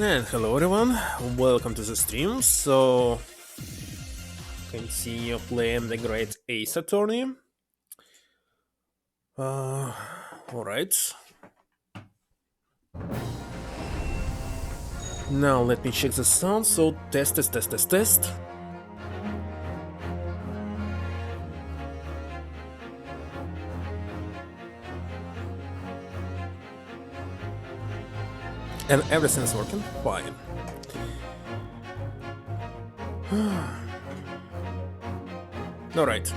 And hello everyone, welcome to the stream. So, continue playing the Great Ace Attorney. Alright. Now let me check the sound. So, test. And everything's working fine. Alright.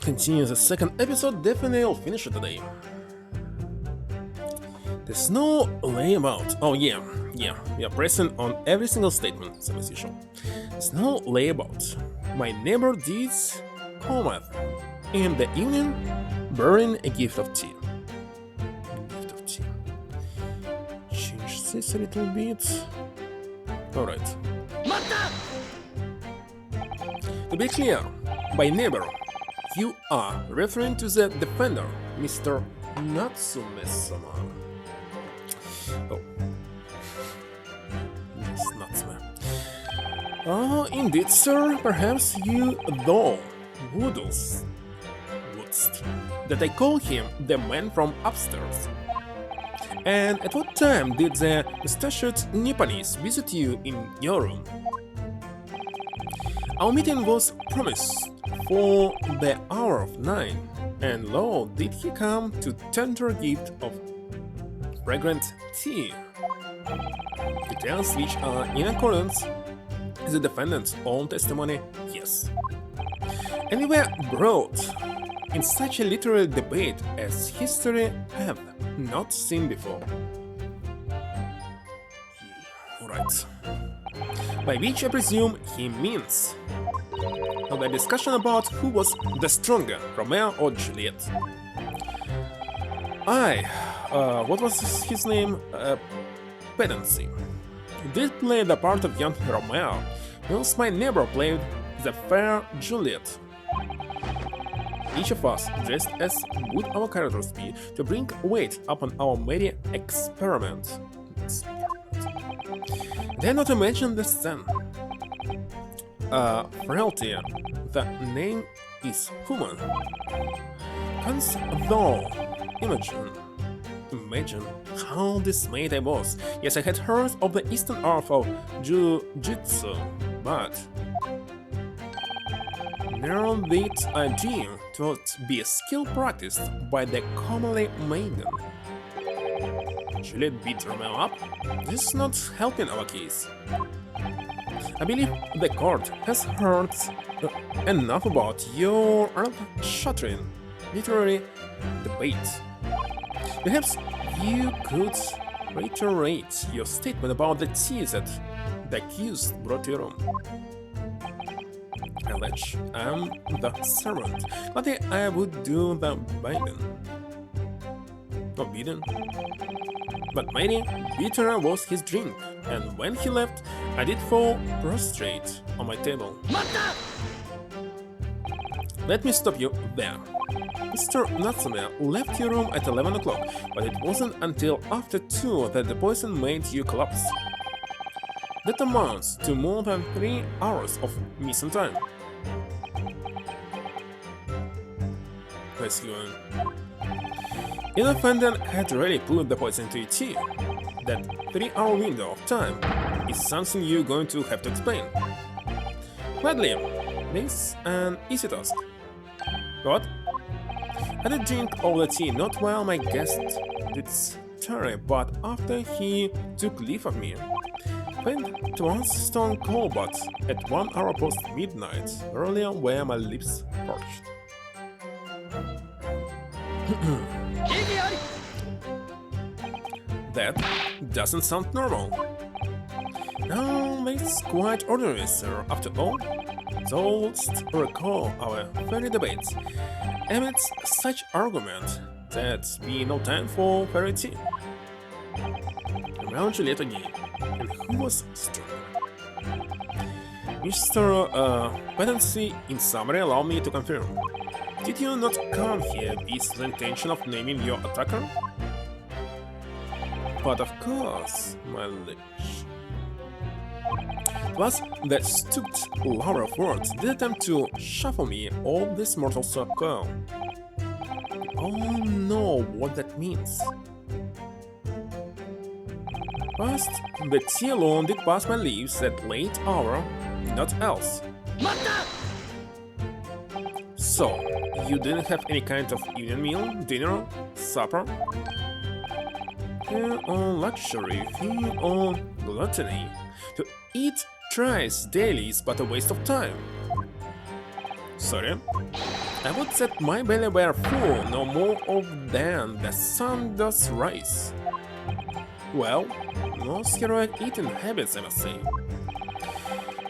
Continue the second episode, definitely I'll finish it today. The snow lay about. Oh yeah, we are pressing on every single statement, same as usual. Snow lay about. My neighbor did cometh in the evening, bearing a gift of tea. Change this a little bit. Alright. To be clear, by neighbor, you are referring to the defender, Mr. Natsume-sama. Oh. Yes, Natsume. Oh, indeed, sir. Perhaps you, though, wouldst that I call him the man from upstairs. And at what time did the mustachioed Nipponese visit you in your room? Our meeting was promised for the hour of 9, and lo, did he come to tender a gift of fragrant tea. Details which are in accordance with the defendant's own testimony, yes. And we were brought in such a literary debate as history have not seen before. Right. By which I presume he means the discussion about who was the stronger, Romeo or Juliet. What was his name? Pedancy. Did play the part of young Romeo, whilst my neighbor played the fair Juliet. Each of us dressed as would our characters be to bring weight upon our merry experiment. Dare not imagine the scene. Frailty, the name is human. Canst thou imagine how dismayed I was? Yes, I had heard of the eastern art of Jiu-Jitsu, but never did I dream to be a skill practiced by the commonly maiden. Juliet beat Romeo up? This is not helping our case. I believe the court has heard enough about your earth-shattering literary debate. Perhaps you could reiterate your statement about the tea that the accused brought to your room. Allege I'm the servant, but I would do the bidding. Not bidding. But maybe bitter was his drink, and when he left, I did fall prostrate on my table. Let me stop you there. Mr. Natsume left your room at 11 o'clock, but it wasn't until after 2 that the poison made you collapse. That amounts to more than 3 hours of missing time. Let's go on. If the defendant had already put the poison into your tea, that 3-hour window of time is something you're going to have to explain. Gladly, this an easy task. What? I did drink all the tea not while my guest did tarry, but after he took leave of me. When it was stone cold, but at 1 hour past midnight, earlier where my lips parched. That doesn't sound normal. No, it's quite ordinary, sir. After all, thou'st recall our fairy debates. Amidst such argument, there's be no time for fairy tea. Around Juliet again, and who was stronger? Mr. Pedancy, in summary, allow me to confirm. Did you not come here with the intention of naming your attacker? But of course, my lich. It was that stupid lover of words did attempt to shuffle me all this mortal circle. We all know what that means. First, the tea alone did pass my lips at late hour, not else. So, you didn't have any kind of evening meal, dinner, supper? Feed on luxury, feed on gluttony. To eat thrice daily is but a waste of time. Sorry? I would set my belly were full no more of than the sun does rise. Well, most heroic eating habits, I must say.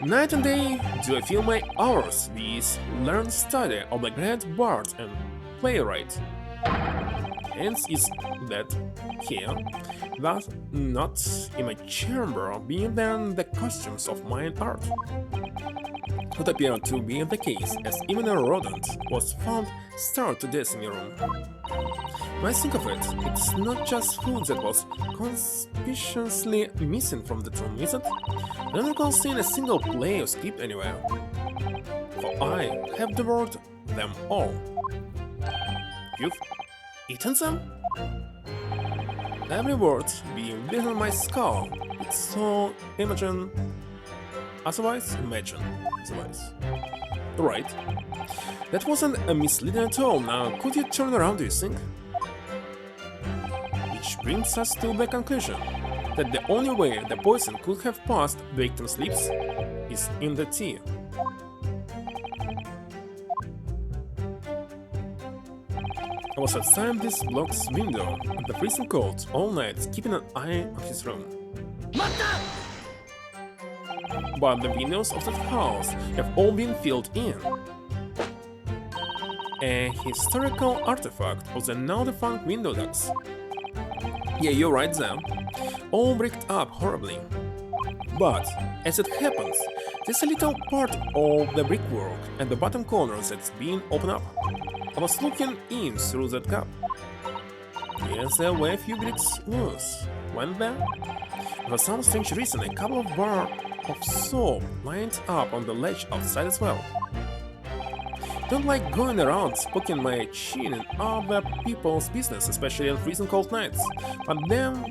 Night and day do I fill my hours with learned study of the great bard and playwright. Hence is that here, thus not in my chamber, being then the costumes of mine art. What appeared to be the case, as even a rodent was found starved to death in your room. When I think of it, it's not just food that was conspicuously missing from the room, is it? I don't recall seeing a single play or script anywhere. For I have devoured them all. You've eaten them? Every word being within my skull, it's so imagine. Otherwise. Right. That wasn't a misleading at all. Now, could you turn around, do you think? Which brings us to the conclusion that the only way the poison could have passed the victim's lips is in the tea. I was outside this block's window in the freezing cold all night, keeping an eye on his room. But the windows of that house have all been filled in. A historical artifact of the now defunct window ducts. Yeah, you're right there. All bricked up horribly. But, as it happens, there's a little part of the brickwork at the bottom corner that's been opened up. I was looking in through that gap. Yes, there were a few bricks loose. Went there? For some strange reason, a couple of bars of soap lined up on the ledge outside as well. Don't like going around poking my chin in other people's business, especially on freezing cold nights. But then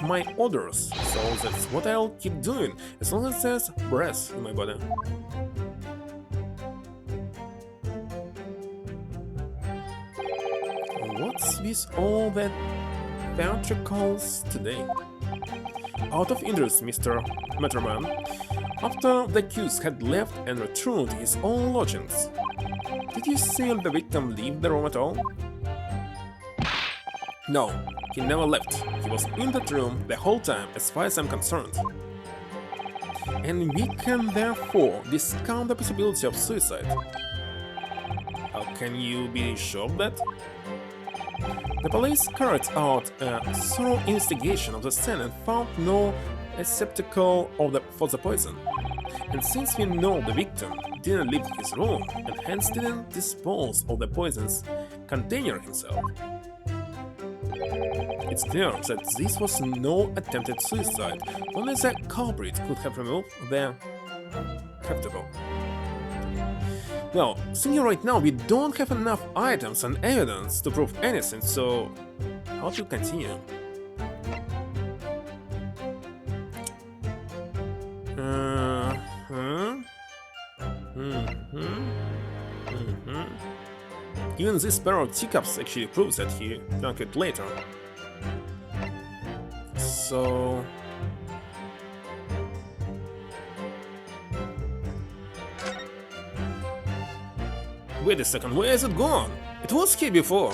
my orders, so that's what I'll keep doing as long as there's breath in my body. What's with all that theatricals today? Out of interest, Mr. Matterman, after the accused had left and returned to his own lodgings, did you see the victim leave the room at all? No, he never left. He was in that room the whole time, as far as I'm concerned. And we can therefore discount the possibility of suicide. How can you be sure of that? The police carried out a thorough investigation of the scene and found no receptacle for the poison. And since we know the victim didn't leave his room and hence didn't dispose of the poison's container himself, it's clear that this was no attempted suicide, only the culprit could have removed the receptacle. Well, thinking right now, we don't have enough items and evidence to prove anything, so how to continue? Even this pair of teacups actually proves that he drank it later. So... Wait a second, where is it gone? It was here before.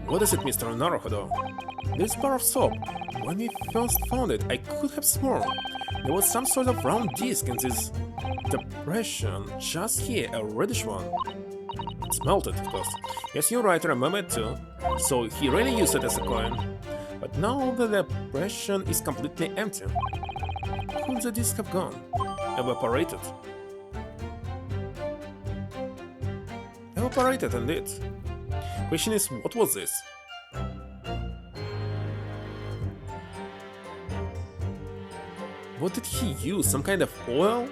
What is it, Mr. Naruhodo? This bar of soap. When we first found it, I could have sworn there was some sort of round disc in this depression just here, a reddish one. It's melted, of course. Yes, you're right, I remember it too. So he really used it as a coin. But now the depression is completely empty. Could the disc have gone? Evaporated? evaporated indeed. Question is, what was this? What did he use? Some kind of oil?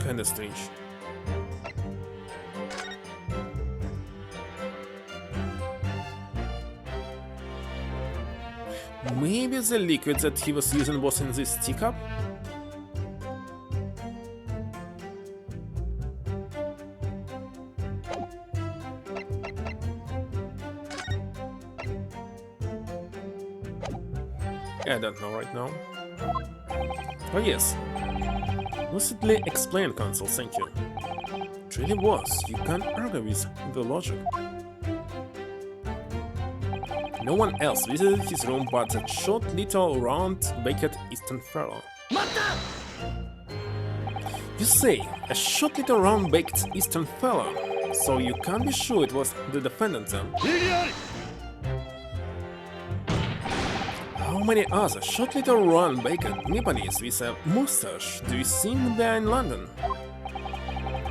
Kinda strange. Maybe the liquid that he was using was in this teacup? I don't know right now. Oh yes. Lucidly explained, Counsel, thank you. It really was. You can't argue with the logic. No one else visited his room but that short little round-baked Eastern fellow. You say, a short little round-baked Eastern fellow, so you can't be sure it was the defendant then? How many other short little round-baked Nipponese with a mustache do you think there in London?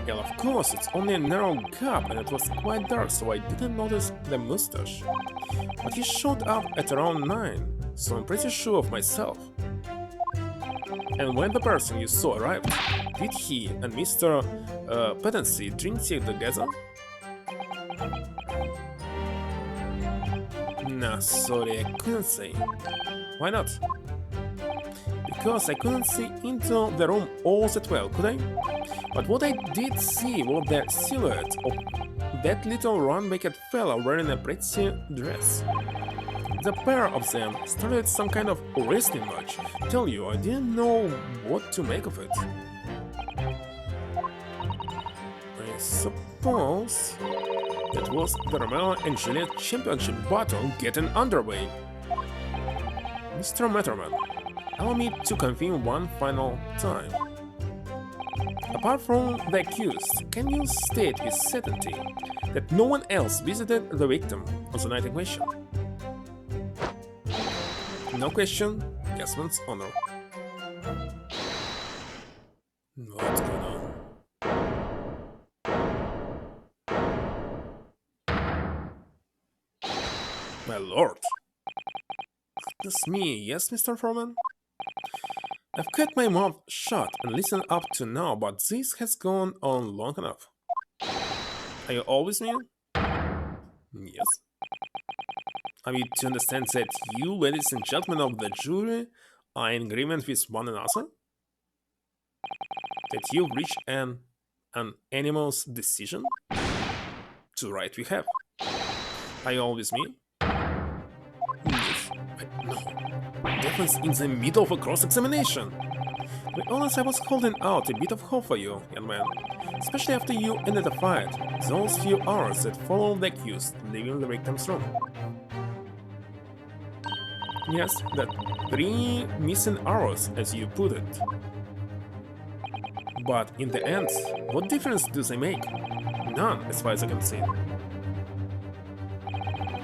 Well, of course, it's only a narrow gap and it was quite dark, so I didn't notice the mustache. But he showed up at around 9, so I'm pretty sure of myself. And when the person you saw arrived, did he and Mr. Petency drink tea together? Nah, sorry, I couldn't say. Why not? Because I couldn't see into the room all that well, could I? But what I did see was the silhouette of that little round-baked fella wearing a pretty dress. The pair of them started some kind of wrestling match. Tell you, I didn't know what to make of it. I suppose that was the Romeo and Juliet championship battle getting underway. Mr. Matterman, allow me to confirm one final time. Apart from the accused, can you state with certainty that no one else visited the victim on the night in question? No question, yes one's honor. What's going on? My lord! Goodness me, yes, Mr. Foreman? I've kept my mouth shut and listened up to now, but this has gone on long enough. Are you always me? Yes. Are we to understand that you, ladies and gentlemen of the jury, are in agreement with one another? That you've reached an animal's decision? To right we have. Are you always me? Yes. No. Difference in the middle of a cross-examination. To be honest, I was holding out a bit of hope for you, young man. Especially after you ended the fight, those few hours that followed the accused leaving the victim's room. Yes, that 3 missing hours, as you put it. But in the end, what difference do they make? None, as far as I can see.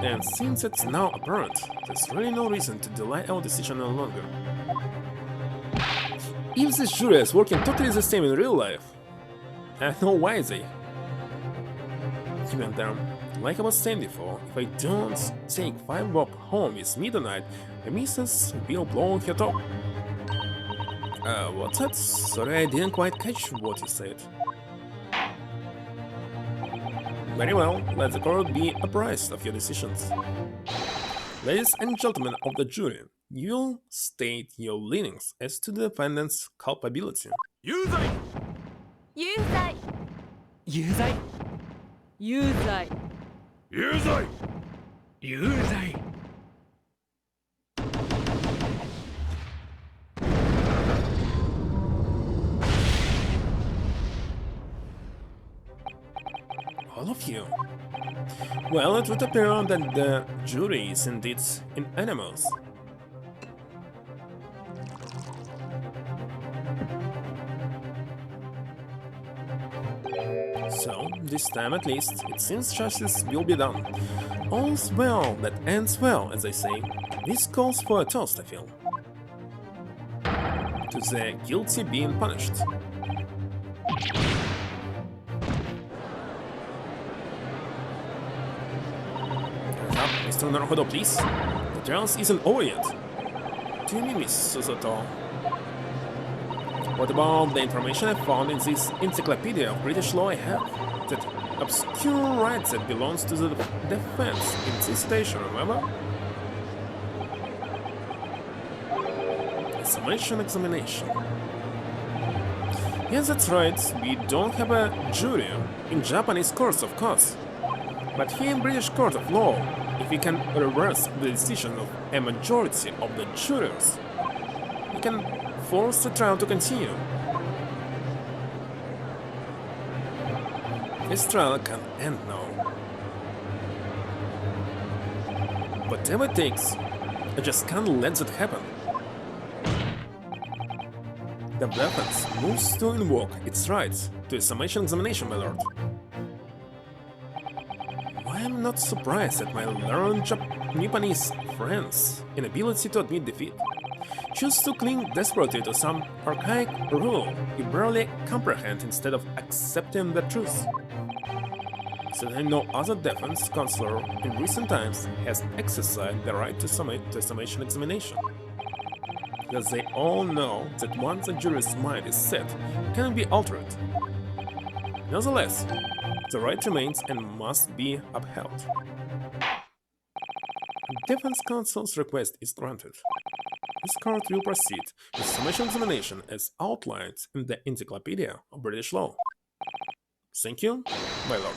And since it's now apparent, there's really no reason to delay our decision any longer. If this jury is working totally the same in real life, I know why they. Even then, like I was saying before, if I don't take 5 walk home with me tonight, the missus will blow her top. What's that? Sorry, I didn't quite catch what you said. Very well, let the court be apprised of your decisions. Ladies and gentlemen of the jury, you'll state your leanings as to the defendant's culpability. Yuzai! Yuzai! Yuzai! Yuzai! Yuzai! Yuzai! All of you. Well, it would appear that the jury is indeed in animals. So, this time at least, it seems justice will be done. All's well that ends well, as they say. This calls for a toast, I feel. To the guilty being punished. Mr. Naruhodo, please? The trials isn't over yet. Do you mean, Miss Susato? What about the information I found in this encyclopedia of British law I have? That obscure right that belongs to the defense in this station, remember? Summation examination. Yes, that's right, we don't have a jury in Japanese courts, of course. But here in British court of law, if we can reverse the decision of a majority of the jurors, we can force the trial to continue. This trial can end now. Whatever it takes, I just can't let that happen. The defense moves to invoke its rights to a summation examination, my lord. I am not surprised at my learned Japanese friends' inability to admit defeat. Choose to cling desperately to some archaic rule you barely comprehend instead of accepting the truth. Certainly no other defense counselor in recent times has exercised the right to summation examination. Because they all know that once a jury's mind is set, it cannot be altered. Nevertheless, the right remains and must be upheld. Defense counsel's request is granted. This court will proceed with summation examination as outlined in the Encyclopedia of British Law. Thank you, my lord.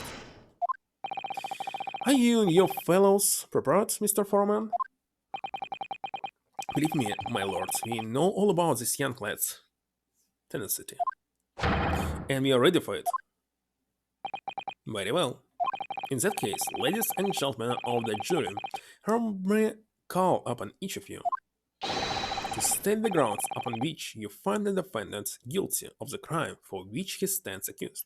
Are you and your fellows prepared, Mr. Foreman? Believe me, my lord, we know all about this young lad's tenacity. And we are ready for it. Very well. In that case, ladies and gentlemen of the jury, I may call upon each of you to state the grounds upon which you find the defendant guilty of the crime for which he stands accused.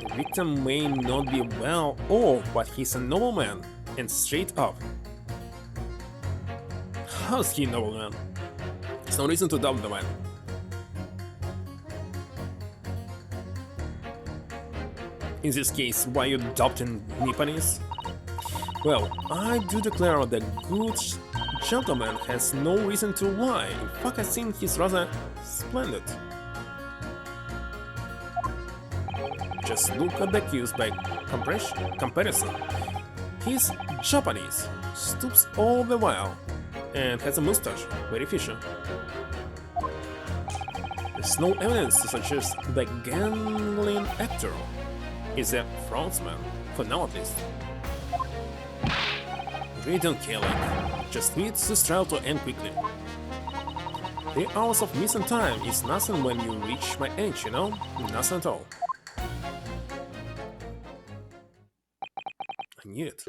The victim may not be well off, but he's a nobleman and straight up. How's he a nobleman? There's no reason to doubt the man. In this case, why you doubting Nipponese? Well, I do declare the good gentleman has no reason to lie. In fact, I think he's rather splendid. Just look at the accused by comparison. He's Japanese, stoops all the while, and has a mustache, very fishy. There's no evidence to suggest the gambling actor is a fraudsman, for now at least. We don't care, like, just need this trial to end quickly. 3 hours of missing time is nothing when you reach my age, you know? Nothing at all. I knew it.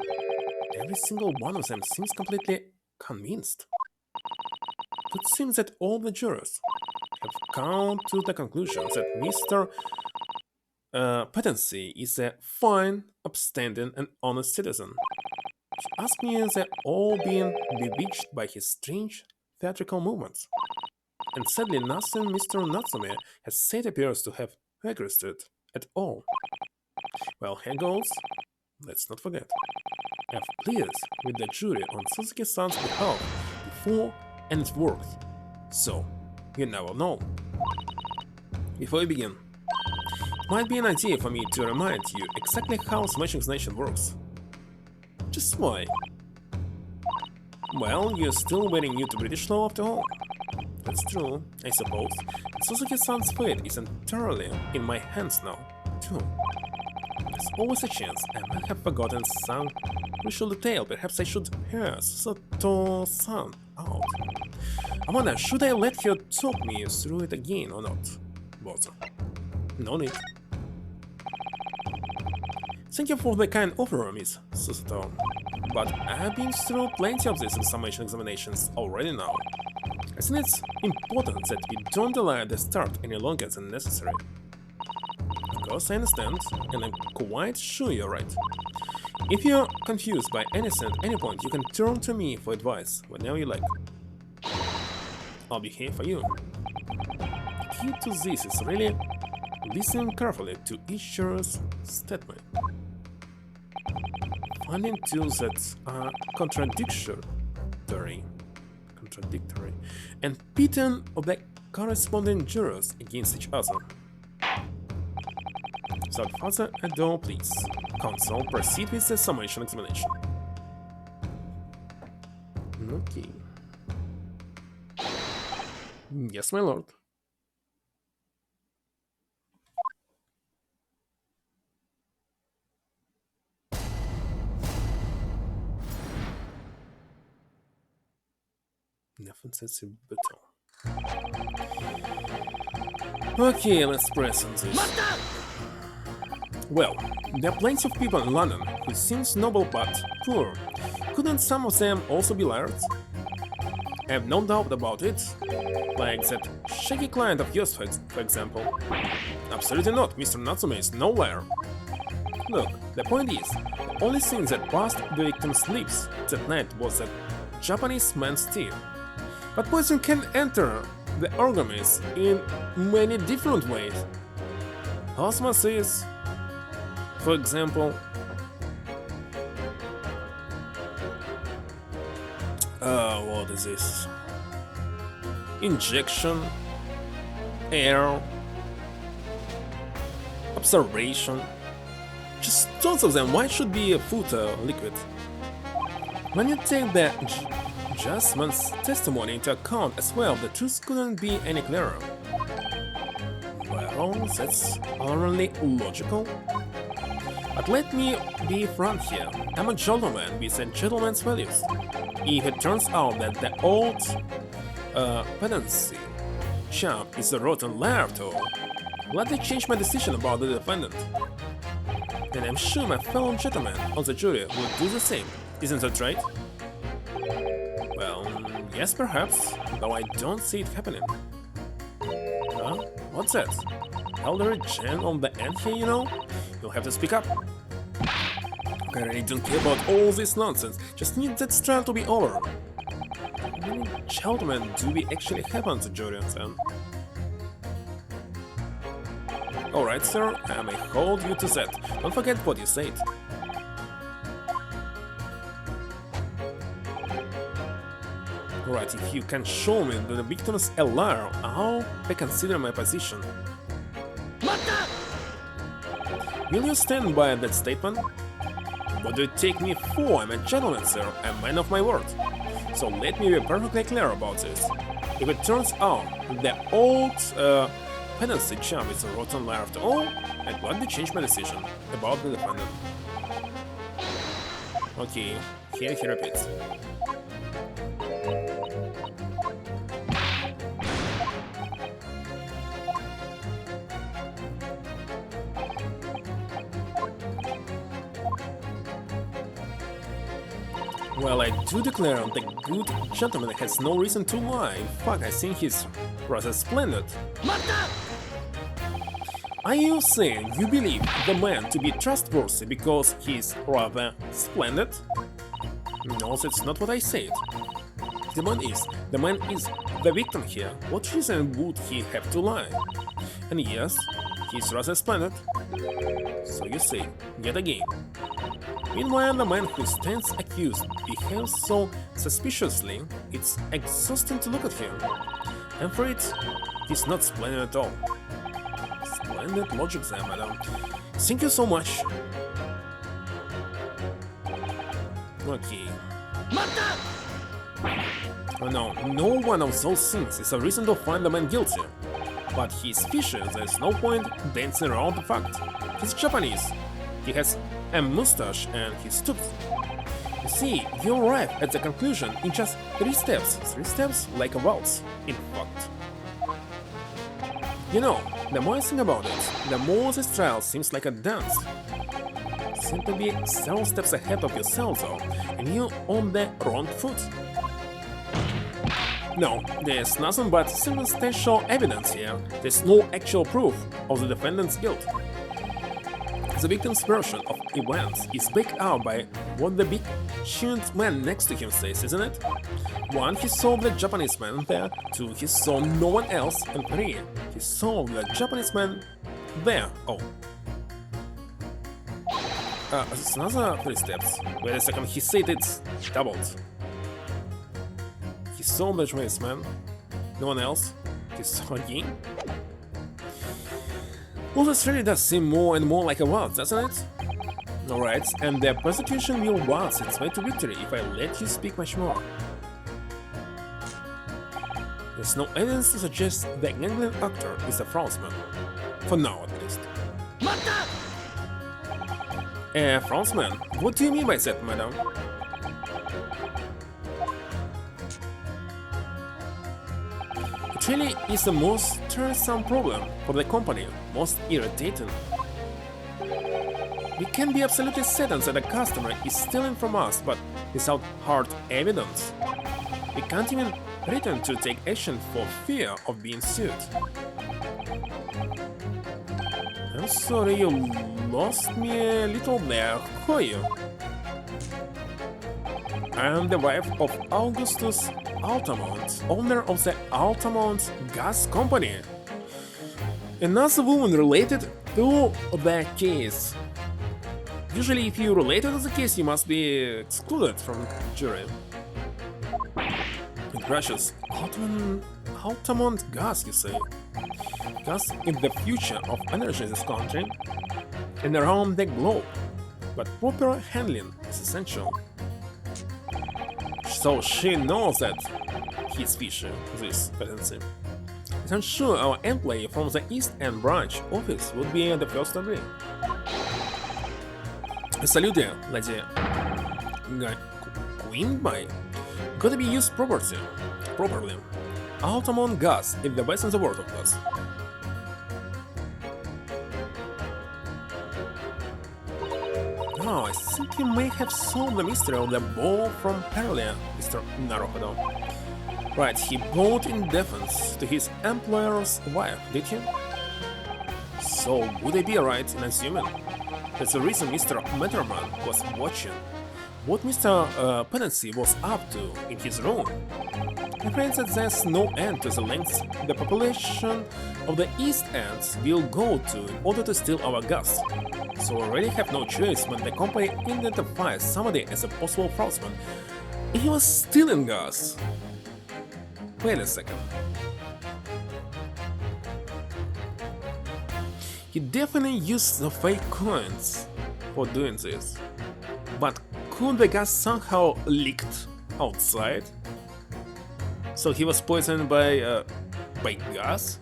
Every single one of them seems completely convinced. It seems that all the jurors have come to the conclusion that Mr. Patency is a fine, upstanding, and honest citizen. She asked me if they're all being bewitched by his strange theatrical movements. And sadly, nothing Mr. Natsume has said appears to have registered at all. Well, here goes. Let's not forget. I've pleaded with the jury on Suzuki-san's behalf before, and it worked. So, you never know. Before we begin, it might be an idea for me to remind you exactly how Smashing Nation works. Just why? Well, you're still very new to British law after all. That's true, I suppose. Suzuki-san's fate is entirely in my hands now, too. There's always a chance I might have forgotten some crucial detail. Perhaps I should hear Susato-san out. I wonder, should I let her talk me through it again or not? Bother. No need. Thank you for the kind offer, Miss Susato. But I've been through plenty of these summation examinations already now. I think it's important that we don't delay the start any longer than necessary. Of course, I understand, and I'm quite sure you're right. If you're confused by anything at any point, you can turn to me for advice whenever you like. I'll be here for you. key to this is really listening carefully to each juror's statement. Finding tools that are contradictory, and pitting the corresponding jurors against each other. Without further ado, please, Counsel, proceed with the summation explanation. Okay. Yes, my lord. Offensive battle. Okay, let's press on this. Well, there are plenty of people in London who seems noble but poor. Couldn't some of them also be liars? I have no doubt about it. Like that shaky client of yours, for example. Absolutely not, Mr. Natsume is no liar. Look, the point is, the only thing that passed the victim's lips that night was that Japanese man's tea. But poison can enter the organism in many different ways. Osmosis, for example. What is this? Injection, air, observation. Just tons of them. Why should be a food liquid? When you take the Jasmine's testimony into account as well, the truth couldn't be any clearer. Well, that's only logical. But let me be frank here. I'm a gentleman with a gentleman's values. If it turns out that the old pedancy chap is a rotten liar after all, let me change my decision about the defendant. And I'm sure my fellow gentlemen on the jury would do the same. Isn't that right? Well, yes, perhaps, though I don't see it happening. Huh? What's that? Elder Jen on the end here, you know? You'll have to speak up. I really don't care about all this nonsense, just need that trial to be over. How many gentlemen do we actually have on the jury then? Alright, sir, I may hold you to that. Don't forget what you said. Alright, if you can show me that the victim is a liar, I'll reconsider my position. Will you stand by that statement? What do you take me for? I'm a gentleman, sir, a man of my word. So let me be perfectly clear about this. If it turns out the old pedancy chap is a rotten liar after all, I'd like to change my decision about the defendant. Okay, here he repeats. Well, I do declare the good gentleman has no reason to lie. In fact, I think he's rather splendid. Are you saying you believe the man to be trustworthy because he's rather splendid? No, that's not what I said. The man is the victim here. What reason would he have to lie? And yes, he's rather splendid. So you say, yet again. Meanwhile, the man who stands accused behaves so suspiciously, it's exhausting to look at him. And for it, he's not splendid at all. Splendid logic there, madam. Thank you so much. Okay. Oh no, no one of those things is a reason to find the man guilty. But he's fishy, there's no point dancing around the fact. He's Japanese. He has a mustache and he stoops. You see, you arrive at the conclusion in just 3 steps. 3 steps like a waltz, in fact. You know, the more I think about it, the more this trial seems like a dance. You seem to be several steps ahead of yourself though, and you're on the wrong foot. No, there's nothing but circumstantial evidence here. There's no actual proof of the defendant's guilt. The victim's version of events is backed up by what the big chuned man next to him says, isn't it? 1. He saw the Japanese man there. 2. He saw no one else. And 3. He saw the Japanese man there. Oh. It's another 3 steps. Wait a second, he said it's doubled. He saw the Japanese man. No one else. He saw again. Well, this really does seem more and more like a waltz, doesn't it? Alright, and the prosecution will waltz its way to victory if I let you speak much more. There's no evidence to suggest the Anglian actor is a Frenchman. For now, at least. A Frenchman? What do you mean by that, madam? It really is the most tiresome problem for the company, most irritating. We can be absolutely certain that a customer is stealing from us, but without hard evidence. We can't even threaten to take action for fear of being sued. I'm sorry you lost me a little there, who are you? I am the wife of Augustus Altamont, owner of the Altamont Gas Company. Another woman related to the case. Usually if you're related to the case, you must be excluded from jury. Gracious, Altamont Gas, you say? Gas is the future of energy in this country and around the globe, but proper handling is essential. So she knows that he's fishy, this patency. I'm sure our employee from the East End branch office would be the first to agree. Salute, lady Queen by. Gotta be used properly. Altamont Gas is the best in the world, of course. Oh, I think you may have solved the mystery of the ball from earlier, Mr. Naruhodo. Right, he bought in defense to his employer's wife, did he? So, would I be right in assuming that's the reason Mr. Metterman was watching what Mr. Penancy was up to in his room? I'm afraid that there's no end to the lengths the population of the East Ends will go to in order to steal our gas. So we really have no choice when the company identifies somebody as a possible fraudster. He was stealing gas. Wait a second. He definitely used the fake coins for doing this. But could the gas somehow leaked outside? So he was poisoned by gas?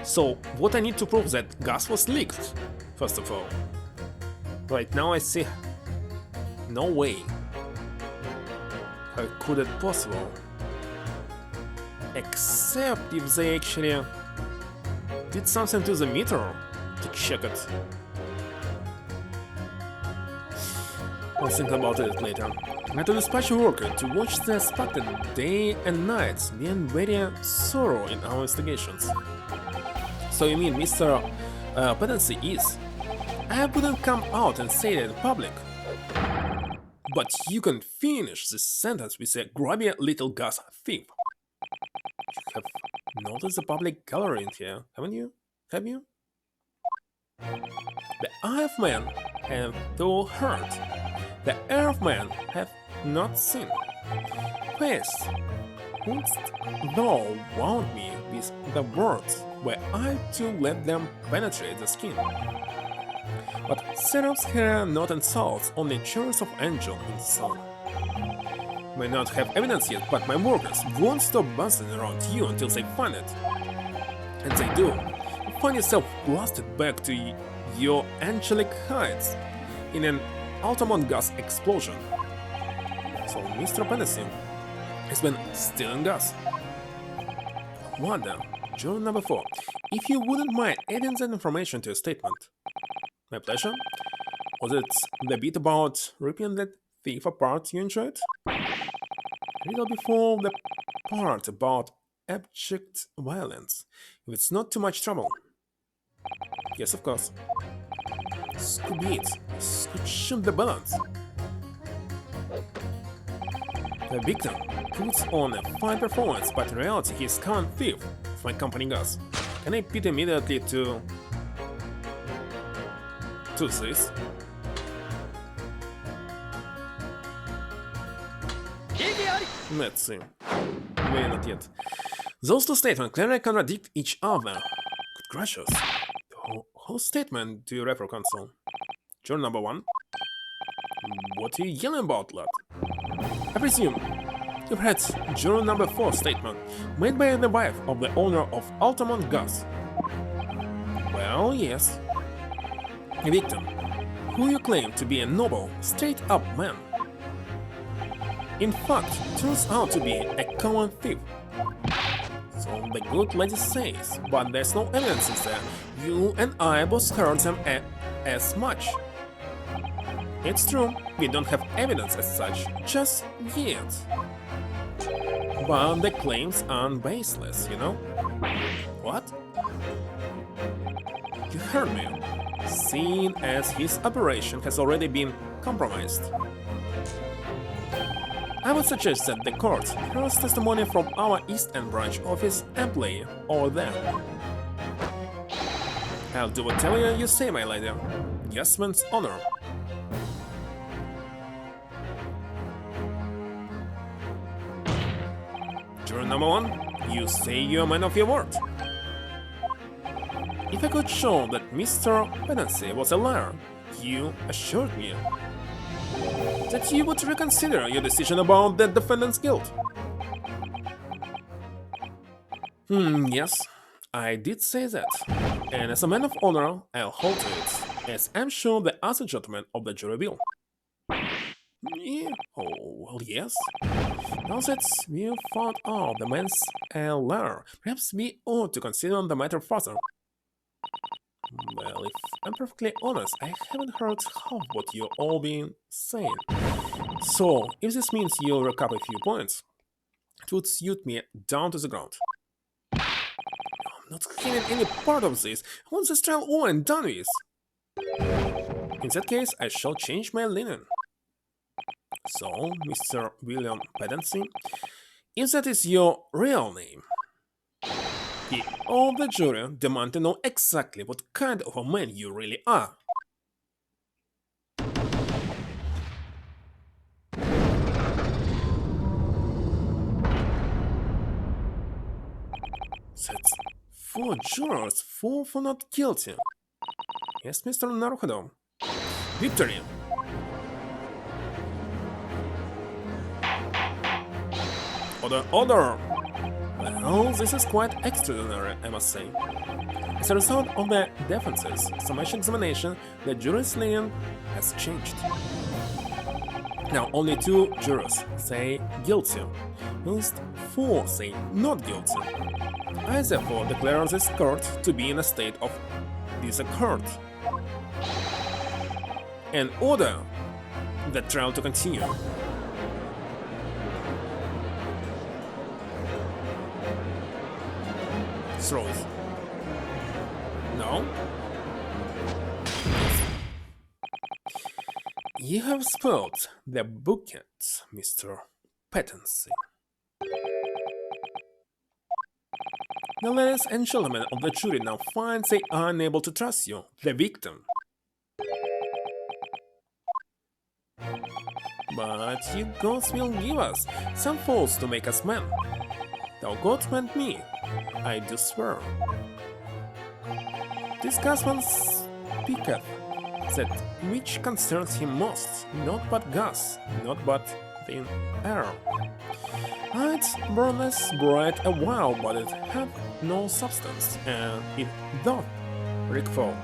So what I need to prove that gas was leaked, first of all. Right now I see no way. How could it possible? Except if they actually did something to the meter to check it. I'll think about it later. I had to dispatch a worker to watch the suspected day and night, being very thorough in our investigations. So you mean Mr. Penancy is? I wouldn't come out and say it in public. But you can finish this sentence with a grubby little gas thief. You have noticed the public gallery in here, haven't you? Have you? The eye of man hath thou heard, the ear of man hath not seen. Face, wouldst thou wound me with the words, were I to let them penetrate the skin? But seraphs hear not insults, only cheers of angel in the sun. May not have evidence yet, but my workers won't stop buzzing around you until they find it. And they do. You find yourself blasted back to your angelic heights in an Altamont gas explosion. So Mr. Penancy has been stealing gas. Wonder, juror number 4, if you wouldn't mind adding that information to your statement. My pleasure. Was it the bit about ripping that thief apart you enjoyed? A little before the part about abject violence, if it's not too much trouble. Yes, of course. Scoop it. Scoop the balance. The victim puts on a fine performance, but in reality he is common thief for accompanying us. Can I pit immediately to this? Let's see. Maybe not yet. Those two statements clearly contradict each other. Good gracious. Whose statement do you refer, Consul? Juror number 1? What are you yelling about, lad? I presume you've heard juror number 4 statement, made by the wife of the owner of Altamont Gas. Well, yes. A victim, who you claim to be a noble, straight-up man, in fact, turns out to be a common thief. So the good lady says, but there's no evidence there. You and I both heard them as much. It's true, we don't have evidence as such, just yet. But the claims aren't baseless, you know? What? You heard me. Seeing as his operation has already been compromised. I would suggest that the court hears testimony from our East End branch office employee over there. I'll do whatever you say, my lady. Yes, man's honor. Juror number 1, you say you're a man of your word. If I could show that Mr. Pedancy was a liar, you assured me that you would reconsider your decision about the defendant's guilt. Yes, I did say that, and as a man of honor, I'll hold to it, as I'm sure the other gentlemen of the jury will. Yeah, oh, well, yes. Now that we've found out the man's a liar, perhaps we ought to consider the matter further. Well, if I'm perfectly honest, I haven't heard half what you've all been saying. So, if this means you'll recap a few points, it would suit me down to the ground. I'm not having any part of this. I want this trial over and done with. In that case, I shall change my linen. So, Mr. William Pedancy, if that is your real name, all the jury demand to know exactly what kind of a man you really are. That's 4 jurors, 4 for not guilty. Yes, Mr. Naruhodo. Victory! Order, order! Well, this is quite extraordinary, I must say. As a result of the defense's summation examination, the jury's lien has changed. Now, only 2 jurors say guilty, whilst 4 say not guilty. I therefore declare this court to be in a state of disaccord and order the trial to continue. Throw it. No? You have spoiled the bouquet, Mr. Pedancy. The ladies and gentlemen of the jury now find they are unable to trust you, the victim. But you gods will give us some faults to make us men. Thou God meant me, I do swear. This Gasman speaketh that which concerns him most, not but gas, not but thin air. It burneth bright a while, but it hath no substance, and it doth recoil.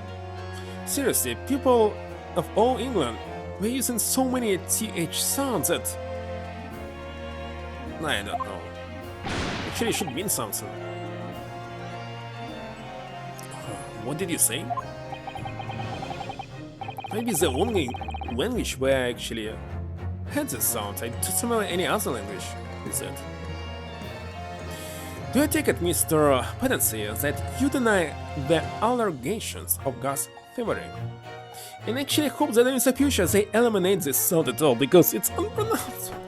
Seriously, people of all England were using so many th sounds that I don't know. Actually, it should mean something. What did you say? Maybe the only language where I actually had this sound. I don't remember any other language with that. Do I take it, Mr. Pedancy, that you deny the allegations of gas thievery? And actually hope that in the future they eliminate this sound at all, because it's unpronounceable.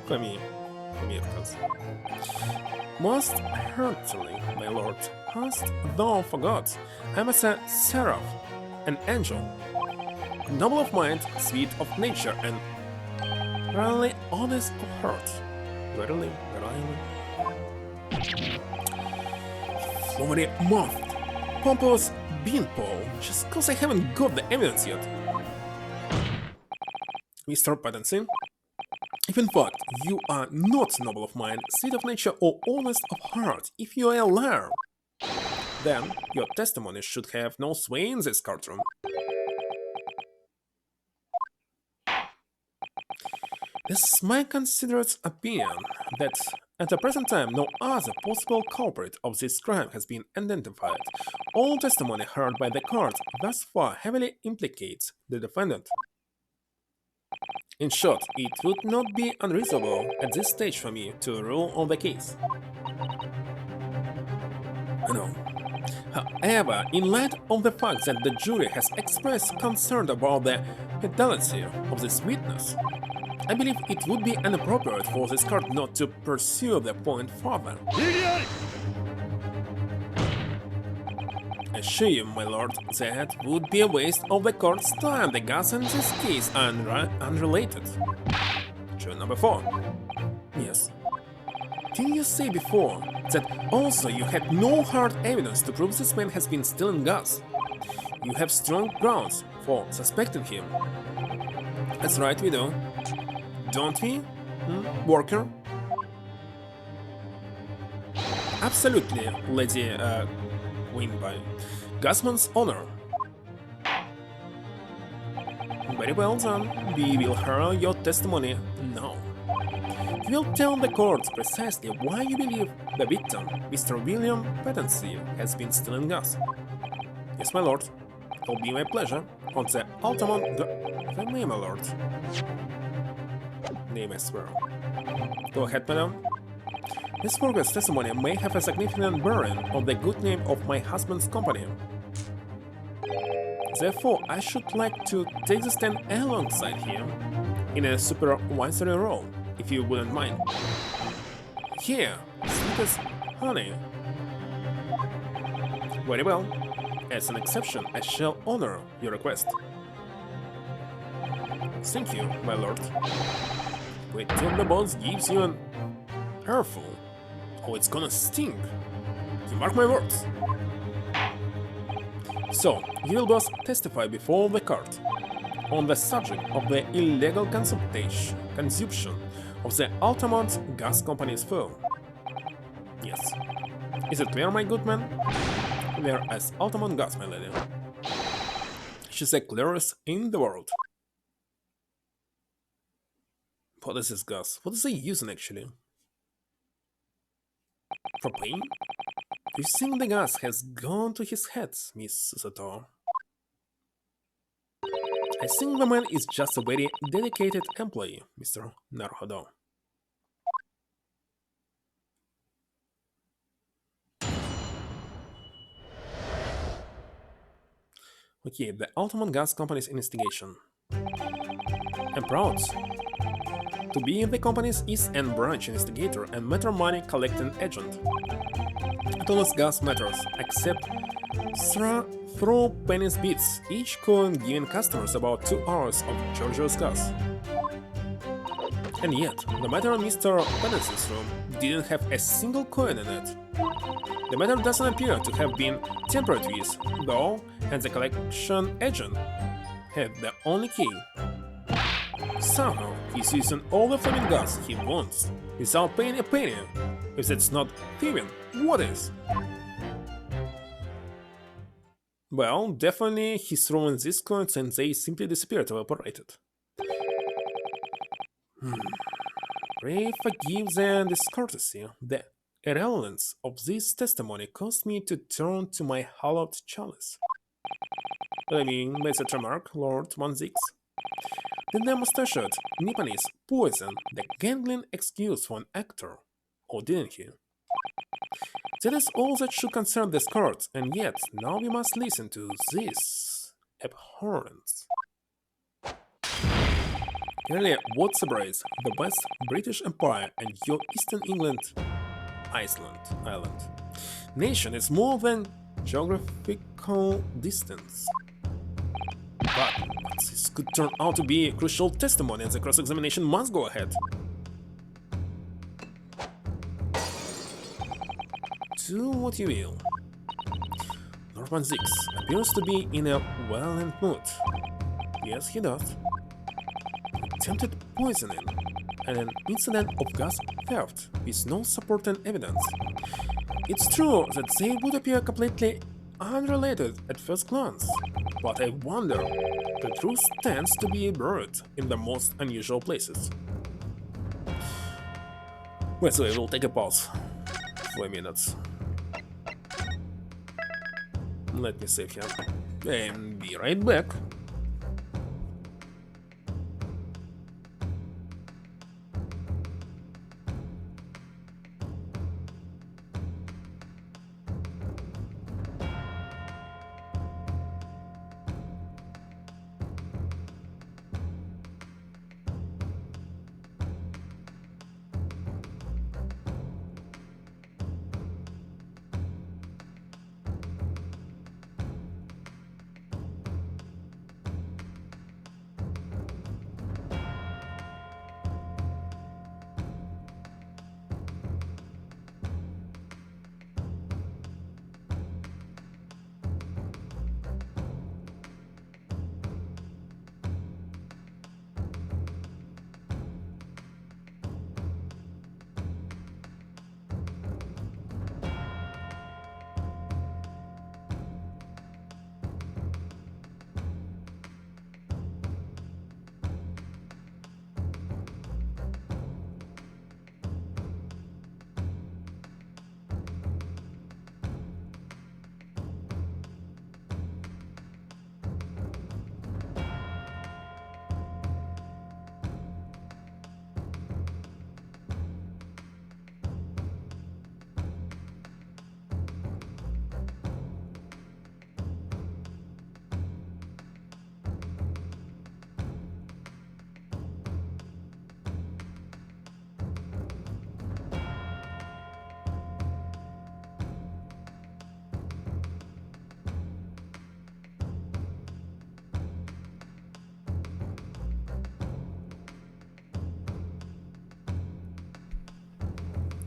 For me of course. Most heartily, my lord, hast thou forgot, I am a seraph, an angel, noble of mind, sweet of nature, and rarely honest of heart. Verily. Flowery mouthed, pompous beanpole, just cause I haven't got the evidence yet. Mr. Pattinson, if in fact you are not noble of mind, sweet of nature, or honest of heart, if you are a liar, then your testimony should have no sway in this courtroom. It is my considerate opinion that at the present time no other possible culprit of this crime has been identified. All testimony heard by the court thus far heavily implicates the defendant. In short, it would not be unreasonable at this stage for me to rule on the case. No. However, in light of the fact that the jury has expressed concern about the fidelity of this witness, I believe it would be inappropriate for this court not to pursue the point further. I assure you, my lord, that would be a waste of the court's time. The gas in this case are unrelated. True number 4. Yes. Didn't you say before that also you had no hard evidence to prove this man has been stealing gas? You have strong grounds for suspecting him. That's right, we do. Don't we, worker? Absolutely, Lady Winby. Gasman's honor. Very well then, we will hear your testimony now. You will tell the court precisely why you believe the victim, Mr. William Petancy, has been stealing gas. Yes, my lord. It will be my pleasure. On the Altamont... If I may, my lord. Name, I swear. Go ahead, madam. This forward's testimony may have a significant bearing on the good name of my husband's company. Therefore, I should like to take the stand alongside him in a supervisory role, if you wouldn't mind. Here, sweet as honey. Very well. As an exception, I shall honor your request. Thank you, my lord. Wait till the boss gives you an earful. Oh, it's gonna sting. You mark my words. So, you will both testify before the court on the subject of the illegal consumption of the Altamont Gas Company's fuel. Yes. Is it clear, my good man? Clear as Altamont Gas, my lady. She's the clearest in the world. What is this gas? What is he using actually? Propane? You think the gas has gone to his head, Miss Susato? I think the man is just a very dedicated employee, Mr. Naruhodo. Okay, the Altamont Gas Company's investigation. I'm proud to be the company's East End branch investigator and matter money collecting agent. At all gas matters, except throw pennies bits, each coin giving customers about 2 hours of Georgia's gas. And yet, the matter in Mr. Penance's room didn't have a single coin in it. The matter doesn't appear to have been tampered with, though, and the collection agent had the only key. Somehow, he's using all the flaming gas he wants, without paying a penny. If that's not thieving, what is? Well, definitely he's throwing these coins and they simply disappeared evaporated. Pray forgive the discourtesy. The irrelevance of this testimony caused me to turn to my hollowed chalice. I mean, by that remark, Lord 16. Did the mustachioed Nipponese poison the gangling excuse for an actor, or didn't he? That is all that should concern this court, and yet now we must listen to this abhorrence. Clearly, what separates the West British Empire and your Eastern England island nation is more than geographical distance. But this could turn out to be crucial testimony, and the cross-examination must go ahead. Do what you will. Norman Zix appears to be in a violent mood. Yes, he does. Attempted poisoning and an incident of gas theft with no supporting evidence. It's true that they would appear completely unrelated at first glance, but I wonder, the truth tends to be buried in the most unusual places. Well, so I will take a pause for a minute. Let me save here and be right back.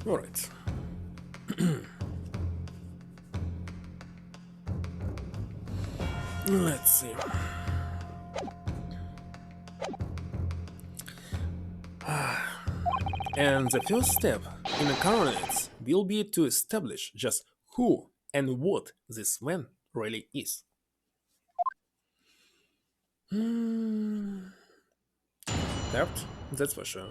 Alright. Let's see. And the first step in the coordinates will be to establish just who and what this man really is. Theft, that's for sure.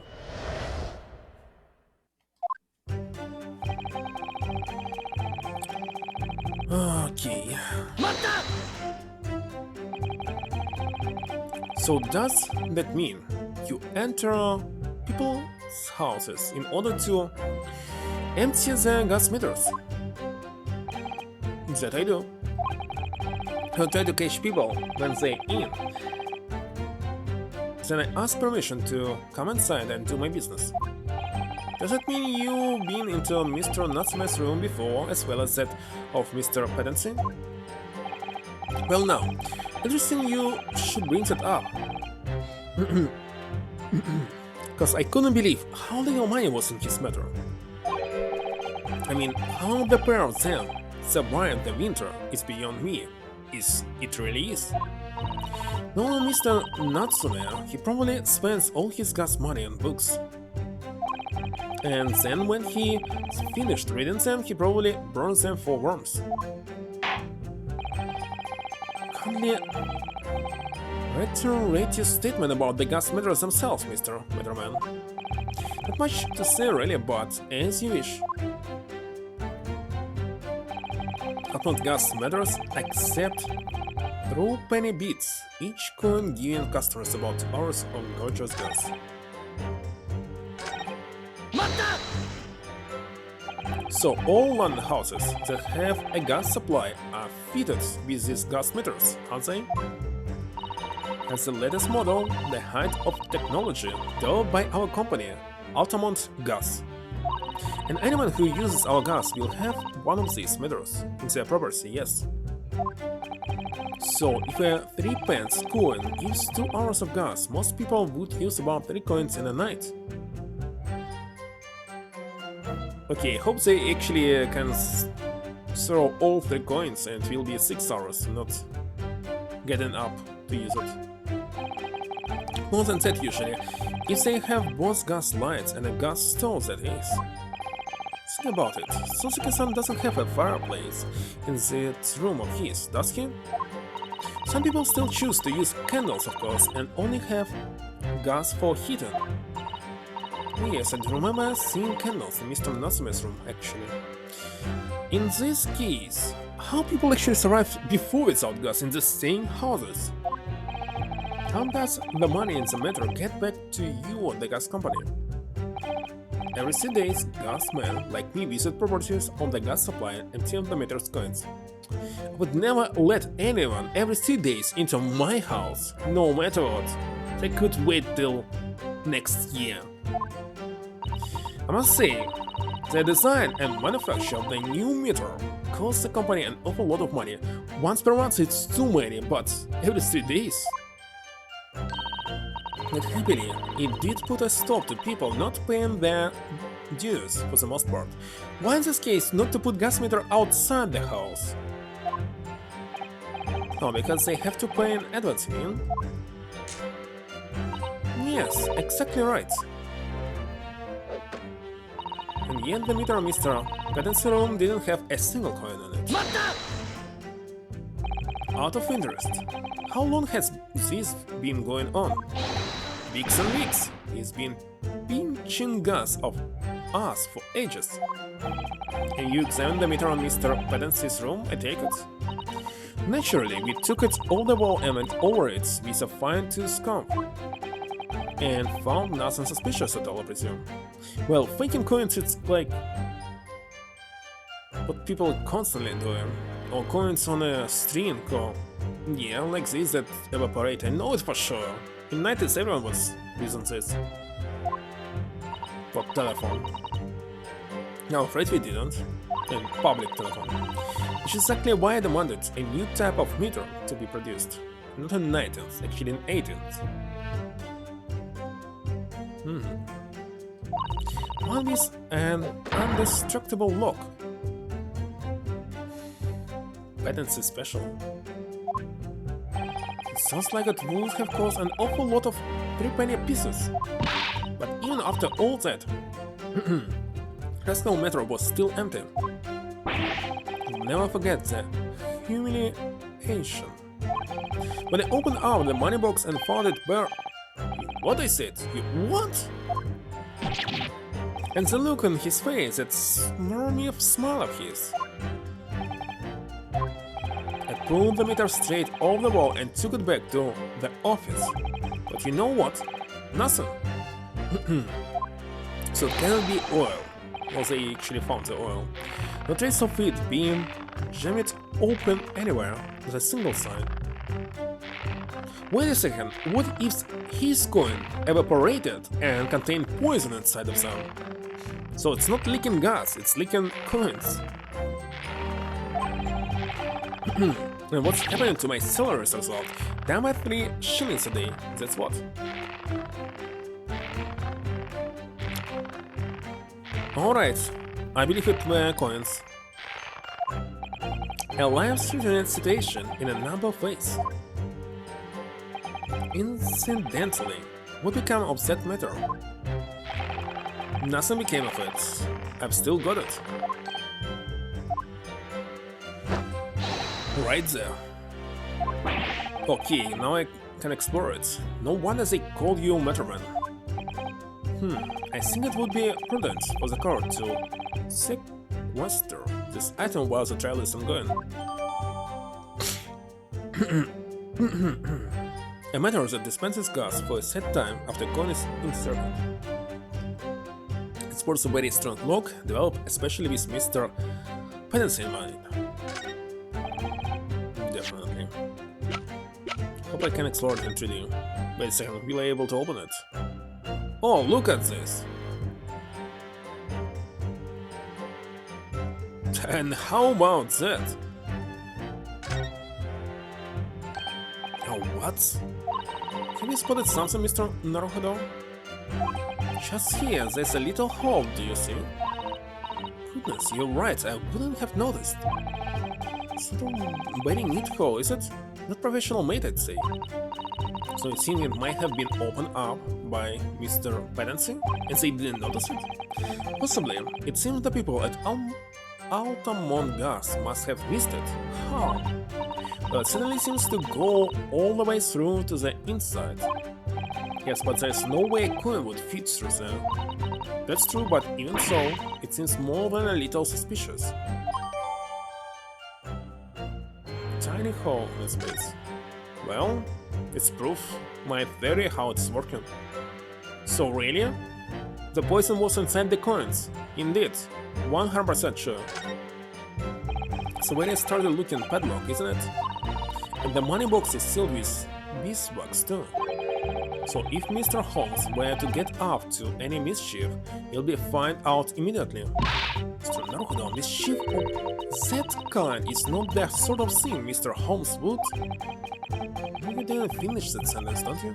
Okay. So does that mean you enter people's houses in order to empty their gas meters? That I do. I try to catch people when they're in. Then I ask permission to come inside and do my business. Does that mean you've been into Mr. Natsume's room before, as well as that of Mr. Pedancy? Well now, interesting you should bring that up. Because I couldn't believe how little money was in his matter. I mean, how the pair of them survived the winter is beyond me. It really is. No, Mr. Natsume, he probably spends all his gas money on books. And then when he finished reading them, he probably burns them for worms. Kindly reiterate your statement about the gas meters themselves, Mr. Weatherman. Not much to say really, but as you wish. Upon gas meters, except through penny bits, each coin giving customers about 2 hours of gorgeous gas. So all London houses that have a gas supply are fitted with these gas meters, aren't they? As the latest model, the height of technology developed by our company, Altamont Gas. And anyone who uses our gas will have one of these meters in their property, yes. So if a 3 pence coin gives 2 hours of gas, most people would use about 3 coins in a night. Okay, hope they actually can throw all 3 coins and it will be 6 hours, not getting up to use it. More than that usually, if they have both gas lights and a gas stove, that is. Think about it, Suzuki-san doesn't have a fireplace in that room of his, does he? Some people still choose to use candles, of course, and only have gas for heating. Yes, I remember seeing candles in Mr. Natsume's room, actually. In this case, how people actually survive before without gas in the same houses? How does the money in the metro get back to you or the gas company? Every 3 days, gas men like me visit properties on the gas supply until the meter's coins. I would never let anyone every 3 days into my house, no matter what. They could wait till next year. I must say, the design and manufacture of the new meter costs the company an awful lot of money. Once per month it's too many, but every 3 days. But happily, it did put a stop to people not paying their dues for the most part. Why in this case not to put gas meter outside the house? Oh, because they have to pay an advance, you mean? Yes, exactly right. And yet the meter Mr. Cadence room didn't have a single coin on it. Out of interest, how long has this been going on? Weeks and weeks. He's been pinching gas of us for ages. And you examined the meter on Mr. Pedance's room, I take it? Naturally, we took it all the wall and went over it with a fine-tooth comb. And found nothing suspicious at all, I presume. Well, faking coins, it's like what people are constantly doing. Or coins on a string, or yeah, like this that evaporate, I know it for sure. In 90s everyone was using this. For telephone. No, afraid we didn't. In public telephone. Which is exactly why I demanded a new type of meter to be produced. Not in 19th, actually in 18th. One with an indestructible lock. Patents is special. It sounds like it would have cost an awful lot of 3-penny pieces. But even after all that, Rascal Metro was still empty. Never forget the humiliation. When I opened up the money box and found it bare. What I said? You what? And the look on his face, that smarmy smile of his. I pulled the meter straight off the wall and took it back to the office. But you know what? Nothing. So it cannot be oil. Well, they actually found the oil. No trace of it being jammed open anywhere with a single sign. Wait a second, what if his coin evaporated and contained poison inside of them? So it's not leaking gas, it's leaking coins. And what's happening to my salary as a result? Damn at 3 shillings a day, that's what. Alright, I believe it were coins. A life-threatening situation in a number of ways. Incidentally, what became of that matter? Nothing became of it. I've still got it. Right there. Okay, now I can explore it. No wonder they called you Matterman. I think it would be prudent for the court to sequester this item while the trial is ongoing. A meter that dispenses gas for a set time after coin is inserted. It's sports a very strong look, developed especially with Mr. Pedancy in mind. Definitely. Hope I can explore it in 3D. Wait a second, will I be able to open it? Oh, look at this! And how about that? Oh, what? Have you spotted something, Mr. Naruhodo? Just here, there's a little hole, do you see? Goodness, you're right, I wouldn't have noticed. Sort of very neat hole, is it? Not professional made, I'd say. So it seems it might have been opened up by Mr. Pedancy, and they didn't notice it? Possibly. It seems the people at Altamont must have missed it. How? Well, it suddenly seems to go all the way through to the inside. Yes, but there's no way a coin would fit through there. That's true, but even so, it seems more than a little suspicious. Tiny hole in space. Well, it's proof my theory how it's working. So really? The poison was inside the coins. Indeed, 100% sure. So when I started looking padlock, isn't it? And the money box is sealed with beeswax too. So if Mr. Holmes were to get up to any mischief, he'll be found out immediately. Mr. Naruhodo, mischief of that kind is not the sort of thing Mr. Holmes would. You didn't finish that sentence, don't you?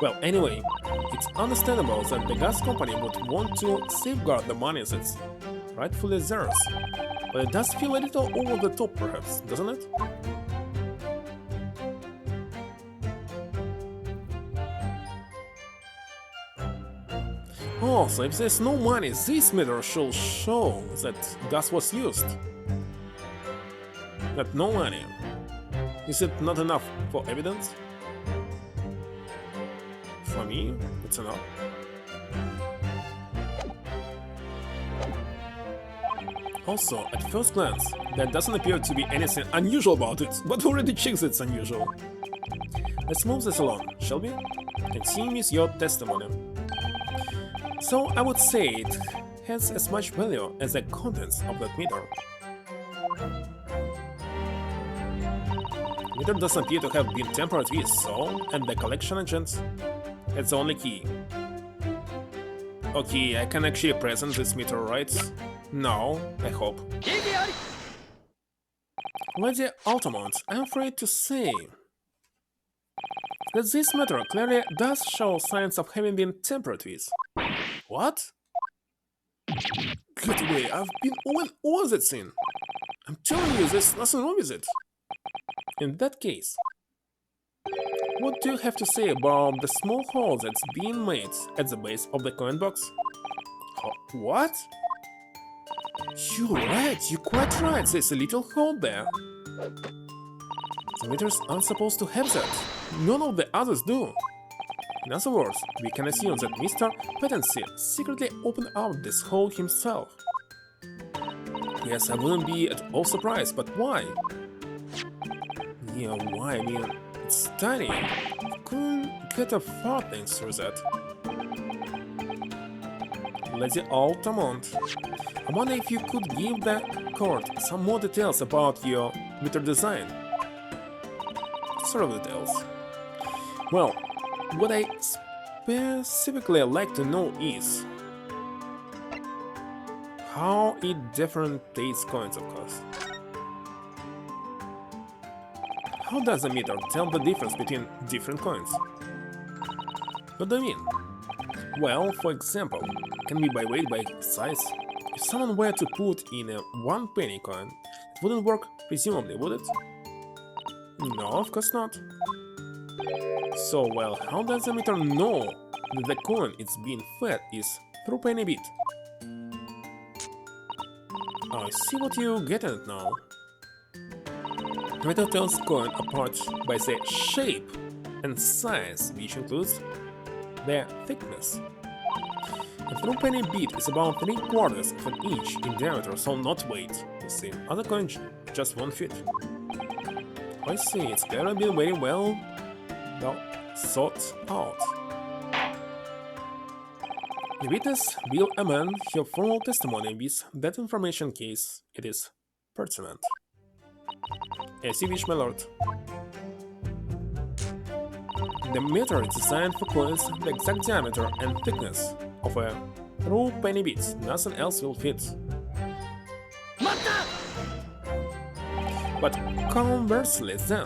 Well, anyway, it's understandable that the gas company would want to safeguard the money that's rightfully theirs. But it does feel a little over the top, perhaps, doesn't it? Oh, so if there's no money, this meter should show that gas was used. But no money. Is it not enough for evidence? For me, it's enough. Also, at first glance, there doesn't appear to be anything unusual about it, but already checks it's unusual. Let's move this along, shall we? And see me your testimony. So I would say it has as much value as the contents of that meter. Meter doesn't appear to have been tampered with, so, and the collection agent, it's the only key. Okay, I can actually present this meter, right? No, I hope. Lady Altamont, I'm afraid to say that this meter clearly does show signs of having been tampered with. What? Get away, I've been all that thing. I'm telling you, there's nothing wrong with it. In that case, what do you have to say about the small hole that's being made at the base of the coin box? What? You're right, you're quite right, there's a little hole there. The meters aren't supposed to have that. None of the others do. In other words, we can assume that Mr. Pedancy secretly opened up this hole himself. Yes, I wouldn't be at all surprised, but why? Yeah, why? I mean, it's tiny. You couldn't get a far things through that. Lady Altamont, I wonder if you could give the court some more details about your meter design. Sort of details. Well, what I specifically like to know is how it differentiates coins, of course. How does the meter tell the difference between different coins? What do you mean? Well, for example, can be by weight, by size. If someone were to put in a 1 penny coin, it wouldn't work, presumably, would it? No, of course not. So, well, how does the meter know that the coin it's being fed is through penny bit? I see what you get at now. The meter tells coin apart by the shape and size, which includes their thickness. A through penny bit is about 3/4 of an inch in diameter, so not weight. You see, other coins just won't fit. I see, it's clearly been very well thought out. The witness will amend her formal testimony with that information in case it is pertinent. As you wish, my lord. The meter is designed for coins the exact diameter and thickness of a true penny bit. Nothing else will fit. But conversely then,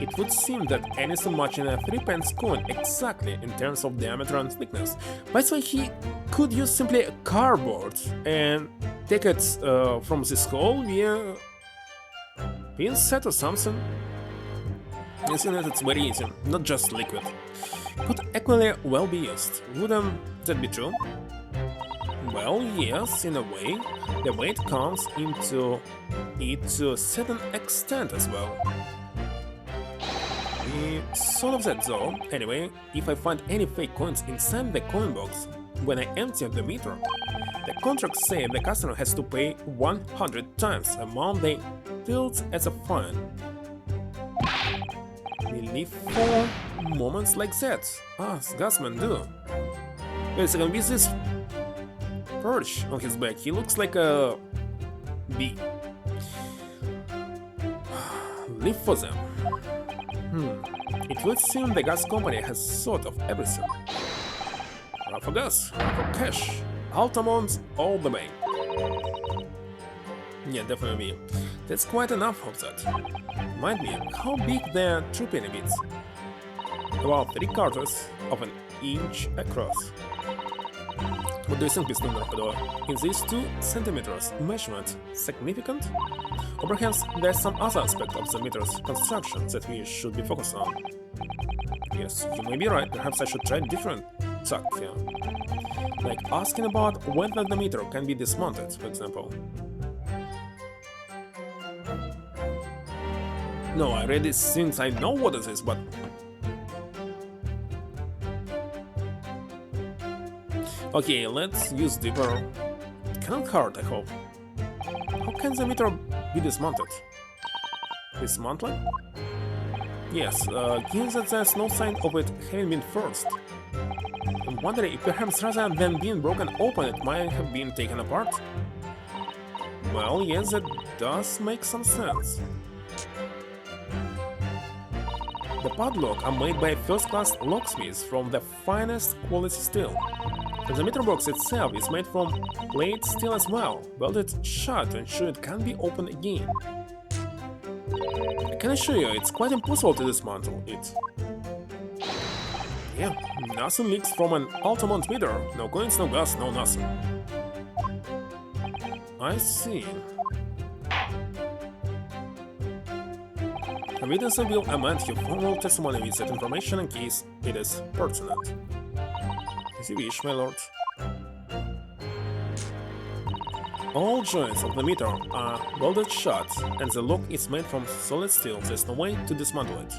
it would seem that anything matching a 3-pence coin exactly in terms of diameter and thickness. By the way, he could use simply a cardboard and take it from this hole via pin set or something. Isn't it? It's very easy, not just liquid. Could equally well be used. Wouldn't that be true? Well, yes, in a way. The weight comes into it to a certain extent as well. Sort of that though. Anyway, if I find any fake coins inside the coin box when I empty the meter, the contracts say the customer has to pay 100 times the amount they billed as a fine. We live for moments like that, as Gasman do. Wait a second, with this perch on his back, he looks like a bee. Live for them. It would seem the gas company has thought of everything. For gas, for cash, Altamont all the way. Yeah, definitely. That's quite enough of that. Remind me, how big the true penny bits? About 3/4 of an inch across. What do you think, Mr. Norfador? Is these 2 centimeters measurement significant? Or perhaps there's some other aspect of the meter's construction that we should be focused on? Yes, you may be right, perhaps I should try a different tack here. Like asking about whether the meter can be dismounted, for example. No, I read it since I know what it is, but... Okay, let's use deeper... It cannot hurt, I hope. How can the meter be dismounted? Dismantling? Yes, given that there's no sign of it having been forced. I'm wondering if perhaps rather than being broken open it might have been taken apart? Well, yes, that does make some sense. The padlock are made by first-class locksmiths from the finest quality steel. And the meter box itself is made from plate steel as well, welded shut to ensure it can be opened again. I can assure you, it's quite impossible to dismantle it. Yeah, nothing leaks from an Altamont meter, no coins, no gas, no nothing. I see. The witness will amend your formal testimony with that information in case it is pertinent. As you wish, my lord. All joints of the meter are welded shut, and the lock is made from solid steel. There's no way to dismantle it.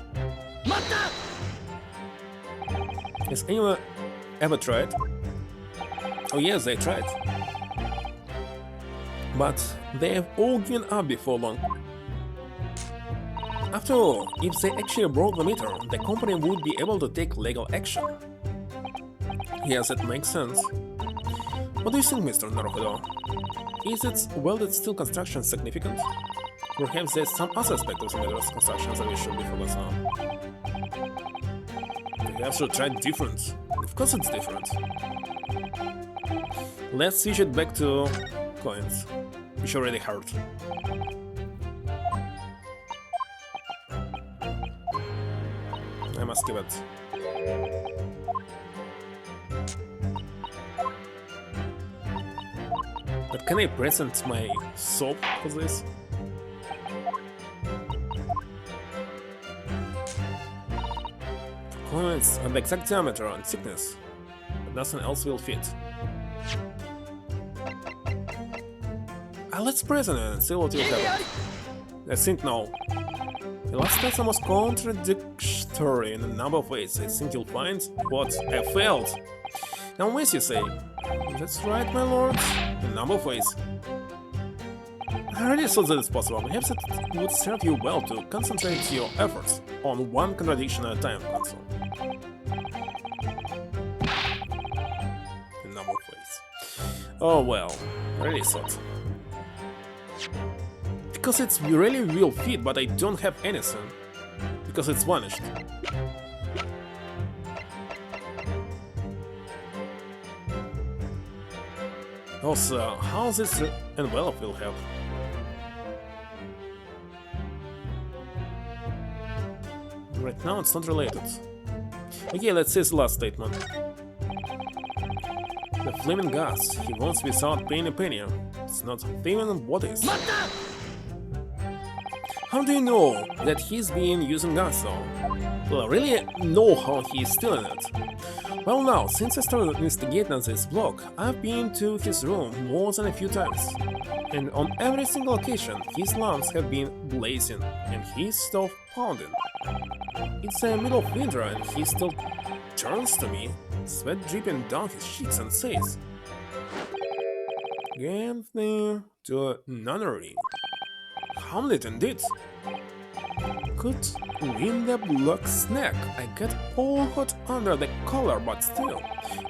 Has anyone ever tried? Oh yes, they tried. But they have all given up before long. After all, if they actually broke the meter, the company would be able to take legal action. Yes, that makes sense. What do you think, Mr. Naruhodo? Is its welded steel construction significant? Perhaps there's some other aspect of the meter's construction that we should be focused on. Perhaps we should try different. Of course it's different. Let's switch it back to coins, which already hurt. I must give it. But can I present my soap for this? Coins and the exact diameter and thickness, but nothing else will fit. Let's present it and see what you have. I think no. The last test was contradictory in a number of ways. I think you'll find what I failed. Now, ways you say. That's right, my lord. In a number of ways. I already thought that it's possible. Perhaps it would serve you well to concentrate your efforts on one contradiction at a time, Counsel. In a number of ways. Oh well, really thought. Because it's really will fit, but I don't have anything. Because it's vanished. Also, how this envelope will help? Right now it's not related. Okay, let's see his last statement. The flaming gas he wants without paying a penny. It's not thieving, what is? How do you know that he's been using gas though? Well, I really know how he's stealing it. Well now, since I started investigating this block, I've been to his room more than a few times. And on every single occasion, his lamps have been blazing and his stove pounding. It's the middle of winter and he still turns to me, sweat dripping down his cheeks and says, "Get me to a nunnery." Hamlet indeed. Could win the black snack. I get all hot under the collar, but still.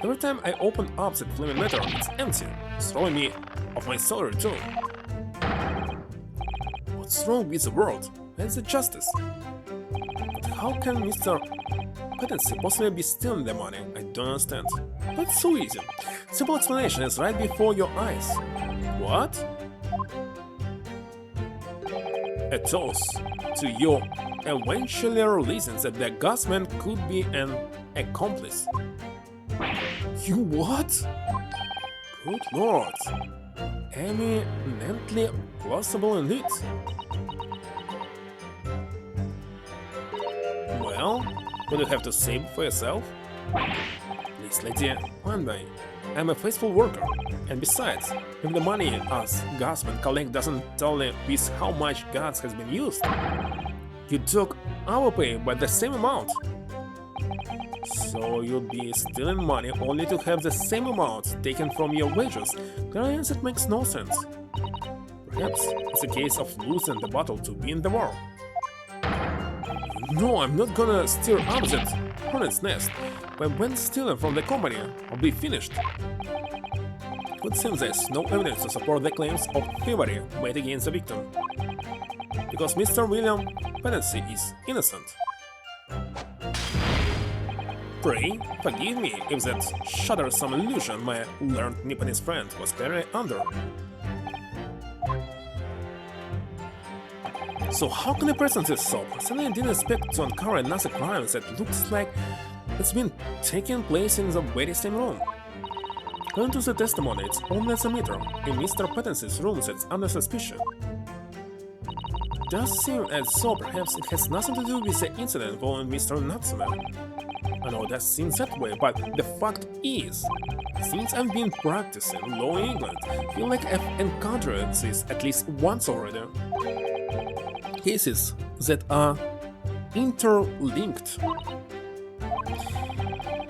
Every time I open up that flaming matter, it's empty, throwing me off my salary too. What's wrong with the world? Where's the justice? But how can Mr. Patency possibly be stealing the money? I don't understand. But it's so easy. Simple explanation is right before your eyes. What? A toast to your eventually realizing that the gasman could be an accomplice. You what? Good lord. Eminently plausible indeed. Well, what do you have to say for yourself? Please, lady, one by. I'm a faithful worker, and besides, if the money us gasmen collect doesn't tally with how much gas has been used, you took our pay by the same amount. So you'll be stealing money only to have the same amount taken from your wages. Clearly, it makes no sense. Perhaps it's a case of losing the battle to win the war. No, I'm not gonna stir up that hornet's nest, but when stealing from the company, I'll be finished. It seems there's no evidence to support the claims of thievery made against the victim, because Mr. William Patency is innocent. Pray, forgive me if that shatters some illusion my learned Nipponese friend was clearly under. So how can a person this soap? Suddenly I didn't expect to uncover another crime that looks like it's been taking place in the very same room. According to the testimony, it's only a meter in Mr. Patency's room that's under suspicion. It does seem as though perhaps it has nothing to do with the incident involving Mr. Natsume. I know it does seem that way, but the fact is, since I've been practicing law in England, I feel like I've encountered this at least once already. Cases that are interlinked.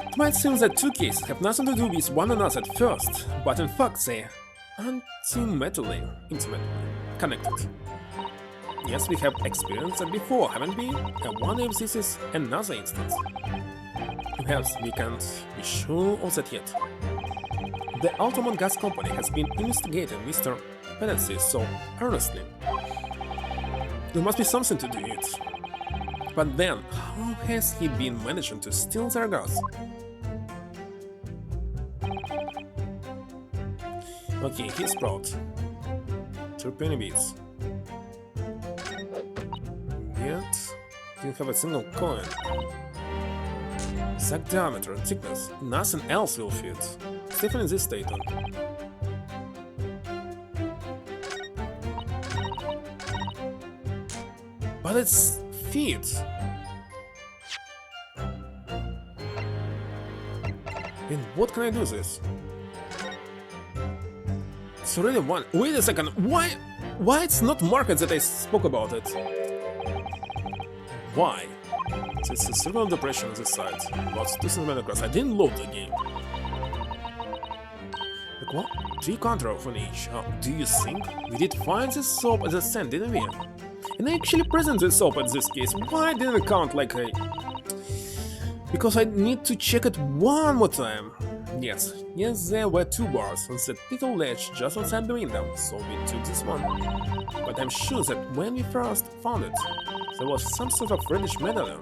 It might seem that two cases have nothing to do with one another at first, but in fact they are intimately connected. Yes, we have experienced that before, haven't we? I wonder if this is another instance. Perhaps we can't be sure of that yet. The Altamont Gas Company has been investigating Mr. Patency so earnestly. There must be something to do with it. But then, how has he been managing to steal their gas? Okay, he's brought 2 penny bits. Yet, didn't have a single coin. Exact diameter and thickness, nothing else will fit. It's definitely this statement. But it's fit. And what can I do this? It's already one. Wait a second. Why it's not marked that I spoke about it? Why? It's a circle of depression on this side. Lots 2 cm across. I didn't load the game. Like what? 3 counter from each. Do you think we did find this soap at the stand, didn't we? And I actually present this soap at this case. Why didn't it count like I... Because I need to check it one more time. Yes, there were two bars on that little ledge just outside the window, so we took this one. But I'm sure that when we first found it, there was some sort of reddish medallion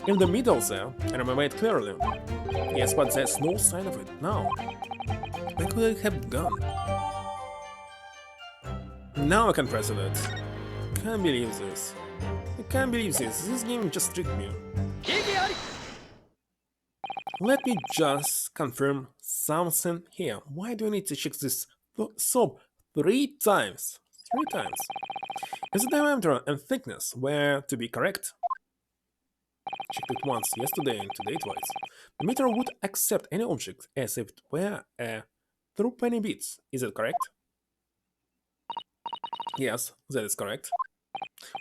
in the middle there, I remember it clearly. Yes, but there's no sign of it now. Where could it have gone? Now I can press it. Can't believe this. I can't believe this. This game just tricked me. Let me just confirm something here. Why do I need to check this soap 3 times? 3 times. Is the diameter and thickness were to be correct? Checked it once yesterday and today twice. The meter would accept any object as if it were a true penny bit. Is it correct? Yes, that is correct.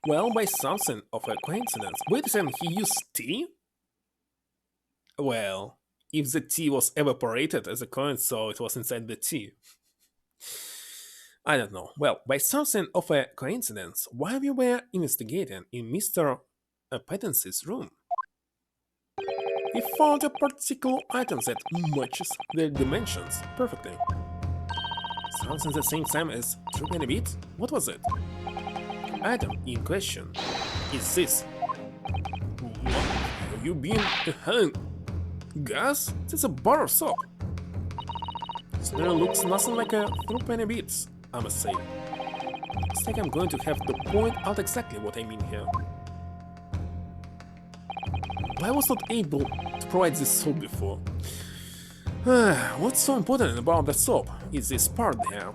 Well, by something of a coincidence. Wait a second, he used tea? Well, if the tea was evaporated as a coin, so it was inside the tea. I don't know. Well, by something of a coincidence, while we were investigating in Mr. Pattinson's room, we found a particular item that matches the dimensions perfectly. Sounds at the same time as true penny bit? What was it? Item in question is this. What have you been behind? Gas? That's a bar of soap. Still looks nothing like a true penny bit, I must say. Looks like I'm going to have to point out exactly what I mean here. I was not able to provide this soap before. What's so important about the soap is this part there.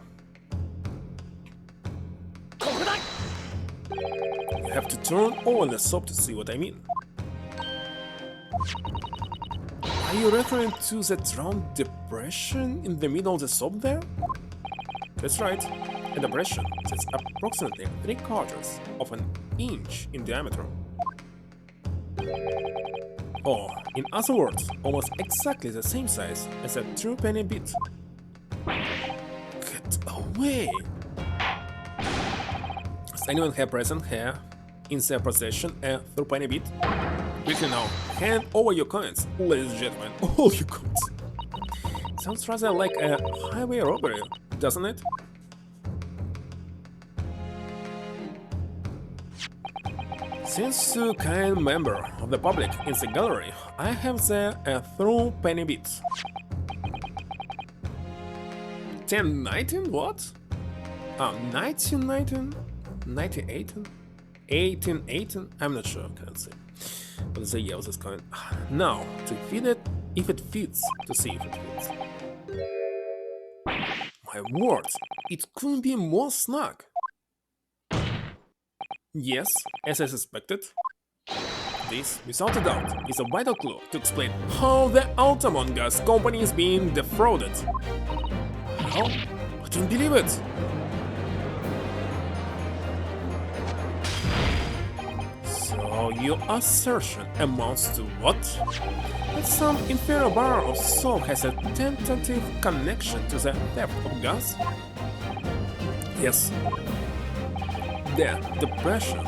You have to turn over the soap to see what I mean. Are you referring to that round depression in the middle of the soap there? That's right, a depression that's approximately 3/4 of an inch in diameter. Or, in other words, almost exactly the same size as a true penny bit. Get away! Does anyone have present here in their possession a true penny bit? Quickly now, hand over your coins, ladies and gentlemen, all your coins. Sounds rather like a highway robbery, doesn't it? Since you kind member of the public in the gallery, I have there a true penny bit. 1019? What? 1919? 1918? 1818? I'm not sure, I can't say. But the year of this coin. Now, to feed it, if it fits, to see if it fits. My word, it couldn't be more snug. Yes, as I suspected. This, without a doubt, is a vital clue to explain how the Altamont Gas Company is being defrauded. How? I don't believe it! So your assertion amounts to what? That some inferior bar of soap has a tentative connection to the theft of gas? Yes. The depression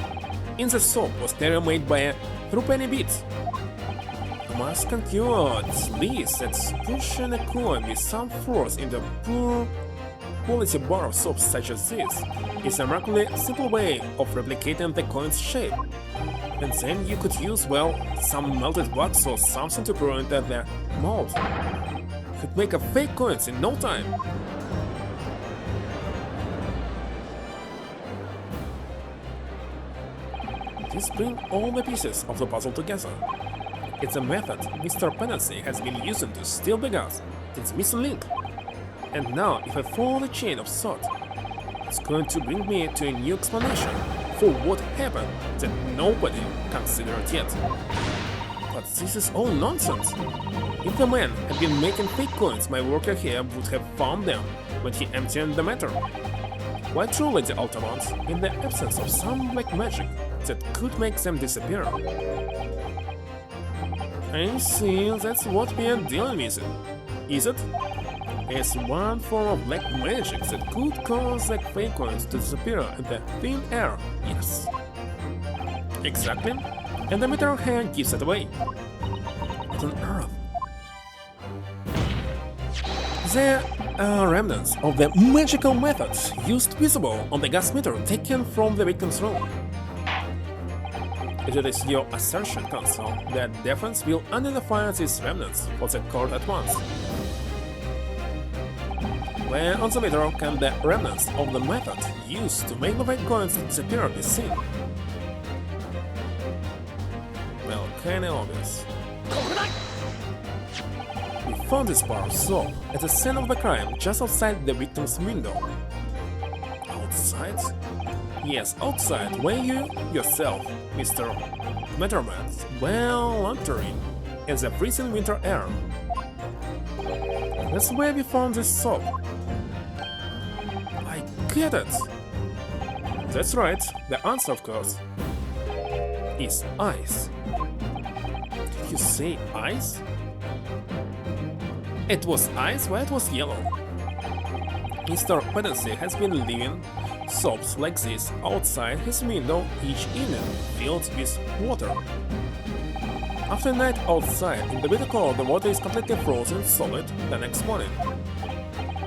in the soap was tailor-made by a true penny bit. I must conclude this that pushing a coin with some force in the poor quality bar of soap such as this is a remarkably simple way of replicating the coin's shape. And then you could use, well, some melted wax or something to prevent the mold. You could make a fake coins in no time. This brings all the pieces of the puzzle together. It's a method Mr. Penancy has been using to steal the gas. It's missing link. And now, if I follow the chain of thought, it's going to bring me to a new explanation for what happened that nobody considered yet. But this is all nonsense. If the man had been making fake coins, my worker here would have found them when he emptied the matter. Why truly the Altamont, in the absence of some black magic that could make them disappear? I see, that's what we are dealing with, is it? It's one form of black magic that could cause the fake coins to disappear in the thin air, yes. Exactly, and the metal hand gives it away. What on earth? There are remnants of the magical methods used visible on the gas meter taken from the victim's room. It is your assertion, Counsel, that defense will identify these remnants for the court at once. Where on the meter can the remnants of the method used to make the white coins disappear be seen? Well, kinda obvious. We found this bar of soap at the scene of the crime just outside the victim's window. Outside? Yes, outside, where you yourself, Mr. Metterman, were entering in the freezing winter air. That's where we found this soap. I get it! That's right, the answer, of course, is ice. Did you say ice? It was ice where it was yellow. Mr. Pedansy has been leaving soaps like this outside his window each evening, filled with water. After a night outside in the bitter cold, the water is completely frozen solid the next morning.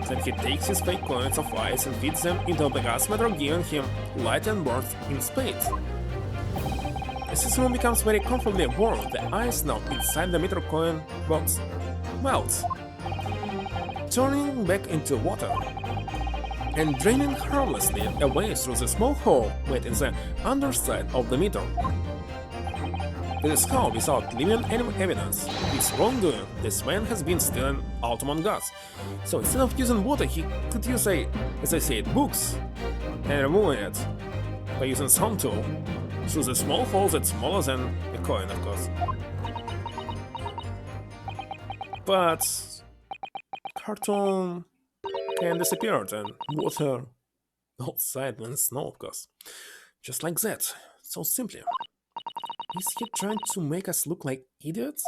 Then he takes his fake coins of ice and feeds them into the gas meter, giving him light and warmth in spades. As his room becomes very comfortably warm, the ice now inside the meter coin box melts, turning back into water and draining harmlessly away through the small hole made in the underside of the meter. It is how, without leaving any evidence of his wrongdoing, this man has been stealing Altamont gas. So instead of using water, he could use as I said, books, and removing it by using some tool through the small hole that's smaller than a coin, of course. But cartoon can disappear and water outside when snow, of course. Just like that, so simply. Is he trying to make us look like idiots?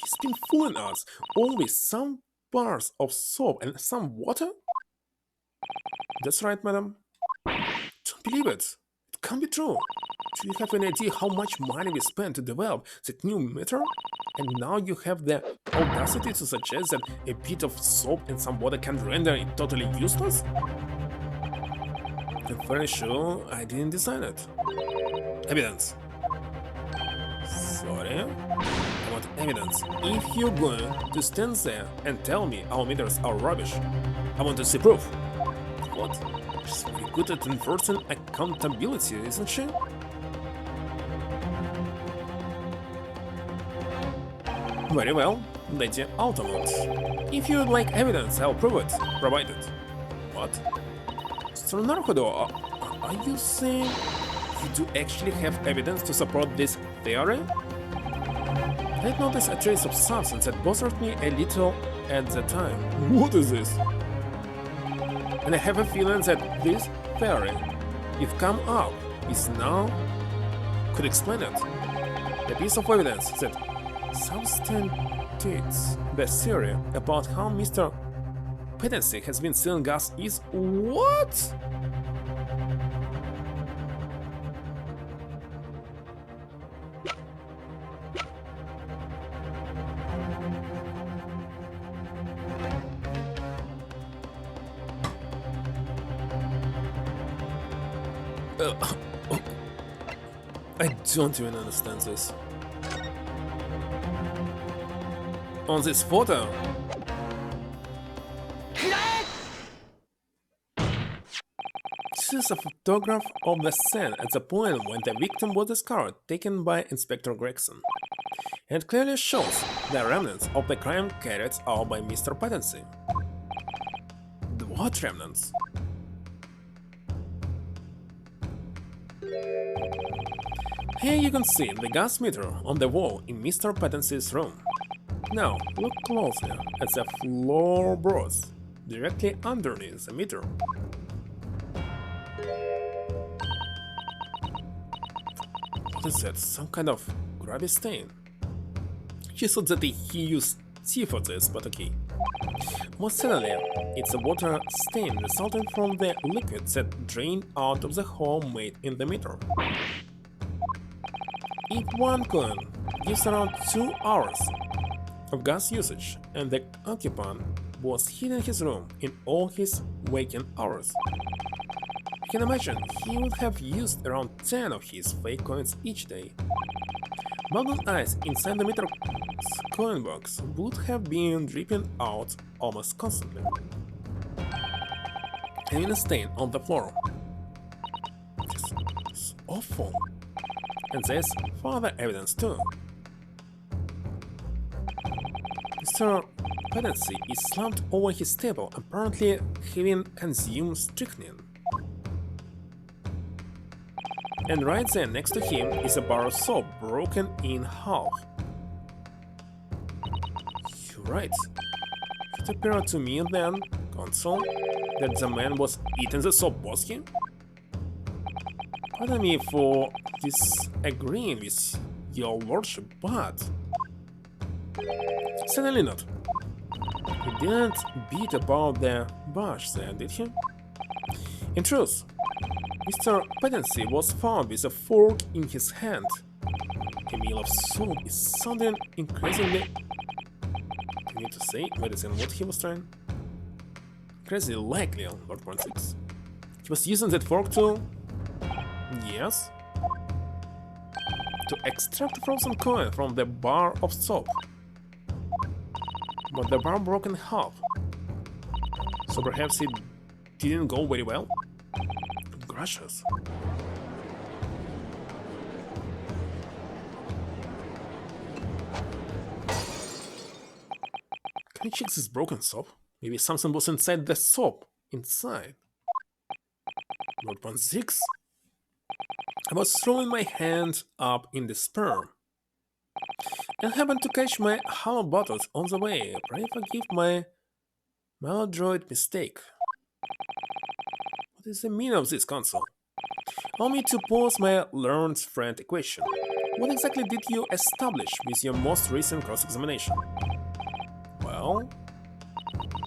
He's been fooling us, always some bars of soap and some water? That's right, madam. Don't believe it. It can't be true. Do you have any idea how much money we spent to develop that new meter? And now you have the audacity to suggest that a bit of soap and some water can render it totally useless? I'm fairly sure I didn't design it. Evidence. Sorry? I want evidence. If you're going to stand there and tell me our meters are rubbish, I want to see proof. What? She's very good at enforcing accountability, isn't she? Very well, Lady Altamont. If you'd like evidence, I'll prove it, provided. What? Mr. Narkodo, are you saying you do actually have evidence to support this theory? I noticed a trace of substance that bothered me a little at the time. What is this? And I have a feeling that this theory, if come up, is now could explain it. A piece of evidence that substantiates the theory about how Mr. Pedansy has been stealing gas is what? I don't even understand this. On this photo, this is a photograph of the scene at the point when the victim was discovered, taken by Inspector Gregson. It clearly shows the remnants of the crime carried out by Mr. Pedansy. What remnants? Here you can see the gas meter on the wall in Mr. Pedansy's room. Now, look closely at the floorboards directly underneath the meter. What is that? Some kind of grubby stain? She thought that he used tea for this, but okay. Most certainly, it's a water stain resulting from the liquid that drained out of the hole made in the meter. If one coin gives around 2 hours of gas usage and the occupant was hid in his room in all his waking hours. You can imagine he would have used around 10 of his fake coins each day. Melted ice inside the meter's coin box would have been dripping out almost constantly, having a stain on the floor. It's awful. And there's further evidence too. Mr. Pedancy is slumped over his table, apparently having consumed strychnine. And right there next to him is a bar of soap broken in half. You're right. It appeared to me then, Consul, that the man was eating the soap, was he? Pardon me for disagreeing with your lordship, but... Certainly not. He didn't beat about the bush there, did he? In truth, Mr. Pedancy was found with a fork in his hand. A meal of soup is sounding increasingly... I need to say, medicine, what he was trying? Crazy likely, Lord 1-6. He was using that fork to... Yes? To extract a frozen coin from the bar of soap. But the bar broke in half. So perhaps it didn't go very well? Gracious. Can you check this broken soap? Maybe something was inside the soap. Inside. Lord 1-6? I was throwing my hand up in despair and happened to catch my hollow bottles on the way. Pray forgive my maladroit mistake. What is the meaning of this, Consul? Allow me to pose my learned friend a question. What exactly did you establish with your most recent cross-examination? Well,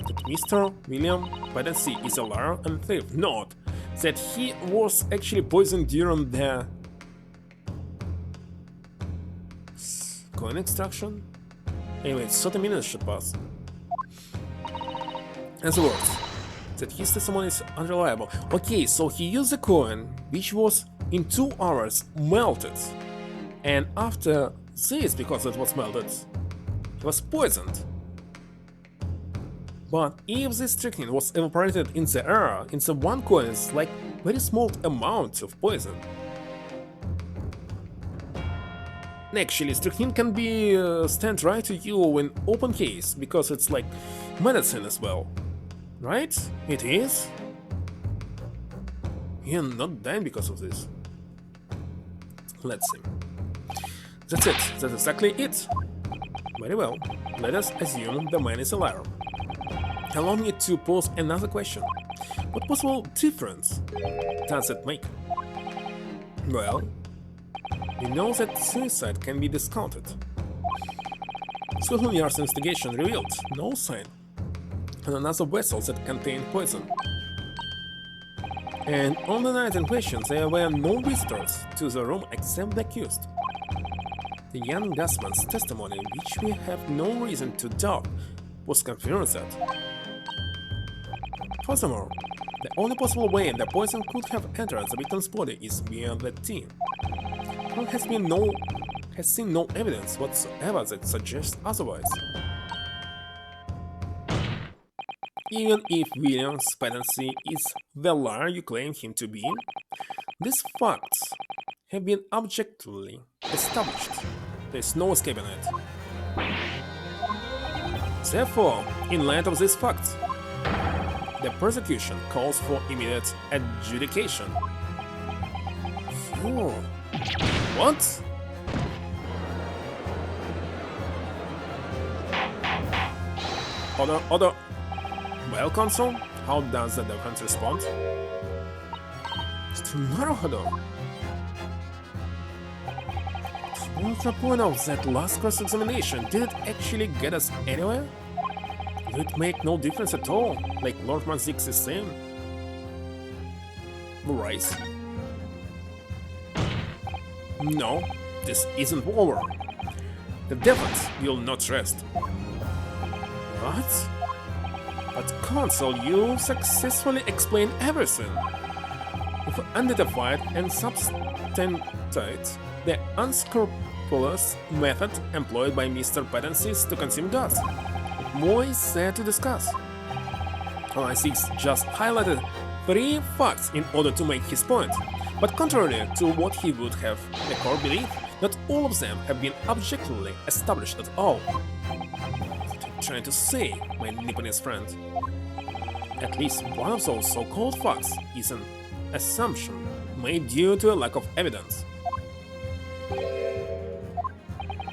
that Mr. William Pedancy is a liar and thief. Not that he was actually poisoned during the coin extraction? Anyway, 30 minutes should pass. As words, that his testimony is unreliable. Okay, so he used the coin, which was in 2 hours melted. And after this, because it was melted, he was poisoned. But if this strychnine was evaporated in the air, in the one coin is like very small amount of poison. Actually, strychnine can be stand right to you in open case, because it's like medicine as well. Right? It is? You're not dying because of this. Let's see. That's it. That's exactly it. Very well. Let us assume the man is a liar. Allow me to pose another question. What possible difference does it make? Well, we know that suicide can be discounted. Scotland Yard's investigation revealed no sign on another vessel that contained poison. And on the night in question, there were no visitors to the room except the accused. The young gasman's testimony, which we have no reason to doubt, was confirmed that. Furthermore, the only possible way the poison could have entered the victim's body is via the tea. There has seen no evidence whatsoever that suggests otherwise. Even if William's Pedancy is the liar you claim him to be, these facts have been objectively established. There is no escaping it. Therefore, in light of these facts, the prosecution calls for immediate adjudication. Oh. What? Order. Well, Consul, how does the defense respond? It's tomorrow, Order. What's the point of that last cross-examination? Did it actually get us anywhere? Did it make no difference at all, like Lord 1-6 is saying? Right. No, this isn't over. The defense will not rest. What? At console, you successfully explain everything. You've identified and substantiated the unscrupulous method employed by Mr. Pattensis to consume dust. What more is there to discuss? OI6 just highlighted 3 facts in order to make his point, but contrary to what he would have the core belief, not all of them have been objectively established at all. What are you trying to say, my Nipponese friend? At least one of those so-called facts is an assumption made due to a lack of evidence.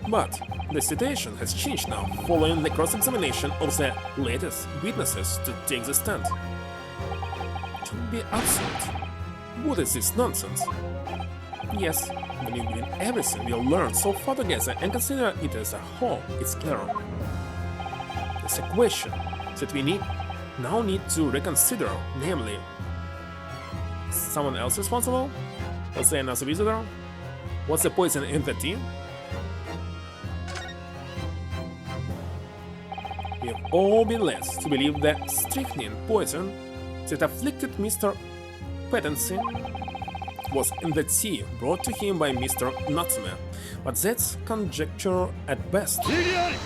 But the situation has changed now following the cross-examination of the latest witnesses to take the stand. Don't be absurd. What is this nonsense? Yes, when you believe everything we learned so far together and consider it as a whole, it's clearer. There's a question that we now need to reconsider, namely, someone else responsible? Was there another visitor? What's the poison in the tea? We have all been led to believe that strychnine poison that afflicted Mr. Pattency was in the tea brought to him by Mr. Natsume, but that's conjecture at best. The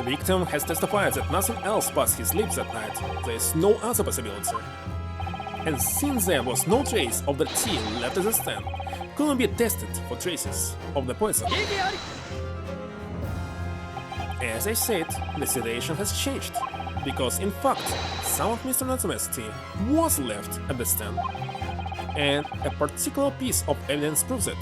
victim has testified that nothing else passed his lips that night. There is no other possibility. And since there was no trace of the tea left at the stand, couldn't be tested for traces of the poison. As I said, the situation has changed, because in fact, some of Mr. Natsume's tea was left at the stand, and a particular piece of evidence proves it.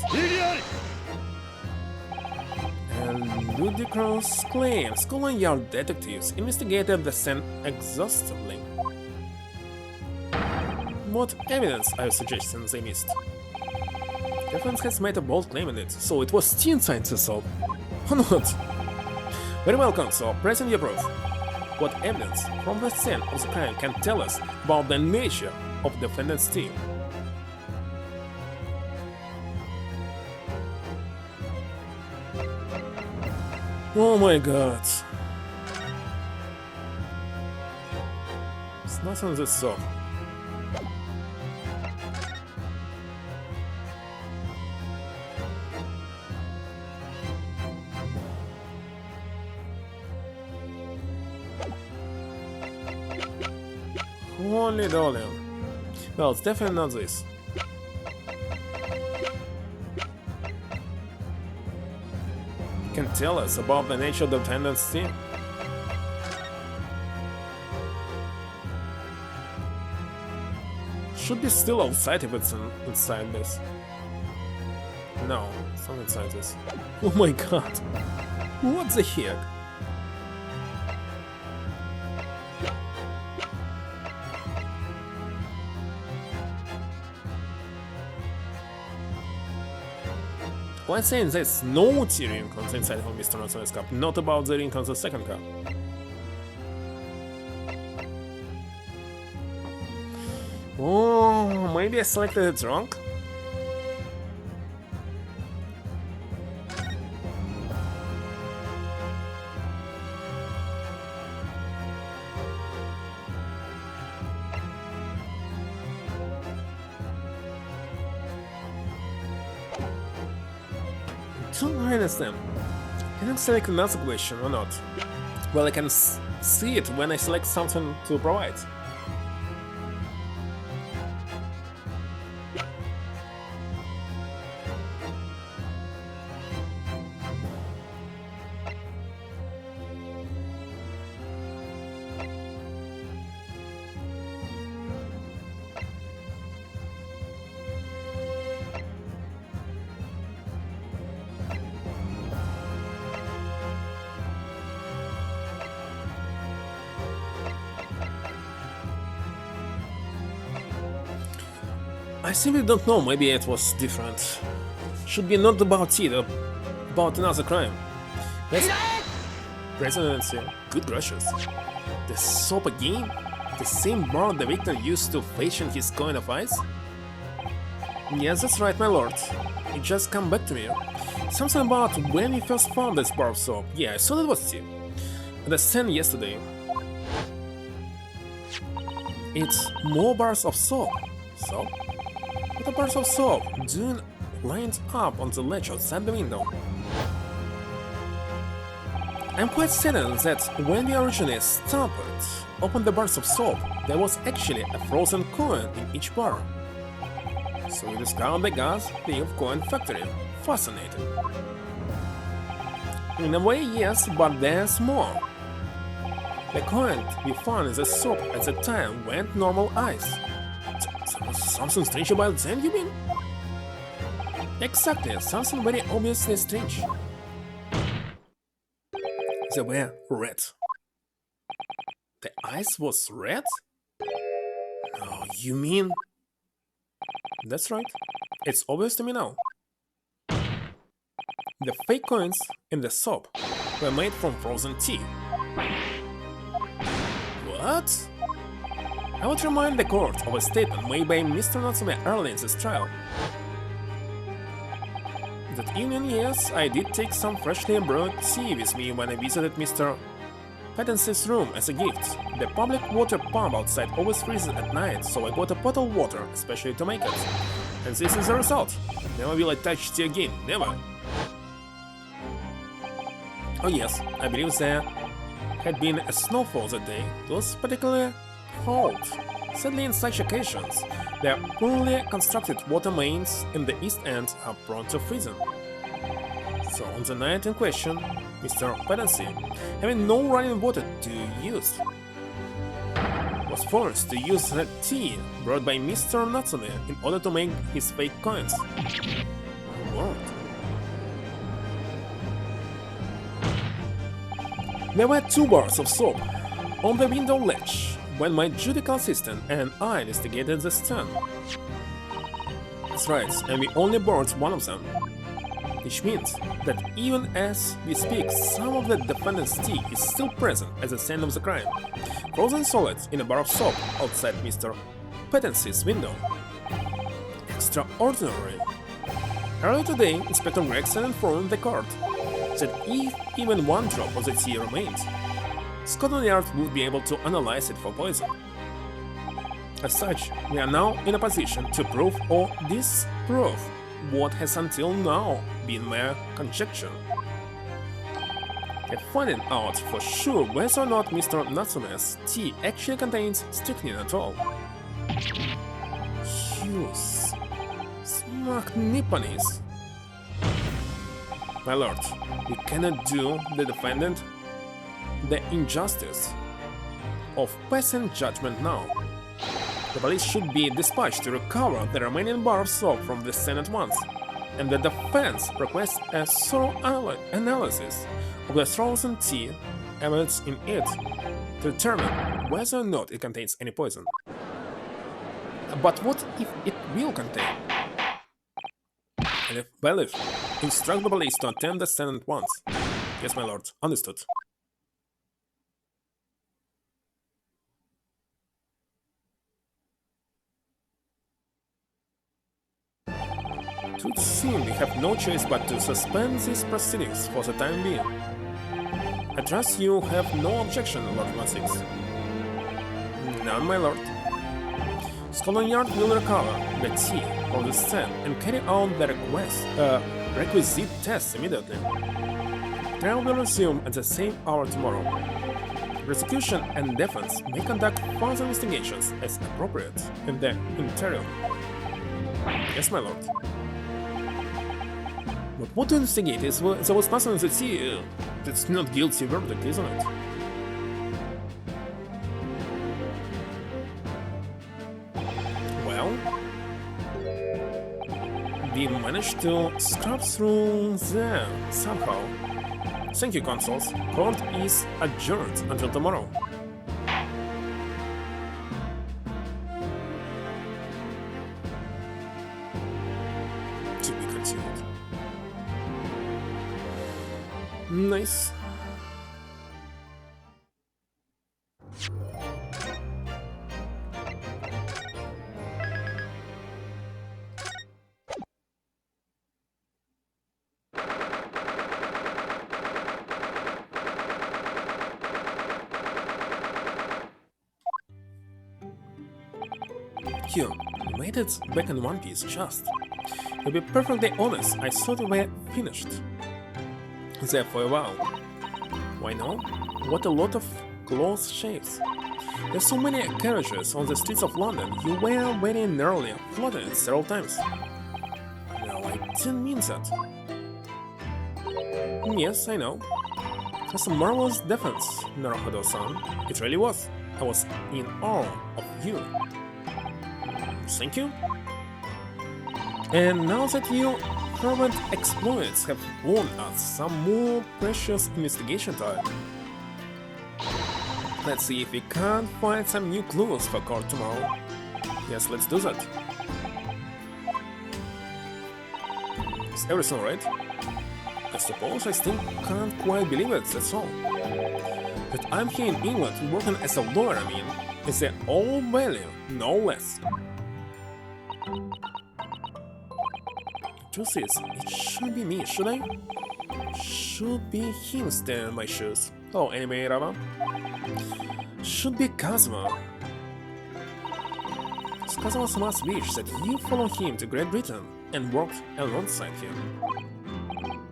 And ludicrous claims. Scotland Yard detectives investigated the scene exhaustively. What evidence are you suggesting they missed? Defense has made a bold claim in it, so it was tea inside the soap. Or not? Very well, counsel, present your proof. What evidence from the scene of the crime can tell us about the nature of the defendant's tea? Oh my god. It's not on this soap. Holy dolly. Well, it's definitely not this. Can tell us about the nature of the defendant's tea? Should be still outside if it's inside this. No, it's not inside this. Oh my god. What the heck? Why saying there's no tea ring on the inside of Mr. Natsume's cup, not about the ring on the second cup? Oh, maybe I selected it wrong? Don't understand. Can I select another question or not? Well, I can see it when I select something to provide. I simply don't know, maybe it was different. Should be not about tea, about another crime. That's presidency. Good gracious. The soap again? The same bar the victim used to fashion his coin of ice? Yes, that's right, my lord. It just come back to me. Something about when we first found this bar of soap. Yeah, I saw that was tea. At the stand yesterday. It's more bars of soap. Soap? What are bars of soap doing lined up on the ledge outside the window? I'm quite certain that when the original stopped, opened the bars of soap, there was actually a frozen coin in each bar. So we discovered the gas thief coin factory. Fascinating. In a way, yes, but there's more. The coin we found in the soap at the time went normal ice. Something strange about them, you mean? Exactly, something very obviously strange. They were red. The ice was red? No, you mean... That's right. It's obvious to me now. The fake coins in the soap were made from frozen tea. What? I would remind the court of a statement made by Mr. Natsume early in this trial. That evening, yes, I did take some freshly brewed tea with me when I visited Mr. Patenson's room as a gift. The public water pump outside always freezes at night, so I bought a bottle of water, especially to make it. And this is the result. Never will I touch tea again, never. Oh yes, I believe there had been a snowfall that day. It was particularly cold. Sadly, in such occasions, the poorly constructed water mains in the East End are prone to freezing. So on the night in question, Mr. Patterson, having no running water to use, was forced to use the tea brought by Mr. Natsume in order to make his fake coins. What? There were 2 bars of soap on the window ledge when my judicial assistant and I investigated the stone. That's right, and we only bought one of them. Which means that even as we speak, some of the defendant's tea is still present at the scene of the crime, frozen solid in a bar of soap outside Mr. Patenson's window. Extraordinary. Earlier today, Inspector Gregson informed the court that if even one drop of the tea remained, Scotland Yard would be able to analyze it for poison. As such, we are now in a position to prove or disprove what has until now been mere conjecture. And finding out for sure whether or not Mr. Natsume's tea actually contains strychnine at all. Hughes. Smart Nipponese. My lord, we cannot do the defendant the injustice of passing judgment now. The police should be dispatched to recover the remaining bar of soap from the scene at once, and the defense requests a thorough analysis of the frozen tea evidence in it to determine whether or not it contains any poison. But what if it will contain? And if bailiff, instruct the police to attend the scene at once. Yes, my lord. Understood. It would seem we have no choice but to suspend these proceedings for the time being. I trust you have no objection, Lord 16. None, my lord. Scotland Yard will recover the tea from the stand and carry out the requisite tests immediately. Trial will resume at the same hour tomorrow. Prosecution and defense may conduct further investigations as appropriate in the interim. Yes, my lord. But what to investigate? There was nothing in the tea. That's not guilty verdict, isn't it? Well, we managed to scrub through there somehow. Thank you, consuls. Court is adjourned until tomorrow. To be continued. Nice. You made it back in one piece, just. To be perfectly honest, I thought we were finished there for a while. Why now? What a lot of close shaves. There's so many carriages on the streets of London. You were very nearly flooded several times. No, I didn't mean that. Yes, I know. It's a marvelous defense, Naruhodo-san. It really was. I was in awe of you. Thank you. And now that your current exploits have won us some more precious investigation time, let's see if we can't find some new clues for court tomorrow. Yes, let's do that. Is everything right? I suppose I still can't quite believe it, that's all. But I'm here in England working as a lawyer, I mean. It's the old value, no less. Truth is, it should be me, should I? Should be him standing in my shoes. Oh, anime Rava. Should be Kazuma. It's Kazuma-sama's wish that you follow him to Great Britain and work alongside him.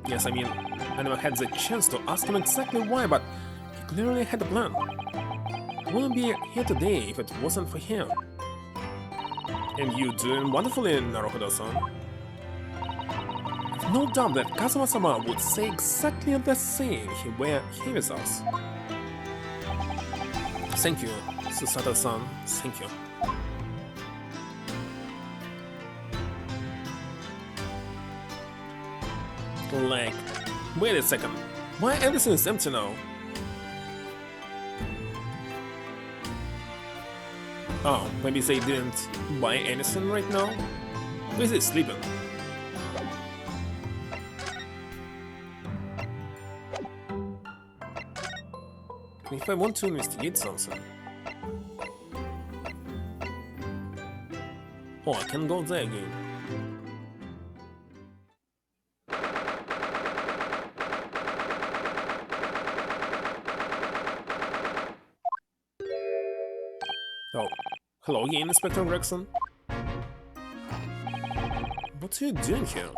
Yes, I mean, I never had the chance to ask him exactly why, but he clearly had a plan. I wouldn't be here today if it wasn't for him. And you doing wonderfully, Naruhodo-san. No doubt that Kazuma-sama would say exactly the same if he were here with us. Thank you, Susato-san, thank you. Like, wait a second, why everything is empty now? Oh, maybe they didn't buy anything right now? Where is he sleeping? If I want to investigate something... Oh, I can go there again. Oh, hello again, Inspector Gregson. What are you doing here?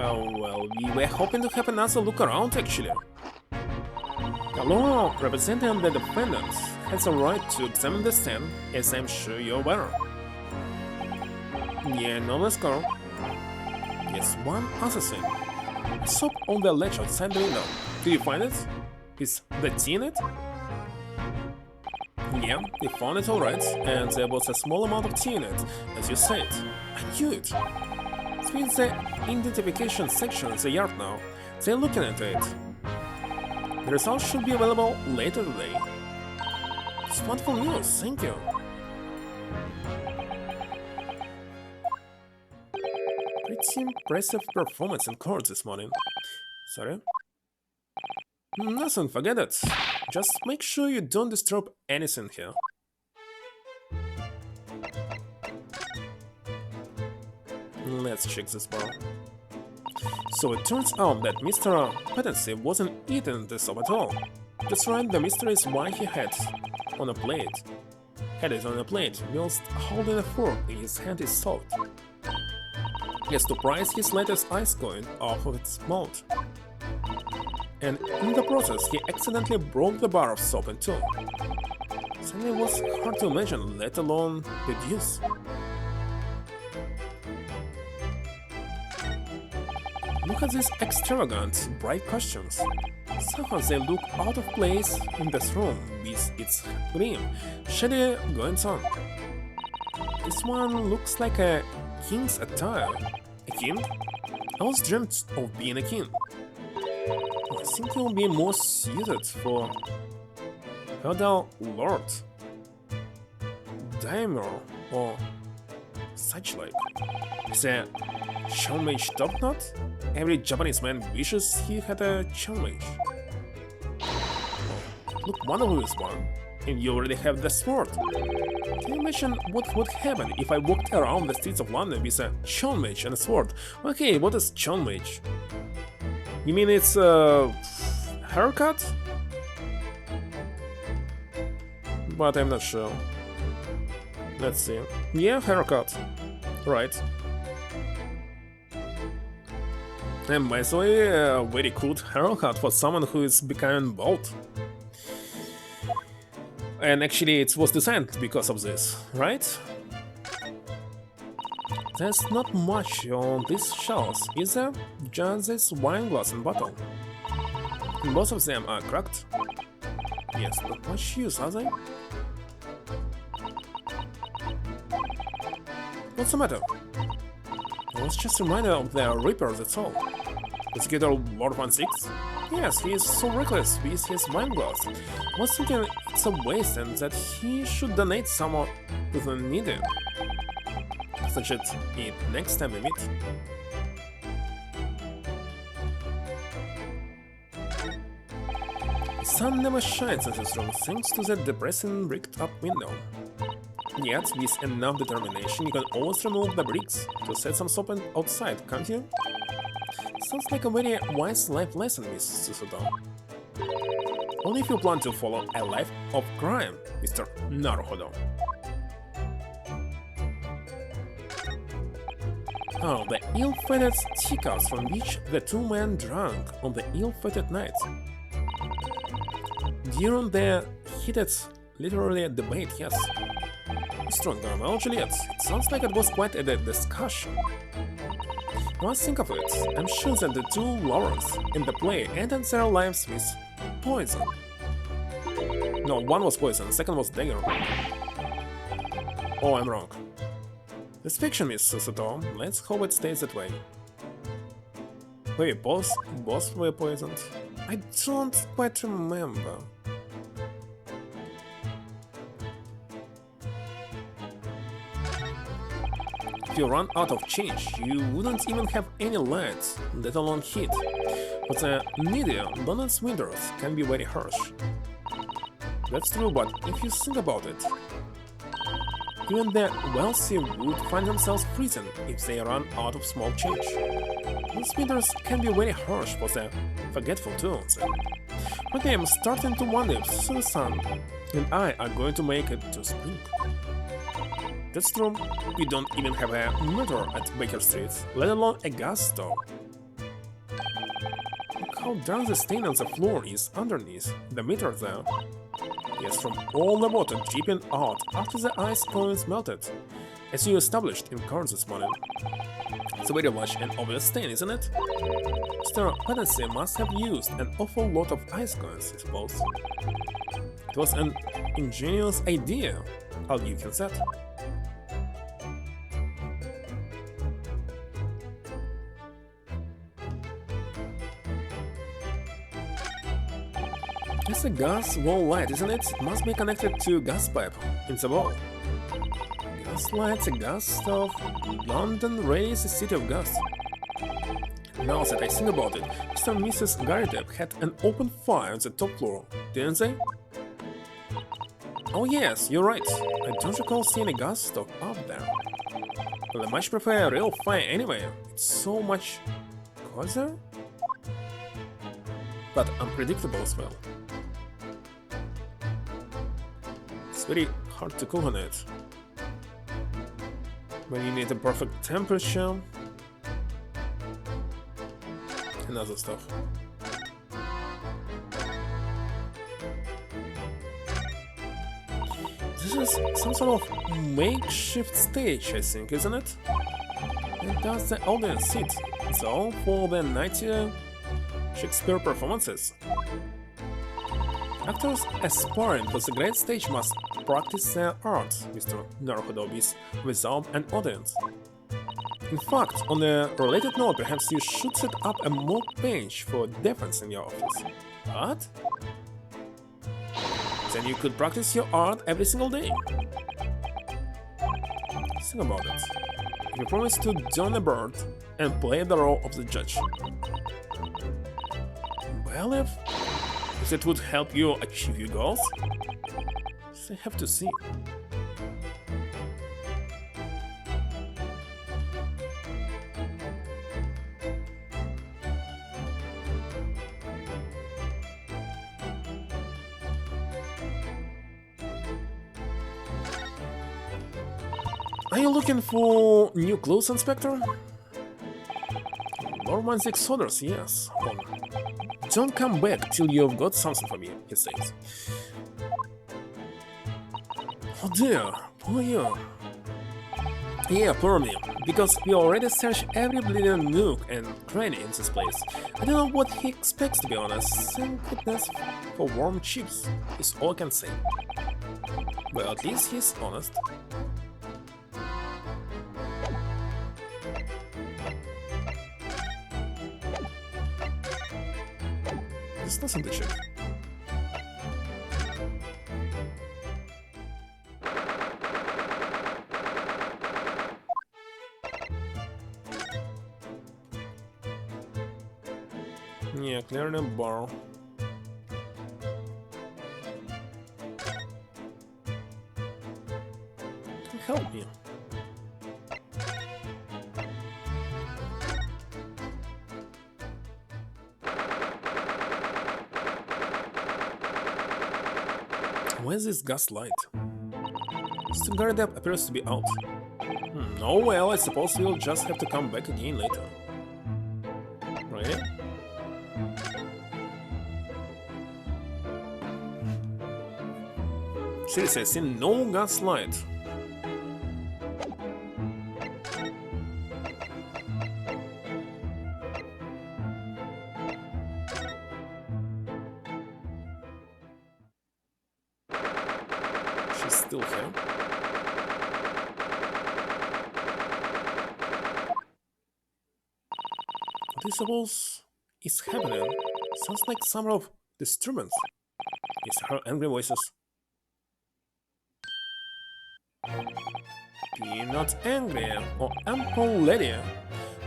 Oh, well, we were hoping to have another look around, actually. The law representing the defendants has a right to examine the stand, as I'm sure you're aware. Yeah, no, let's go. Yes, one other thing. I saw on the ledge outside the window. Do you find it? Is the tea in it? Yeah, we found it alright, and there was a small amount of tea in it, as you said. I knew it. It's in the identification section in the yard now. They're looking into it. The results should be available later today. It's wonderful news, thank you. Pretty impressive performance in court this morning. Sorry? Nothing, forget it. Just make sure you don't disturb anything here. Let's check this bar. So it turns out that Mr. Petency wasn't eating the soup at all. That's right, the mystery is why he had it on a plate, whilst holding a fork in his hand is salt. He has to prise his latest ice coin off of its mouth. And in the process, he accidentally broke the bar of soap in two. Something was hard to imagine, let alone deduce. Look at these extravagant, bright costumes. Somehow they look out of place in this room with its grim, shady goings-on. This one looks like a king's attire. A king? I always dreamt of being a king. I think it will be more suited for feudal lord, daimyo, or such like. Is a chonmage top knot? Every Japanese man wishes he had a chonmage. Oh, look wonderful this one, and you already have the sword. Can you imagine what would happen if I walked around the streets of London with a chonmage and a sword? Okay, what is chonmage? You mean it's a haircut? But I'm not sure. Let's see. Yeah, haircut. Right. And by the way, a very cool haircut for someone who is becoming bald. And actually it was designed because of this, right? There's not much on these shelves, is there? Just this wine glass and bottle. And both of them are cracked. Yes, not much use, are they? What's the matter? I was just reminded of the Reaper, that's all. Executor Kuluk01's? Yes, he is so reckless with his wine glass. I was thinking it's a waste and that he should donate some to the needy. So should eat next time we meet. The sun never shines in this room thanks to that depressing bricked up window. Yet, with enough determination, you can always remove the bricks to set some soap outside, can't you? Sounds like a very wise life lesson, Miss Susuto. Only if you plan to follow a life of crime, Mr. Naruhodo. Oh, the ill-fated steakhouse from which the two men drank on the ill-fated night. During the heated, literally debate, yes. Strong well, Juliet, it sounds like it was quite a discussion. Once think of it, I'm sure that the two lovers in the play ended their lives with poison. No, one was poison, the second was dagger. Oh, I'm wrong. It's fiction, Miss Susuto. Let's hope it stays that way. Wait, both were poisoned? I don't quite remember. If you run out of change, you wouldn't even have any lights, let alone heat. But the needy Donald's winters can be very harsh. That's true, but if you think about it, even the wealthy would find themselves freezing if they run out of small change. These winters can be very harsh for the forgetful too. Okay, I'm starting to wonder if the sun and I are going to make it to spring. That's true, we don't even have a meter at Baker Street, let alone a gas stove. Look how dark the stain on the floor is underneath the meter there. Yes, from all the water dripping out after the ice cones melted, as you established in court this morning. It's a very large and obvious stain, isn't it? Mr. Pedacy must have used an awful lot of ice cones, I suppose. It was an ingenious idea, I'll give him that. It's a gas wall light, isn't it? It must be connected to a gas pipe in the wall. Gas lights, a gas stove. London raised a city of gas. Now that I think about it, Mr. and Mrs. Garideb had an open fire on the top floor, didn't they? Oh yes, you're right. I don't recall seeing a gas stove up there. But I much prefer a real fire anyway. It's so much cozier, but unpredictable as well. It's very hard to cook on it. When you need the perfect temperature and other stuff. This is some sort of makeshift stage, I think, isn't it? And does the audience sit? It's all for the 90 Shakespeare performances. Actors aspiring to the great stage must practice their art, Mr. Naruhodo, with without an audience. In fact, on a related note, perhaps you should set up a mock bench for defense in your office. What? Then you could practice your art every single day. Think about it. You promise to don a bird and play the role of the judge. Well, if it would help you achieve your goals, I have to see. Are you looking for new clothes, Inspector? Lord 16 orders, yes. Don't come back till you've got something for me, he says. Oh dear, poor you. Yeah, poor me, because we already searched every bleeding nook and cranny in this place. I don't know what he expects, to be honest. Thank goodness for warm chips, is all I can say. Well, at least he's honest. There's nothing to check. Yeah, clear the bar. Help me. Where's this gas light? The guard up appears to be out. Oh well, I suppose we'll just have to come back again later. Right? Seriously, I see no gas light. She's still here. What I suppose is happening? Sounds like some sort of disturbance. It's her angry voices. Be not angry, or ample lady.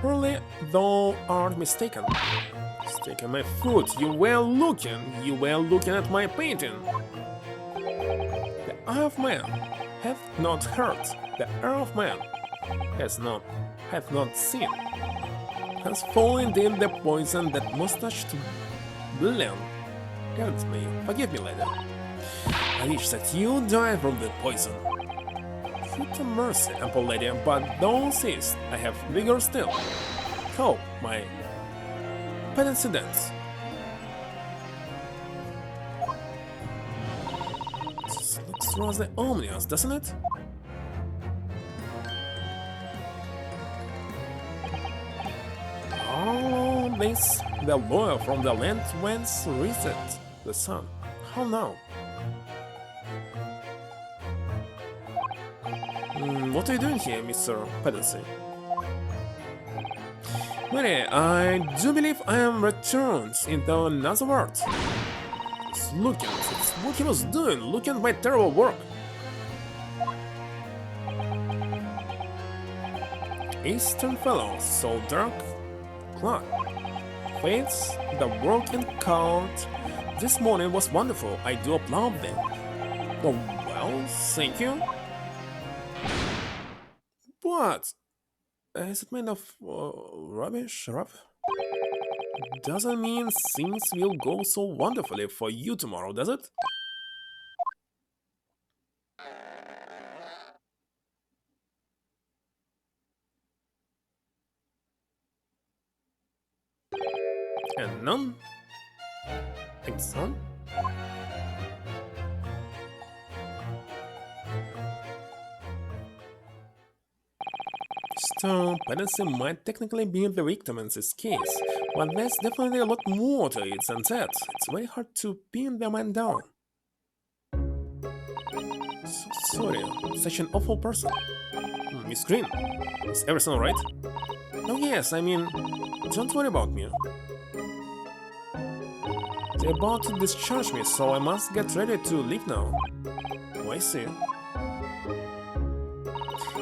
Really, thou art mistaken. Mistaken my foot, you were looking at my painting. The eye of man hath not heard, the ear of man hath not seen. Has fallen in the poison that mustached villain. Forgive me, lady. I wish that you die from the poison. Put mercy, ample lady, but don't cease. I have vigor still. Help my penance dance. This looks rather ominous, doesn't it? Oh, this the lawyer from the land whence riseth the sun. How now? What are you doing here, Mr. Pedancy? Mary, I do believe I am returned into another world. It's what he was doing, looking at my terrible work. Eastern fellow, so dark clad. Fates, the work in count this morning was wonderful. I do applaud them. Oh, well, thank you. What? Is it made of rubbish? Doesn't mean things will go so wonderfully for you tomorrow, does it? And none? Think so? So, Pedancy might technically be the victim in this case, but there's definitely a lot more to it than that. It's very hard to pin the man down. So sorry, such an awful person. Miss Green, is everything alright? Oh yes, I mean, don't worry about me. They're about to discharge me, so I must get ready to leave now. Oh, I see.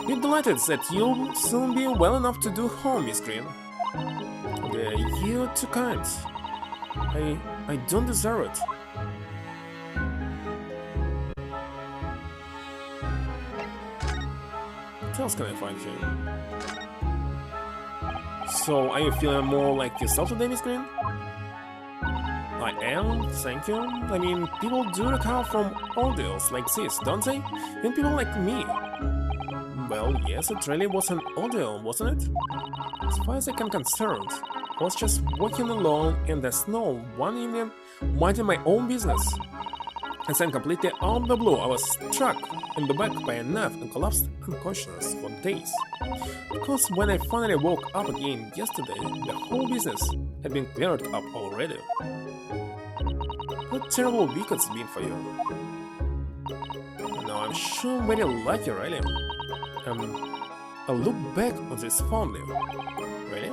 Be delighted that you'll soon be well enough to do home, Miss Green. You're too kind. I don't deserve it. What else can I find here? So, are you feeling more like yourself today, Miss Green? I am, thank you. I mean, people do recover from ordeals like this, don't they? And people like me. Well, yes, it really was an ordeal, wasn't it? As far as I can concerned, I was just walking alone in the snow one evening, minding my own business. And then completely out of the blue, I was struck in the back by a knife and collapsed unconscious for days. Because when I finally woke up again yesterday, the whole business had been cleared up already. What a terrible week it's been for you. Now I'm sure I'm very lucky, really. I look back on this fondly. Really?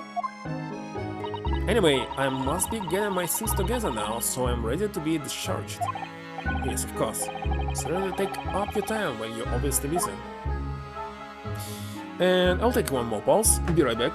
Anyway, I must be getting my things together now, so I'm ready to be discharged. Yes, of course. Sorry to take up your time when you're obviously busy. And I'll take one more pause. Be right back.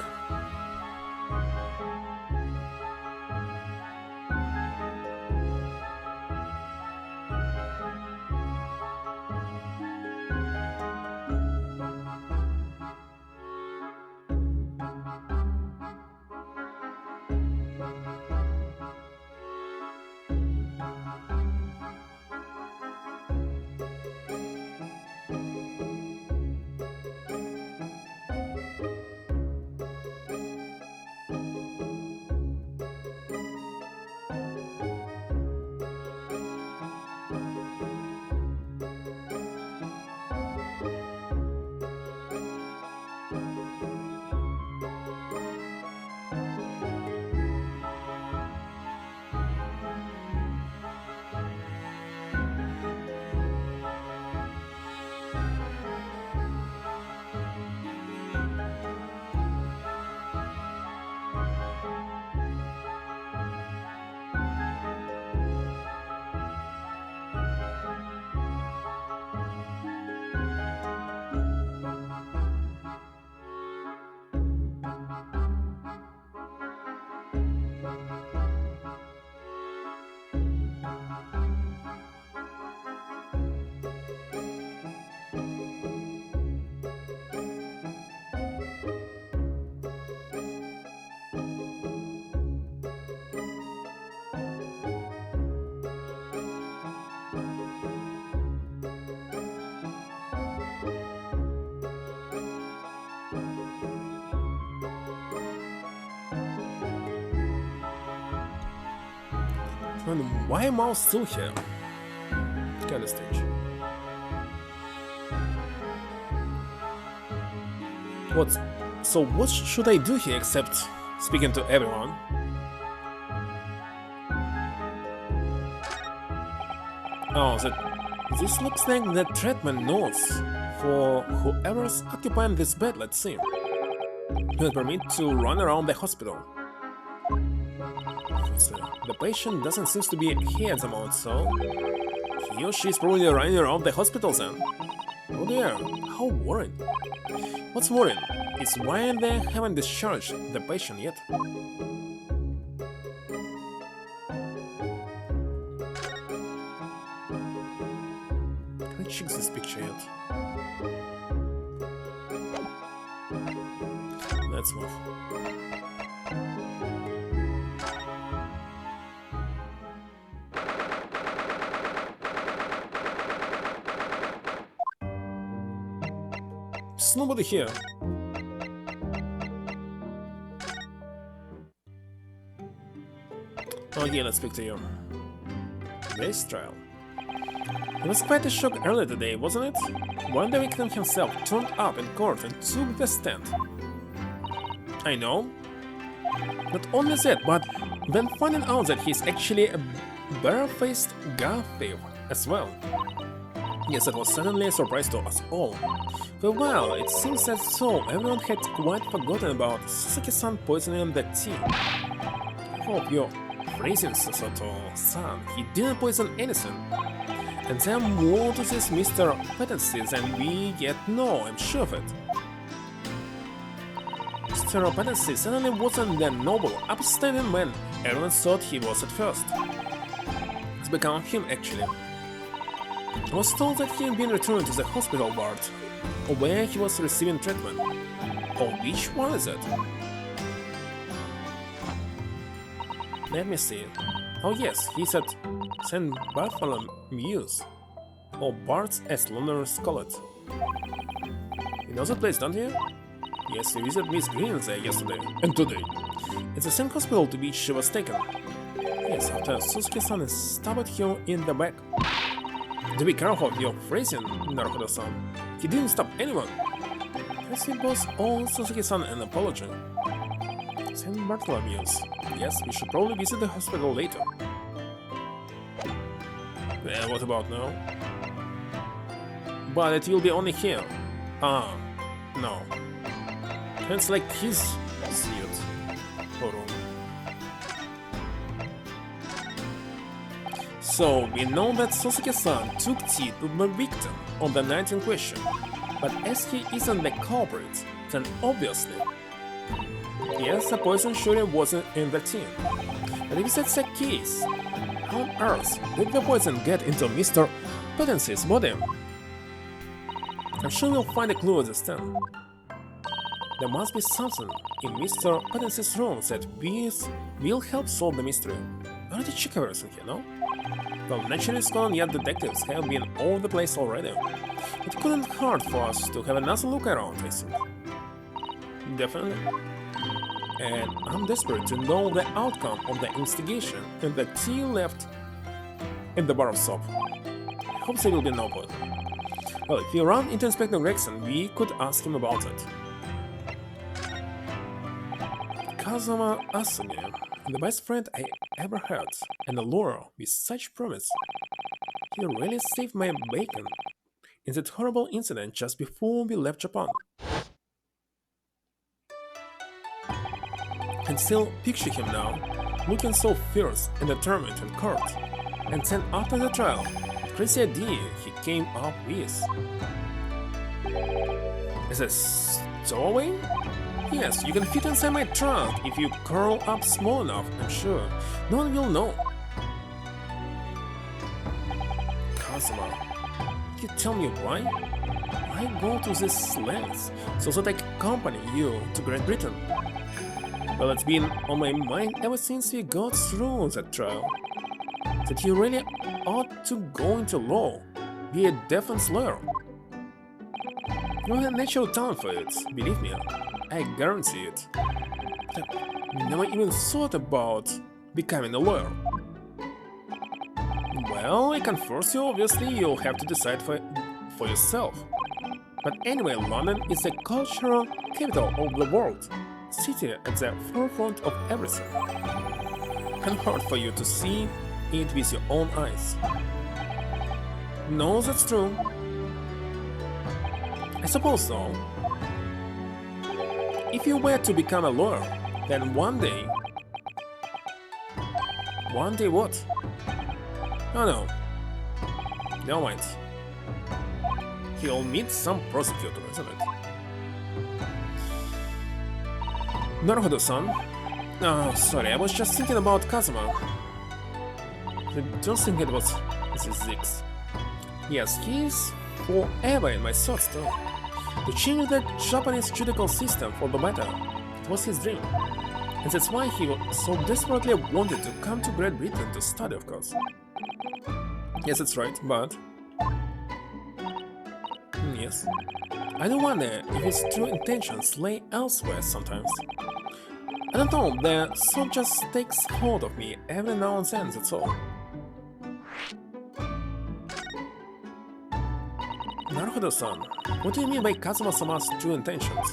And why am I still here? Kinda strange. So what should I do here except speaking to everyone? Oh, this looks like the treatment notes for whoever's occupying this bed, let's see. Will permit to run around the hospital. The patient doesn't seem to be here at the moment, so he or she is probably running around the hospital then. Oh dear, how worrying. What's worrying is why they haven't discharged the patient yet. Can I check this picture yet? Let's move. There's nobody here. Oh yeah, let's speak to you. This trial. It was quite a shock earlier today, wasn't it? When the victim himself turned up in court and took the stand. I know. Not only that, but then finding out that he's actually a barefaced gun thief as well. Yes, it was suddenly a surprise to us all. For a while, it seems that so everyone had quite forgotten about Sasaki-san poisoning the tea. I hope you're praising Sasato-san. He didn't poison anything. And there are more to this Mr. Patency than we yet know, I'm sure of it. Mr. Patency certainly wasn't the noble, upstanding man everyone thought he was at first. It's become of him, actually. I was told that he had been returned to the hospital ward, where he was receiving treatment. Oh, which one is it? Let me see. Oh yes, he's at St. Bartholomew's, or Bart's as Lunar Scarlet. You know that place, don't you? Yes, we visited Miss Green there yesterday and today. It's the same hospital to which she was taken. Yes, after Suzuki-san stabbed him in the back. Do be careful of your phrasing, Naruhodo-san. He didn't stab anyone. Let's see both owe Suzuki-san an apology. St. Bartholomew's. Yes, we should probably visit the hospital later. What about now? But it will be only here. Ah, no. It's like his suit. Or room. So, we know that Sosuke-san took tea to the victim on the night in question. But as he isn't the culprit, then obviously... Yes, the poison surely wasn't in the tea. But if that's the case, how on earth did the poison get into Mr. Potence's body? I'm sure we'll find a clue this time. There must be something in Mr. Potence's room that will help solve the mystery. I need to check everything here, no? Well, naturally, Skull and Yet detectives have been all over the place already. It couldn't hurt for us to have another look around, I think. Definitely. And I'm desperate to know the outcome of the investigation and the tea left in the bar of soap. I hope there will be no point. Well, if we run into Inspector Gregson, we could ask him about it. Kazama Asune, the best friend I ever had, and a lawyer with such promise. He really saved my bacon in that horrible incident just before we left Japan. I can still picture him now, looking so fierce and determined in court. And then after the trial, the crazy idea he came up with. Is a stowaway? Yes, you can fit inside my trunk if you curl up small enough, I'm sure. No one will know. Kazuma, can you tell me why? Why go to this length so that I can accompany you to Great Britain? Well, it's been on my mind ever since we got through that trial. That you really ought to go into law, be a defense lawyer. You have a natural talent for it, believe me, I guarantee it. But I never even thought about becoming a lawyer. Well, I can force you, obviously, you'll have to decide for yourself. But anyway, London is the cultural capital of the world. City at the forefront of everything. And hard for you to see it with your own eyes. No, that's true. I suppose so. If you were to become a lawyer, then one day... One day what? Oh no. Never mind. He'll meet some prosecutor, isn't it? Naruhodo-san? Oh, sorry, I was just thinking about Kazuma. I don't think it was Zix. Yes, he's forever in my thoughts too. To change the Japanese judicial system for the better, it was his dream. And that's why he so desperately wanted to come to Great Britain to study, of course. Yes, that's right, but... Yes. I do wonder if his true intentions lay elsewhere sometimes. I don't know, the thought just takes hold of me every now and then, that's all. Naruhodo-san, what do you mean by Kazuma-sama's true intentions?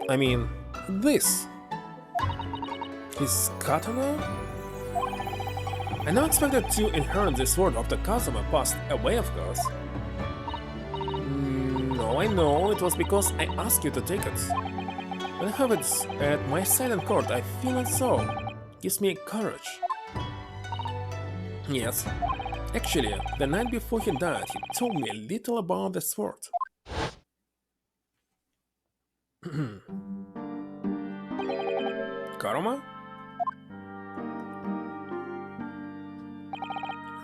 I mean, this. His katana? I never expected to inherit this sword after Kazuma passed away, of course. No, I know, it was because I asked you to take it. When I have it at my side in court, I feel it so. It gives me courage. Yes. Actually, the night before he died, he told me a little about the sword. Karma?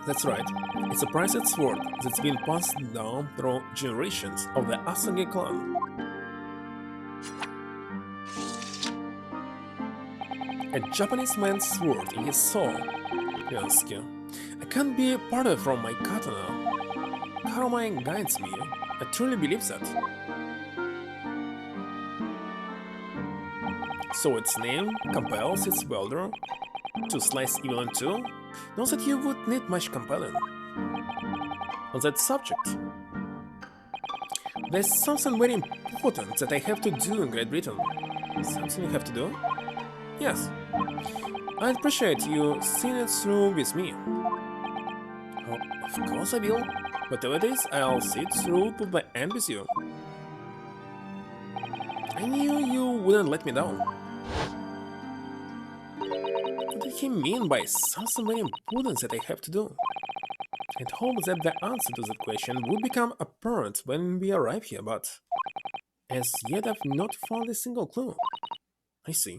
That's right, it's a prized sword that's been passed down through generations of the Asage clan. A Japanese man's sword in his soul, Yansky. I can't be parted from my katana. Karma guides me. I truly believe that. So its name compels its wielder to slice evil in two? Not that you would need much compelling. On that subject, there's something very important that I have to do in Great Britain. Something you have to do? Yes. I'd appreciate you seeing it through with me. Oh, of course I will. Whatever it is, I'll see it through to the end with you. I knew you wouldn't let me down. What did he mean by something very important that I have to do? I'd hoped that the answer to that question would become apparent when we arrive here, but as yet I've not found a single clue. I see.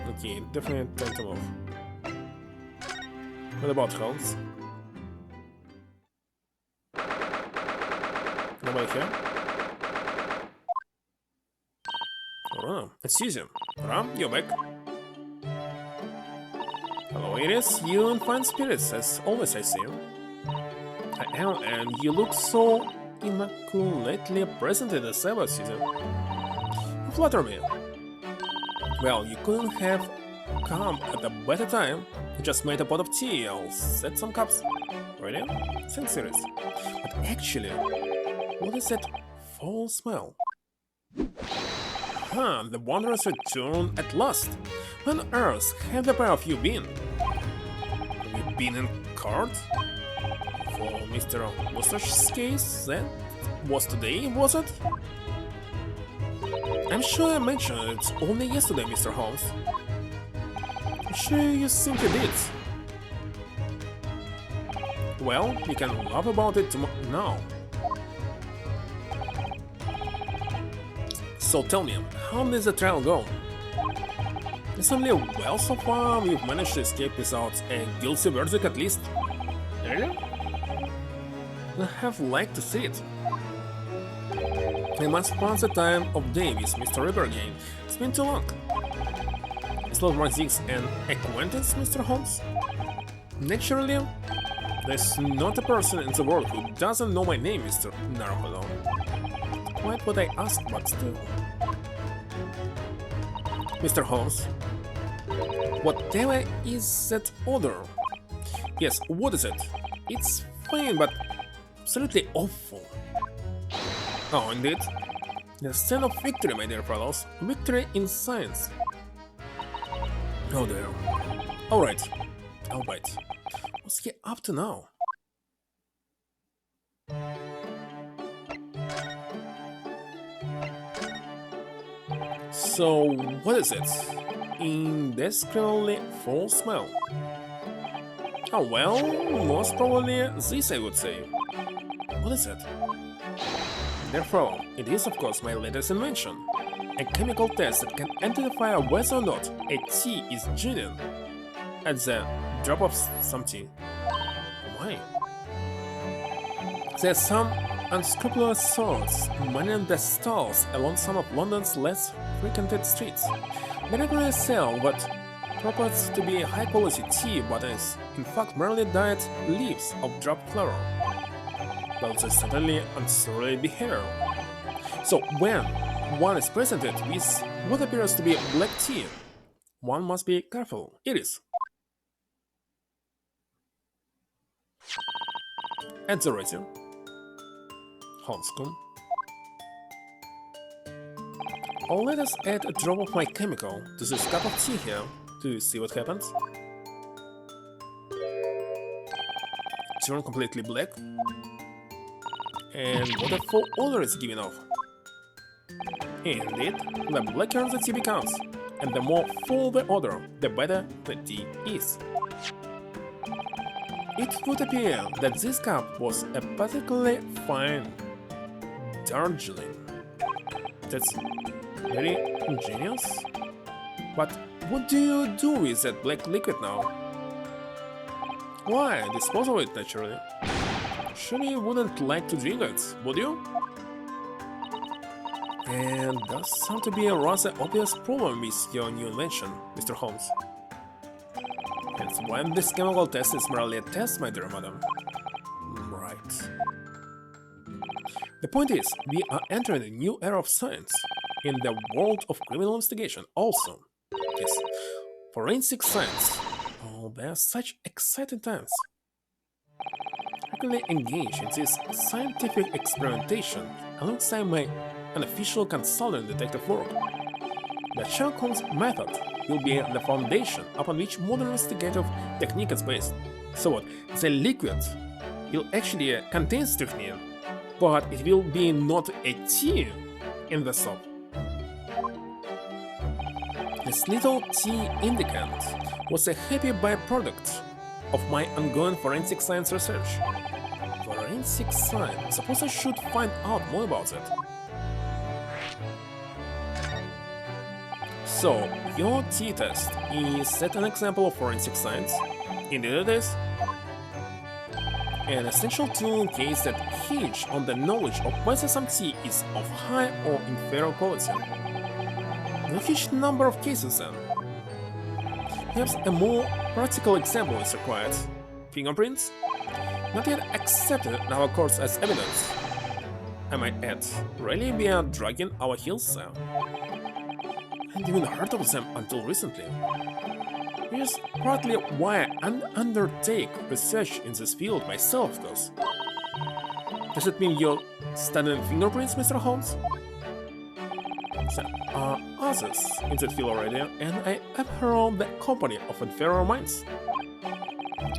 Okay, definitely time to move. What about health? Nobody here? Oh, it's Susan. Ram, you're back. Hello, Iris. You in fine spirits, as always I see you. I am, and you look so immaculately presented as ever, Susan. You flatter me. Well, you couldn't have come at a better time. You just made a pot of tea. I'll set some cups. Really? Thanks, Iris. But actually, what is that foul smell? Huh, the wanderers return at last. When on earth have the pair of you been? Have you been in court? For Mr. Mustache's case, that was today, was it? I'm sure I mentioned it only yesterday, Mr. Holmes. I'm sure you simply did. Well, you can laugh about it now. So tell me, how did the trial go? It's only well so far. We've managed to escape without a guilty verdict at least. Really? I have liked to see it. I must pass the time of day with Mr. Ripper again. It's been too long. Is Lord Marzix an acquaintance, Mr. Holmes? Naturally, there's not a person in the world who doesn't know my name, Mr. Naruhodo. Quite what I asked, but still. Mr. Holmes, whatever is that odor? Yes, what is it? It's fine, but absolutely awful. Oh, indeed. The sign of victory, my dear fellows. Victory in science. Oh dear. Alright, I'll bite. What's he up to now? So, what is it? Indescribably foul smell. Oh well, most probably this I would say. What is it? Therefore, it is of course my latest invention. A chemical test that can identify whether or not a tea is genuine at the drop of some tea. Why? There are some unscrupulous sorts manning the stalls along some of London's less frequented streets. They regularly sell what purports to be high-quality tea, but is in fact merely dyed leaves of dropped flower. Well, they certainly unsurely behavior. So when one is presented with what appears to be black tea, one must be careful. It is. At the ready. Holmescombe. Let us add a drop of my chemical to this cup of tea here to see what happens. Turn completely black. And what a foul odor it's giving off. Indeed, the blacker the tea becomes, and the more foul the odor, the better the tea is. It would appear that this cup was a particularly fine Darjeeling. That's very ingenious. But what do you do with that black liquid now? Why, dispose of it naturally. Surely you wouldn't like to drink it, would you? And does sound to be a rather obvious problem with your new invention, Mr. Holmes. Hence, when this chemical test is merely a test, my dear madam. Right. The point is, we are entering a new era of science, in the world of criminal investigation also. Yes, forensic science. Oh, they are such exciting times. I can engage in this scientific experimentation alongside my unofficial consultant detective work. The Sherlock Holmes method will be the foundation upon which modern investigative technique is based. So what? The liquid will actually contain strychnine, but it will be not a tea in the soap. This little tea indicant was a happy byproduct of my ongoing forensic science research. Forensic science? Suppose I should find out more about it. So, your t-test, is that an example of forensic science? Indeed it is. An essential tool in case that hinge on the knowledge of whether some tea is of high or inferior quality. In a huge number of cases then. Perhaps a more practical example is required. Fingerprints? Not yet accepted in our courts as evidence. I might add, really we are dragging our heels there. I hadn't even heard of them until recently. Which is partly why I undertake research in this field myself, of course. Does it mean you're studying fingerprints, Mr. Holmes? There are others in that field already, and I abhor the company of inferior minds.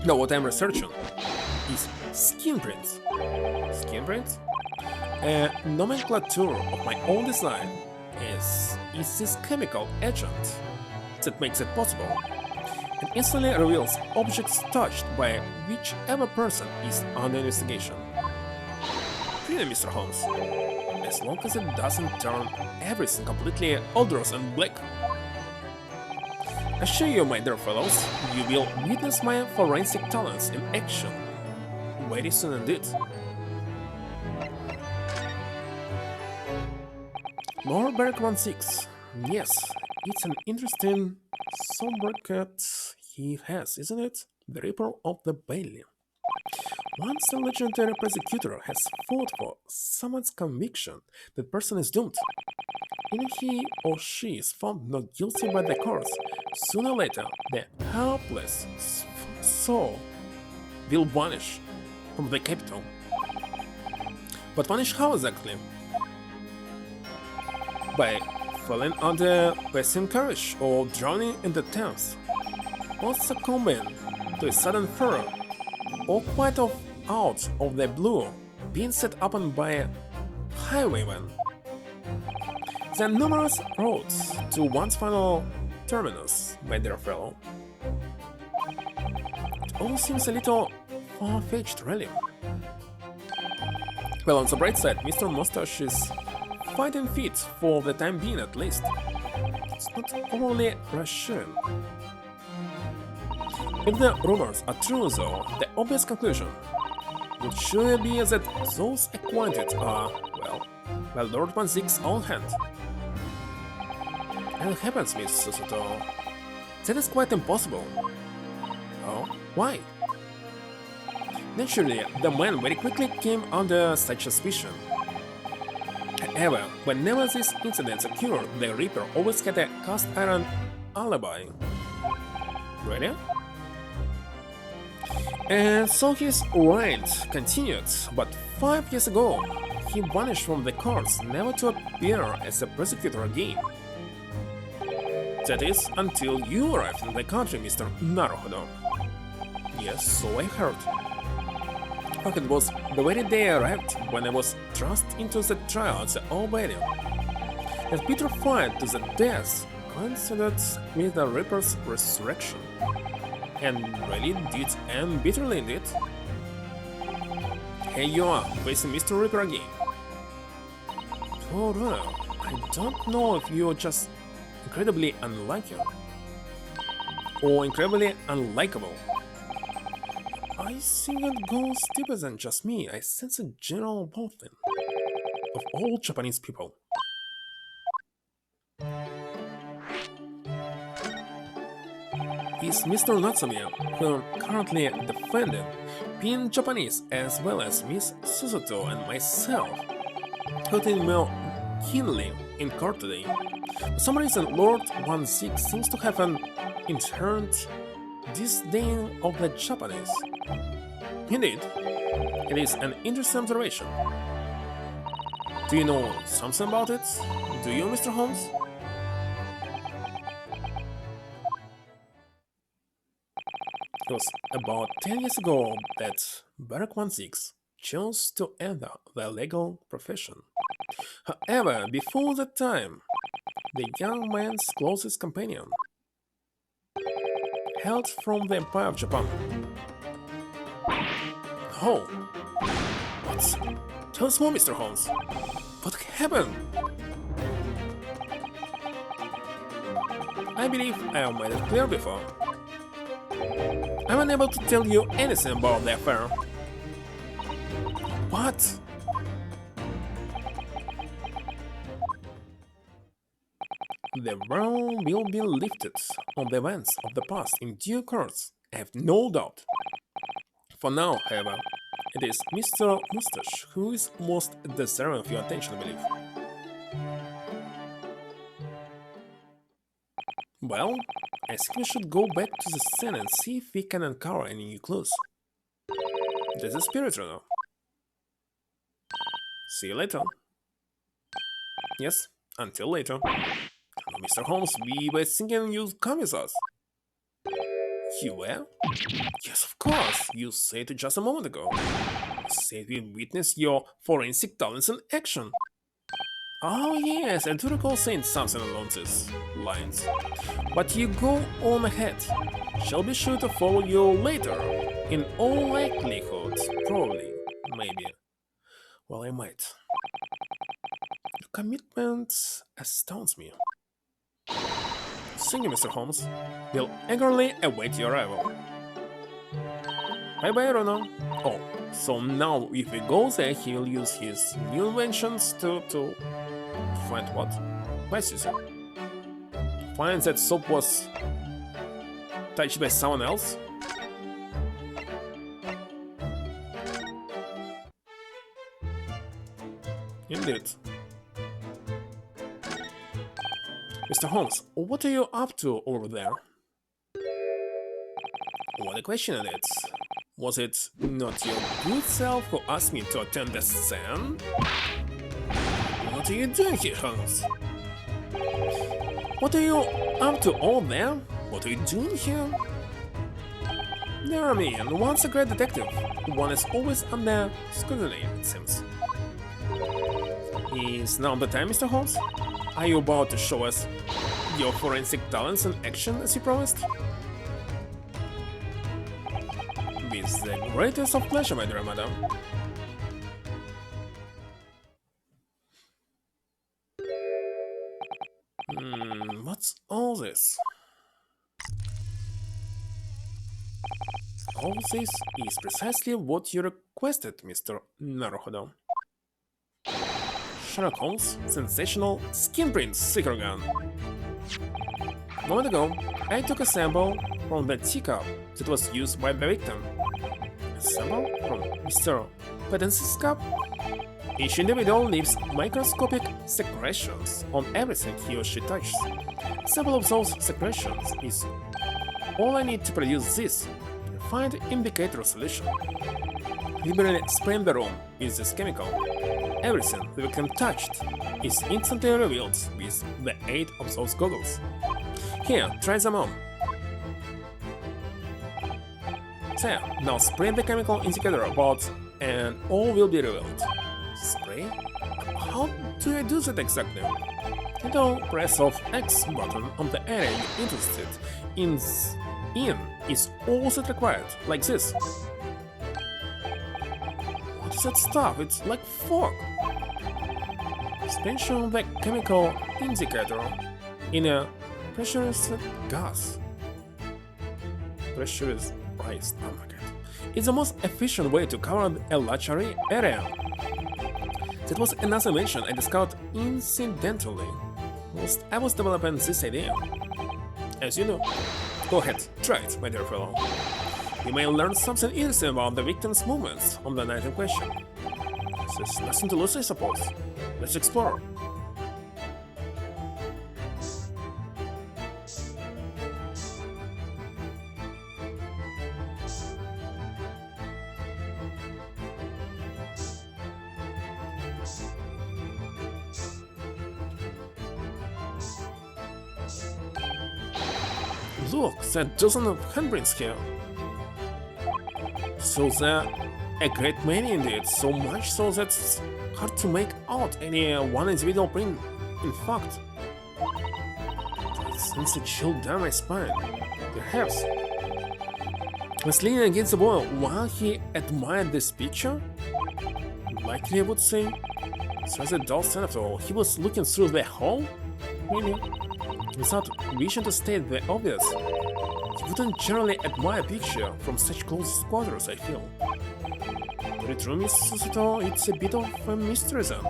Now what I'm researching is skin prints. Skin prints? A nomenclature of my own design is this chemical agent that makes it possible. It instantly reveals objects touched by whichever person is under investigation. Really, Mr. Holmes, as long as it doesn't turn everything completely odorous and black. I assure you, my dear fellows, you will witness my forensic talents in action very soon indeed. Kuluk01's. Yes, it's an interesting sobriquet he has, isn't it? The Reaper of the Bailey. Once the legendary prosecutor has fought for someone's conviction, that person is doomed. Even if he or she is found not guilty by the courts, sooner or later the helpless soul will vanish from the capital. But vanish how exactly? By falling under passing courage or drowning in the Thames, or succumbing to a sudden furor, or quite out of the blue, being set upon by a highwayman. There are numerous roads to one's final terminus, my dear fellow. It all seems a little far-fetched, really. Well, on the bright side, Mr. Mustache is fighting fit for the time being at least. It's not overly reassuring. If the rumors are true though, the obvious conclusion would surely be that those acquainted are, well, Lord Manzik's own hand. And it happens, Miss Susuto. That is quite impossible. Oh, why? Naturally, the man very quickly came under such suspicion. However, whenever these incidents occurred, the Reaper always had a cast-iron alibi. Really? And so his reign continued, but 5 years ago, he vanished from the courts, never to appear as a prosecutor again. That is, until you arrived in the country, Mr. Naruhodo. Yes, so I heard. But it was the very day I arrived when I was thrust into the trial at the Old Bailey. That bitter fight to the death coincided with the Reaper's resurrection. And really did end bitterly indeed. Here you are, facing Mr. Reaper again. Oh no, I don't know if you're just incredibly unlucky or incredibly unlikable. I think it goes deeper than just me. I sense a general loathing of all Japanese people. is Mr. Natsumiya, who I'm currently defending, being Japanese as well as Miss Suzuto and myself, cutting more keenly in court today. For some reason, Lord 1-6 seems to have an inherent disdain of the Japanese. Indeed, it is an interesting observation. Do you know something about it? Do you, Mr. Holmes? It was about 10 years ago that Barack 1-6 chose to enter the legal profession. However, before that time, the young man's closest companion hailed from the Empire of Japan. Oh, what? Tell us more, Mr. Holmes. What happened? I believe I have made it clear before. I'm unable to tell you anything about the affair. What? The veil will be lifted on the events of the past in due course, I have no doubt. For now, however, it is Mr. Mustache who is most deserving of your attention, I believe. Well, I think we should go back to the scene and see if we can uncover any new clues. This is spiritual now. See you later. Yes, until later. Hello, Mr. Holmes, we were thinking you'd come with us. You were? Yes, of course. You said it just a moment ago. You said we witnessed your forensic talents in action. Oh yes, I do recall saying something along these lines. But you go on ahead. Shall be sure to follow you later. In all likelihood, probably, maybe. Well, I might. Your commitment astounds me. Thank you, Mr. Holmes. We'll eagerly await your arrival. Bye-bye, Ronan. Oh, so now if we go there, he will use his new inventions to find what? Why is it? Find that soap was touched by someone else? Indeed. Mr. Holmes, what are you up to over there? What a question it is. Was it not your good self who asked me to attend the scene? What are you doing here, Holmes? What are you up to over there? What are you doing here? Never mind, once a great detective, one is always under scrutiny, it seems. Is now the time, Mr. Holmes? Are you about to show us your forensic talents in action as you promised? With the greatest of pleasure, my dear madam. What's all this? All this is precisely what you requested, Mr. Naruhodo. Sherlock Holmes' sensational skin print sticker gun. A moment ago, I took a sample from the teacup that was used by the victim. A sample from Mr. Pedence's cup? Each individual leaves microscopic secretions on everything he or she touches. A sample of those secretions is all I need to produce this refined indicator solution. Liberally spraying the room with this chemical. Everything the victim touched is instantly revealed with the aid of those goggles. Here, try them on. There, now spray the chemical indicator about and all will be revealed. Spray? How do I do that exactly? You don't press off X button on the area you're interested in is all that required, like this. What is that stuff? It's like fog. Suspension of the chemical indicator in a pressurized gas. Pressurized, oh my god. It's the most efficient way to cover a large area. That was another invention I discovered incidentally whilst I was developing this idea. As you know, Go ahead, try it, my dear fellow. You may learn something interesting about the victim's movements on the night in question. There's nothing to lose, I suppose. Let's explore. Look, there are dozens of handprints here. So there are a great many indeed, so much so that it's hard to make out any one individual print. In fact, it sends a chill down my spine. Perhaps he was leaning against the wall while he admired this picture? Likely, I would say. So as a dull stand after all, he was looking through the hole? Maybe. Without wishing to state the obvious, he wouldn't generally admire a picture from such close quarters, I feel. But it truly is, it's a bit of a mystery then.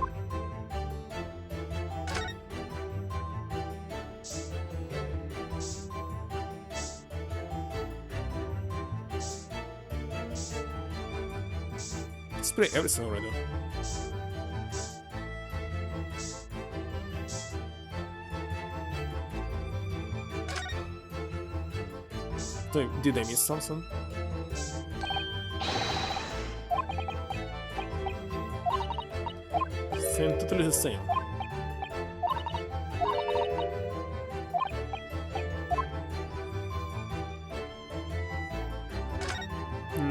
Spray everything already. Did I miss something? Same, totally the same.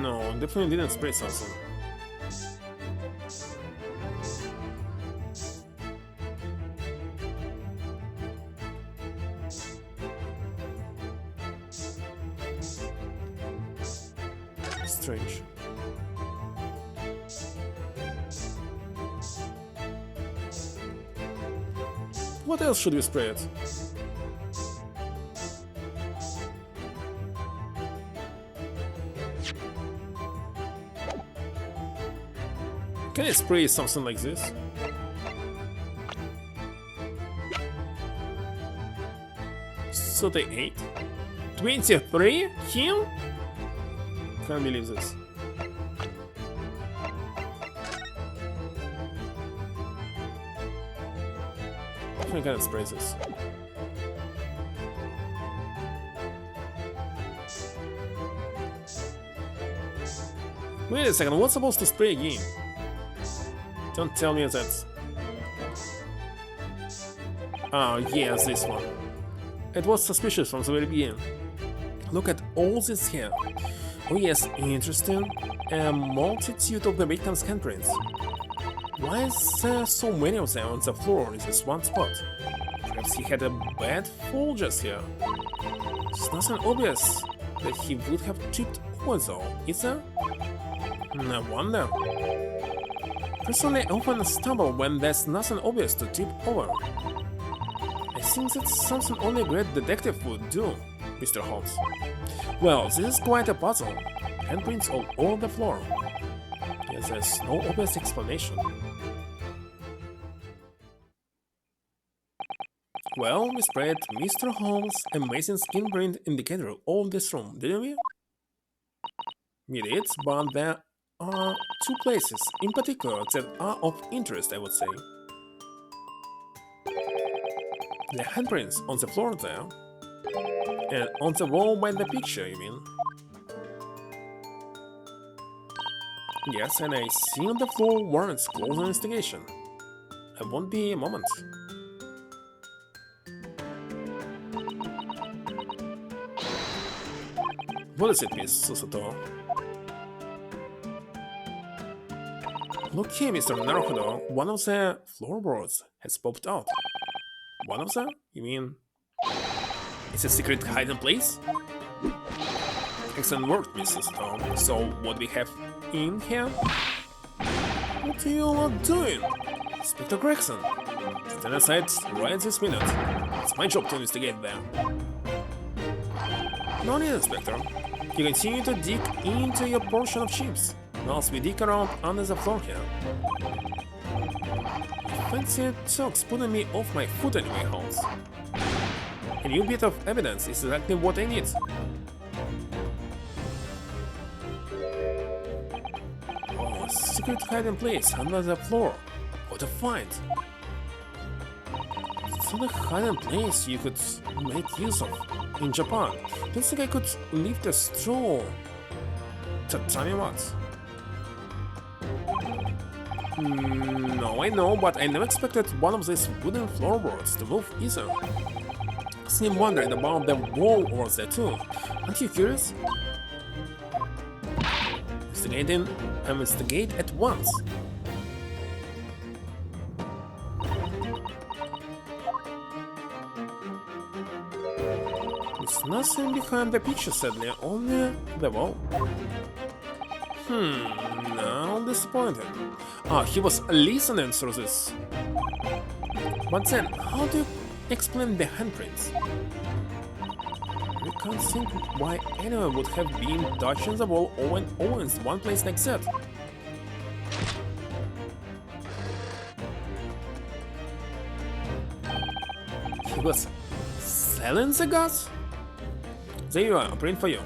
No, definitely didn't spray something. Strange. What else should we spray it? Can I spray something like this? So they ate? 23? Him? Can't believe this. I can't spray this. Wait a second, what's supposed to spray again? Don't tell me that. Oh, yes, this one. It was suspicious from the very beginning. Look at all this here. Oh yes, interesting. A multitude of the victim's handprints. Why is there so many of them on the floor in this one spot? Perhaps he had a bad fall just here. It's nothing obvious that he would have tripped over though, is there? No wonder. Personally, I often stumble when there's nothing obvious to trip over. I think that's something only a great detective would do, Mr. Holmes. Well, this is quite a puzzle. Handprints all over the floor. Yes, there's no obvious explanation. Well, we sprayed Mr. Holmes' amazing skin print indicator all this room, didn't we? We did, but there are two places in particular that are of interest, I would say. The handprints on the floor there, and on the wall by the picture, you mean? Yes, and I see on the floor warrants closer investigation. I won't be a moment. What is it, Miss Susato? Look here, Mr. Naruhodo, one of the floorboards has popped out. One of them? You mean... it's a secret hiding place? Excellent work, Miss Susato. So, what we have in here? What are you all doing? Inspector Gregson, stand aside right this minute. It's my job to investigate there. No need, Inspector. You continue to dig into your portion of chips, whilst we dig around under the floor here. Fancy talks putting me off my foot anyway, Holmes. new bit of evidence is exactly what I need. Oh, a secret hiding place under the floor. What a find! It's not a hiding place you could make use of in Japan. Don't think I could lift a straw. Tell me what? No, I know, but I never expected one of these wooden floorboards to move either. Seem wondering about the wall over there too. Aren't you curious? Investigate at once. There's nothing behind the picture, sadly, only the wall. Now disappointed. Ah, he was listening through this. But then, how do you explain the handprints? I can't think why anyone would have been touching the wall over and over in one place like that. He was selling the gas? There you are, a print for you.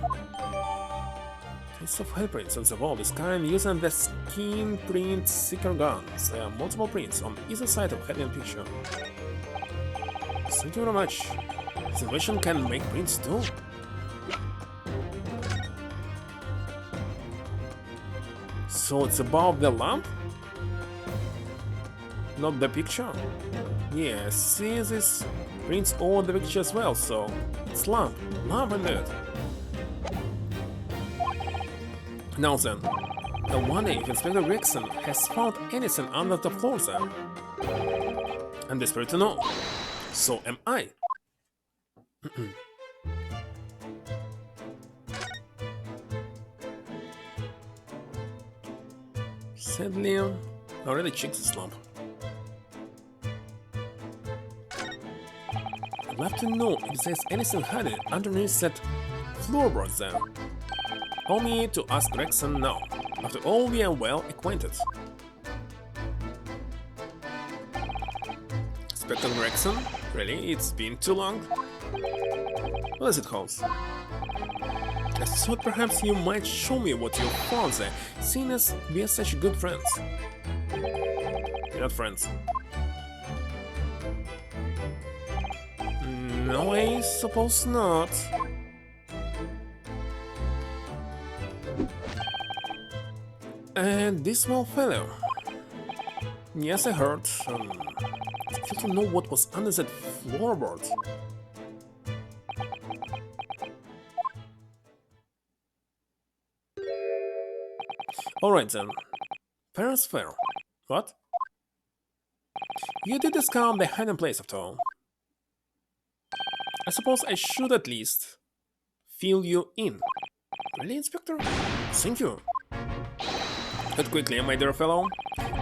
Piece of handprints on the wall is kind using the skin print sticker guns. There are multiple prints on either side of headline picture. Thank you very much. The version can make prints too. So it's above the lamp? Not the picture? Yeah, see this prints over the picture as well, so it's lamp. Lamp indeed. Now then, I wonder if Inspector Gregson has found anything under the floor there. I'm desperate to know. So am I. Sadly, I already checked this lamp. I'd love to know if there's anything hidden underneath that floorboard there. Allow me to ask Gregson now. After all, we are well acquainted. Inspector Gregson? Really? It's been too long? What does it hold? I thought perhaps you might show me what you found there, seeing as we are such good friends. We're not friends. No, I suppose not. And this small fellow. Yes, I heard. I feel to know what was under that floorboard. Alright then. Fair is fair. What? You did discount the hiding place after all. I suppose I should at least fill you in. Really, Inspector? Thank you. But quickly, my dear fellow,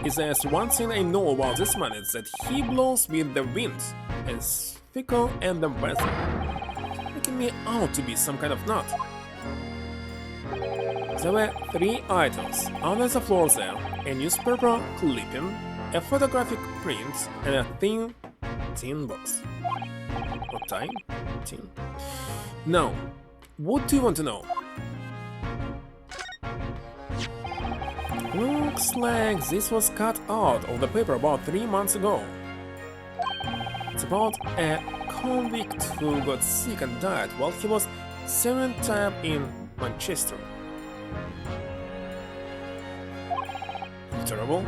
if there's one thing I know about this man, it's that he blows with the wind, as fickle and the weather, making me out to be some kind of nut. There were 3 items under the floor there: a newspaper clipping, a photographic print, and a thin tin box. What time? Tin. Now, what do you want to know? Looks like this was cut out of the paper about 3 months ago. It's about a convict who got sick and died while he was serving time in Manchester. Terrible.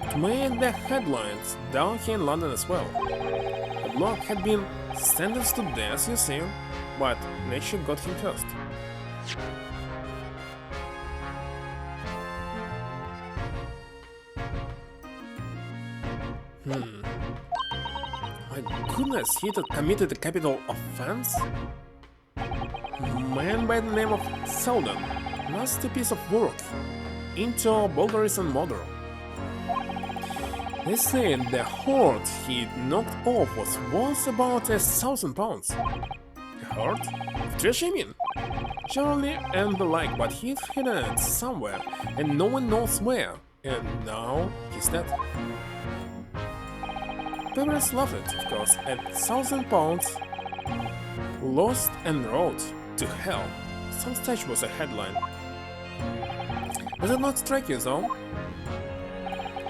It made the headlines down here in London as well. The bloke had been sentenced to death, you see, but nature got him first. My goodness, he had committed a capital offense? Man by the name of Selden. Nasty piece of work. Into burglaries and murder. They said the hoard he knocked off was worth about £1,000. A hoard? Trash, I mean? Generally and the like, but he'd hidden it somewhere, and no one knows where. And now he's dead. papers loved it, of course, at £1,000, lost en route to hell. Some stage was a headline. Does it not strike you, though?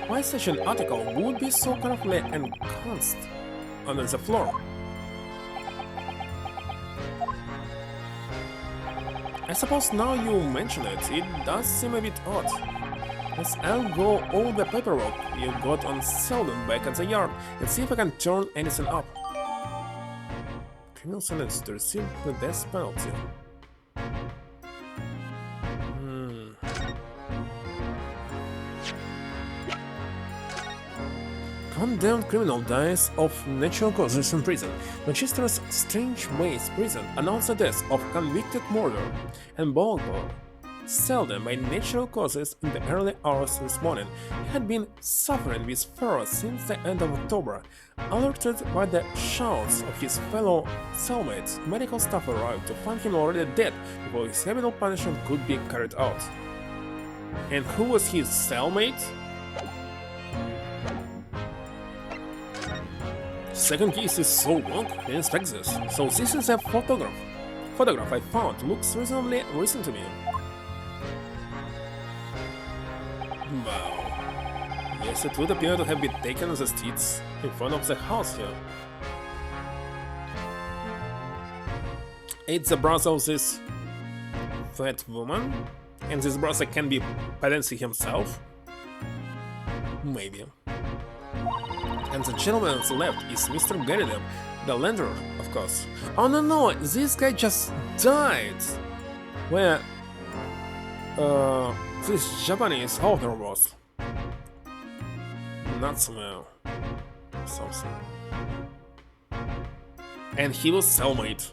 Why such an article would be so carefully ensconced on the floor? I suppose now you mention it, it does seem a bit odd. Let's I'll go all the paperwork you got on Seldon back at the yard and see if I can turn anything up. Criminal sentence to receive the death penalty. Condemned criminal dies of natural causes in prison. Manchester's Strange Ways prison announced the death of convicted murderer and burglar Seldon by natural causes in the early hours this morning. He had been suffering with fever since the end of October. Alerted by the shouts of his fellow cellmates, medical staff arrived to find him already dead before his capital punishment could be carried out. And who was his cellmate? Second case is so long, I didn't expect this. So this is a photograph I found, looks reasonably recent to me. Wow. Yes, it would appear to have been taken as the streets in front of the house here. It's the brother of this fat woman, and this brother can be Padency himself? Maybe. And the gentleman on the left is Mr. Garrideb, the landlord, of course. Oh no, this guy just died! Where this Japanese author was. Natsume something. And he was cellmate.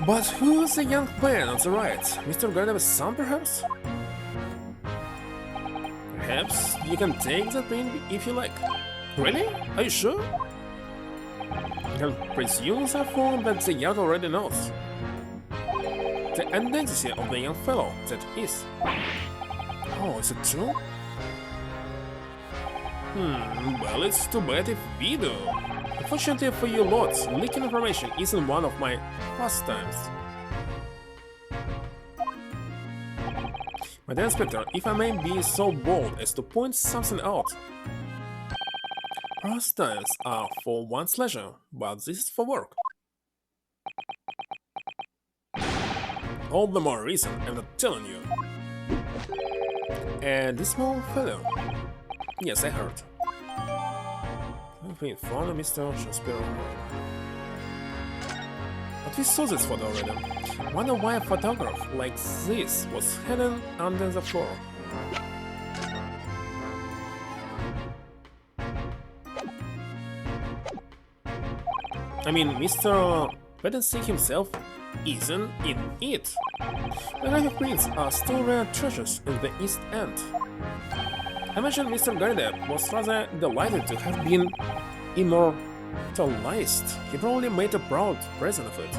But who's the young man on the right? Mr. Garrideb's son, perhaps? Perhaps you can take that print if you like. Really? Are you sure? I can presume therefore that the yard already knows the identity of the young fellow that is. Oh, is it true? Well, it's too bad if we do. Unfortunately for you lots, leaking information isn't one of my pastimes. My dear Inspector, if I may be so bold as to point something out. Pastimes are for one's leisure, but this is for work. All the more reason I'm not telling you. And this small fellow. Yes, I heard. I've been fond of Mr. Shakespeare. But we saw this photo already. Wonder why a photograph like this was hidden under the floor. I mean, Mr. Padency himself isn't in it. The graphic prints are still rare treasures in the East End. I imagine Mr. Garrideb was rather delighted to have been immortalized. He probably made a proud present of it.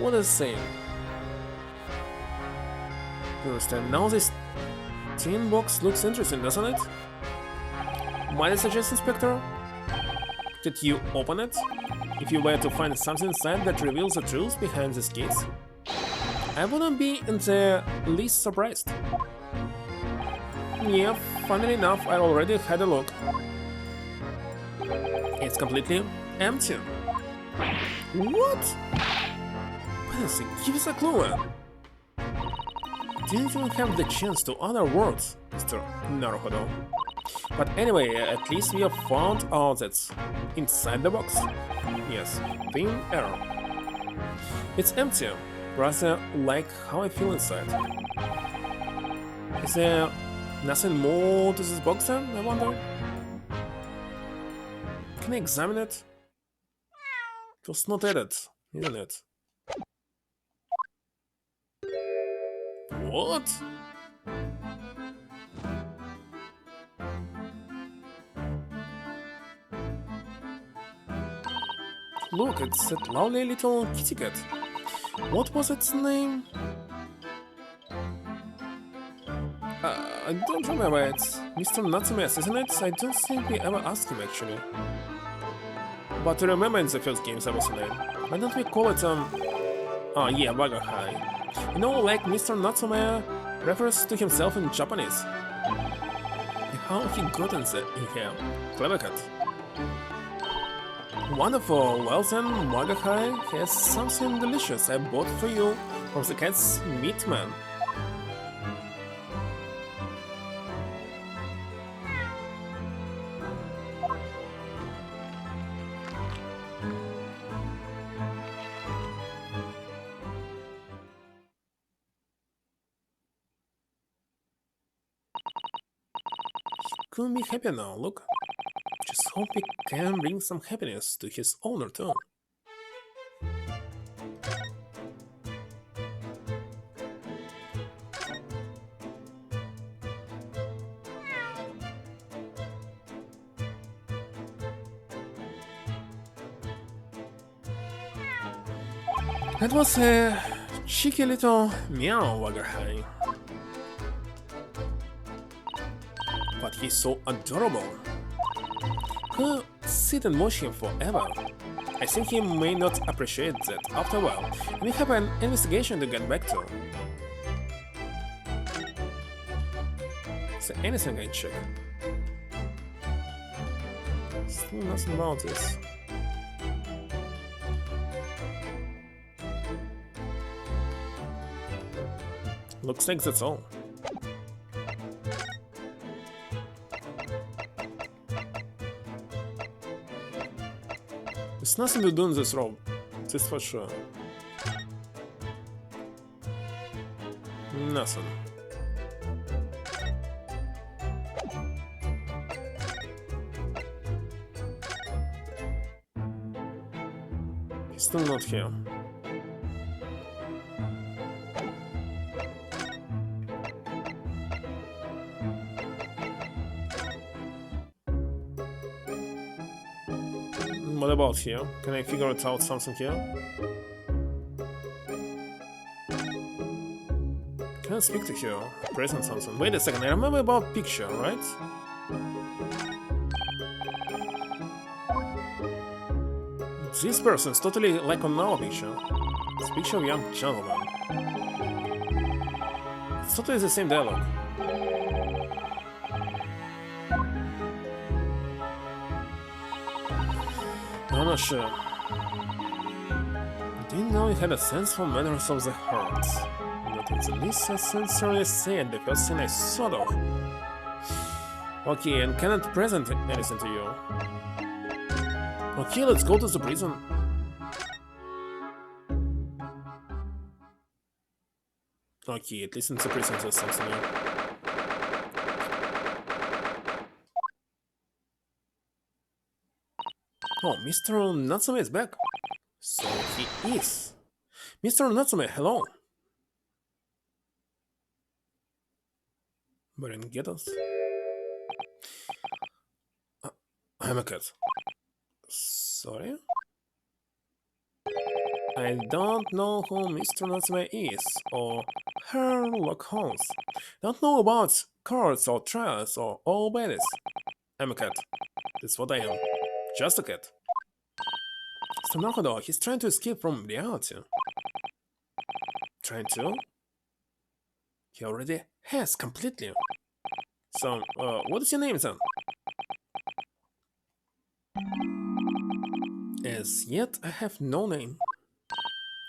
What is saying? Understand. Now this tin box looks interesting, doesn't it? Might I suggest, Inspector, that you open it? If you were to find something inside that reveals the truth behind this case, I wouldn't be in the least surprised. Yeah, funnily enough, I already had a look. It's completely empty. What? Pansy, give us a clue. Didn't even have the chance to utter words, Mr. Naruhodo. But anyway, at least we have found all that's inside the box. Yes, thin air. It's empty, rather like how I feel inside. Is there nothing more to this box then, I wonder? Can I examine it? It was not added, isn't it? What? look, it's that lovely little kitty cat. What was its name? I don't remember it. Mr. Natsume's, isn't it? I don't think we ever asked him actually. But I remember in the first games I was in it. Why don't we call it oh yeah, Wagahai. You know, like Mr. Natsume refers to himself in Japanese. How he got in here? Clever cat. Wonderful. Well then, Wagahai has something delicious I bought for you from the cat's meat man. Couldn't be happy now, look. Just hope he can bring some happiness to his owner too. That was a cheeky little meow, Wagahai. But he's so adorable. Could sit and watch him forever. I think he may not appreciate that after a while, and we have an investigation to get back to. Is there anything I check? Still nothing about this. Looks like that's all. There's nothing to do in this room, this for sure. Nothing. He's still not here. What about here? Can I figure it out something here? Can I speak to her? Present something. Wait a second, I remember about picture, right? This person is totally like on our picture. It's a picture of a young gentleman. It's totally the same dialogue. I'm not sure. Didn't know he had a sense for matters of the heart. But in the least I sincerely said the first thing I thought of. Okay, and cannot present anything to you. Okay, let's go to the prison. Okay, at least in the prison there's something new. Oh, Mr. Natsume is back. So he is. Mr. Natsume, hello. Baron Getos. I'm a cat. Sorry? I don't know who Mr. Natsume is, or Sherlock Holmes. Don't know about courts or trials or all baddies. I'm a cat. That's what I am. Just a cat. Mr. Naruto, he's trying to escape from reality. Trying to? He already has completely. So, what is your name then? As yet, I have no name.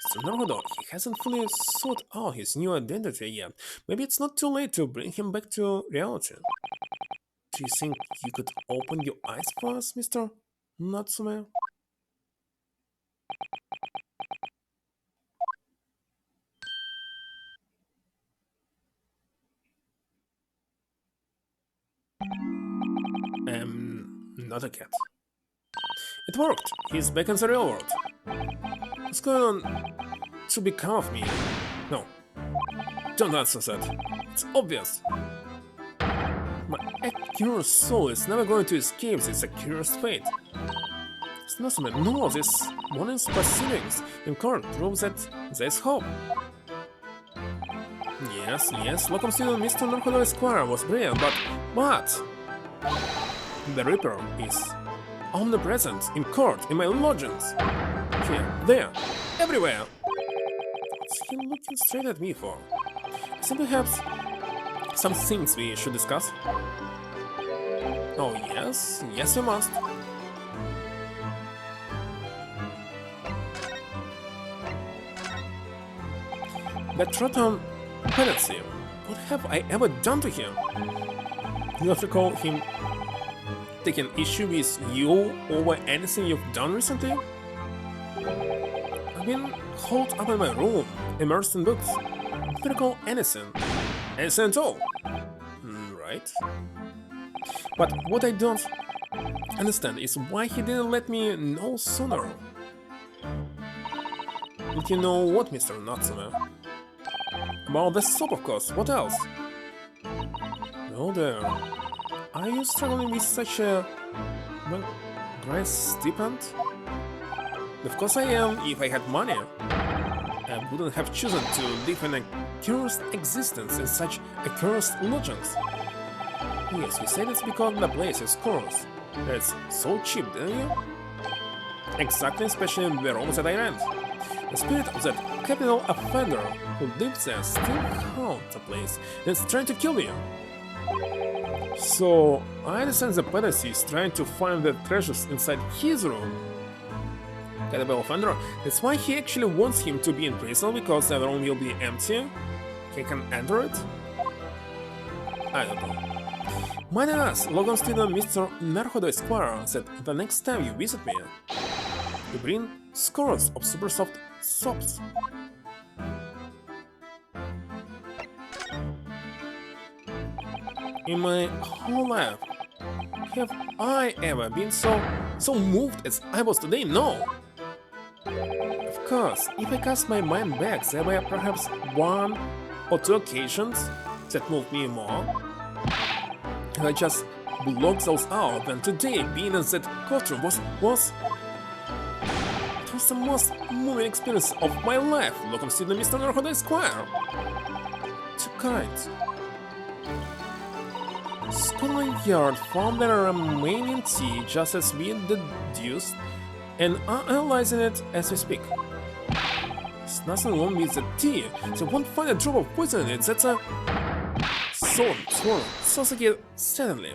Mr. Naruto, he hasn't fully sought out his new identity yet. Maybe it's not too late to bring him back to reality. Do you think you could open your eyes for us, Mr. Natsume? Not a cat. It worked! He's back in the real world. What's going on to become of me? No. Don't answer that. It's obvious. My accurate soul is never going to escape this accurate fate. It's not no, this morning's proceedings in court proves that there's hope. Yes, welcome student Mr. Narcodo Esquire was brilliant, but... The Reaper is omnipresent in court, in my lodgings. Here, there, everywhere. What's he looking straight at me for? Is there perhaps some things we should discuss? Oh yes, we must. That rotten penalty. What have I ever done to him? You have to call him taking issue with you over anything you've done recently? I've been holed up in my room, immersed in books. You can call anything. Anything at all. Right. But what I don't understand is why he didn't let me know sooner. Did you know what, Mr. Natsume? About the soap, of course. What else? Oh there. Are you struggling with such a... well, grace stipend? Of course I am, if I had money. I wouldn't have chosen to live in a cursed existence in such accursed lodgings. Yes, you said it's because the place is cursed. It's so cheap, didn't you? Exactly, especially in the rooms that I rent. The spirit of that capital offender who lives there still haunts the place and is trying to kill me. So, I understand the Palace is trying to find the treasures inside his room. Capital offender, that's why he actually wants him to be in prison, because the room will be empty. He can enter it? I don't know. Mind us, Logan student Mr. Narcodo Esquire said the next time you visit me, you bring scores of super soft soaps. In my whole life, have I ever been so moved as I was today? No! Of course, if I cast my mind back, there were perhaps 1 or 2 occasions that moved me more. And I just blocked those out, and today, being in that courtroom was the most moving experience of my life. Welcome to the Mr. Narcodo Esquire. Too kind. Scotland Yard found the remaining tea just as we deduced and are analyzing it as we speak. There's nothing wrong with the tea, they won't find a drop of poison in it. That's a... sounds like it suddenly.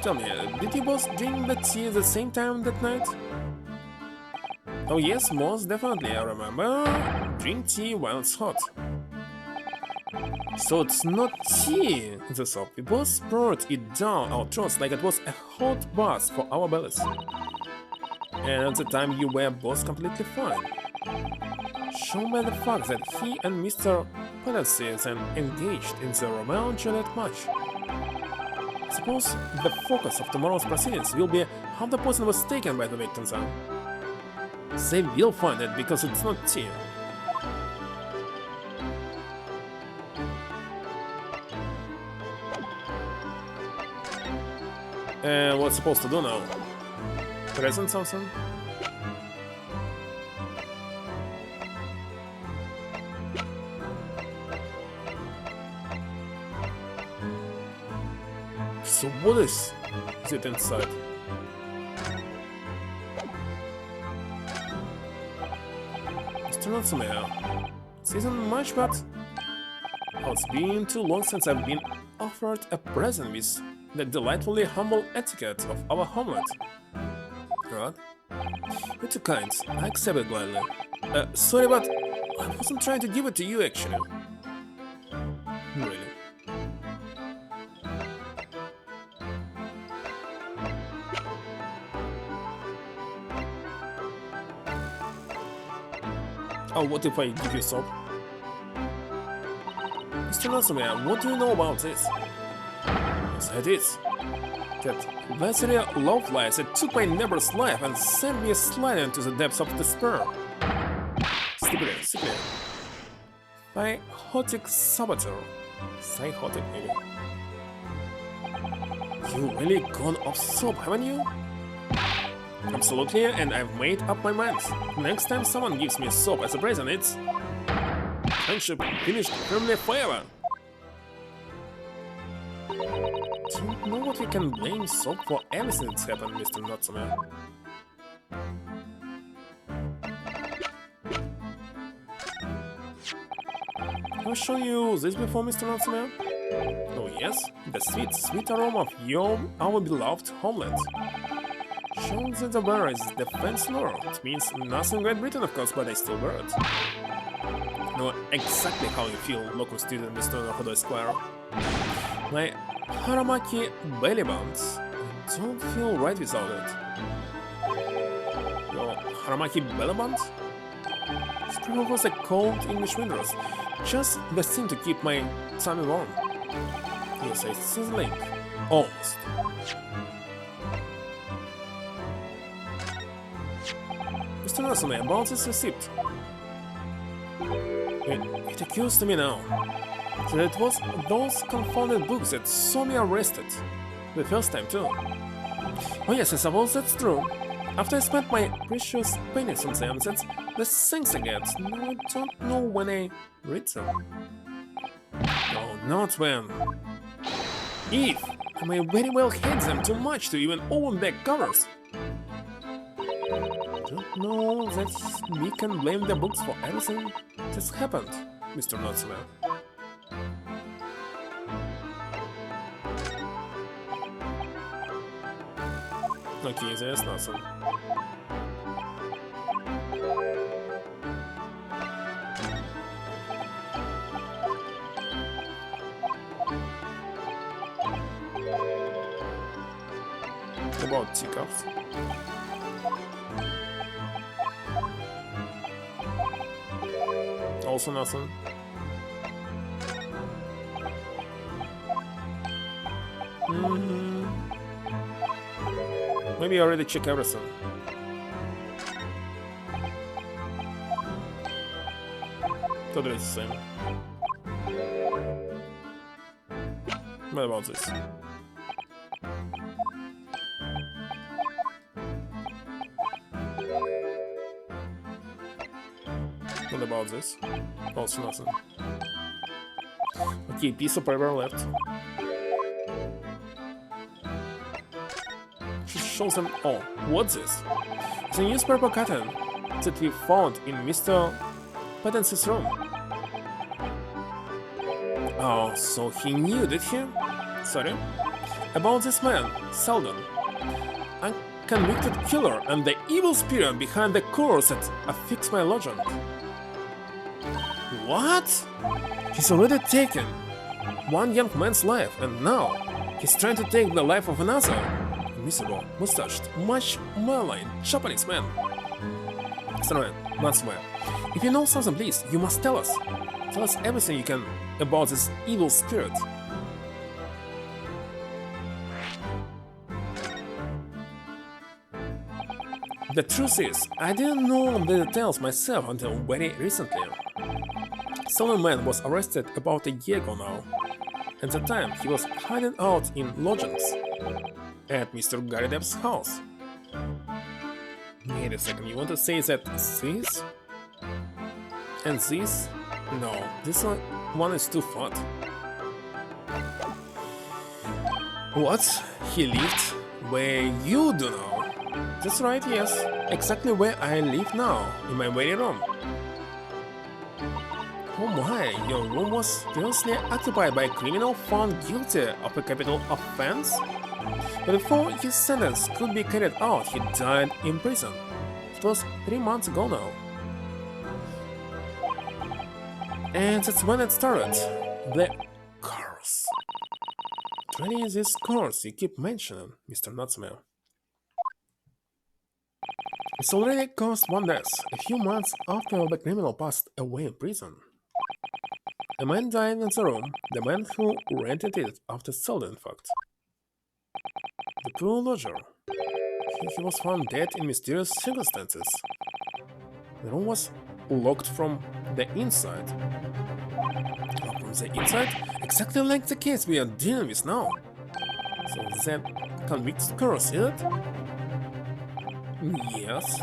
Tell me, did you both drink the tea at the same time that night? Oh yes, most definitely, I remember. Drink tea while it's hot. So it's not tea in the soap, we both poured it down our throats like it was a hot bath for our bellies. And at the time you were both completely fine. Shown by the fact that he and Mr. Palace then engaged in the Romeo and Juliet match. I suppose the focus of tomorrow's proceedings will be how the poison was taken by the victims. They will find it because it's not tea. What's supposed to do now? Present something? So what is it inside? Mr. Natsume, it isn't much, but it's been too long since I've been offered a present with the delightfully humble etiquette of our homeland. Right? You're too kind. I accept it gladly. Sorry, but I wasn't trying to give it to you, actually. Really. Oh, what if I give you soap? Mr. Natsume, what do you know about this? Yes, I did. That Vaseria lovelies that took my neighbor's life and sent me sliding into the depths of despair. Stupid. Psychotic saboteur. Psychotic, maybe. You really gone off soap, haven't you? Absolutely, and I've made up my mind. Next time someone gives me soap as a present, it's friendship finished firmly forever. Do you know what we can blame soap for everything that's happened, Mr. Natsume? Have I shown you this before, Mr. Natsume? Oh yes, the sweet, sweet aroma of our beloved homeland. Shows that the wearer is the fancy lore. It means nothing Great Britain, of course, but I still wear it. I know exactly how you feel, local student Mr. Nahodo Esquire. My Haramaki belly buttons don't feel right without it. Your Haramaki belly buttons? It's probably was a cold English winters, just the thing to keep my tummy warm. Yes, I see the link. Almost. Mr. Natsume, about this receipt. It occurs to me now that it was those confounded books that saw me arrested. The first time too. Oh yes, I suppose that's true. After I spent my precious pennies on them, that's the things I get. Now I don't know when I read them. No, not when. If I may very well hate them too much to even open back covers. Don't know that we can blame the books for everything that's happened, Mr. Natsume. Okay, there's nothing. About teacups. Also nothing. Maybe I already checked everything. Totally the same. What about this? What about this? Also nothing. Okay, piece of paper left. She shows them. Oh, what's this? It's a newspaper cutting that we found in Mr. Patenson's room. Oh, so he knew, did he? Sorry? About this man, Seldon. A convicted killer and the evil spirit behind the curse that affixed my legend. What? He's already taken one young man's life, and now he's trying to take the life of another. A miserable, mustached, much malign Japanese man. Mr. Man, Natsume, if you know something, please, you must tell us. Tell us everything you can about this evil spirit. The truth is, I didn't know the details myself until very recently. Solomon Man was arrested about a year ago now. At the time, he was hiding out in lodgings at Mr. Garidev's house. Wait a second, you want to say that this? And this? No, this one is too fat. What? He lived where you do now? That's right, yes. Exactly where I live now, in my very room. Oh my, your room was previously occupied by a criminal found guilty of a capital offense? But before his sentence could be carried out, he died in prison. It was 3 months ago now. And that's when it started. The curse. It really is this curse you keep mentioning, Mr. Natsume. It's already caused one death, a few months after the criminal passed away in prison. A man died in the room, the man who rented it after Seldon, in fact. The poor lodger. He was found dead in mysterious circumstances. The room was locked from the inside. From the inside? Exactly like the case we are dealing with now. So that convicted curse, is it? Yes.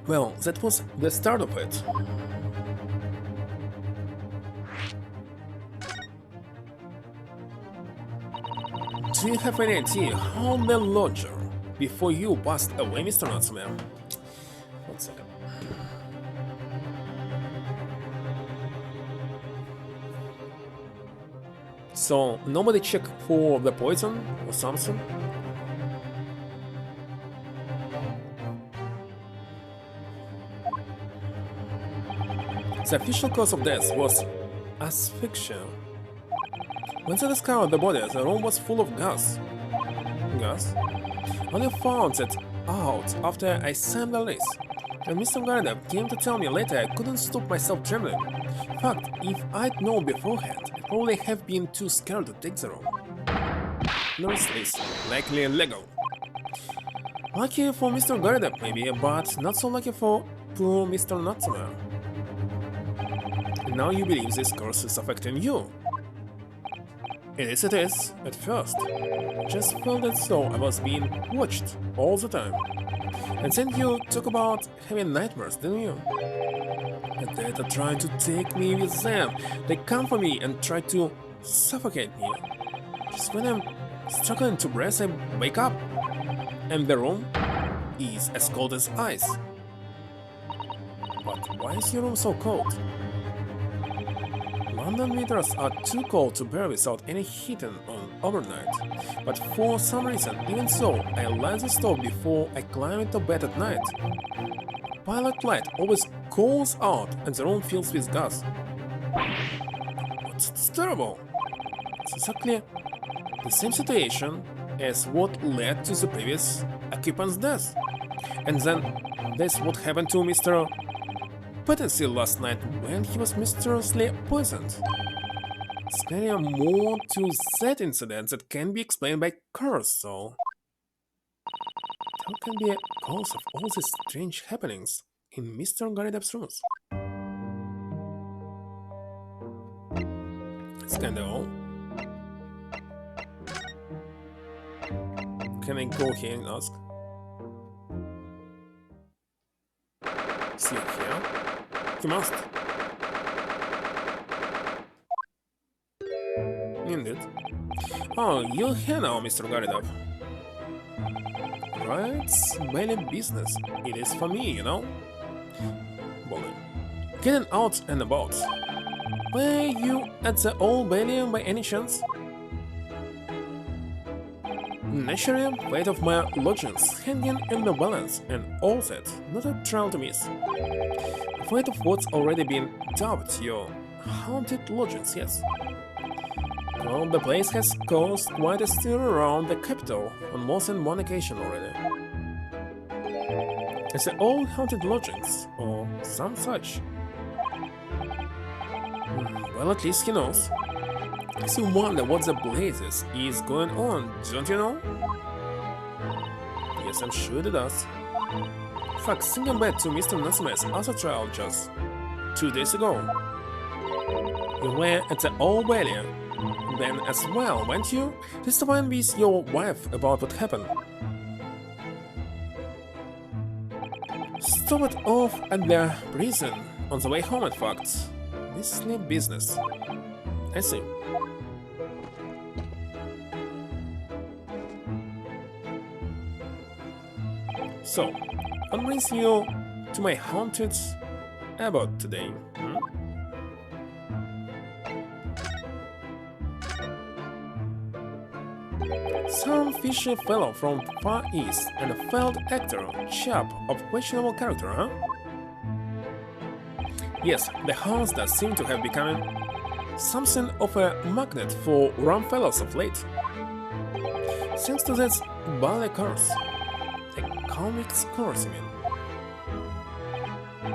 Well, that was the start of it. Do you have any idea how the lodger before you passed away, Mr. Natsume? 1 second. So, nobody checked for the poison or something? The official cause of death was asphyxia. When they discovered the body, the room was full of gas. Gas? Only found that out after I signed the lease. And Mr. Garda came to tell me later I couldn't stop myself trembling. In fact, if I'd known beforehand, I'd probably have been too scared to take the room. No lease, likely legal. Lucky for Mr. Garda, maybe, but not so lucky for poor Mr. Natsume. And now you believe this curse is affecting you. It is, at first. Just felt as though I was being watched all the time. And then you talk about having nightmares, didn't you? And they're trying to take me with them. They come for me and try to suffocate me. Just when I'm struggling to breathe, I wake up. And the room is as cold as ice. But why is your room so cold? London winters are too cold to bear without any heating on overnight, but for some reason, even so, I light the stove before I climb into bed at night. Pilot light always goes out and the room fills with gas. It's terrible. It's exactly the same situation as what led to the previous occupant's death. And then that's what happened to Mr. Patterson last night when he was mysteriously poisoned. It's clearly more to that incident that can be explained by curse, so... What can be a cause of all these strange happenings in Mr. Garidab's rooms? It's kinda all. Can I go here and ask? See here? You must. Indeed. Oh, you're here now, Mr. Garidab. Right, belly business. It is for me, you know? Bully. Getting out and about. Were you at the Old Bailey by any chance? Naturally, fate of my lodgings hanging in the balance and all that, not a trial to miss. Afraid of what's already been dubbed your haunted lodgings, yes. Well, the place has caused quite a stir around the capital on more than one occasion already. It's the old haunted lodgings, or some such. Well, at least he knows. Makes you wonder what the blazes is going on, don't you know? Yes, I'm sure it does. In fact, thinking back to Mr. Natsume's other trial just 2 days ago. You were at the Old Bailey then as well, weren't you? Testifying with your wife about what happened. Stopped off at the prison on the way home, in fact. This is business. I see. So, what brings you to my haunted abode today? Some fishy fellow from Far East and a failed actor, chap of questionable character, huh? Yes, the house does seem to have become something of a magnet for rum fellows of late. Thanks to that ballet curse. A comic's curse, I mean.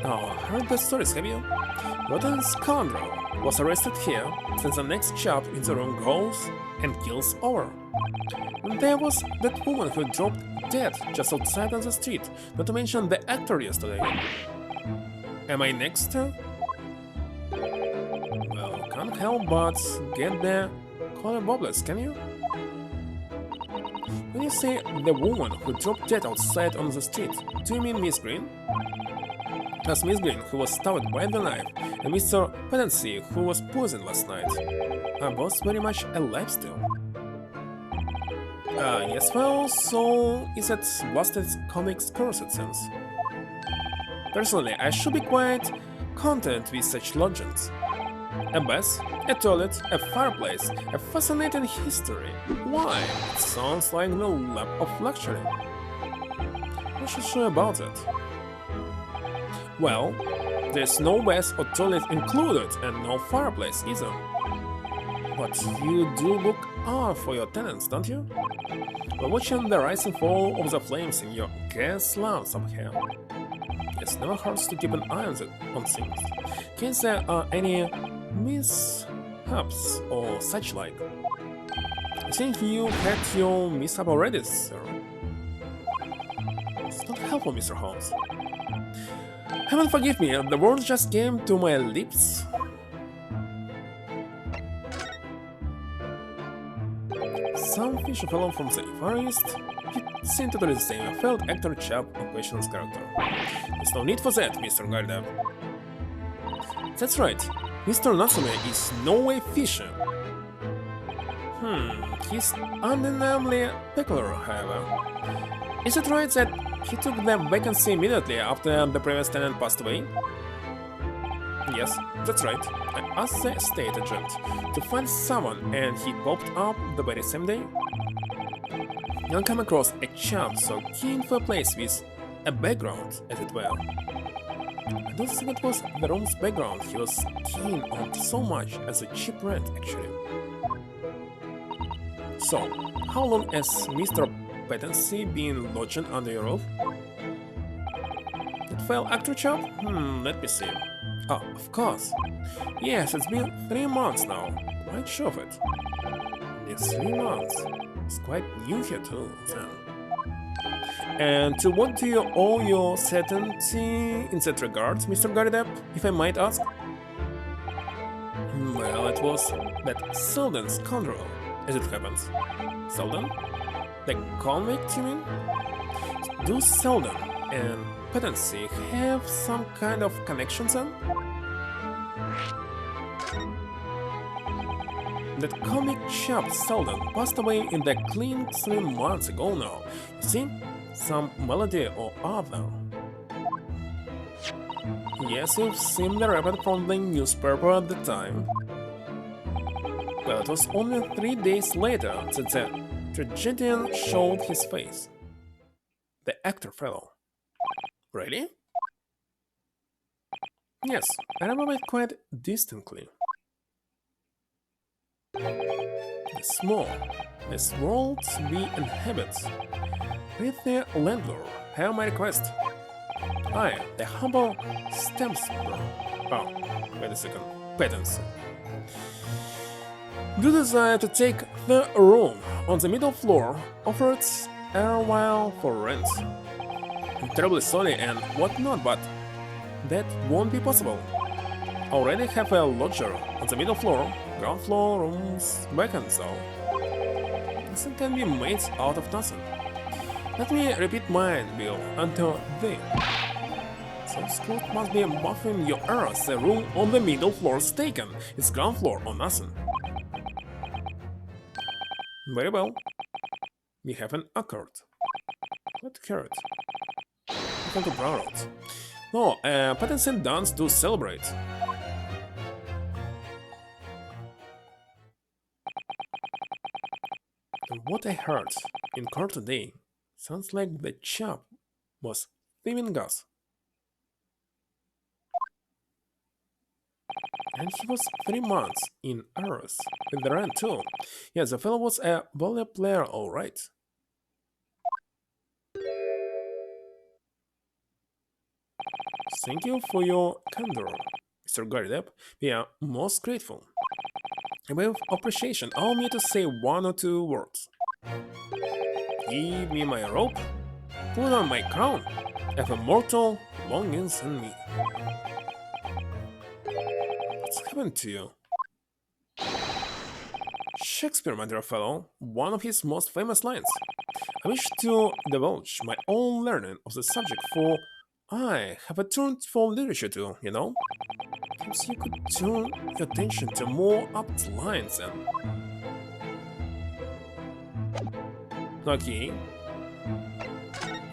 Oh, heard the stories, have you? What a scoundrel was arrested here, since the next chap in the room goes and kills over. And there was that woman who dropped dead just outside on the street, not to mention the actor yesterday. Am I next? Well, can't help but get the color bubbles, can you? When you say the woman who dropped dead outside on the street, do you mean Miss Green? As Miss Green, who was stabbed by the knife, and Mr. Petancy, who was poisoned last night, are both very much alive still. Yes, well, so is that blasted comic's cursed sense. Personally, I should be quite content with such legends. A bath, a toilet, a fireplace, a fascinating history. Why? It sounds like the lap of luxury. Not so sure about it. Well, there's no bath or toilet included and no fireplace either. But you do look out for your tenants, don't you? While watching the rise and fall of the flames in your gas lamps up here. It never hurts to keep an eye on things. In case there are any mishaps or such like. I think you had your mishap already, sir. It's not helpful, Mr. Holmes. Heaven forgive me, the words just came to my lips. Some fishy fellow from the Far East. He seemed to do the same. I felt actor chap on question's character. There's no need for that, Mr. Garda. That's right. Mr. Natsume is no way fishy. He's undeniably peculiar, however. Is it right that he took the vacancy immediately after the previous tenant passed away? Yes, that's right. I asked the estate agent to find someone and he popped up the very same day. You'll come across a chap so keen for a place with a background, as it were. I don't think it was the room's background he was keen on so much as a cheap rent, actually. So, how long has Mr. Petancy been lodging under your roof? That file actor chap? Let me see. Oh, of course. Yes, it's been 3 months now. Quite sure of it. It's 3 months. It's quite new here too, then. And to what do you owe your certainty in that regard, Mr. Garidep, if I might ask? Well, it was that Selden scoundrel, as it happens. Selden? The convict, you mean? Do Selden and Petancy have some kind of connection then? That comic chap Selden passed away in the clean 3 months ago now. You see? Some melody or other. Yes, you've seen the report from the newspaper at the time. Well, it was only 3 days later that the tragedian showed his face. The actor fellow. Really? Yes, I remember it quite distinctly. The small, this world we inhabit. With the landlord, have my request. I, the humble stamper. Oh, wait a second. Petancy. Do desire to take the room on the middle floor offered erewhile for rent. I'm terribly sorry and whatnot, but that won't be possible. Already have a lodger on the middle floor, ground floor rooms vacant, so this can be made out of nothing. Let me repeat mine, Bill, until then. So Scott must be buffing your errors. The room on the middle floor is taken. It's ground floor or nothing. Very well. We have an accord. What carrot? I want to brown out. No, patents and dance do celebrate. And what I heard in court today sounds like the chap was thieving gas. And he was 3 months in arrears with the rent too. Yes, the fellow was a volley player, alright. Thank you for your candor, Mr. Garidep. We are most grateful. A way of appreciation, allow me to say 1 or 2 words. Give me my rope, put on my crown, have immortal longings in me. What's happened to you? Shakespeare, my dear fellow, one of his most famous lines. I wish to divulge my own learning of the subject, for I have a turn for literature too, you know? Perhaps you could turn your attention to more apt lines and... Okay.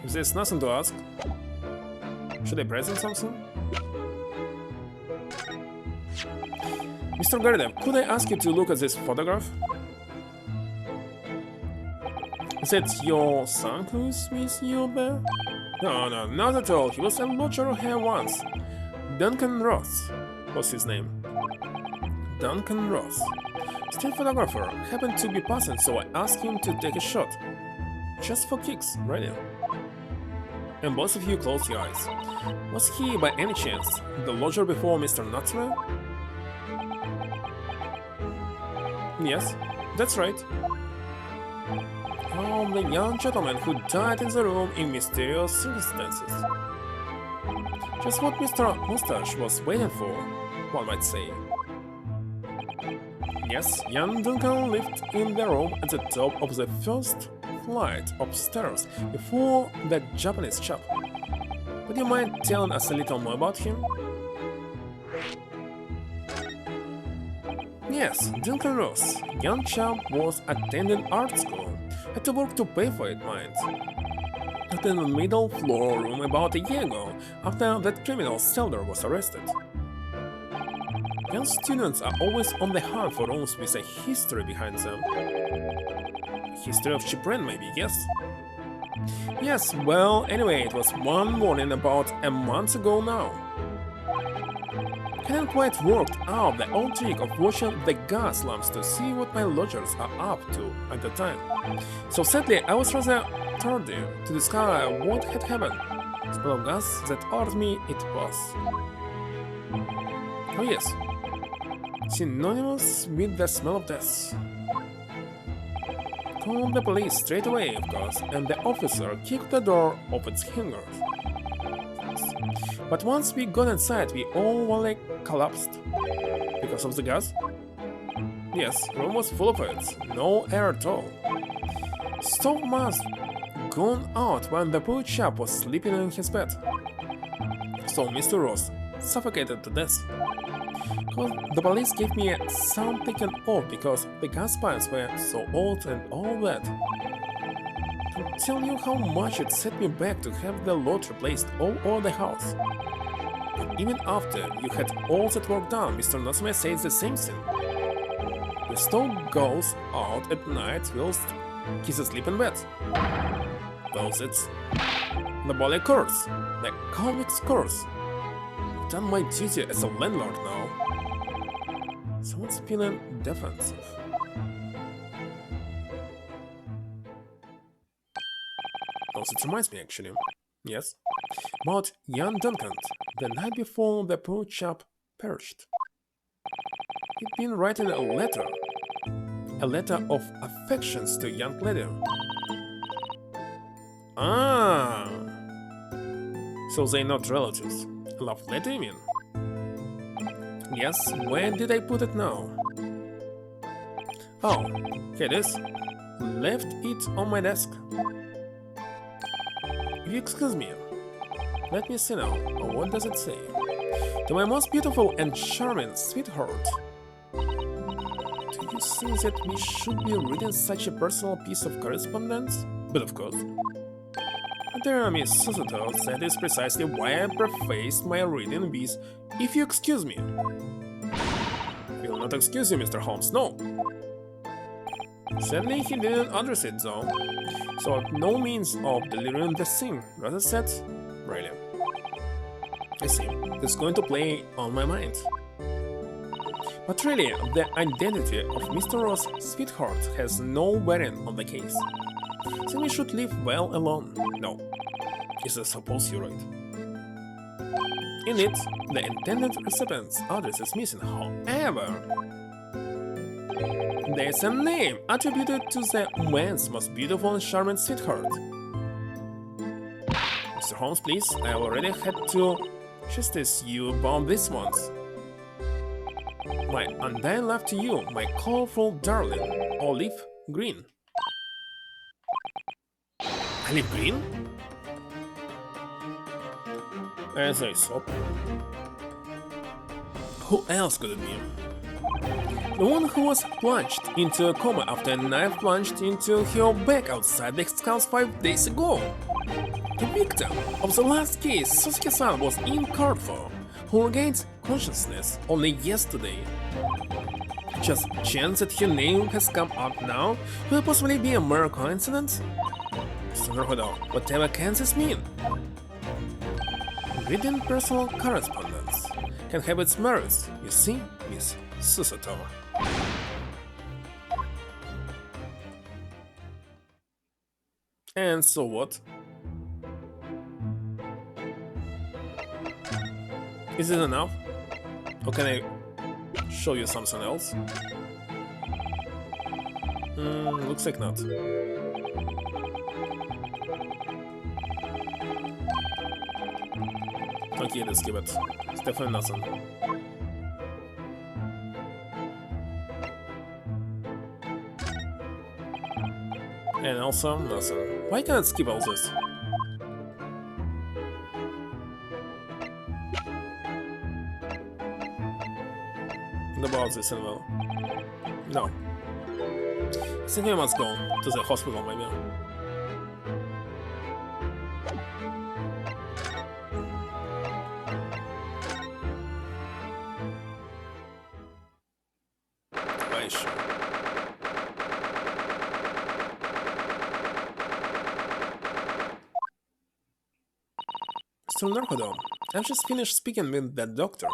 If there's nothing to ask, should I present something? Mr. Gardev, could I ask you to look at this photograph? Is it your son who's with you there? No, no, not at all. He was a lodger here once. Duncan Ross was his name. Duncan Ross. Still photographer happened to be passing, so I asked him to take a shot. Just for kicks, really. And both of you close your eyes. Was he, by any chance, the lodger before Mr. Nutswell? Yes, that's right. Oh, the young gentleman who died in the room in mysterious circumstances. Just what Mr. Mustache was waiting for, one might say. Yes, young Duncan lived in the room at the top of the first flight of stairs before that Japanese chap. Would you mind telling us a little more about him? Yes, Duncan Ross, young chap, was attending art school. Had to work to pay for it, mind. Got in the middle floor room about a year ago, after that criminal Selder was arrested. Young students are always on the hunt for rooms with a history behind them. History of shipwreck, maybe, yes? Yes, well, anyway, it was one morning about a month ago now. Hadn't quite worked out the old trick of watching the gas lamps to see what my lodgers are up to at the time. So sadly, I was rather tardy to discover what had happened. Smell of gas that hurt me it was. Oh yes, synonymous with the smell of death. Called the police straight away, of course, and the officer kicked the door off its hinges. But once we got inside, we all like collapsed. Because of the gas? Yes, room was full of it, no air at all. Stove must gone out when the poor chap was sleeping in his bed. So Mr. Ross suffocated to death. Well, the police gave me some taken off because the gas pipes were so old and all that. To tell you how much it set me back to have the lot replaced all over the house. But even after you had all that work done, Mr. Natsume says the same thing. The stove goes out at night whilst he's asleep in bed. Well, it's the body curse, the convict's curse. I've done my duty as a landlord now. Someone's feeling defensive. Also, it reminds me, actually. Yes? About young Duncan, the night before the poor chap perished. He'd been writing a letter of affections to a young lady. Ah! So they're not relatives. A love letter, you mean? Yes, where did I put it now? Oh, here it is. Left it on my desk. If you excuse me, let me see now. What does it say? To my most beautiful and charming sweetheart. Do you think that we should be reading such a personal piece of correspondence? But of course. Dear Miss Susato, that is precisely why I prefaced my reading with, if you excuse me. I will not excuse you, Mr. Holmes, no. Sadly, he didn't address it, though, so no means of delivering the thing, rather said, really. I see, it's going to play on my mind. But really, the identity of Mr. Ross' sweetheart has no bearing on the case. So we should leave well alone. No, yes, I suppose you're right. In it, the intended recipient's address is missing, however, there's a name attributed to the man's most beautiful and charming sweetheart. Mr. Holmes, please, I already had to chastise you about this once. My undying love to you, my colorful darling, Olive Green. Olive green? As I thought. Who else could it be? The one who was plunged into a coma after a knife plunged into her back outside the house 5 days ago. The victim of the last case Sasuke-san was in court for, who regained consciousness only yesterday. Just chance that her name has come up now will possibly be a mere coincidence? Whatever can this mean? Reading personal correspondence can have its merits, you see, Miss Susato. And so what? Is it enough? Or can I show you something else? Looks like not. Okay, let's give it. It's definitely nothing. And also nothing. Why can't I skip all this? What about this as well? No. I think we must go to the hospital, maybe. Mr. Narkodome, I've just finished speaking with that doctor.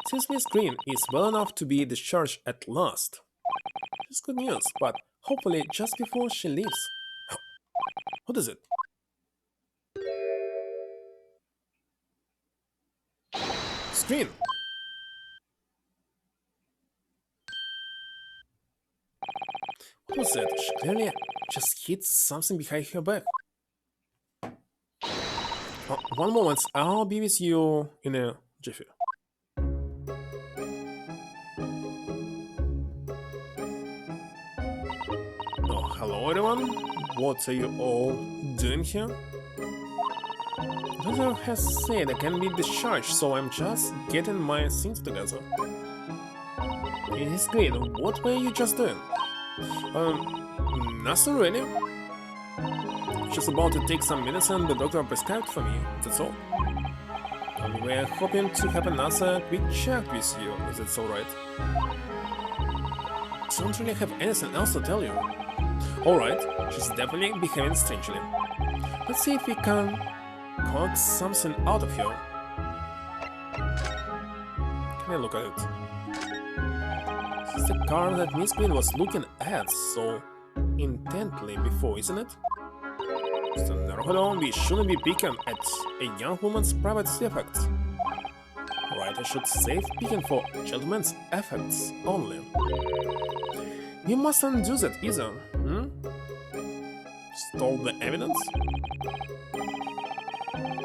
Seems Miss Green is well enough to be discharged at last. It's good news, but hopefully just before she leaves. What is it? Screen! What was that? She clearly just hit something behind her back. One moment, I'll be with you in a jiffy. Oh, hello everyone. What are you all doing here? The doctor has said I can be discharged, so I'm just getting my things together. It is great. What were you just doing? Nothing really. Just about to take some medicine the doctor prescribed for me, that's all. And we're hoping to have another quick check with you, if that's alright. Don't really have anything else to tell you. Alright, she's definitely behaving strangely. Let's see if we can coax something out of her. Can I look at it? This is the car that Miss Green was looking at so intently before, isn't it? So, Naruhodo, we shouldn't be picking at a young woman's private effects. Right, I should save picking for gentlemen's effects only. You mustn't do that either, Stole the evidence?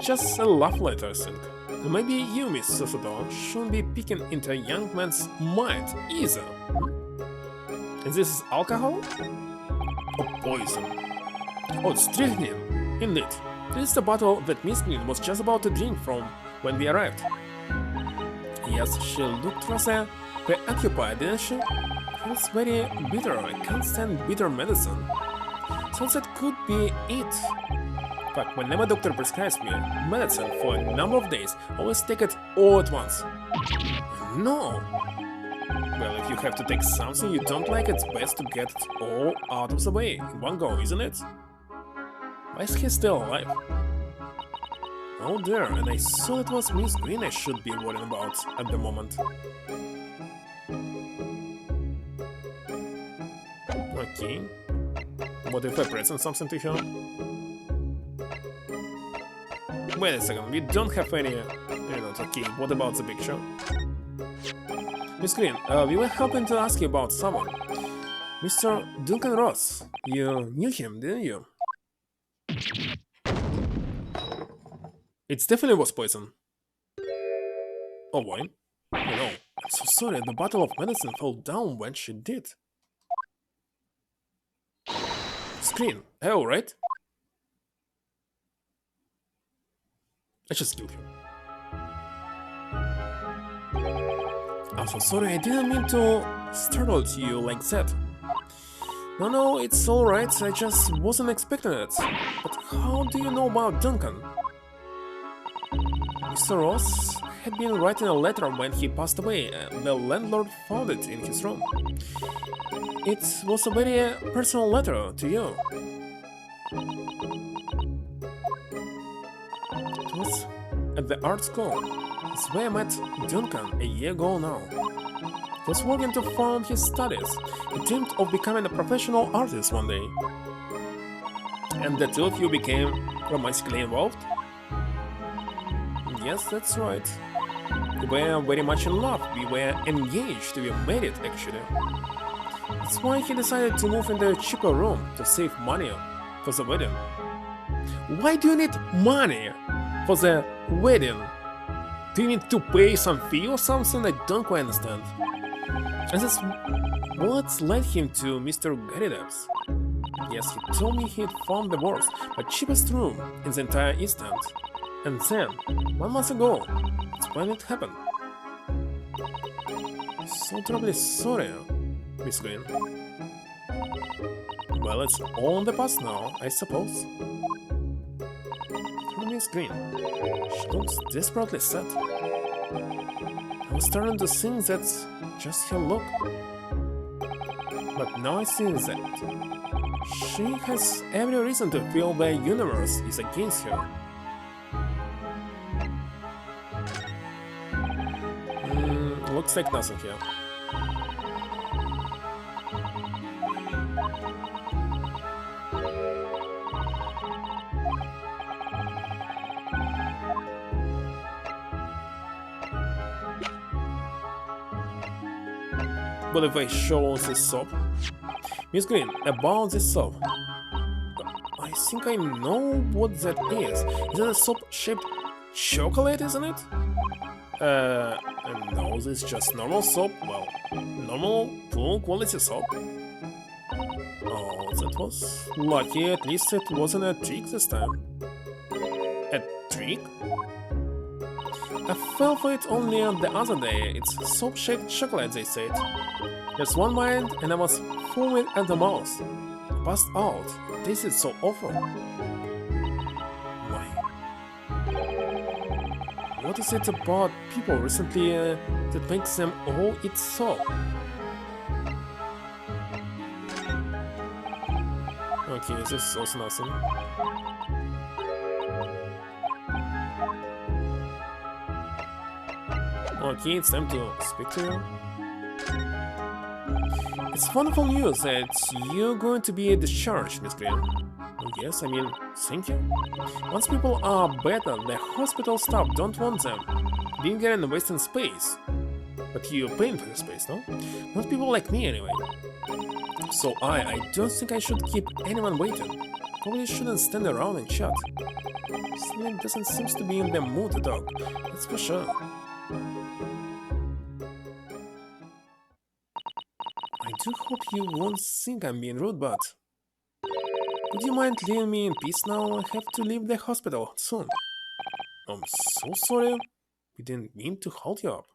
Just a love letter, I think. Maybe you, Miss Susato, shouldn't be picking into a young man's mind either. And this is alcohol? Or poison? Oh, it's strychnine. Indeed. This is the bottle that Miss Green was just about to drink from when we arrived. Yes, she looked rather preoccupied, didn't she? It's very bitter. I can't stand bitter medicine. So that could be it. But whenever doctor prescribes me medicine for a number of days, always take it all at once. No! Well, if you have to take something you don't like, it's best to get it all out of the way in one go, isn't it? Why is he still alive? Oh dear, and I saw it was Miss Green I should be worrying about at the moment. Okay. What if I present something to her? Wait a second, we don't have any... Okay, what about the picture? Miss Green, we were hoping to ask you about someone. Mr. Duncan Ross. You knew him, didn't you? It definitely was poison. Oh, wine? Oh no, I'm so sorry, the bottle of medicine fell down when she did. Screen, are you alright? I just killed him. I'm so sorry, I didn't mean to startle you like that. No, it's alright, I just wasn't expecting it. But how do you know about Duncan? Mr. Ross had been writing a letter when he passed away, and the landlord found it in his room. It was a very personal letter to you. It was at the art school. It's where I met Duncan a year ago now. He was working to fund his studies. He dreamed of becoming a professional artist one day. And the two of you became romantically involved? Yes, that's right. We were very much in love. We were engaged. We were married, actually. That's why he decided to move into a cheaper room to save money for the wedding. Why do you need money for the wedding? Do you need to pay some fee or something? I don't quite understand. And that's what led him to Mr. Garrideb's. Yes, he told me he'd found the worst, but cheapest room in the entire East End. And then, 1 month ago, that's when it happened. So terribly sorry, Miss Green. Well, it's all in the past now, I suppose. Miss Green. She looks desperately sad. I was starting to think that's just her look. But now I see that she has every reason to feel the universe is against her. Looks like nothing here. But if I show this soap? Miss Green, about this soap. I think I know what that is. Is that a soap-shaped chocolate, isn't it? No, this is just normal soap. Well, normal, full quality soap. Oh, that was lucky. At least it wasn't a trick this time. A trick? I fell for it only the other day. It's soap-shaped chocolate, they said. There's one bite and I was foaming at the mouth. Passed out. This is so awful. Why? What is it about people recently that makes them all eat soap? Okay, this is also nothing. Okay, it's time to speak to you. It's wonderful news that you're going to be discharged, Miss Green. Yes, I mean, thank you. Once people are better, the hospital staff don't want them being here and wasting space. But you're paying for the space, no? Not people like me, anyway. So I don't think I should keep anyone waiting. Probably shouldn't stand around and chat. Slim doesn't seem to be in the mood to talk, that's for sure. I do hope you won't think I'm being rude, but... Would you mind leaving me in peace now? I have to leave the hospital soon. I'm so sorry. We didn't mean to hold you up.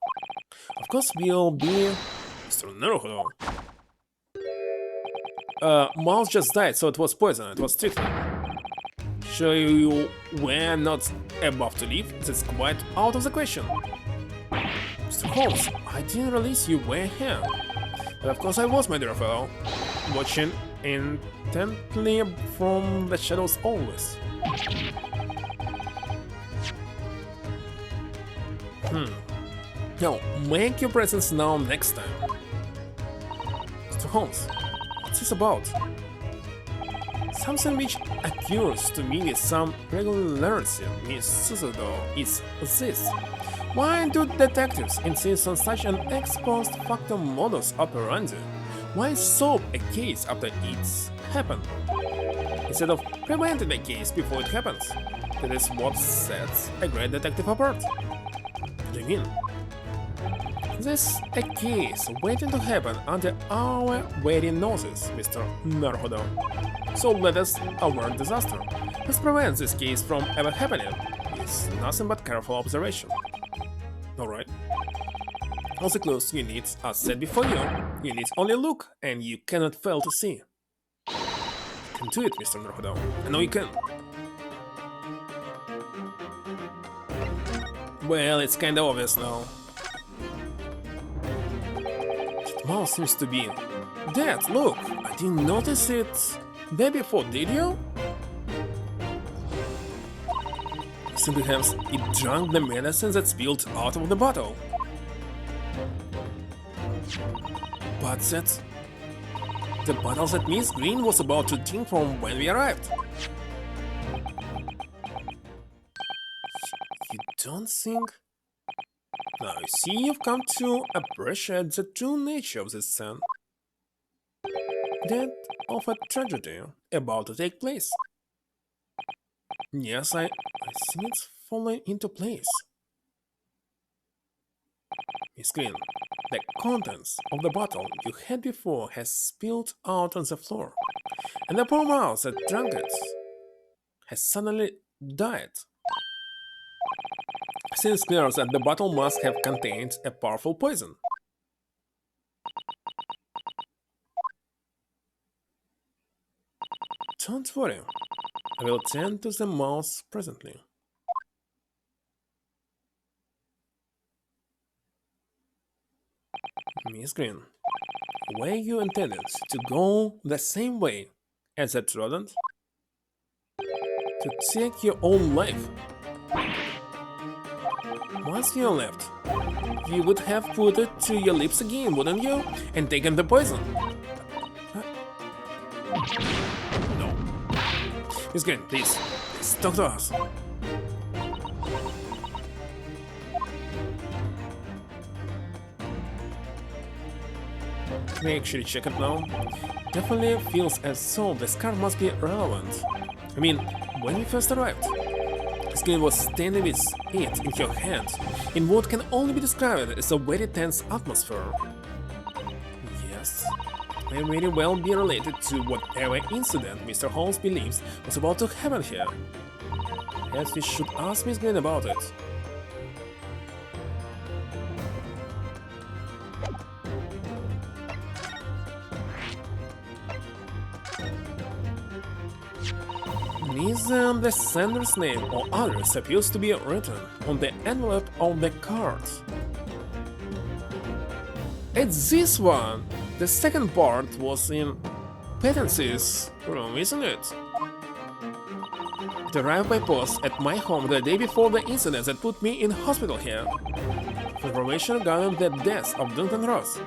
Of course we'll be... Mr. Naruto. Mouse just died, so it was poison. It was treatment. Sure you were not about to leave? That's quite out of the question. Mr. Holmes, I didn't realize you were here. But of course I was, my dear fellow. Watching intently from the shadows always. Now, make your presence known next time. Mr. Holmes, what's this about? Something which occurs to me with some regularity, Miss Suzudo, is this. Why do detectives insist on such an ex post facto modus operandi? Why solve a case after it's happened, instead of preventing a case before it happens? That is what sets a great detective apart. What do you mean? There's a case waiting to happen under our very noses, Mr. Naruto. So let us avert disaster. Let's prevent this case from ever happening. is nothing but careful observation. Alright. All the clues you need are set before you. You need only look, and you cannot fail to see. You can do it, Mr. Norhodov. I know you can. Well, it's kinda obvious now. That mouse seems to be dead. Look, I didn't notice it there before, did you? Simply perhaps it drank the medicine that spilled out of the bottle. But that's the bottle that Miss Green was about to drink from when we arrived. You don't think? Now you see, you've come to appreciate the true nature of this scene. That of a tragedy about to take place. Yes, I think it's falling into place. Miss Green, the contents of the bottle you had before has spilled out on the floor, and the poor mouse that drank it has suddenly died. Seems clear that the bottle must have contained a powerful poison. Don't worry, I will tend to the mouse presently. Miss Green, were you intended to go the same way as that rodent? To take your own life? Once you left, you would have put it to your lips again, wouldn't you? And taken the poison? No. Miss Green, please talk to us. Can I actually check it now? Definitely feels as though the scar must be relevant. I mean, when we first arrived, Miss Green was standing with it in her hand, in what can only be described as a very tense atmosphere. Yes, it may very well be related to whatever incident Mr. Holmes believes was about to happen here. Perhaps we should ask Miss Green about it. Neither the sender's name or address appears to be written on the envelope of the card. It's this one! The second part was in Patency's room, isn't it? It arrived by post at my home the day before the incident that put me in hospital here. Information regarding the death of Duncan Ross.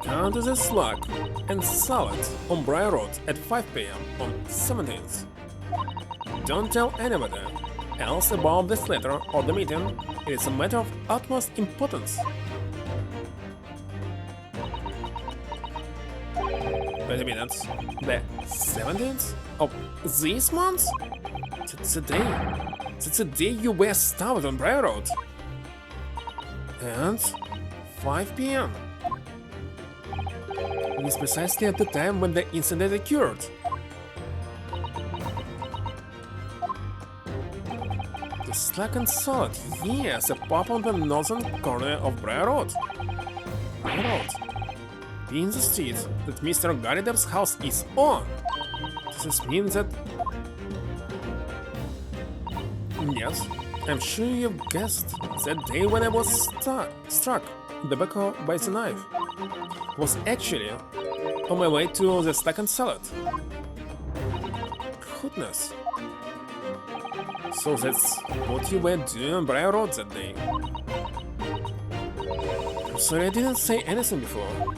Down to the slug and salad on Briar Road at 5 PM on 17th. Don't tell anybody else about this letter or the meeting. It is a matter of utmost importance. Wait a minute. The 17th of this month? That's the day. That's the day you were stabbed on Briar Road. And 5 PM. It is precisely at the time when the incident occurred. The slackened salad, yes, a pub on the northern corner of Briar Road. Briar Road, being the street that Mr. Garrideb's house is on. Does this mean that... Yes, I'm sure you've guessed that day when I was struck in the back by the knife. Was actually on my way to the second salad. Goodness. So that's what you were doing on Briar Road that day. I'm sorry I didn't say anything before.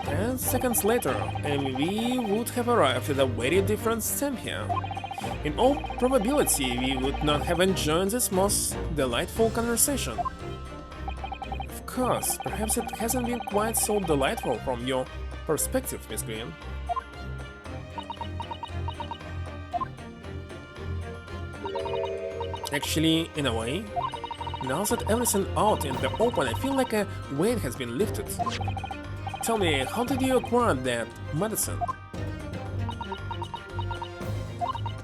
10 seconds later, and we would have arrived at a very different scene here. In all probability, we would not have enjoyed this most delightful conversation. Of course, perhaps it hasn't been quite so delightful from your perspective, Miss Green. Actually, in a way, now that everything's out in the open, I feel like a weight has been lifted. Tell me, how did you acquire that medicine?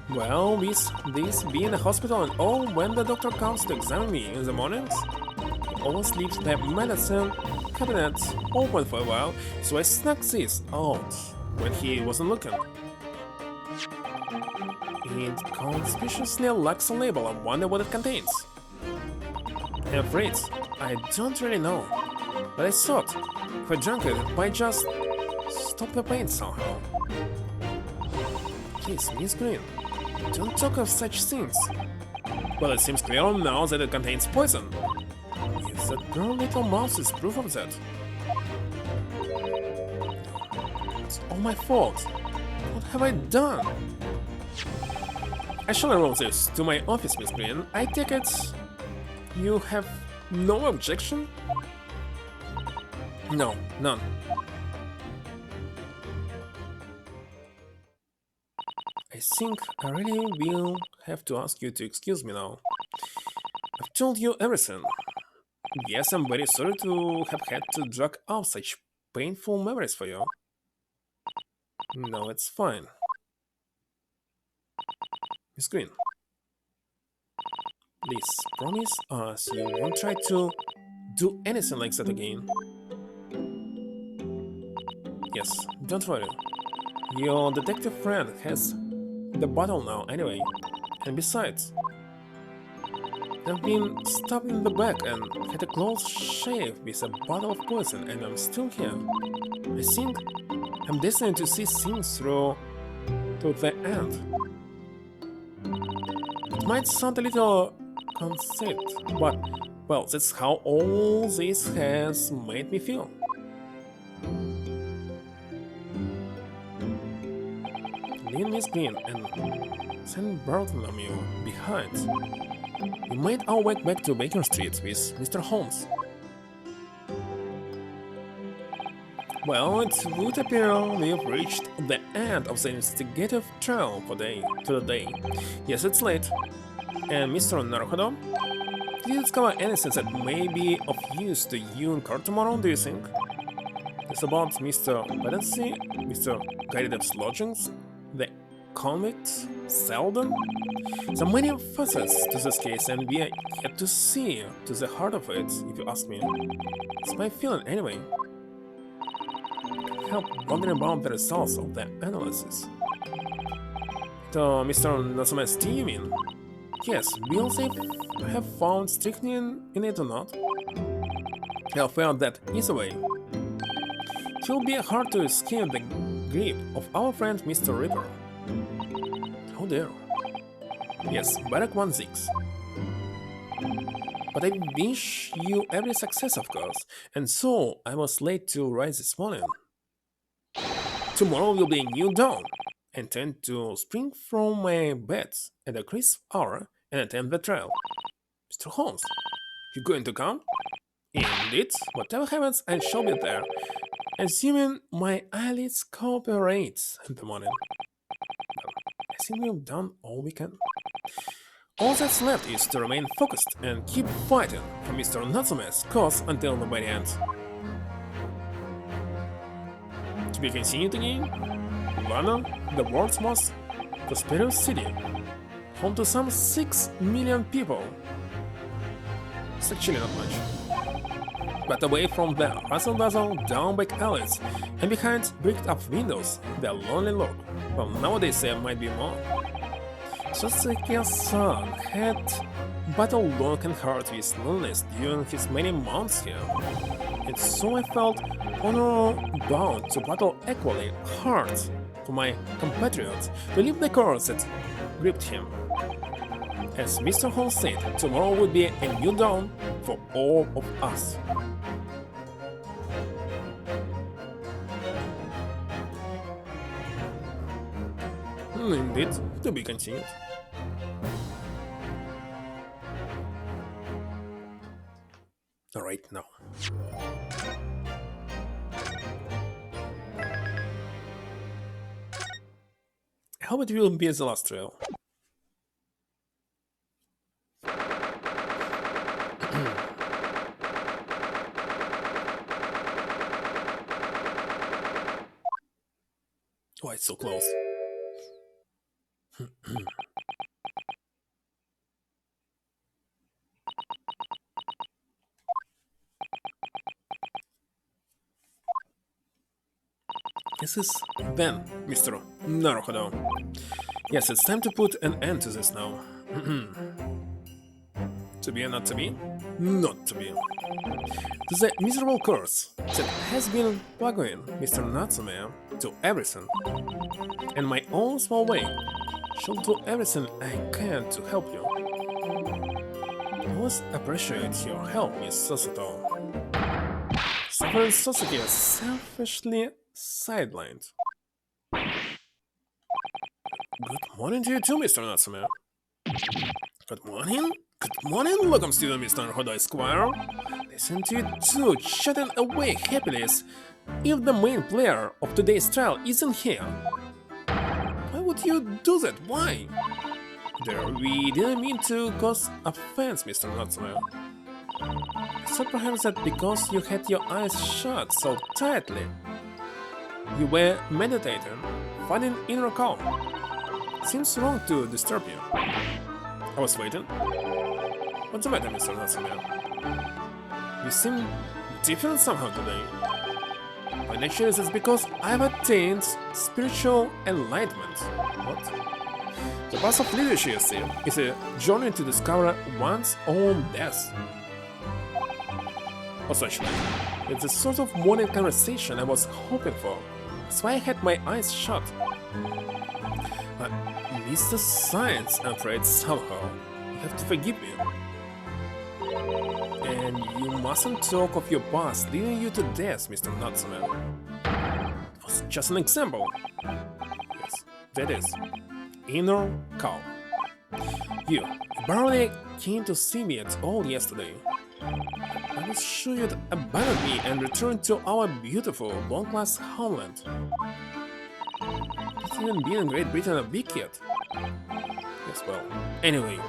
Well, with this being in the hospital and all, when the doctor comes to examine me in the mornings, he always leaves the medicine cabinet open for a while, so I snuck this out when he wasn't looking. It conspicuously lacks a label. I wonder what it contains. I'm afraid I don't really know, but I thought if I drank it, it might just stop the pain somehow. Please, Miss Green, don't talk of such things. Well, it seems clear now that it contains poison. Yes, that poor little mouse is proof of that. It's all my fault. What have I done? I shall enroll this to my office, Miss Green. I take it you have no objection? No, none. I think I really will have to ask you to excuse me now. I've told you everything. Yes, I'm very sorry to have had to drag out such painful memories for you. No, it's fine. Miss Green, please promise us you won't try to do anything like that again. Yes, don't worry. Your detective friend has the bottle now anyway. And besides, I've been stabbed in the back and had a close shave with a bottle of poison, and I'm still here. I think I'm destined to see things through to the end. It might sound a little conceit, but, well, that's how all this has made me feel. Leave Miss Green and St. Bartholomew behind. We made our way back to Baker Street with Mr. Holmes. Well, it would appear we've reached the end of the investigative trail for the day. Yes, it's late. And Mr. Naruhodo, did you discover anything that may be of use to you in court tomorrow, do you think? It's about Mr. Pedensey, Mr. Garidev's lodgings, the convict, Selden. There are many facets to this case, and we are yet to see to the heart of it, if you ask me. It's my feeling anyway. I help wondering about the results of the analysis. Mr. Natsume, you mean? Yes, will they have found strychnine in it or not? I felt that either way. It will be hard to escape the grip of our friend Mr. Ripper. Oh dear. Yes, Kuluk01's. But I wish you every success, of course, and so I was late to rise this morning. Tomorrow will be a new dawn. I intend to spring from my bed at a crisp hour and attempt the trail. Mr. Holmes, you going to come? Indeed, whatever happens, I shall be there, assuming my eyelids cooperate in the morning. Well, I think we've done all we can. All that's left is to remain focused and keep fighting for Mr. Natsume's cause until the very end. To be continued again, London, the world's most prosperous city, home to some 6 million people. It's actually not much. But away from the hustle-dazzle down back alleys and behind bricked-up windows, the lonely look. Well, nowadays there might be more. Sotsuki-san had battled long and hard with loneliness during his many months here, and so I felt honor-bound to battle equally hard for my compatriots to leave the course that gripped him. As Mr. Holmes said, tomorrow would be a new dawn for all of us. Indeed, to be continued. Right now. I hope it will be the last trail. quite so close. This is then, Mr. Naruhodo. Yes, it's time to put an end to this now. To be or not to be? Not to be. To the miserable curse that has been plaguing Mr. Natsume to everything. In my own small way, shall do everything I can to help you. I always appreciate your help, Miss Sasuto. Suffering Sasuke is selfishly sidelined. Good morning to you too, Mr. Natsume. Good morning? Good morning, welcome student Mr. Naruhodo Esquire. Listen to you too, chatting away happiness if the main player of today's trial isn't here. Why would you do that? Why? There, we didn't mean to cause offense, Mr. Natsume. I thought perhaps that because you had your eyes shut so tightly, you were meditating, finding inner calm. Seems wrong to disturb you. I was waiting. What's the matter, Mr. Natsume? You seem different somehow today. My nature is because I've attained spiritual enlightenment. What? The path of leadership, you see, is a journey to discover one's own death. Or such like. It's the sort of morning conversation I was hoping for. That's why I had my eyes shut. I missed the signs, I'm afraid, somehow. You have to forgive me. And you mustn't talk of your past leading you to death, Mr. Natsume. It was just an example. Yes, that is. Inner calm. You barely came to see me at all yesterday. I was sure you'd abandon me and return to our beautiful, long-class homeland. Not even being in Great Britain a big yet. Yes, well, anyway.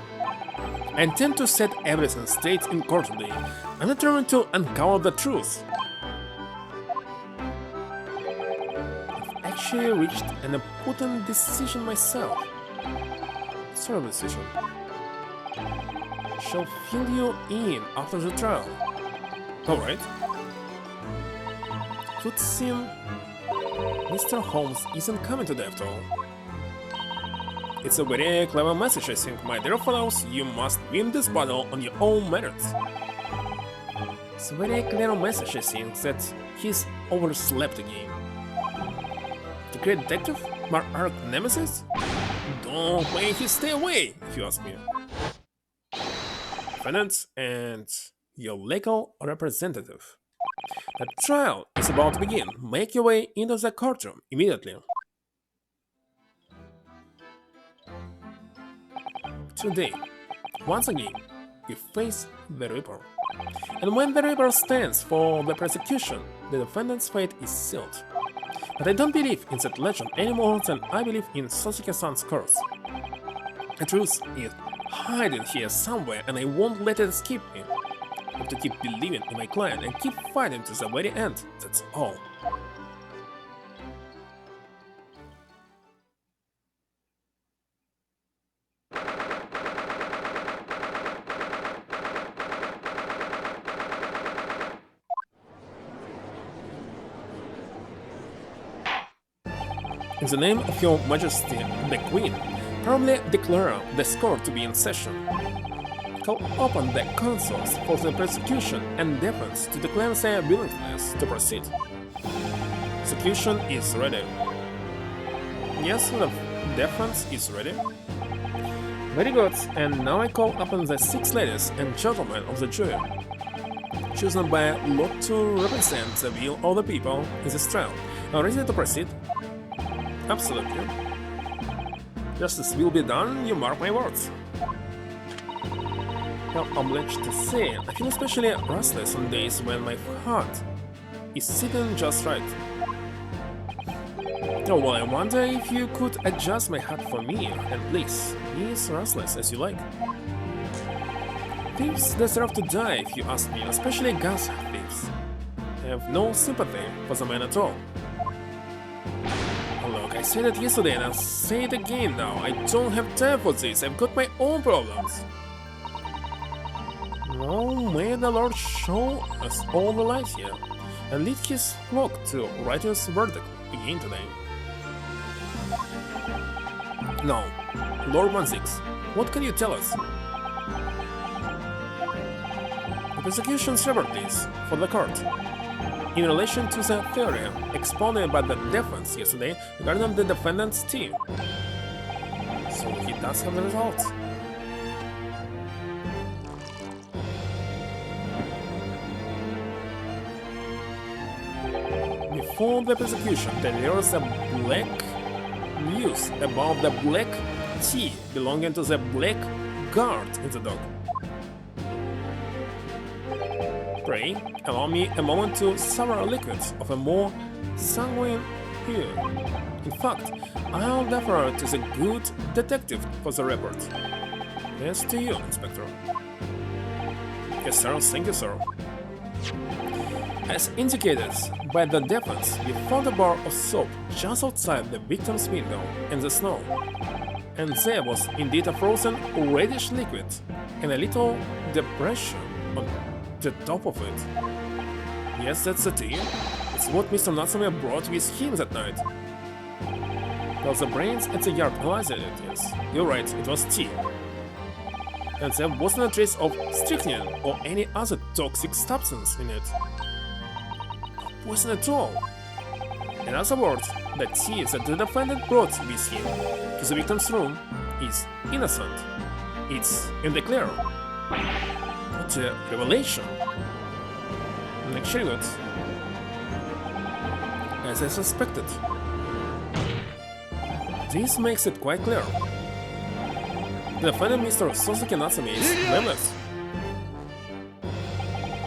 I intend to set everything straight in court today. I'm determined to uncover the truth. I've actually reached an important decision myself. Sort of decision. Shall fill you in after the trial. Alright. It would seem Mr. Holmes isn't coming today after all. It's a very clever message, I think, my dear fellows. You must win this battle on your own merits. It's a very clever message, I think, that he's overslept again. The great detective? My arch nemesis? Don't make him stay away, if you ask me. Defendant and your legal representative. The trial is about to begin. Make your way into the courtroom immediately. Today, once again, you face the Reaper. And when the Reaper stands for the prosecution, the defendant's fate is sealed. But I don't believe in that legend any more than I believe in Sasuke-san's curse. The truth is hiding here somewhere and I won't let it escape me. I have to keep believing in my client and keep fighting to the very end, that's all. In the name of your majesty, the queen, firmly declare the court to be in session. Call upon the consuls for the prosecution and defense to declare their willingness to proceed. Execution is ready. Yes, the defense is ready. Very good, and now I call upon the 6 ladies and gentlemen of the jury, chosen by lot to represent the will of the people in this trial. Are ready to proceed? Absolutely. Justice will be done, you mark my words. Now, I'm obliged to say, I feel especially restless on days when my heart is sitting just right. Oh, well, I wonder if you could adjust my heart for me, and please, be as restless as you like. Thieves deserve to die, if you ask me, especially gun thieves. I have no sympathy for the man at all. Look, I I said it yesterday and I'll say it again now. I don't have time for this. I've got my own problems. Oh, may the Lord show us all the light here and lead his flock to righteous verdict begin today. Now, Lord 16, what can you tell us? The persecution severalities for the court in relation to the theory expounded by the defense yesterday regarding the defendant's team. So he does have the results. Before the persecution, there was a black news about the black tea belonging to the black guard in the dog. Pray, allow me a moment to savor liquids of a more sanguine hue. In fact, I'll defer to the good detective for the report. Yes, to you, Inspector. Yes, sir, thank you, sir. As indicated by the defense, we found a bar of soap just outside the victim's window in the snow. And there was indeed a frozen reddish liquid and a little depression on the top of it. Yes, that's the tea. It's what Mr. Natsume brought with him that night. Well, the brains at the yard analyzed it, yes. You're right, it was tea. And there wasn't a trace of strychnine or any other toxic substance in it. No poison at all. In other words, the tea that the defendant brought with him to the victim's room is innocent. It's in the clear. What a revelation! Actually good. As I suspected. This makes it quite clear. The defendant, Mr. Suzuki Natsume, is blameless.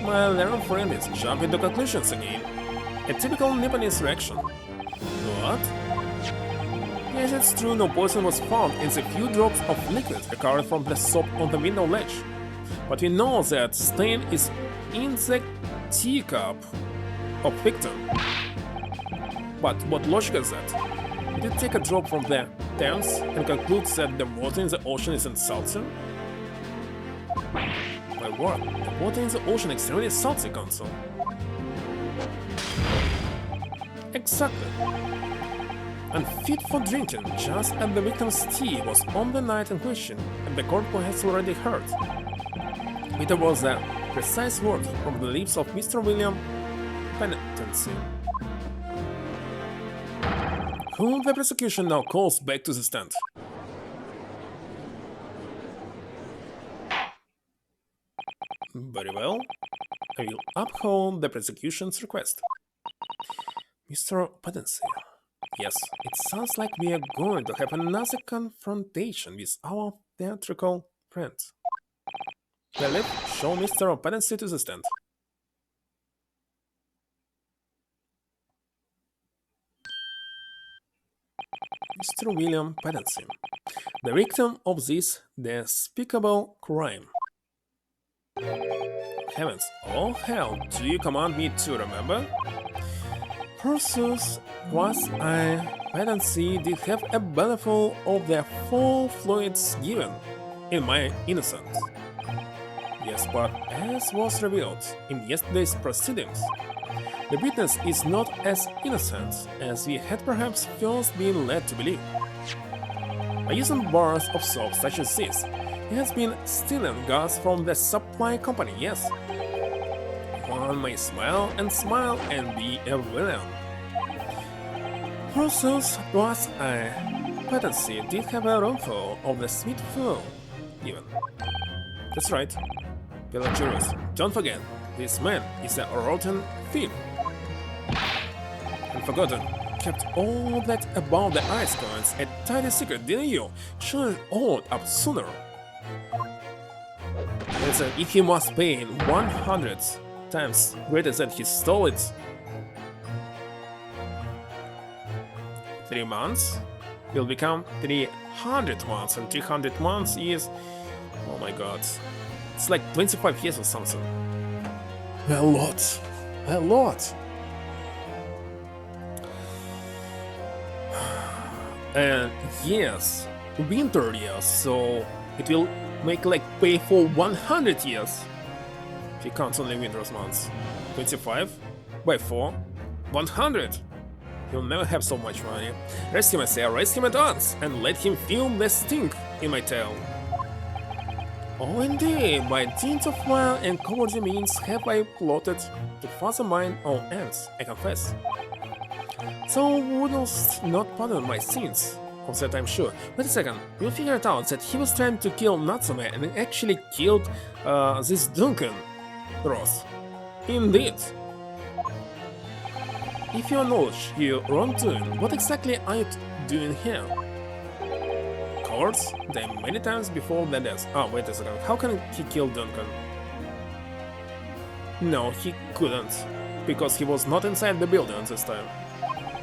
My learned friend is jumping to conclusions again. A typical Nipponese reaction. What? Yes, it's true, no poison was found in the few drops of liquid recovered from the soap on the window ledge. But we know that stain is in the teacup of victim. But what logic is that? Did it take a drop from the Thames and conclude that the water in the ocean isn't salty? My word, the water in the ocean is extremely salty, Counsel. Exactly. Unfit for drinking, just as the victim's tea was on the night in question, and the court has already heard. It was the precise word from the lips of Mr. William Penitency, whom the prosecution now calls back to the stand. Very well. I will uphold the prosecution's request. Mr. Penitency, yes, it sounds like we are going to have another confrontation with our theatrical friends. Caleb, show Mr. Penitency to the stand. Mr. William Penitency, the victim of this despicable crime. Heavens, oh hell, do you command me to remember? Persus was I Penitency did have a bellyful of the full fluids given in my innocence. Yes, but as was revealed in yesterday's proceedings, the witness is not as innocent as we had perhaps first been led to believe. By using bars of soap such as this, he has been stealing gas from the supply company, yes. One may smile and be a villain. Persus was I Penitency did have a roomful of the sweet fool, even. That's right. Villagers, don't forget, this man is a rotten thief. And forgotten, kept all that about the ice coins a tiny secret, didn't you? Should have owned up sooner. Listen, if he must pay in 100 times greater than he stole it. 3 months will become 300 months, and 300 months is, oh my god, it's like 25 years or something. A lot. A lot. And yes, winter years, so it will make like pay for 100 years. If you count only winter's months. 25 by 4, 100. He'll never have so much money. Arrest him, I say, arrest him at once, and let him feel the stink in my tail. Oh indeed, by dint of vile and cowardly means have I plotted to father mine own ends, I confess. So wouldst not pardon my sins, of that I'm sure. Wait a second, you figured out that he was trying to kill Natsume and actually killed this Duncan Ross. Indeed. If you acknowledge your wrongdoing, what exactly are you doing here? Cowards? They many times before their death. Oh, wait a second, how can he kill Duncan? No, he couldn't, because he was not inside the building at this time.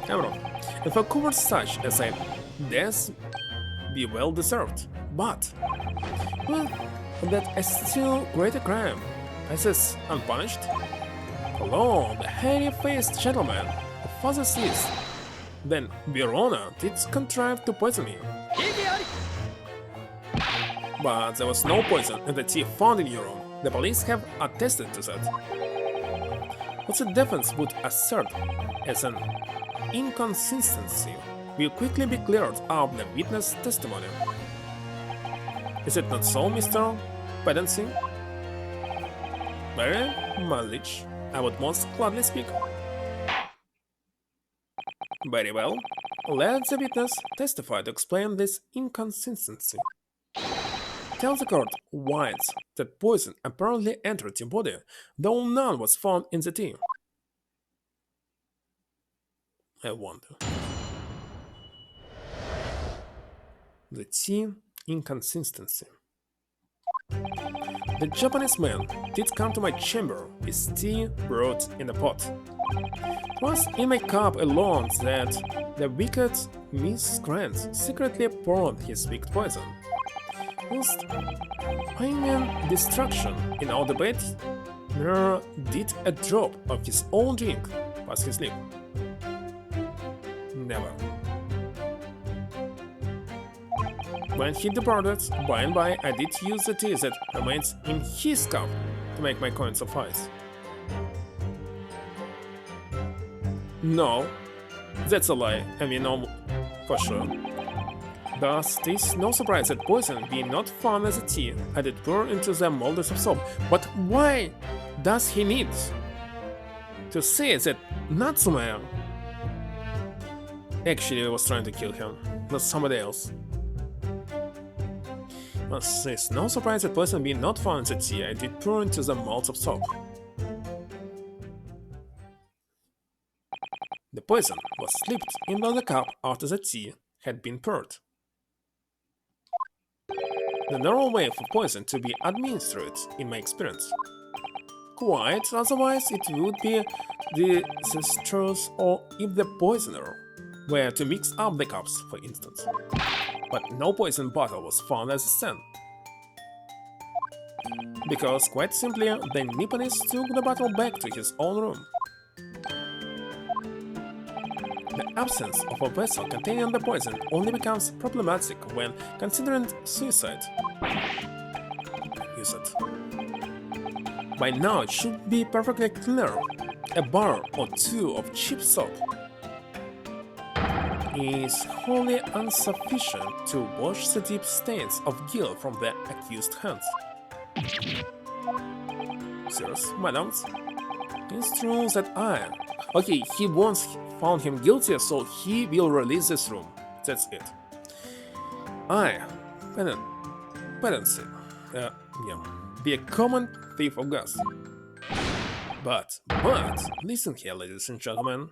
I'm wrong. And for cowards such as I, death be well deserved. But, well, that is still greater crime. Passes unpunished? Hello, the hairy-faced gentleman. The father sees. Then Verona did contrive to poison me. But there was no poison in the tea found in your room. The police have attested to that. What the defense would assert as an inconsistency will quickly be cleared up the witness testimony. Is it not so, Mr. Pedancy? Very much. I would most gladly speak. Very well. Let the witness testify to explain this inconsistency. Tell the court why that poison apparently entered your body, though none was found in the tea. I wonder. The tea inconsistency. The Japanese man did come to my chamber with tea brewed in a pot. It was in my cup alone that the wicked miscreant secretly poured his wicked poison. Whilst finding destruction in our debate, nor did a drop of his own drink pass his lip. Never. When he departed, by and by I did use the tea that remains in his cup to make my coin suffice. No, that's a lie, and we know for sure. Thus, it is no surprise that poison, being not found as a tea, I did pour into the molders of soap. But why does he need to say that Natsume actually was trying to kill him, not somebody else? Thus, it is no surprise that poison, being not found as a tea, I did pour into the molds of soap. The poison was slipped into the cup after the tea had been poured. The normal way for poison to be administered, in my experience. Quite otherwise, it would be disastrous or if the poisoner were to mix up the cups, for instance. But no poison bottle was found as a stand. Because, quite simply, the Nipponese took the bottle back to his own room. The absence of a vessel containing the poison only becomes problematic when considering suicide. Use it. By now it should be perfectly clear. A bar or two of cheap soap is wholly insufficient to wash the deep stains of guilt from the accused hands. Sirs, madams, it's true that Okay, he once found him guilty, so he will release this room. That's it. Pedancy. Be a common thief of gas. But, listen here, ladies and gentlemen.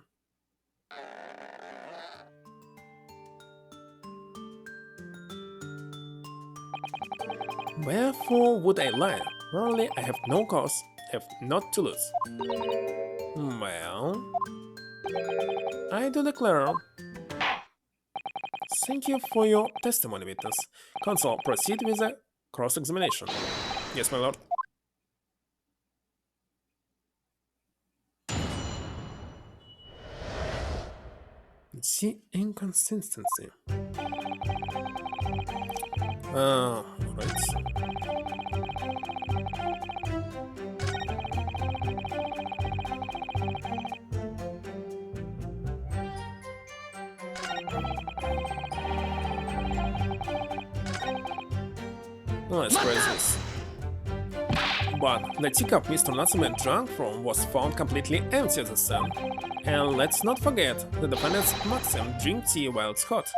Wherefore would I lie? Verily, I have no cause, have not to lose. Well, I do declare. Thank you for your testimony, witness. Counsel, proceed with the cross-examination. Yes, my lord. The inconsistency. Right. Let's try this. But the teacup Mr. Natsume drank from was found completely empty at the sun. And let's not forget the defendant's maxim drink tea while it's hot.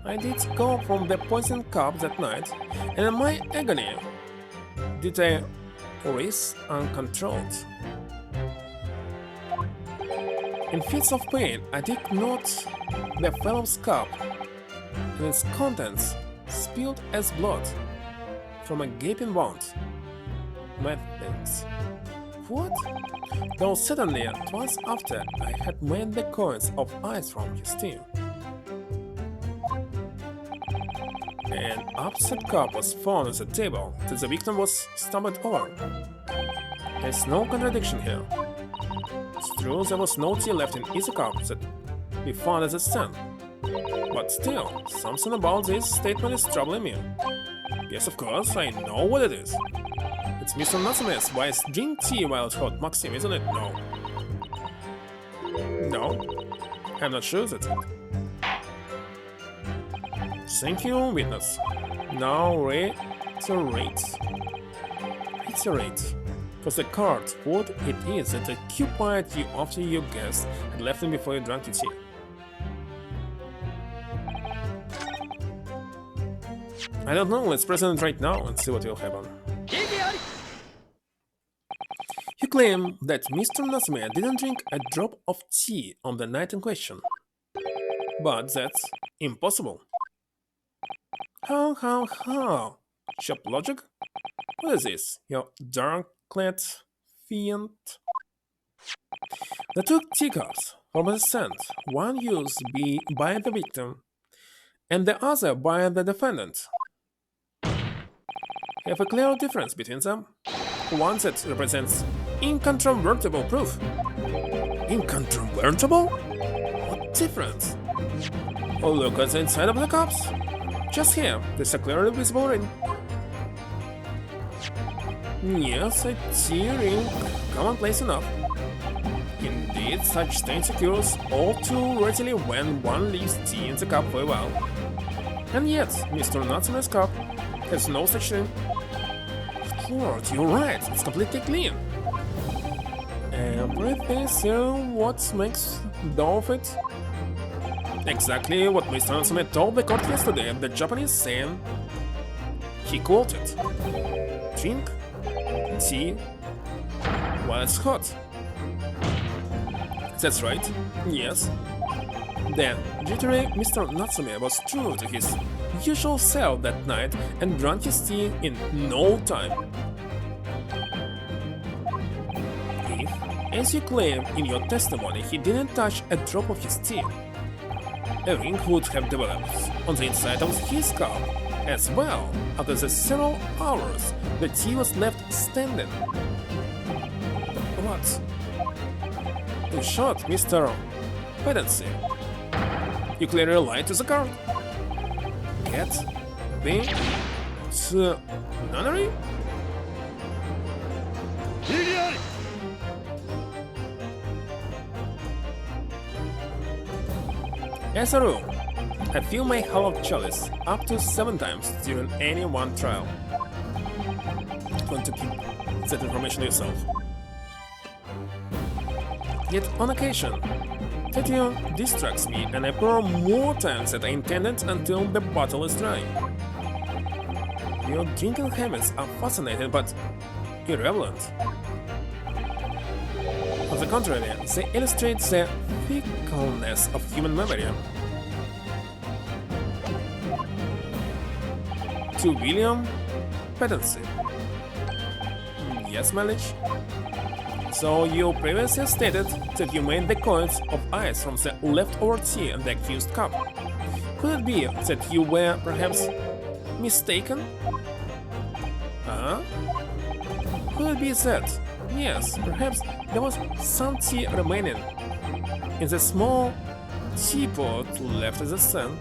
I did go from the poisoned cup that night, and in my agony, did I race uncontrolled. In fits of pain, I did not the fellow's cup, and its contents spilled as blood from a gaping wound. Mad things. What? Though suddenly, twice after, I had made the coins of ice from his tea. An upset cup was found on the table that the victim was stumbled over. There's no contradiction here. It's true there was no tea left in either cup that we found at the stand. But still, something about this statement is troubling me. Yes, of course, I know what it is. It's Mr. Natsume's wise drink tea while it's hot maxim, isn't it? No. No, I'm not sure that's it. Thank you, witness. Now reiterate. For the card, what it is that occupied you after you guessed and left them before you drank the tea. I don't know, let's press it right now and see what will happen. You claim that Mr. Natsume didn't drink a drop of tea on the night in question. But that's impossible. How? Shop logic? What is this, your dark-clad fiend? The two teacups from the stand, one used by the victim and the other by the defendant, have a clear difference between them. One that represents incontrovertible proof. Incontrovertible? What difference? Oh, look at the inside of the cups. Just here, there's a clearly visible ring. Yes, a tea ring, commonplace enough. Indeed, such stains occurs all too readily when one leaves tea in the cup for a while. And yet, Mr. Natsume's cup has no such thing. Lord, you're right, it's completely clean. Everything, so what makes of it? Exactly what Mr. Natsume told the court yesterday, the Japanese saying. He quoted, "Drink tea while it's hot." That's right, yes. The jittery Mr. Natsume was true to his usual self that night and drank his tea in no time. If, as you claim in your testimony, he didn't touch a drop of his tea, a ring would have developed on the inside of his cup as well. After the several hours, the tea was left standing. What? In short, Mr. Pedancy, you clearly lied to the court. Get the nunnery? As a rule, I fill my hollow chalice up to 7 times during any one trial. Want to keep that information yourself. Yet on occasion, Tetio distracts me and I pour more times than I intended until the bottle is dry. Your drinking habits are fascinating but irrelevant. On the contrary, they illustrate the fickleness of human memory. To William Pedancy. Yes, my liege? So you previously stated that you made the coins of ice from the leftover tea in the accused cup. Could it be that you were perhaps mistaken? Huh? Could it be that, yes, perhaps there was some tea remaining in the small teapot left as a son.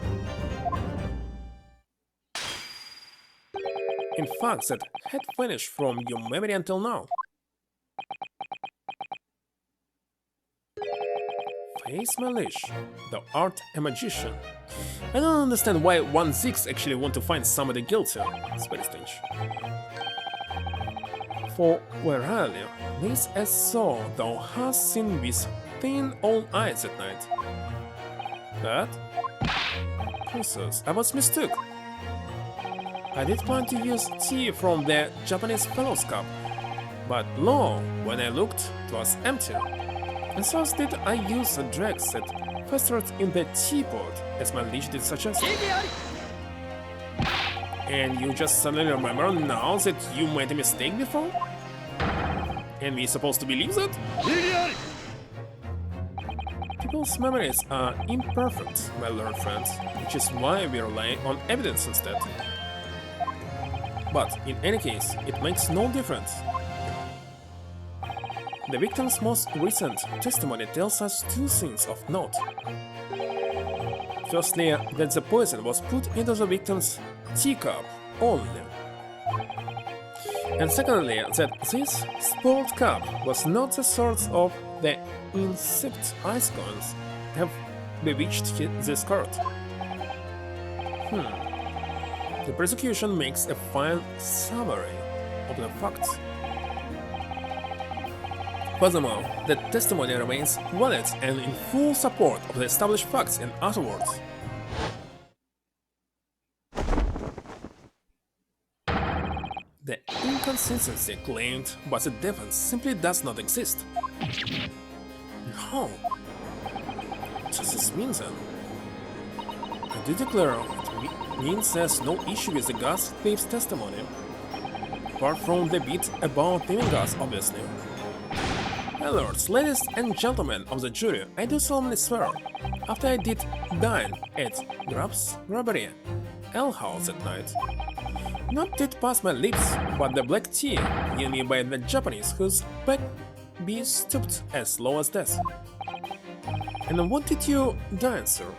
In fact, that had vanished from your memory until now. Face my leash. Thou art a magician. I don't understand why 1/6 actually want to find somebody guilty. It's very strange. For verily, this as so thou hast seen with thine own eyes at night. That? Jesus, I was mistook. I did plan to use tea from the Japanese fellow's cup, but lo, when I looked, it was empty. And so did I use a drag that festered in the teapot, as my leech did suggest. And you just suddenly remember now that you made a mistake before? And we supposed to believe that? People's memories are imperfect, my learned friends, which is why we rely on evidence instead. But in any case, it makes no difference. The victim's most recent testimony tells us two things of note. Firstly, that the poison was put into the victim's teacup only. And secondly, that this spoiled cup was not the source of the insipid ice coins that have bewitched this court. The prosecution makes a fine summary of the facts. Furthermore, the testimony remains valid and in full support of the established facts and afterwards. The inconsistency claimed by the defense simply does not exist. No. What does this mean then? I do declare it means there's no issue with the gas thief's testimony. Apart from the bit about thieving gas, obviously. My lords, ladies and gentlemen of the jury, I do solemnly swear, after I did dine at Grub's Grubbery Ale House at night, not did pass my lips, but the black tea given me by the Japanese whose back be stooped as low as death. And what did you dine, sir?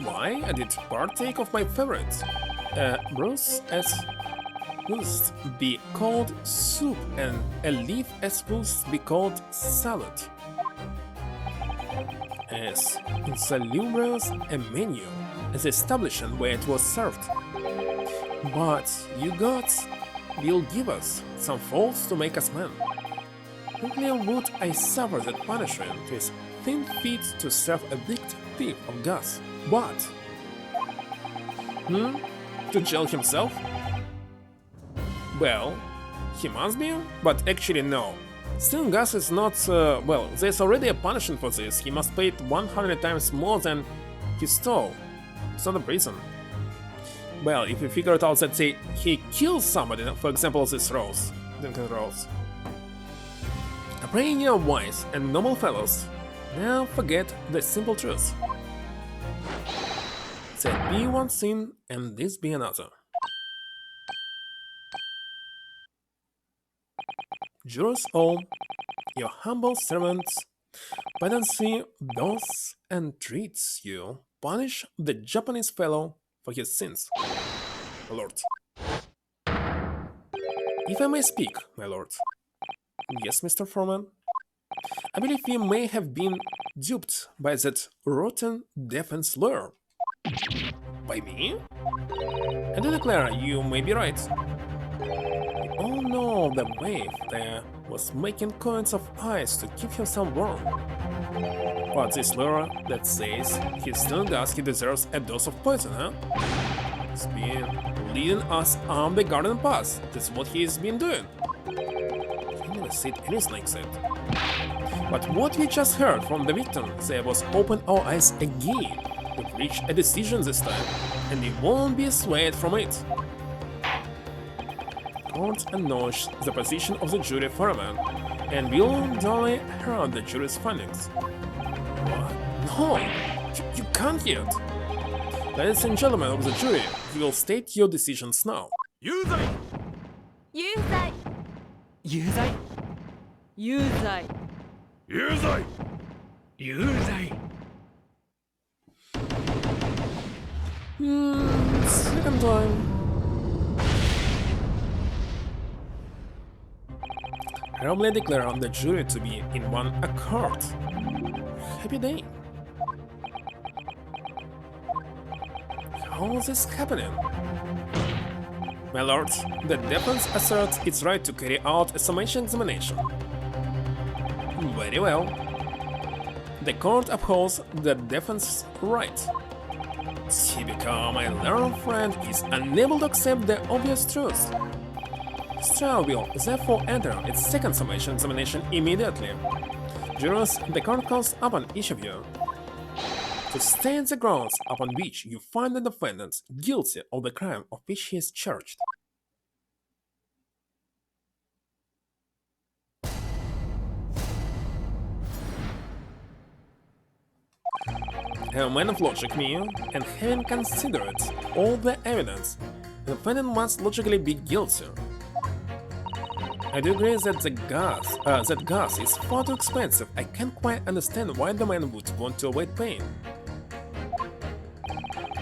Why, I did partake of my favorite, Bruce as must be called soup and a leaf as must be called salad. As insalubrious a menu as the establishment where it was served. But you gods will give us some faults to make us men. Quickly would I suffer that punishment to his thin feet to serve a big thief of gas. But to jail himself? Well, he must be, but actually no. Stealing gas is not, well, there's already a punishment for this. He must pay it 100 times more than he stole. It's not a prison. Well, if you figure it out that say he kills somebody, for example this Rose, Duncan Rose. I pray you are wise and noble fellows, now forget the simple truth. That be one sin and this be another. Jurors all, your humble servants, pedancy does entreats you punish the Japanese fellow for his sins, my lord. If I may speak, my lord. Yes, Mr. Foreman. I believe we may have been duped by that rotten defense lawyer. By me? I do declare you may be right. We all know the wave there was making coins of ice to keep himself warm. But this lawyer that says he still does he deserves a dose of poison, huh? He's been leading us on the garden path. That's what he's been doing. I never said anything like that. But what we just heard from the victim, they was open our eyes again. We've reached a decision this time, and we won't be swayed from it. Court acknowledged the position of the jury foreman, and will duly heard the jury's findings. What? No! You can't yet! Ladies and gentlemen of the jury, you will state your decisions now. 有罪有罪有罪有罪有罪有罪 Second time. Probably declare on the jury to be in one accord. Happy day. How is this happening? My lord, the defense asserts its right to carry out a summation examination. Very well. The court upholds the defense's right. Typical, my learned friend is unable to accept the obvious truth. This trial will therefore enter its second summation examination immediately. Jurors, the court calls upon each of you to state the grounds upon which you find the defendant guilty of the crime of which he is charged. A man of logic, me, and having considered all the evidence, the defendant must logically be guilty. I do agree that that gas is far too expensive. I can't quite understand why the man would want to avoid pain.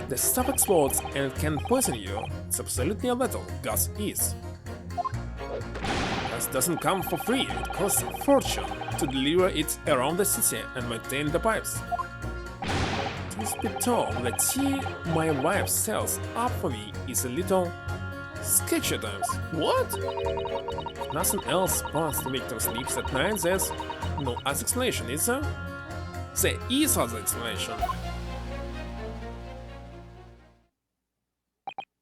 The stuff explodes and it can poison you. It's absolutely lethal. Gas is. Gas doesn't come for free. It costs a fortune to deliver it around the city and maintain the pipes. Truth be told, the tea my wife sells up for me is a little sketchy at times. What? If nothing else past the victim's lips at night, there's no other explanation, is there? There is other explanation.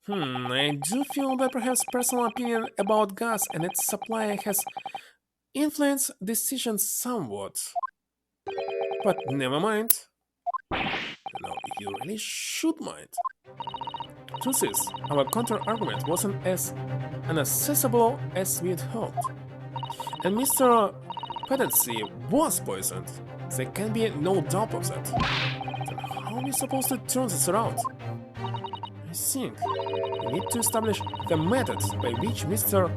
I do feel that perhaps personal opinion about gas and its supply has influenced decisions somewhat. But never mind. No, you really should mind. Truth is, our counter-argument wasn't as inaccessible as we'd hoped. And Mr. Pedancy was poisoned. There can be no doubt of that. Then how are we supposed to turn this around? I think we need to establish the methods by which Mr.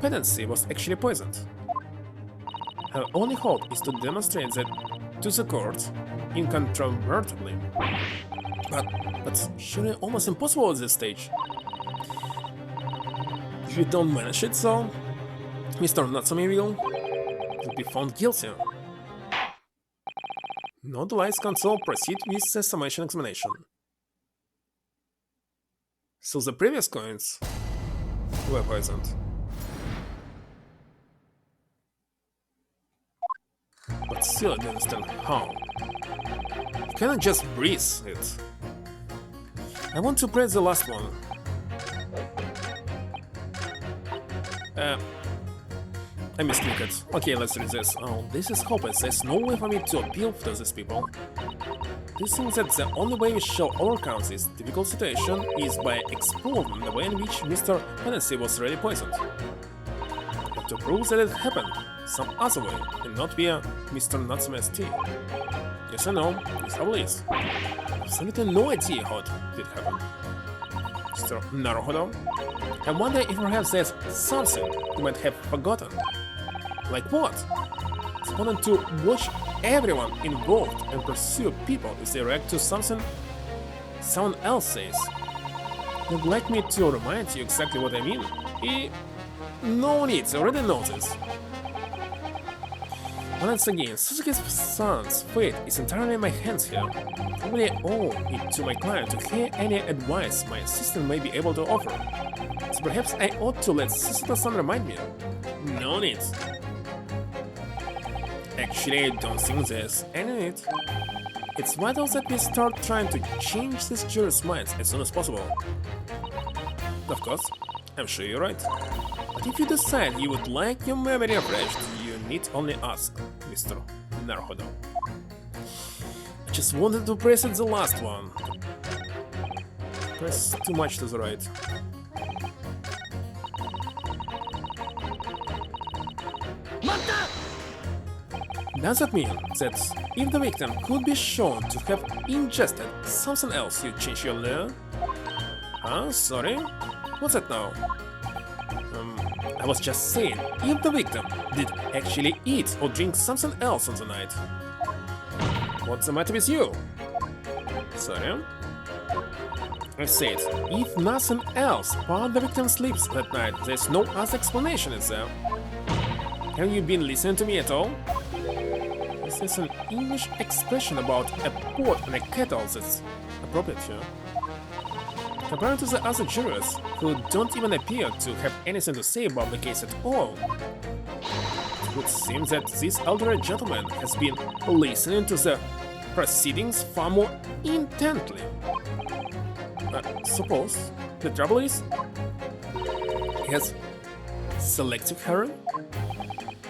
Pedancy was actually poisoned. Our only hope is to demonstrate that to the court incontrovertibly. But that's surely almost impossible at this stage. If you don't manage it, so Mr. Natsumi will be found guilty. No delays, counsel, proceed with the summation examination. So the previous coins were poisoned. But still I don't understand how. You cannot just breathe it. I want to press the last one. I misclicked. Okay, let's read this. Oh, this is hopeless. There's no way for me to appeal to these people. Do you think that the only way we shall overcome this difficult situation is by exposing the way in which Mr. Hennessy was really poisoned? But to prove that it happened some other way, and not via Mr. Natsume's tea. Yes, I know, this how it is. Absolutely no idea how it did happen. Mr. Naruhodo, I wonder if perhaps there's something you might have forgotten. Like what? It's important to watch everyone involved and pursue people if they react to something someone else says. You'd like me to remind you exactly what I mean? No need, I already know this. Once again, Suzuki's son's fate is entirely in my hands here. I really owe it to my client to hear any advice my assistant may be able to offer. So perhaps I ought to let Suzuka-san remind me. No need. Actually, I don't think there's any need. It's vital that we start trying to change these jurors' minds as soon as possible. Of course, I'm sure you're right. But if you decide you would like your memory refreshed, you need only ask, Mr. Naruhodo. I just wanted to press it the last one. Press too much to the right. Does that mean that if the victim could be shown to have ingested something else, you change your law? Huh? Sorry? What's that now? I was just saying, if the victim did actually eat or drink something else on the night. What's the matter with you? Sorry? I said, if nothing else while the victim sleeps that night, there's no other explanation, is there? Have you been listening to me at all? This is an English expression about a pot and a kettle that's appropriate here. Compared to the other jurors, who don't even appear to have anything to say about the case at all, it would seem that this elderly gentleman has been listening to the proceedings far more intently. Suppose the trouble is, he has selective hearing?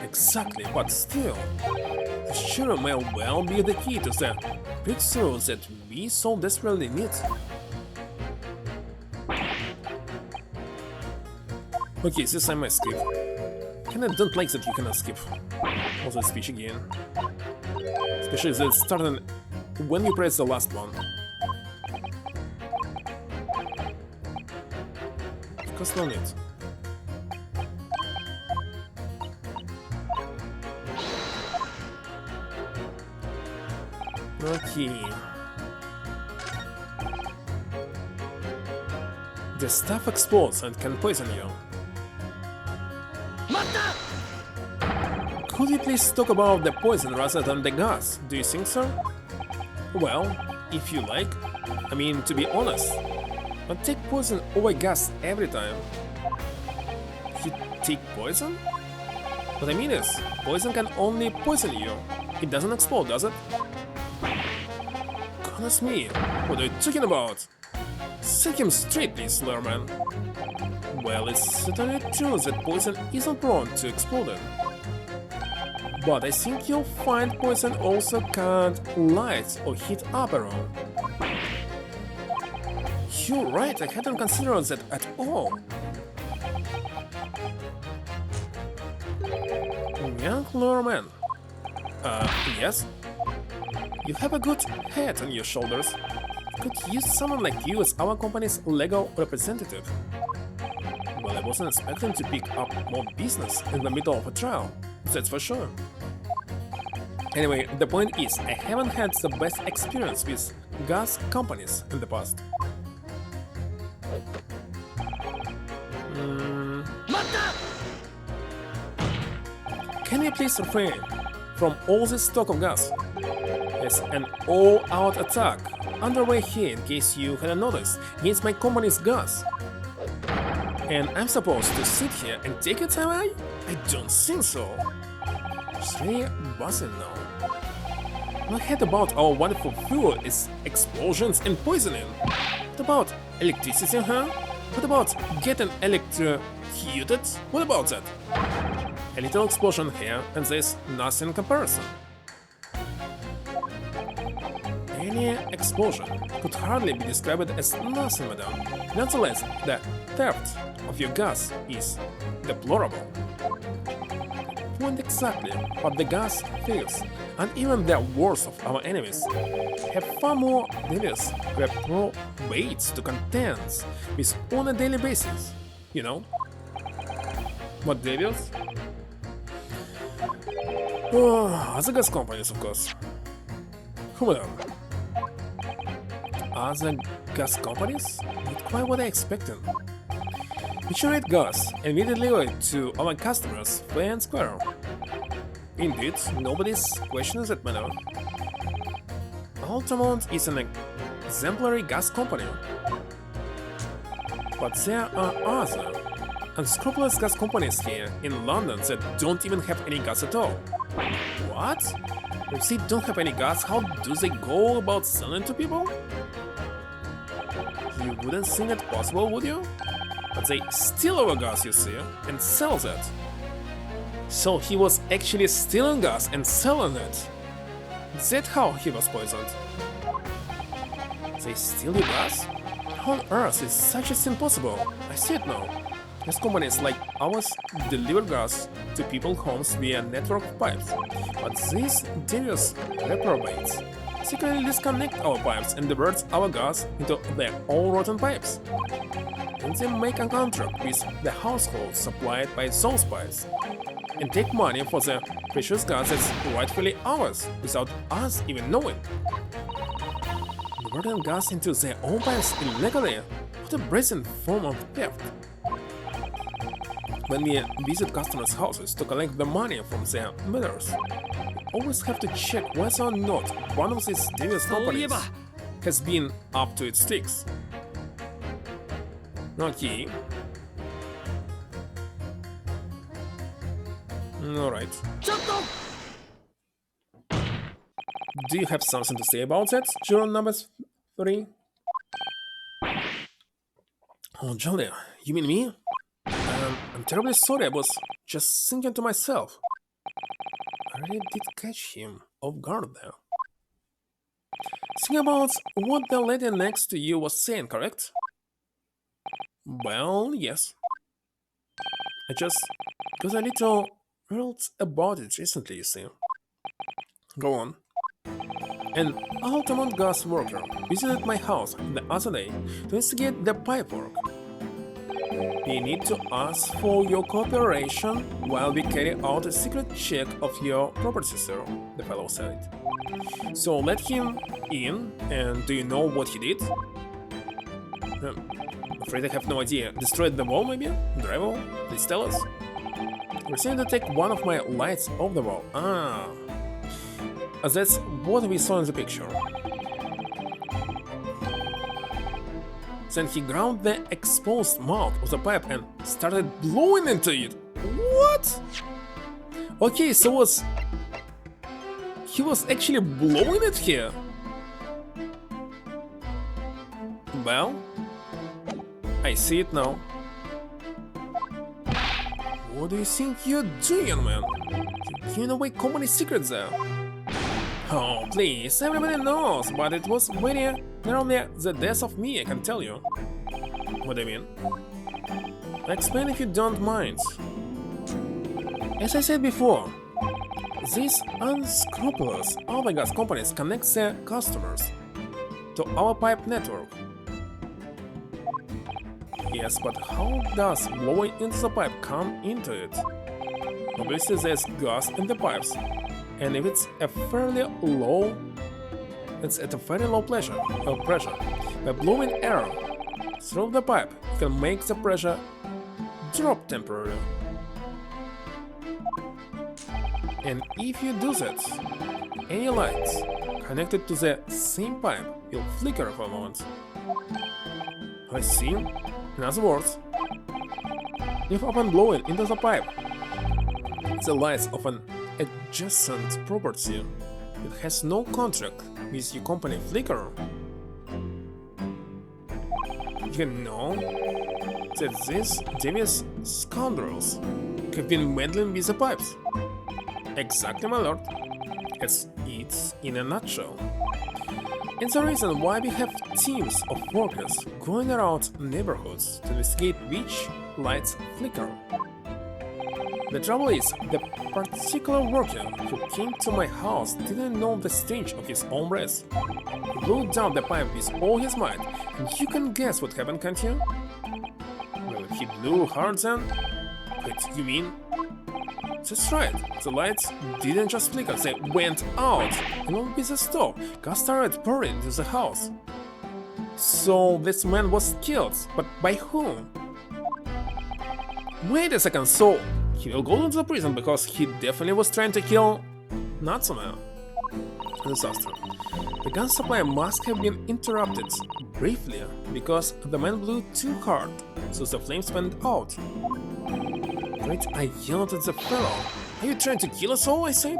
Exactly, but still, the juror may well be the key to the breakthrough that we so desperately need. Okay, this I might skip. Kinda don't like that you cannot skip all the speech again. Especially that it's starting when you press the last one. Of course, no need. Okay. The stuff explodes and can poison you. Could you please talk about the poison rather than the gas? Do you think so? Well, if you like. I mean, to be honest. But take poison over gas every time. You take poison? What I mean is, poison can only poison you. It doesn't explode, does it? Goodness me, what are you talking about? Set him straight, please, Slurman. Well, it's certainly true that poison isn't prone to exploding. But I think you'll find poison also can't light or heat up around. You're right, I hadn't considered that at all. Young Lawman. Yes? You have a good head on your shoulders. Could use someone like you as our company's legal representative. Well, I wasn't expecting to pick up more business in the middle of a trial, that's for sure. Anyway, the point is, I haven't had the best experience with gas companies in the past. Can you please refrain from all this talk of gas? There's an all-out attack underway here in case you hadn't noticed against my company's gas. And I'm supposed to sit here and take it away? I don't think so. It's really buzzing now. What heard about our wonderful fuel is explosions and poisoning. What about electricity, huh? What about getting electrocuted? What about that? A little explosion here and there's nothing in comparison. Any explosion could hardly be described as nothing, madam. Nonetheless, the theft of your gas is deplorable. Point exactly what the gas feels, and even the worst of our enemies have far more devious reprobates to contend with on a daily basis. You know? What devious? Oh, other gas companies, of course. Who are them? Other gas companies? Not quite what I expected. We generate gas and we deliver it to our customers fair and square. Indeed, nobody's questioning that matter. Altamont is an exemplary gas company. But there are other unscrupulous gas companies here in London that don't even have any gas at all. What? If they don't have any gas, how do they go about selling to people? You wouldn't think it possible, would you? But they steal our gas, you see, and sell that. So he was actually stealing gas and selling it. That's how he was poisoned. They steal your gas? How on earth is such a thing possible? I see it now. Gas companies like ours deliver gas to people's homes via network of pipes, but these devious reprobates secretly disconnect our pipes and divert our gas into their own rotten pipes. And they make a contract with the households supplied by those pipes, and take money for the precious gas that's rightfully ours, without us even knowing. diverting gas into their own pipes illegally. What a brazen form of theft. When we visit customers' houses to collect the money from their meters, we always have to check whether or not one of these devious companies has been up to its tricks. Okay. Alright. Do you have something to say about that, juror number 3? Oh, Julia, you mean me? I'm terribly sorry, I was just thinking to myself. I really did catch him off guard there. Think about what the lady next to you was saying, correct? Well, yes. I just got a little worried about it recently, you see. Go on. An Altamont gas worker visited my house the other day to investigate the pipework. We need to ask for your cooperation while we carry out a secret check of your property, sir, the fellow said. So let him in, and do you know what he did? Afraid I have no idea. Destroyed the wall, maybe? Drywall? Please tell us. We're saying to take one of my lights off the wall. Ah. That's what we saw in the picture. Then he ground the exposed mouth of the pipe and started blowing into it. What? Okay, so he was actually blowing it here. Well, I see it now. What do you think you're doing, man? You're giving away company secrets there. Oh, please, everybody knows, but it was very nearly the death of me, I can tell you. What do you mean? Explain if you don't mind. As I said before, these unscrupulous oil and gas companies connect their customers to our pipe network. Yes, but how does blowing into the pipe come into it? Obviously there's gas in the pipes, and if it's a fairly low, it's at a very low pressure. By blowing air through the pipe, you can make the pressure drop temporarily. And if you do that, any lights connected to the same pipe will flicker for a moment. I see. In other words, if upon blowing into the pipe, the lights of an adjacent property that has no contract with your company flicker, you know that these devious scoundrels have been meddling with the pipes. Exactly, my lord. As it's in a nutshell. It's the reason why we have teams of workers going around neighborhoods to investigate which lights flicker. The trouble is, the particular worker who came to my house didn't know the stench of his own breath. He blew down the pipe with all his might, and you can guess what happened, can't you? Well, he blew hard then. But you mean? That's right, the lights didn't just flicker, they went out, and all with the stove, gas started pouring into the house. So this man was killed, but by whom? Wait a second, so he will go into the prison because he definitely was trying to kill Natsume. Disaster. The gas supply must have been interrupted briefly because the man blew too hard, so the flames went out. Right, I yelled at the fellow. Are you trying to kill us all, I said?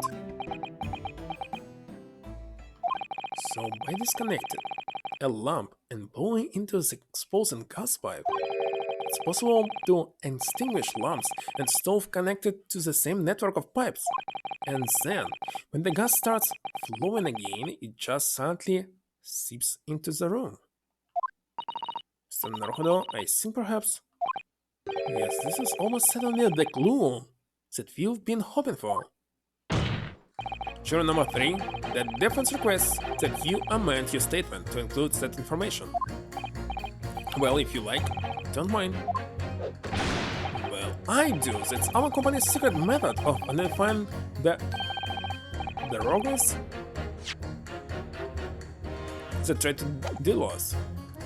So by disconnecting a lamp and blowing into the exposing gas pipe, it's possible to extinguish lamps and stove connected to the same network of pipes. And then, when the gas starts flowing again, it just silently seeps into the room. So Naruhodo, I think perhaps... Yes, this is almost certainly the clue that we've been hoping for. Juror number 3, the defense requests that you amend your statement to include that information. Well, if you like, don't mind. Well, I do. That's our company's secret method of identifying the rogues. that tried to deal with us.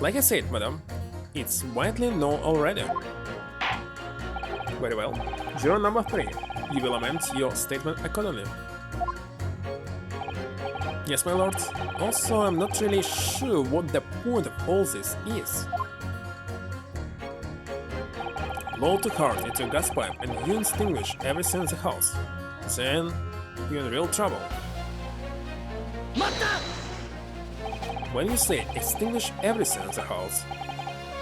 Like I said, madam, it's widely known already. Very well. Juror number 3. You will amend your statement accordingly. Yes, my lord. Also, I'm not really sure what the point of all this is. Blow too hard into a gas pipe and you extinguish everything in the house. Then you're in real trouble. When you say extinguish everything in the house,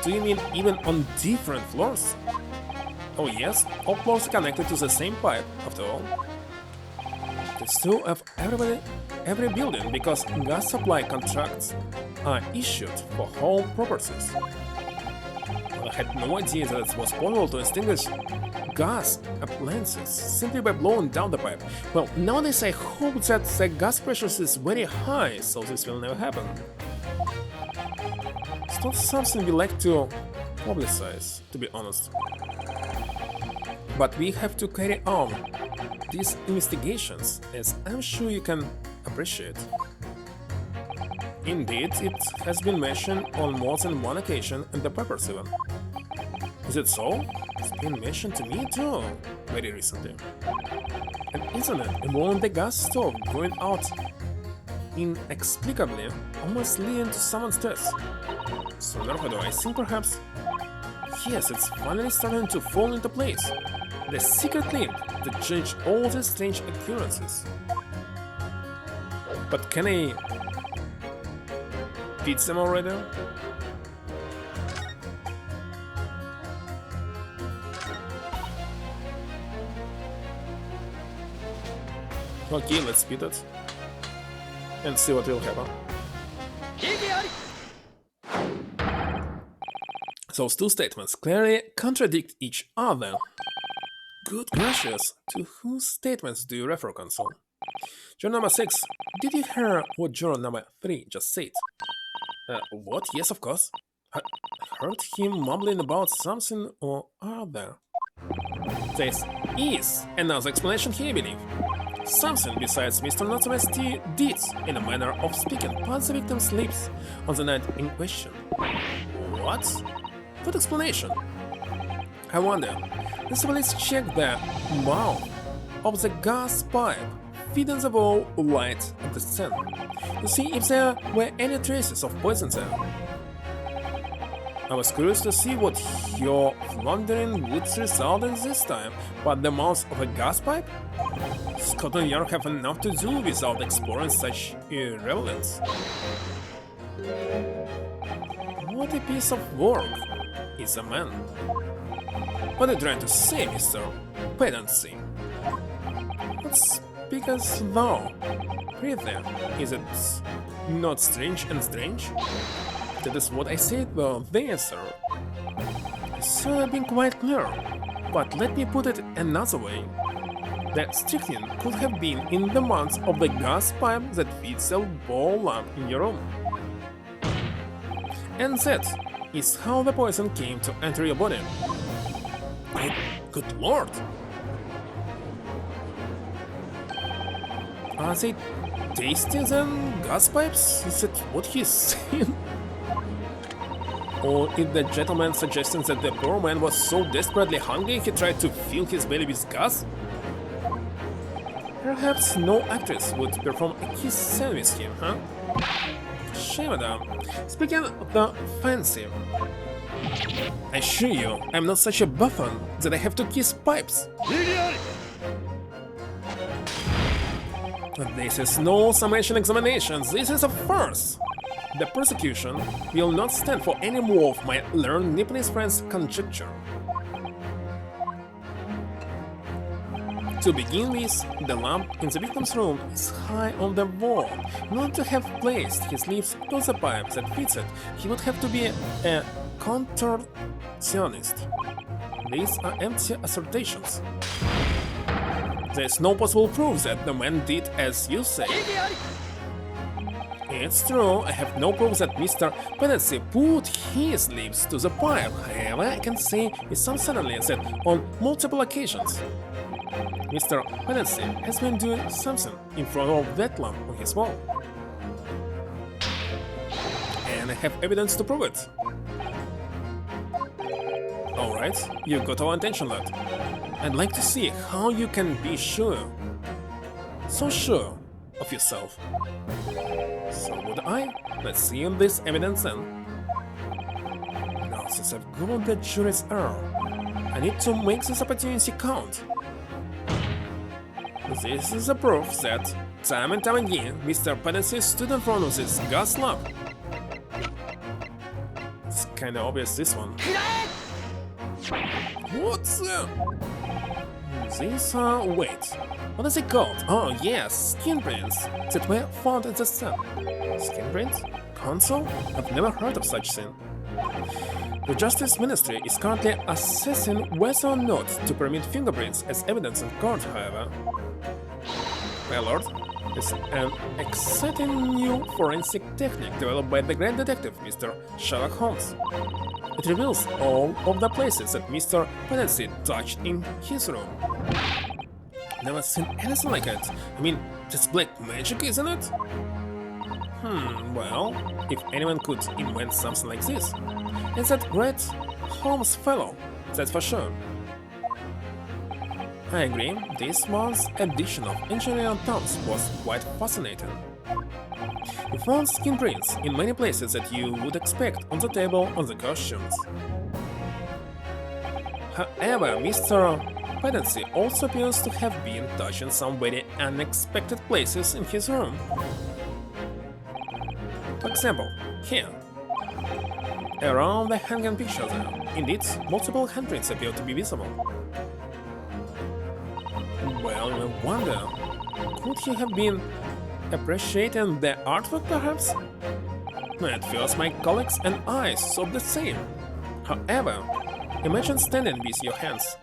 do you mean even on different floors? Oh yes, all floors are connected to the same pipe, after all. It's true of every building because gas supply contracts are issued for home purposes. I had no idea that it was possible to extinguish gas appliances simply by blowing down the pipe. Well, nowadays I hope that the gas pressure is very high, so this will never happen. It's not something we like to publicize, to be honest. But we have to carry on these investigations, as I'm sure you can appreciate. Indeed, it has been mentioned on more than one occasion in the papers even. Is it so? It's been mentioned to me too, very recently. An incident involving the gas stove going out inexplicably, almost leading to someone's death. So therefore, I think perhaps... Yes, it's finally starting to fall into place. The secret link that changed all these strange occurrences. But can I beat them already? Okay, let's beat it and see what will happen. Those two statements clearly contradict each other. Good gracious, to whose statements do you refer, Consul? Juror number 6, did you hear what juror number 3 just said? What? Yes, of course. I heard him mumbling about something or other. This is another explanation here, I believe. Something besides Mr. Natsume's deeds, in a manner of speaking, past the victim's lips on the night in question. What? What explanation? I wonder, let's police check the mouth of the gas pipe feeding the wall light at the scene to see if there were any traces of poison there. I was curious to see what your floundering would result in this time, but the mouth of a gas pipe? Scotland Yard have enough to do without exploring such irrelevance. What a piece of work is a man. What are you trying to say, Mr. Pedancy? Let's speak as though. Really, is it not strange and strange? That is what I said well there, sir. So I've been quite clear, but let me put it another way. The strychnine could have been in the mouth of the gas pipe that feeds the wall lamp in your room. And that is how the poison came to enter your body. Good lord! Are they tastier than gas pipes? Is that what he's saying? Or is the gentleman suggesting that the poor man was so desperately hungry he tried to fill his belly with gas? Perhaps no actress would perform a kiss scene with him, huh? Shame, madame. Speaking of the fancy, I assure you, I'm not such a buffoon that I have to kiss pipes. This is no summation examination, this is a farce. The prosecution will not stand for any more of my learned Nipponese friend's conjecture. To begin with, the lamp in the victim's room is high on the wall. In order to have placed his lips to the pipe that fits it, he would have to be a contortionist. These are empty assertions. There is no possible proof that the man did as you say. It's true, I have no proof that Mr. Pedancy put his lips to the pipe. However, I can say with some certainty that on multiple occasions, Mr. Pedancy has been doing something in front of that lamp on his wall. and I have evidence to prove it. Alright, you got our attention, lad. I'd like to see how you can be sure. So sure of yourself. So would I? Let's see this evidence then. Now, since I've got the jury's error, I need to make this opportunity count. This is a proof that, time and time again, Mr. Pedacy stood in front of this gas lamp. It's kinda obvious, this one. What's these wait, what is it called? Oh yes, skin prints that were found at the scene. Skin prints? Console? I've never heard of such thing. The Justice Ministry is currently assessing whether or not to permit fingerprints as evidence in court, however. My lord, it's an exciting new forensic technique developed by the great detective Mr. Sherlock Holmes. It reveals all of the places that Mr. Pedacy touched in his room. Never seen anything like it. I mean, that's black magic, isn't it? Well, if anyone could invent something like this, it's that great Holmes fellow, that's for sure. I agree, this month's edition of Engineering Terms was quite fascinating. We found skin prints in many places that you would expect on the table on the costumes. However, Mr. Pedacy also appears to have been touching some very unexpected places in his room. For example, here. Around the hanging picture there, indeed, multiple handprints appear to be visible. Well, I wonder, could he have been appreciating the artwork, perhaps? At first, my colleagues and I saw the same. However, imagine standing with your hands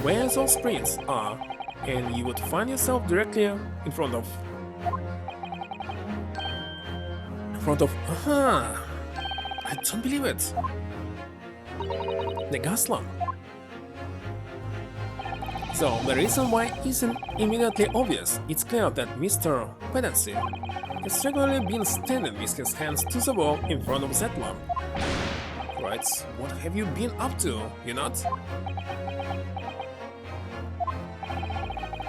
where those prints are, and you would find yourself directly in front of. I don't believe it. The gas lamp. So, the reason why isn't immediately obvious. It's clear that Mr. Pedacy has regularly been standing with his hands to the wall in front of that lamp. Right, what have you been up to, you not?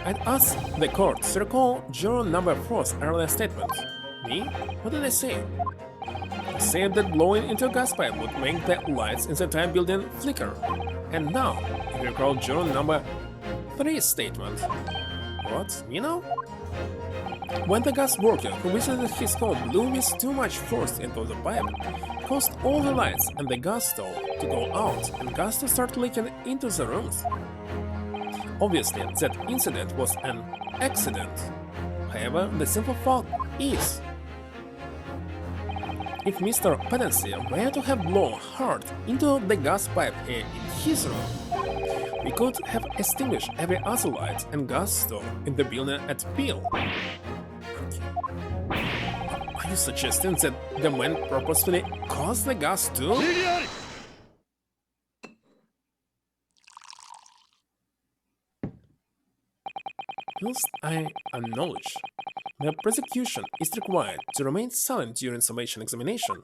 I'd ask the court to recall juror number 4's earlier statement. Me? What did I say? I said that blowing into a gas pipe would make the lights in the entire building flicker. And now, I recall juror number 3's statement. What? Me now? When the gas worker who visited his home blew with too much force into the pipe, caused all the lights and the gas stove to go out and gas to start leaking into the rooms. Obviously, that incident was an accident. However, the simple fact is, if Mr. Pedacy were to have blown hard into the gas pipe here in his room, we could have extinguished every other light and gas stove in the building at will. Are you suggesting that the man purposefully caused the gas too? Whilst I acknowledge, the prosecution is required to remain silent during summation examination,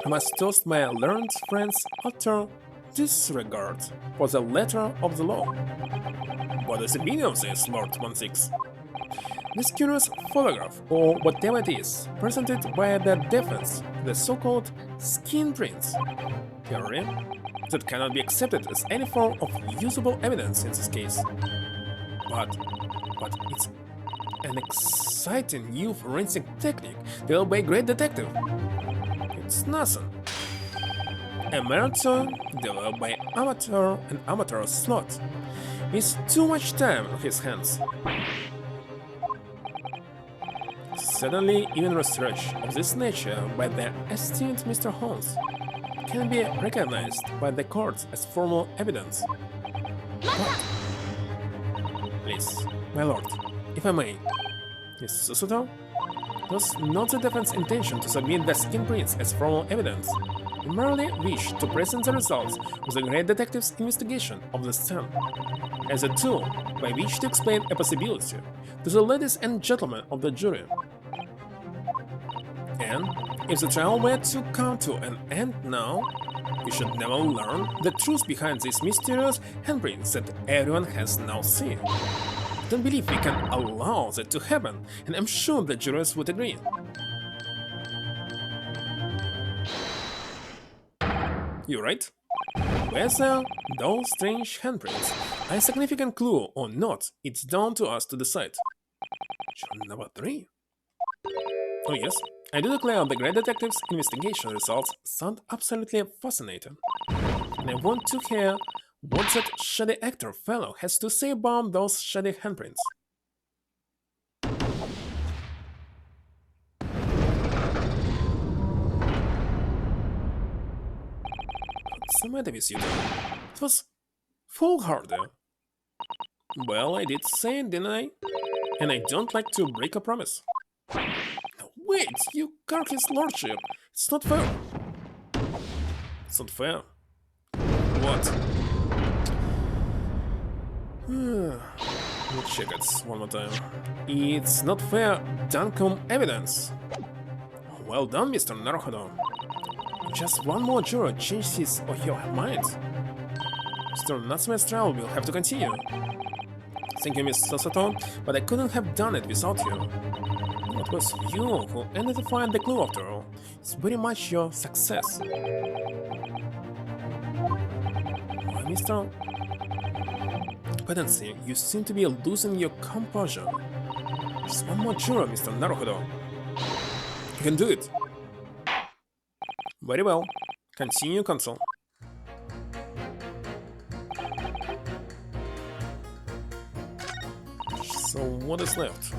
I must toast my learned friends utter disregard for the letter of the law. What is the meaning of this, Lord 16? This curious photograph, or whatever it is, presented by the defense, the so-called skin prints theory, that cannot be accepted as any form of usable evidence in this case. But it's an exciting new forensic technique developed by a great detective. It's nothing. A marathon developed by an amateur slot with too much time on his hands. Suddenly, even research of this nature by the esteemed Mr. Holmes can be recognized by the courts as formal evidence. But, please, my lord, if I may, Miss Susuto, it was not the defense's intention to submit the skin prints as formal evidence. We merely wish to present the results of the great detective's investigation of the scene as a tool by which to explain a possibility to the ladies and gentlemen of the jury. And, If the trial were to come to an end now, we should never learn the truth behind these mysterious handprints that everyone has now seen. I don't believe we can allow that to happen, and I'm sure the jurors would agree. You're right. Whether those strange handprints are a significant clue or not, it's down to us to decide. Juror number 3. Oh yes, I do declare the Great Detective's investigation results sound absolutely fascinating. And I want to hear what that shady actor fellow has to say about those shady handprints. What's the matter with you two? It was foolhardy. Well, I did say it, didn't I? And I don't like to break a promise. No, wait, you cark his lordship. It's not fair. It's not fair. What? Let's check it one more time. It's not fair, Duncombe evidence. Well done, Mr. Naruhodo. Just one more juror changed his or her mind. Mr. Natsume's trial will have to continue. Thank you, Miss Sasato, but I couldn't have done it without you. It was you who identified the clue after all. It's very much your success. Why, Mr. Pedancy, you seem to be losing your composure. Just one more juror, Mr. Naruhodo. You can do it. Very well. Continue, Consul. So what is left?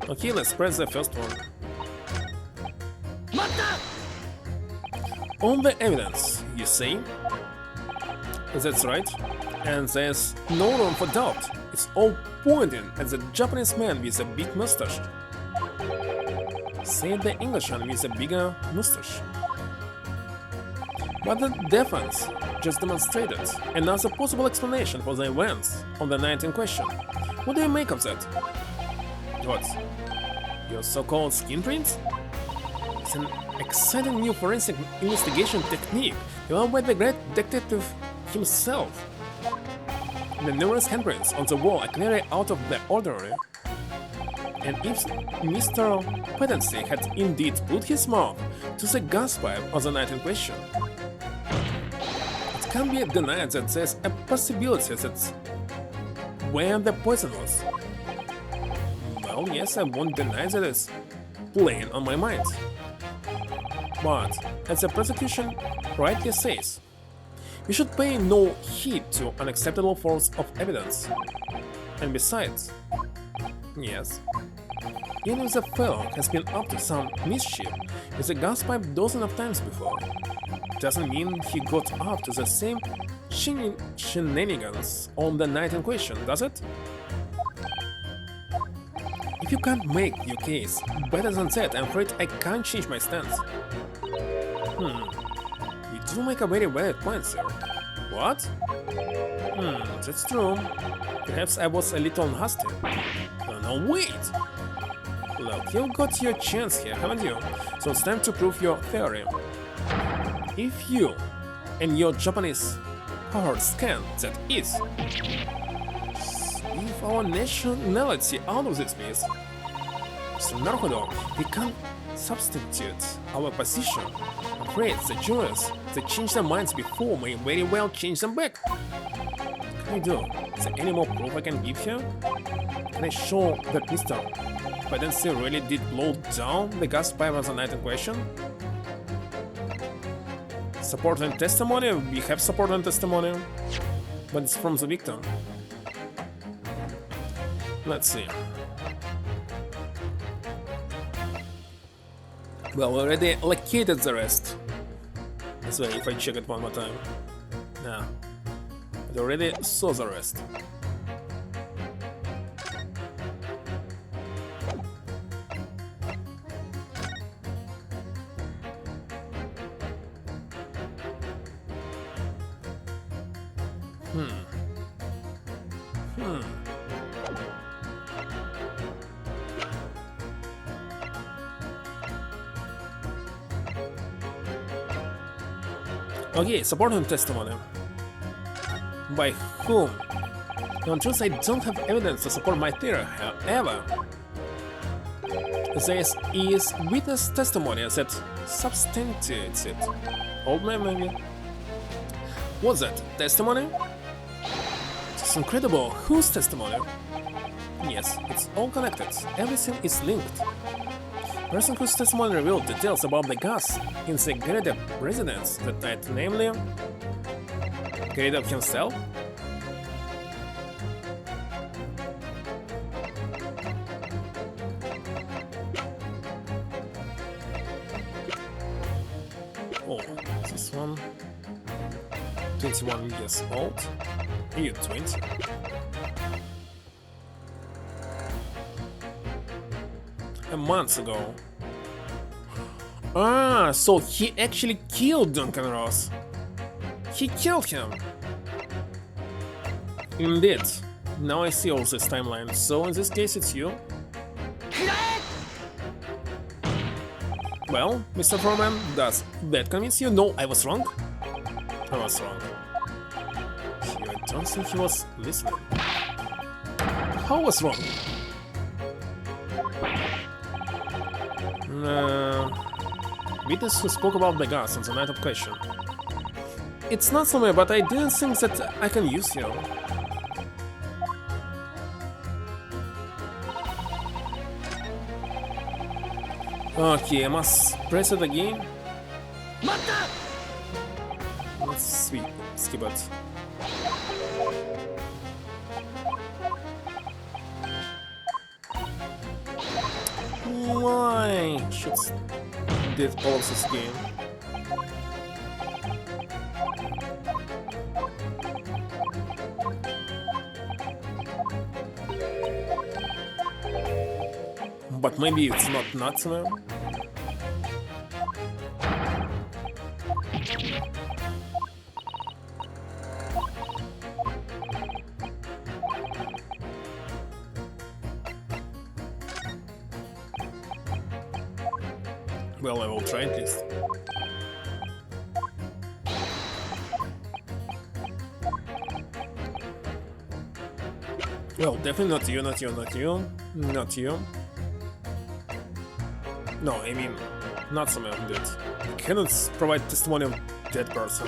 Okay, let's press the first one. On the evidence, you say? That's right. And there's no room for doubt. It's all pointing at the Japanese man with a big mustache. Say the Englishman with a bigger mustache. But the defense just demonstrated another possible explanation for the events on the night in question. What do you make of that? What? Your so-called skin prints? It's an exciting new forensic investigation technique developed by the great detective himself. The numerous handprints on the wall are clearly out of the ordinary. And if Mr. Pedancy had indeed put his mouth to the gas pipe on the night in question, it can't be denied that there's a possibility that's where the poison was. Well, yes, I won't deny that it's playing on my mind. But, as the prosecution rightly says, we should pay no heed to unacceptable force of evidence. And besides, yes, even if the fellow has been up to some mischief with a gas pipe dozens of times before, doesn't mean he got up to the same shenanigans on the night in question, does it? If you can't make your case better than that, I'm afraid I can't change my stance. You do make a very valid point, sir. What? That's true. Perhaps I was a little hasty. No, wait! Look, you've got your chance here, haven't you? So it's time to prove your theory. If you and your Japanese hard scan, that is, leave our nationality out of this mess, Mr. Naruhodo, we can't substitute our position. I'm afraid the jurors that change their minds before may very well change them back. What can I do? Is there any more proof I can give here? Can I show that Mr. Pedancy really did blow down the gas pipe on the night in question? Support and testimony? We have support and testimony, but it's from the victim. Let's see. Well, we already located the rest. This way, if I check it one more time. Yeah, I already saw the rest. Okay, supporting testimony. By whom? On truth, I don't have evidence to support my theory, however, there is witness testimony that substantiates it. Old man, maybe? What's that? Testimony? It's incredible. Whose testimony? Yes, it's all connected. Everything is linked. Person whose testimony revealed details about the gas in the Gredov residence that night, namely Gredov himself. Oh, this one. 21 years old. You 20. A month ago. Ah, so he actually killed Duncan Ross. He killed him. Indeed. Now I see all this timeline. So in this case it's you. Well, Mr. Foreman, does that convince you? No, I was wrong. I was wrong. I don't think he was listening. How was wrong? Witness who spoke about the gas on the night of question. It's not somewhere, but I didn't think that I can use you. Okay, I must press it again. Let's skip it. Why should did all this game? But maybe it's not Natsume. Well, I will try at least. Well, definitely not you, not you, not you, not you. No, I mean, not someone who did. Cannot provide testimony of that person.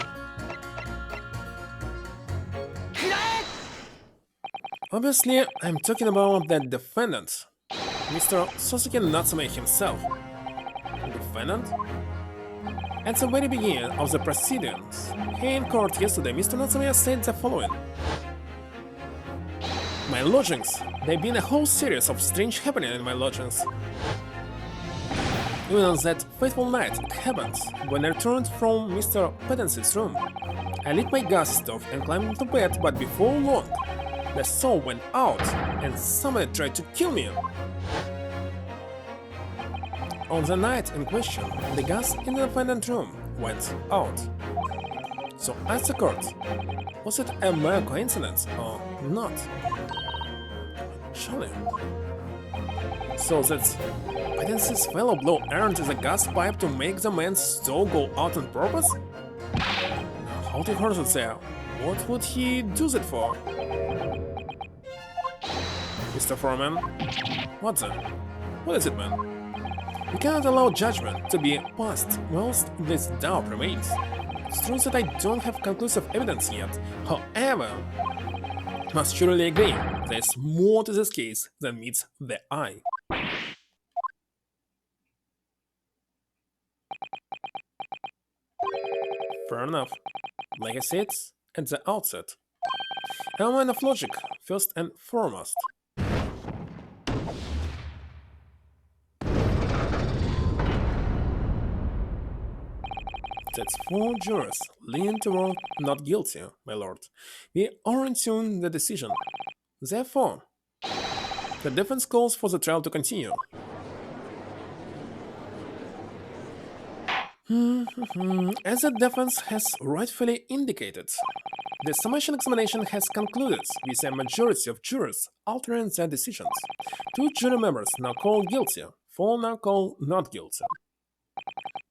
Obviously, I'm talking about the defendant, Mr. Sosuke Natsume himself. Defendant? At the very beginning of the proceedings, here in court yesterday, Mr. Natsume said the following. My lodgings. There have been a whole series of strange happenings in my lodgings. Even on that fateful night, it happened when I returned from Mr. Pedence's room. I lit my gas stove and climbed into bed, but before long, the stove went out and somebody tried to kill me. On the night in question, the gas in the defendant room went out. So ask the court, was it a mere coincidence or not? Surely. So that Pedence's fellow blow earned the gas pipe to make the man's stove go out on purpose? How did he hurt it there? What would he do that for? Mr. Foreman? What then? What is it, man? We cannot allow judgment to be passed whilst this doubt remains. It's true that I don't have conclusive evidence yet. However, must surely agree there's more to this case than meets the eye. Fair enough. Like I said at the outset, I'm a man of logic, first and foremost. That's 4 jurors lean toward not guilty, my lord. We aren't soon the decision. Therefore, the defense calls for the trial to continue. As the defense has rightfully indicated, The summation examination has concluded with a majority of jurors altering their decisions. 2 jury members now called guilty, 4 now called not guilty.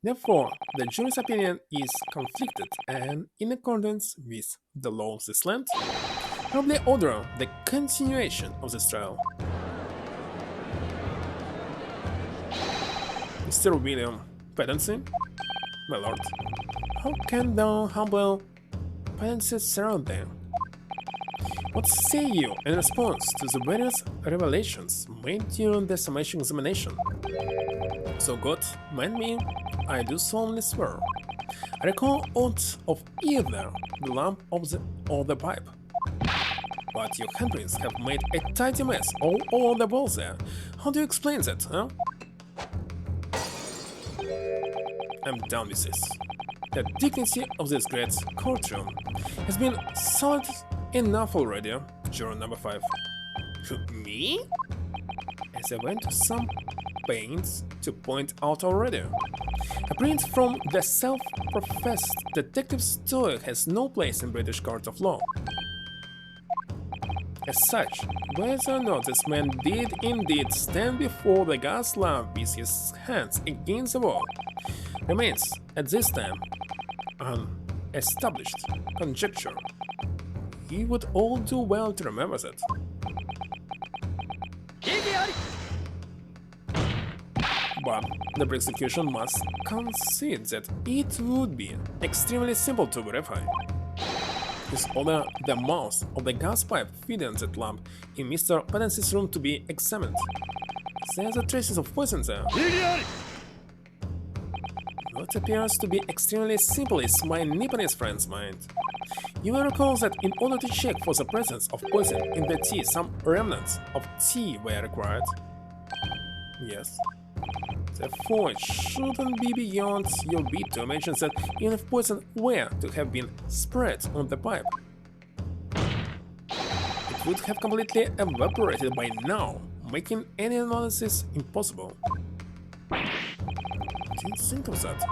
Therefore, the jury's opinion is conflicted and, in accordance with the law of this land, probably order the continuation of this trial. Mr. William Pedancy, my lord, how can thou humble Pedancy surround thee? What say you in response to the various revelations made during the summation examination? So God, mind me, I do solemnly swear. I recall aught of either the lamp of or the pipe. But your handprints have made a tidy mess all over the walls there. How do you explain that, huh? I'm done with this. The dignity of this great courtroom has been solid enough already, juror number 5. Me? As I went to some pains to point out already. A print from the self-professed detective Stoic has no place in British court of law. As such, whether or not this man did indeed stand before the gas lamp with his hands against the wall remains, at this time, an established conjecture. You would all do well to remember that. But the prosecution must concede that it would be extremely simple to verify. Is order the mouth of the gas pipe feeding that lamp in Mr. Pedancy's room to be examined. There are traces of poison there. What appears to be extremely simple is my Nipponese friend's mind. You will recall that in order to check for the presence of poison in the tea, some remnants of tea were required. Yes. Therefore, it shouldn't be beyond your beat to imagine that even if poison were to have been spread on the pipe, it would have completely evaporated by now, making any analysis impossible. Didn't think of that.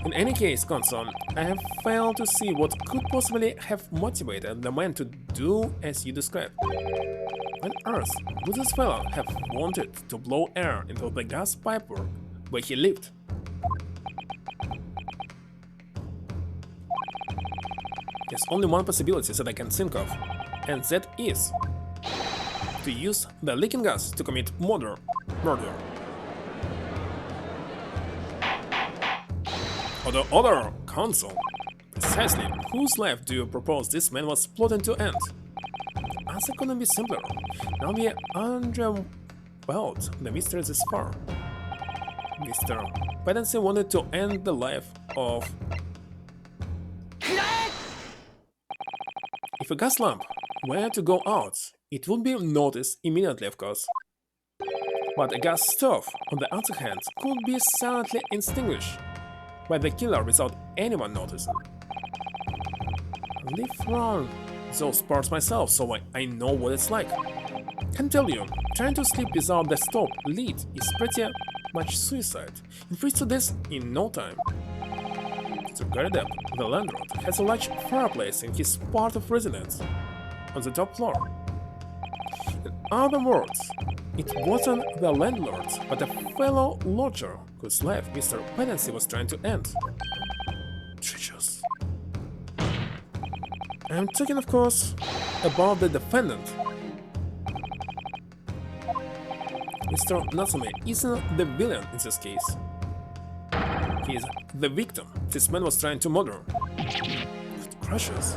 In any case, Conson, I have failed to see what could possibly have motivated the man to do as you described. On earth would this fellow have wanted to blow air into the gas pipework where he lived? There's only one possibility that I can think of, and that is to use the leaking gas to commit murder. Other counsel, precisely whose life do you propose this man was plotting to end? The answer couldn't be simpler. Now we are unraveled the mystery this far. Mr. Pedancy wanted to end the life of... If a gas lamp were to go out, it would be noticed immediately, of course. But a gas stove, on the other hand, could be silently extinguished by the killer without anyone noticing. I lived through those parts myself, so I know what it's like. Can tell you, trying to sleep without the stove lit is pretty much suicide. You freeze to this in no time. To guard up, the landlord has a large fireplace in his part of residence, on the top floor. In other words, it wasn't the landlord, but a fellow lodger whose life Mr. Pedancy was trying to end. Treacherous. I'm talking, of course, about the defendant. Mr. Natsume isn't the villain in this case. He is the victim this man was trying to murder. It crushes.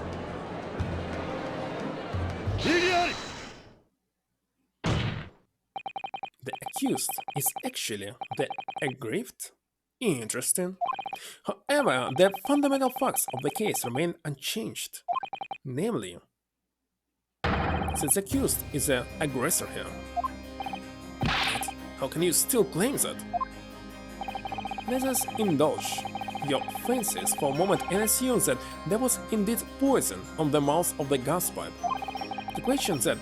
The accused is actually the aggrieved? Interesting. However, the fundamental facts of the case remain unchanged. Namely, that the accused is the aggressor here. But how can you still claim that? Let us indulge your fancies for a moment and assume that there was indeed poison on the mouth of the gas pipe. The question that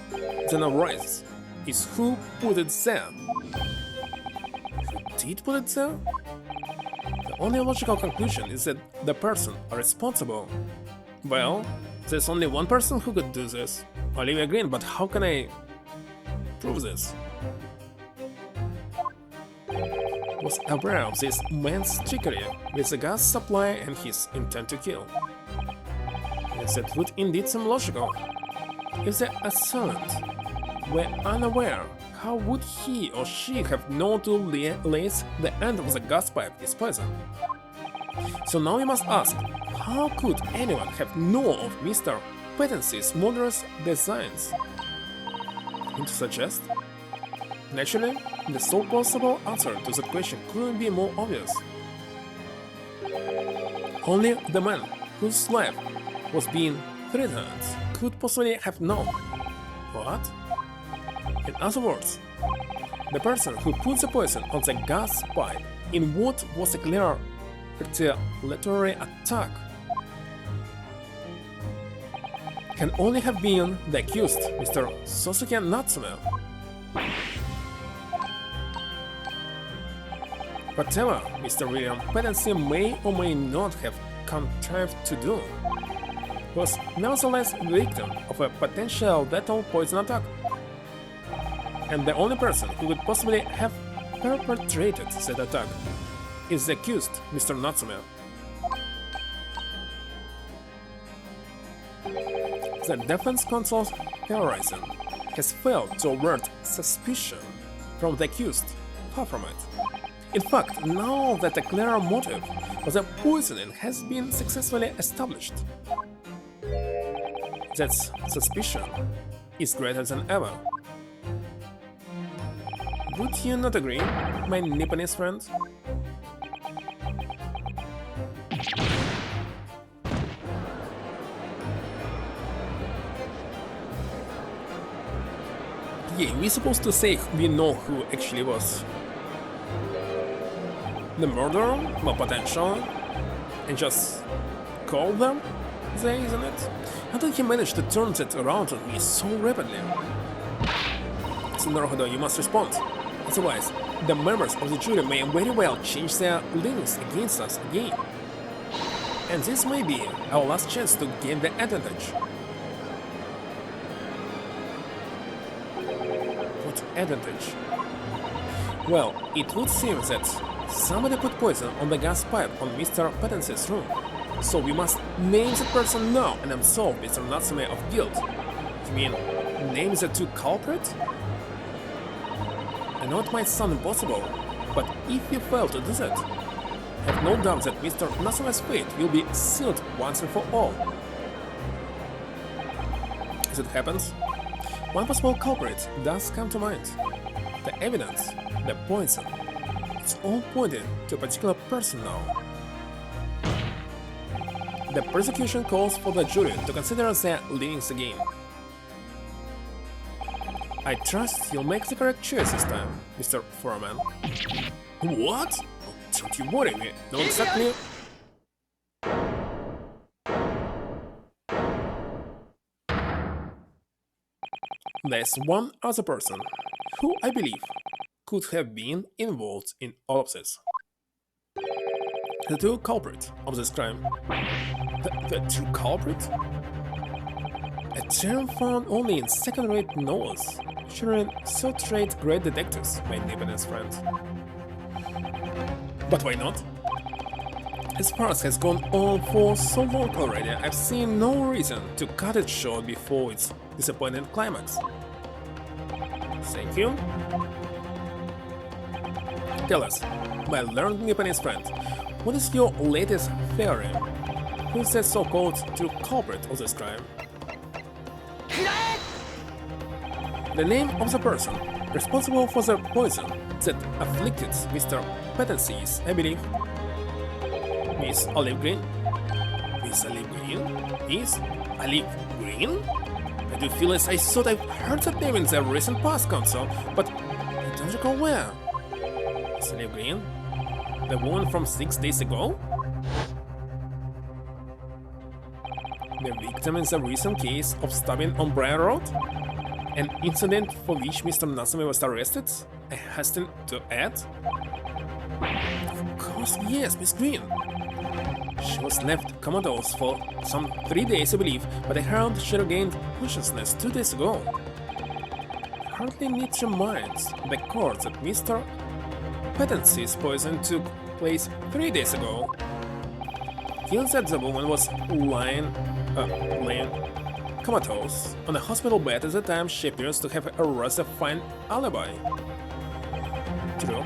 then arises is who put it there? Who did put it there? The only logical conclusion is that the person responsible, well, There's only one person who could do this. Olivia Green, but how can I prove this? Was aware of this man's trickery with the gas supply and his intent to kill. Yes, that would indeed seem logical. If the assailant were unaware, how would he or she have known to lace the end of the gas pipe with poison? So now we must ask, how could anyone have known of Mr. Petency's murderous designs? And to suggest? Naturally, the sole possible answer to that question couldn't be more obvious. Only the man whose life was being threatened could possibly have known. What? In other words, the person who put the poison on the gas pipe in what was a clear retaliatory attack can only have been the accused, Mr. Sosuke Natsume. Whatever Mr. William Petency may or may not have contrived to do, was nevertheless the victim of a potential lethal poison attack. And the only person who could possibly have perpetrated that attack is the accused, Mr. Natsume. The defense counsel's theorizing has failed to avert suspicion from the accused. Far from it. In fact, now that a clearer motive for the poisoning has been successfully established, that suspicion is greater than ever. Would you not agree, my Nipponese friend? Yeah, we're supposed to say we know who actually was the murderer, well, potential, and just call them there, isn't it? How did he manage to turn that around on me so rapidly? So Naruhodo, you must respond. Otherwise, the members of the jury may very well change their leanings against us again. And this may be our last chance to gain the advantage. What advantage? Well, it would seem that somebody put poison on the gas pipe on Mr. Petency's room. So we must name the person now and absolve Mr. Natsume of guilt. You mean, name the two culprits? I know it might sound impossible, but if we fail to do that, I have no doubt that Mr. Natsume's fate will be sealed once and for all. As it happens, one possible culprit does come to mind. The evidence, the poison, it's all pointing to a particular person now. The prosecution calls for the jury to consider their leanings again. I trust you'll make the correct choice this time, Mr. Foreman. What? Don't you worry, we know exactly. There's one other person who I believe could have been involved in all of this. The true culprit of this crime. The true culprit? A term found only in second-rate novels, featuring third-rate great detectives, my Nipponese friend. But why not? As far as has gone on for so long already, I've seen no reason to cut it short before its disappointing climax. Thank you. Tell us, my learned Nipponese friend, what is your latest theory? Who is the so-called true culprit of this crime? The name of the person responsible for the poison that afflicted Mr. Petency is, I believe, Miss Olive Green. Miss Olive Green? Miss Olive Green? I do feel as I thought I've heard that name in the recent past, console, but I don't recall where. Miss Olive Green? The woman from 6 days ago? The victim in the recent case of stabbing on Briar Road? An incident for which Mr. Natsume was arrested? I hasten to add. Of course, yes, Miss Green. She was left comatose for some 3 days, I believe, but I heard she regained consciousness 2 days ago. I hardly need to remind the court that Mr. Petency's poison took place 3 days ago. Feels that the woman was lying comatose on a hospital bed at the time. She appears to have a rather fine alibi. True,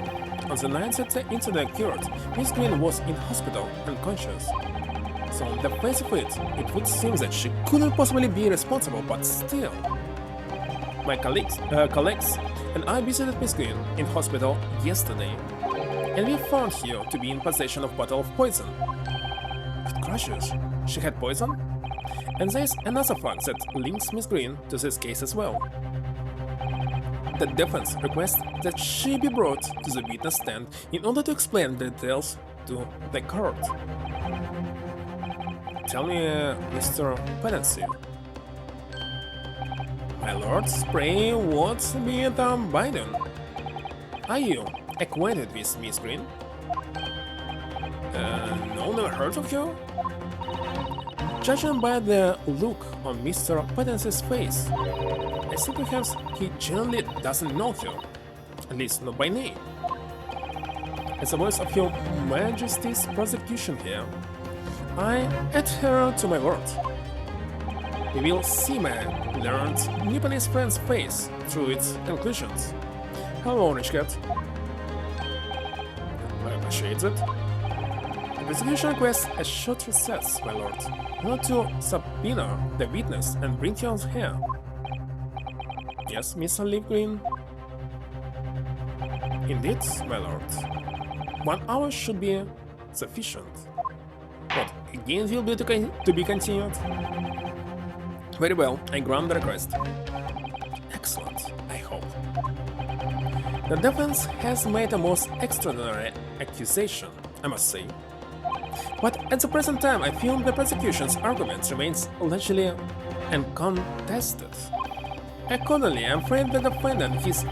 on the night that the incident occurred, Miss Green was in hospital unconscious. So on the face of it, it would seem that she couldn't possibly be responsible, but still. My colleagues and I visited Miss Green in hospital yesterday, and we found her to be in possession of a bottle of poison. Good gracious, she had poison? And there is another fact that links Miss Green to this case as well. The defense requests that she be brought to the witness stand in order to explain the details to the court. Tell me, Mr. Petency. My lords, pray what be it bidden? Are you acquainted with Miss Green? No, never heard of her? Judging by the look on Mr. Petency's face, I think perhaps he genuinely doesn't know her, at least not by name. As a voice of Your Majesty's prosecution here, I adhere to my word. We will see my learned Nipponese friend's face through its conclusions. Hello, Rich Cat. I appreciate it. The prosecution requests a short recess, my lord, in order to subpoena the witness and bring her here. Yes, Mr. Green. Indeed, my lord. 1 hour should be sufficient. But again will be to be continued. Very well, I grant the request. Excellent, I hope. The defense has made a most extraordinary accusation, I must say. But at the present time, I feel the prosecution's argument remains largely uncontested. Accordingly, I am afraid the defendant, his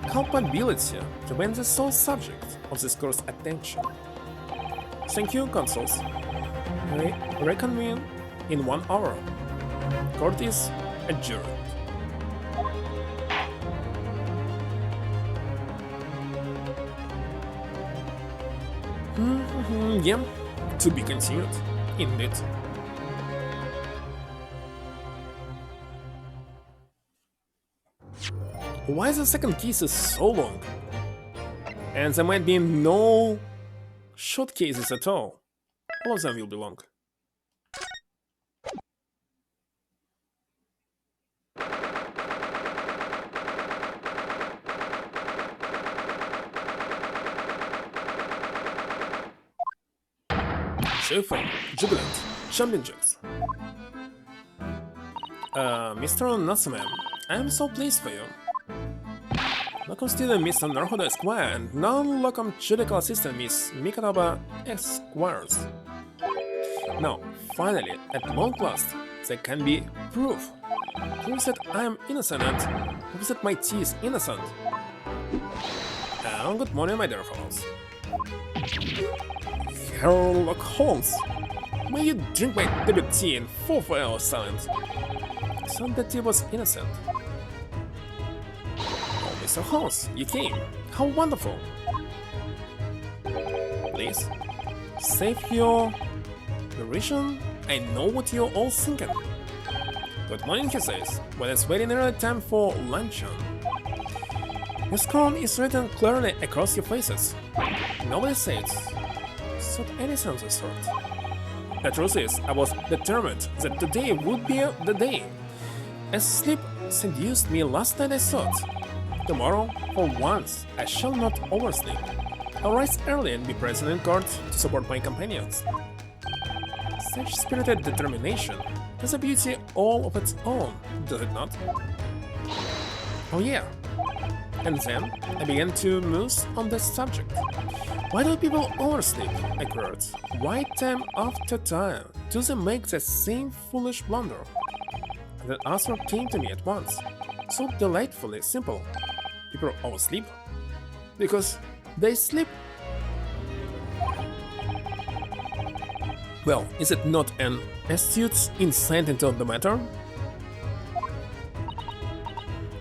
culpability, remains the sole subject of this court's attention. Thank you, consuls. Reconvene in 1 hour. Court is adjourned. Yeah, to be continued, indeed. Why the second case is so long? And there might be no short cases at all. All of them will be long. Chauffeur, Jubilant, Championships. Mr. Natsuman, I am so pleased for you. Locum student Mr. Naruhodo Esquire and non-locum judicial assistant Miss Mikataba Esquires. Now, finally, at long last, there can be proof. Proof that I am innocent and proof that my tea is innocent. Good morning, my dear fellows. Sherlock Holmes, may you drink my debut tea in 4 hours silence. So the tea was innocent. Oh, Mr. Holmes, you came. How wonderful. Please, save your narration. I know what you're all thinking. Good morning, he says, when it's very nearly time for luncheon. Your scorn is written clearly across your faces. Nobody says anything of the sort. The truth is, I was determined that today would be the day. As sleep seduced me last night, I thought, tomorrow, for once, I shall not oversleep. I'll rise early and be present in court to support my companions. Such spirited determination has a beauty all of its own, does it not? Oh yeah. And then I began to muse on this subject. Why do people oversleep? I queried. Why time after time do they make the same foolish blunder? The answer came to me at once, so delightfully simple. People oversleep because they sleep. Well, is it not an astute insight into the matter?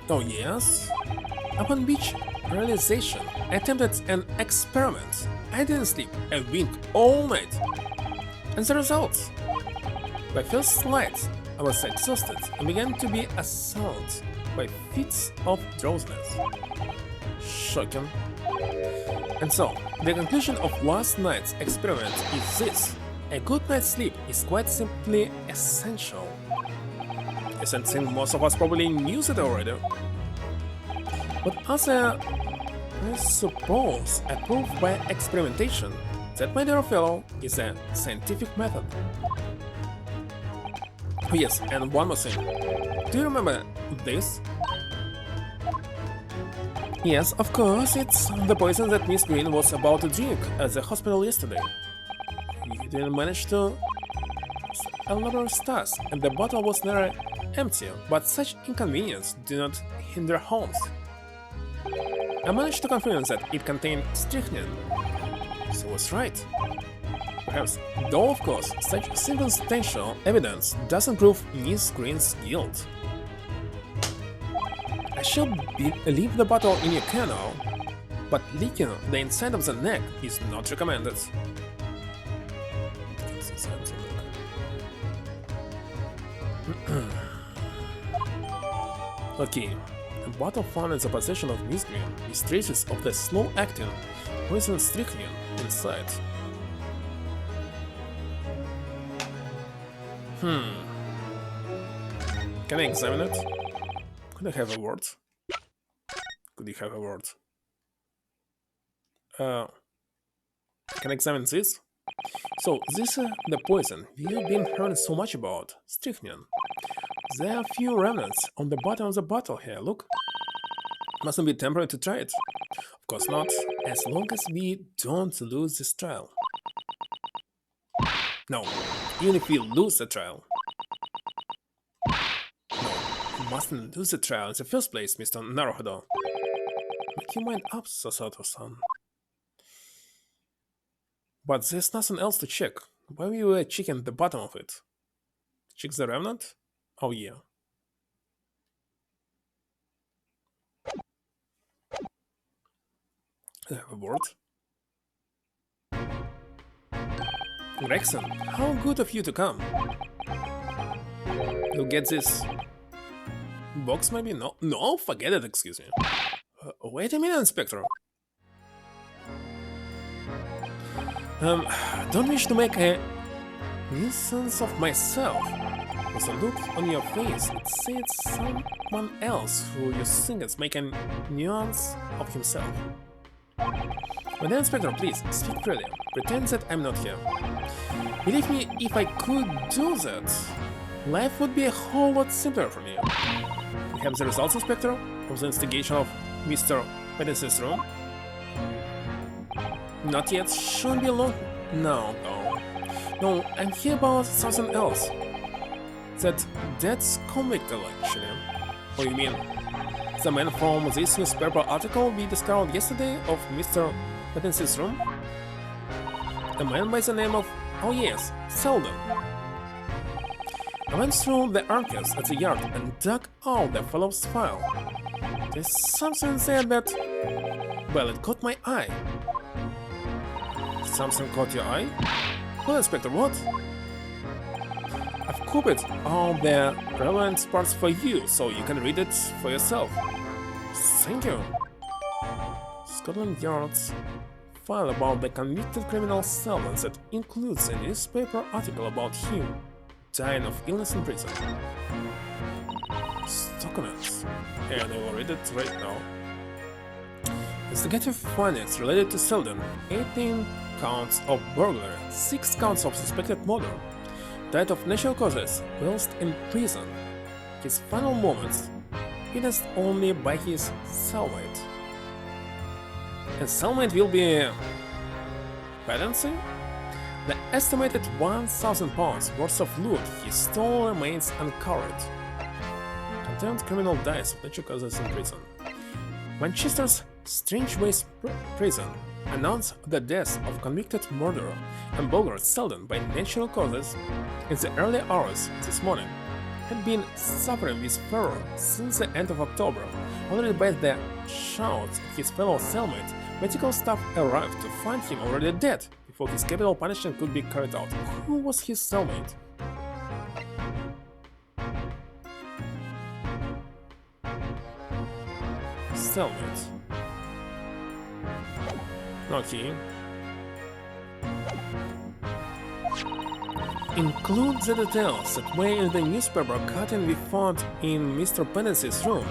Oh yes? Upon which realization, I attempted an experiment. I didn't sleep a wink all night. And the result? By first light, I was exhausted and began to be assailed by fits of drowsiness. Shocking. And so, the conclusion of last night's experiment is this. A good night's sleep is quite simply essential. Yes, and since most of us probably knew it already. But also, I suppose, approved by experimentation, that, my dear fellow, is a scientific method. Oh yes, and one more thing. Do you remember this? Yes, of course, it's the poison that Miss Green was about to drink at the hospital yesterday. You didn't manage to elaborate stars, and the bottle was nearly empty, but such inconvenience do not hinder harms. I managed to confirm that it contained strychnine, so I was right. Perhaps, though of course, such circumstantial evidence doesn't prove Miss Green's guilt. I shall leave the bottle in your care now, but licking the inside of the neck is not recommended. Okay, a bottle found in the possession of Miss Green with traces of the slow-acting poison strychnine inside. Can I examine it? Could I have a word? Could you have a word? Can I examine this? So, this is the poison we've been hearing so much about, strychnine. There are a few remnants on the bottom of the bottle here, look. Mustn't be temporary to try it. Of course not, as long as we don't lose this trial. No, even if we lose the trial. No, we mustn't lose the trial in the first place, Mr. Naruhodo. Make your mind up, Sasato-san. But there's nothing else to check. Why we were checking the bottom of it? Check the remnant? Oh yeah. I have a word. Gregson, how good of you to come. You'll get this box maybe? No, forget it, excuse me. Wait a minute, Inspector. Don't wish to make a nuisance of myself. With a look on your face, it said someone else who you think is making nuance of himself. Madam Inspector, please, speak freely. Pretend that I'm not here. Believe me, if I could do that, life would be a whole lot simpler for me. We have the results, Inspector, of the investigation of Mr. Pattinson's room? Not yet, shouldn't be long. No, I'm here about something else. That's convict, actually. Oh, you mean the man from this newspaper article we discovered yesterday of Mr. Pattinson's room? A man by the name of, oh yes, Selden. I went through the archives at the yard and dug out the fellow's file. There's something there that, well, it caught my eye. Something caught your eye? Well, Inspector, what? I've copied all the relevant parts for you, so you can read it for yourself. Thank you. Scotland Yard's file about the convicted criminal Selden that includes a newspaper article about him dying of illness in prison. Documents. And I will read it right now. Investigative findings related to Selden: 18 counts of burglary, 6 counts of suspected murder, died of natural causes whilst in prison. His final moments witnessed only by his cellmate. And cellmate will be Pattinson? The estimated 1,000 pounds worth of loot he stole remains uncovered. Condemned criminal dies of natural causes in prison. Manchester's Strangeways prison. announced the death of convicted murderer and burglar Selden by natural causes in the early hours this morning had been suffering with fever since the end of October. Already by the shouts of his fellow cellmate, medical staff arrived to find him already dead before his capital punishment could be carried out. Who was his cellmate? Cellmate. Okay. Include the details that way in the newspaper cutting we found in Mr. Penance's room.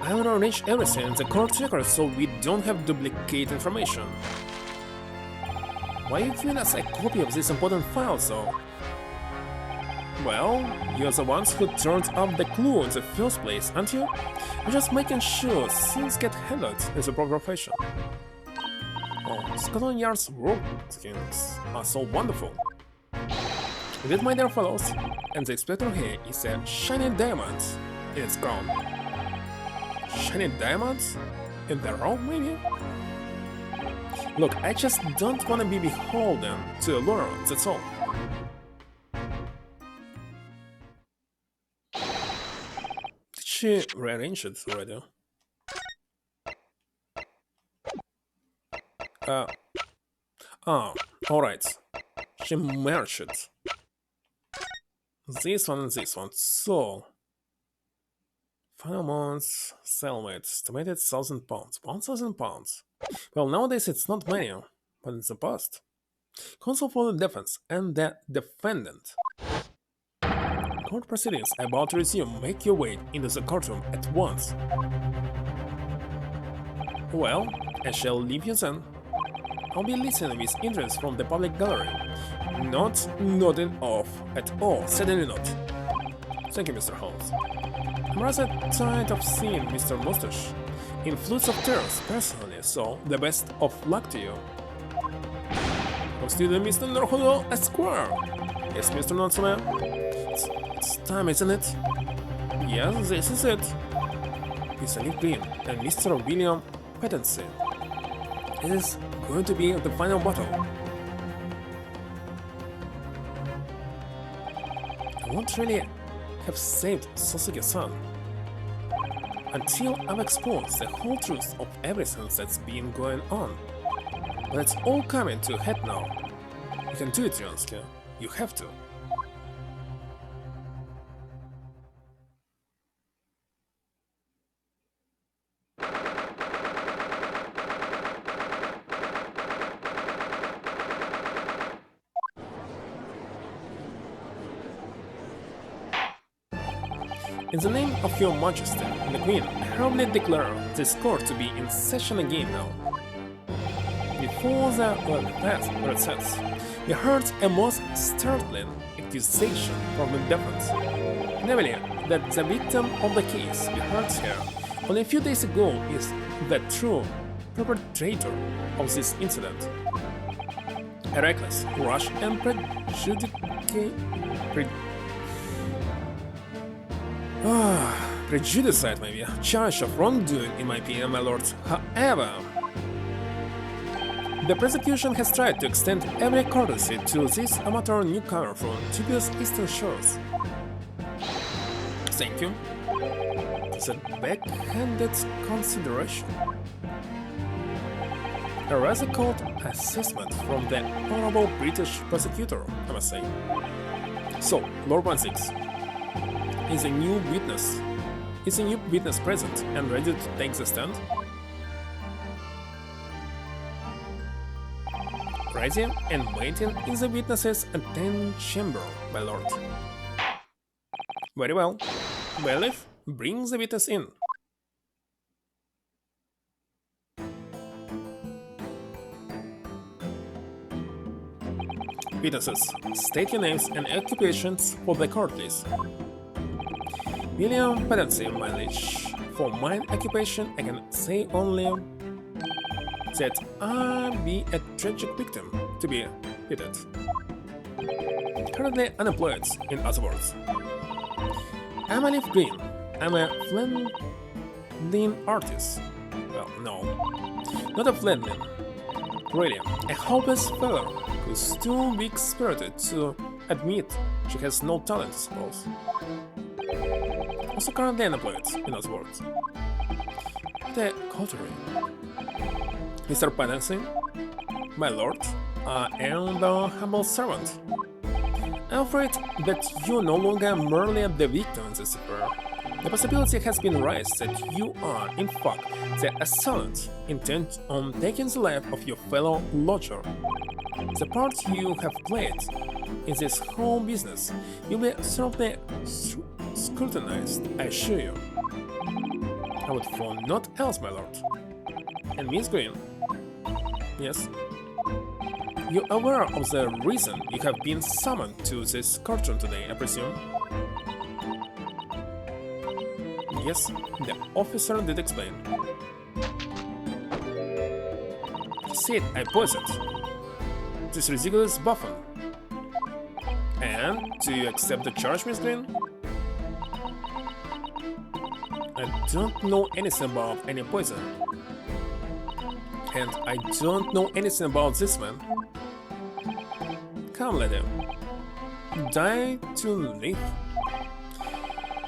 I will arrange everything in the court record so we don't have duplicate information. Why you giving us a copy of this important file, though? Well, you're the ones who turned up the clue in the first place, aren't you? I'm just making sure things get handled in the proper fashion. Oh, Scotland Yard's workings are so wonderful. Indeed, my dear fellows, and the inspector here is a shining diamond in its crown. Shining diamonds? In the row, maybe? Look, I just don't want to be beholden to a lawyer, that's all. Did she rearrange it already? Oh, alright. She merged it. This one and this one, so... 5 months, cellmate, estimated £1,000. £1,000. Well, nowadays it's not many, but in the past. Counsel for the defense and the defendant. Court proceedings are about to resume. Make your way into the courtroom at once. Well, I shall leave you then. I'll be listening with interest from the public gallery. Not nodding off at all, certainly not. Thank you, Mr. Holmes. I'm rather tired of seeing Mr. Mustache in floods of tears personally, so the best of luck to you. Consider Mr. Norhudo Esquire. Yes, Mr. Nonsome. It's time, isn't it? Yes, this is it. Mr. Nick Green and Mr. William Pettensey. It is going to be the final battle. I won't really have saved Sasuke-san until I've exposed the whole truth of everything that's been going on. But it's all coming to a head now. You can do it, Yansky. You have to. In the name of your Majesty, the Queen, I hereby declare this court to be in session again now. Before the recess, we heard a most startling accusation from the defense, namely that the victim of the case we heard here only a few days ago is the true perpetrator of this incident. A reckless, rash and prejudiced, maybe, charge of wrongdoing in my opinion, my lord. However, the prosecution has tried to extend every courtesy to this amateur newcomer from dubious eastern shores. Thank you. It's a backhanded consideration. A rather cold assessment from the honorable British prosecutor, I must say. So, Lord 16. Is a new witness present and ready to take the stand? Ready and waiting in the witnesses' antechamber, my lord. Very well. Bailiff, bring the witness in. Witnesses, state your names and occupations for the court, please. William Pettensey, my liege. For mine occupation, I can say only that I be a tragic victim, to be pitied. Currently unemployed, in other words. I'm a Leaf Green. I'm a Flindin artist. Well, no. Not a flatman. Really, a hopeless fellow who's too weak-spirited to admit she has no talent, I suppose. Also currently unemployed, in other words. The contrary. Mr. Pedancing, my lord, I am the humble servant. I'm afraid that you're no longer merely the victim in this affair. The possibility has been raised that you are, in fact, the assailant intent on taking the life of your fellow lodger. The part you have played in this whole business will be thoroughly scrutinized, I assure you. I would for naught else, my lord. And Miss Green? Yes? You're aware of the reason you have been summoned to this courtroom today, I presume? Yes, the officer did explain. See it, I pose it. This ridiculous buffon. And do you accept the charge, Miss Green? I don't know anything about any poison. And I don't know anything about this man. Come, lady. Die to live.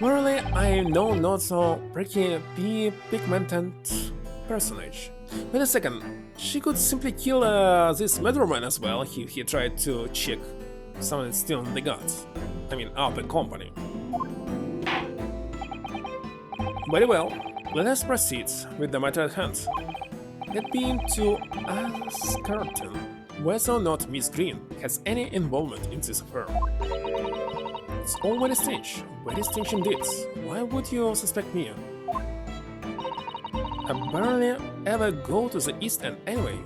Morally, I know not so pretty pigmented personage. Wait a second, she could simply kill this murderman as well. He tried to check someone stealing the guns. I mean, out the company. Very well, let us proceed with the matter at hand. It being to ascertain whether or not Miss Green has any involvement in this affair. It's all very strange indeed. Why would you suspect me? I barely ever go to the East End anyway.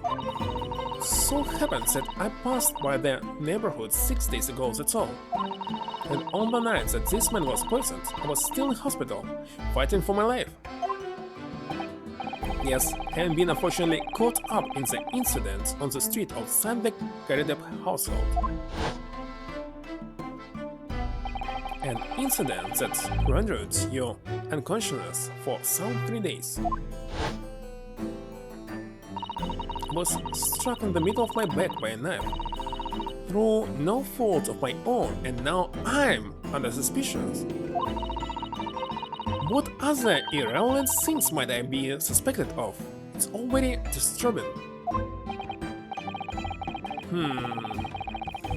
So happens that I passed by the neighborhood 6 days ago, that's all. And on the night that this man was poisoned, I was still in hospital, fighting for my life. Yes, having been unfortunately caught up in the incident on the street outside the Karideb household. An incident that rendered you unconscious for some 3 days. I was struck in the middle of my back by a knife, through no fault of my own, and now I'm under suspicion. What other irrelevant things might I be suspected of? It's already disturbing.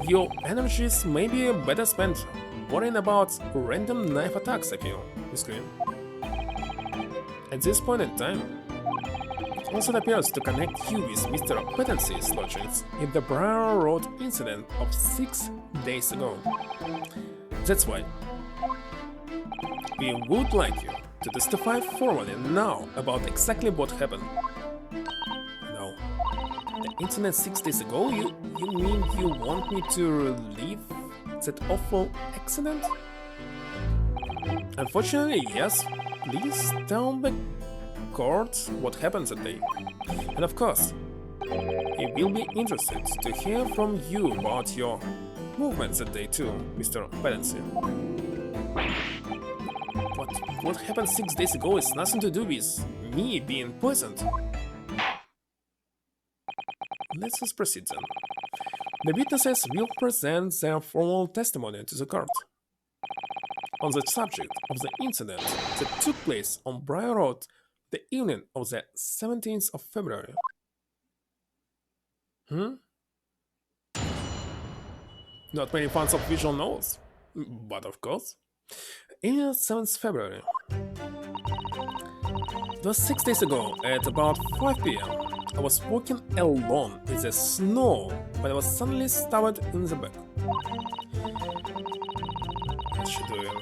Your energies may be better spent worrying about random knife attacks, I feel, Miss Green. At this point in time, it also appears to connect you with Mr. Pedancy's lodgings in the Briar Road incident of 6 days ago. That's why we would like you to testify formally now about exactly what happened. No, the incident 6 days ago? You mean you want me to relive that awful accident? Unfortunately, yes. Please tell the court what happened that day. And of course, he will be interested to hear from you about your movements that day too, Mr. Pedancy. But what happened 6 days ago has nothing to do with me being poisoned. Let's just proceed then. The witnesses will present their formal testimony to the court on the subject of the incident that took place on Briar Road the evening of the 17th of February. Not many fans of visual novels, but of course. In 7th February. It was 6 days ago at about 5 p.m. I was walking alone in the snow when I was suddenly stabbed in the back. What's she doing?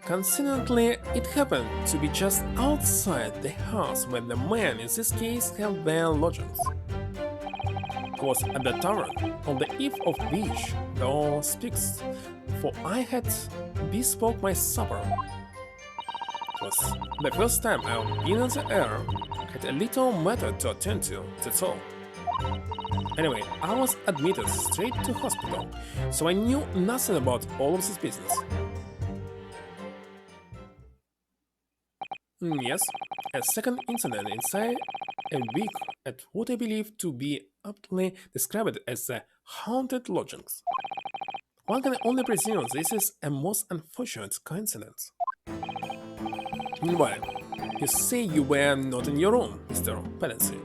Coincidentally, it happened to be just outside the house where the man in this case held their lodgings. I was at the tavern, on the eve of which the all speaks, for I had bespoke my supper. It was the first time I've been in the air, had a little matter to attend to, that's all. Anyway, I was admitted straight to hospital, so I knew nothing about all of this business. Yes, a second incident inside a week at what I believe to be aptly described as the haunted lodgings. One can only presume this is a most unfortunate coincidence. Meanwhile, you say you were not in your room, Mr. Pedacy.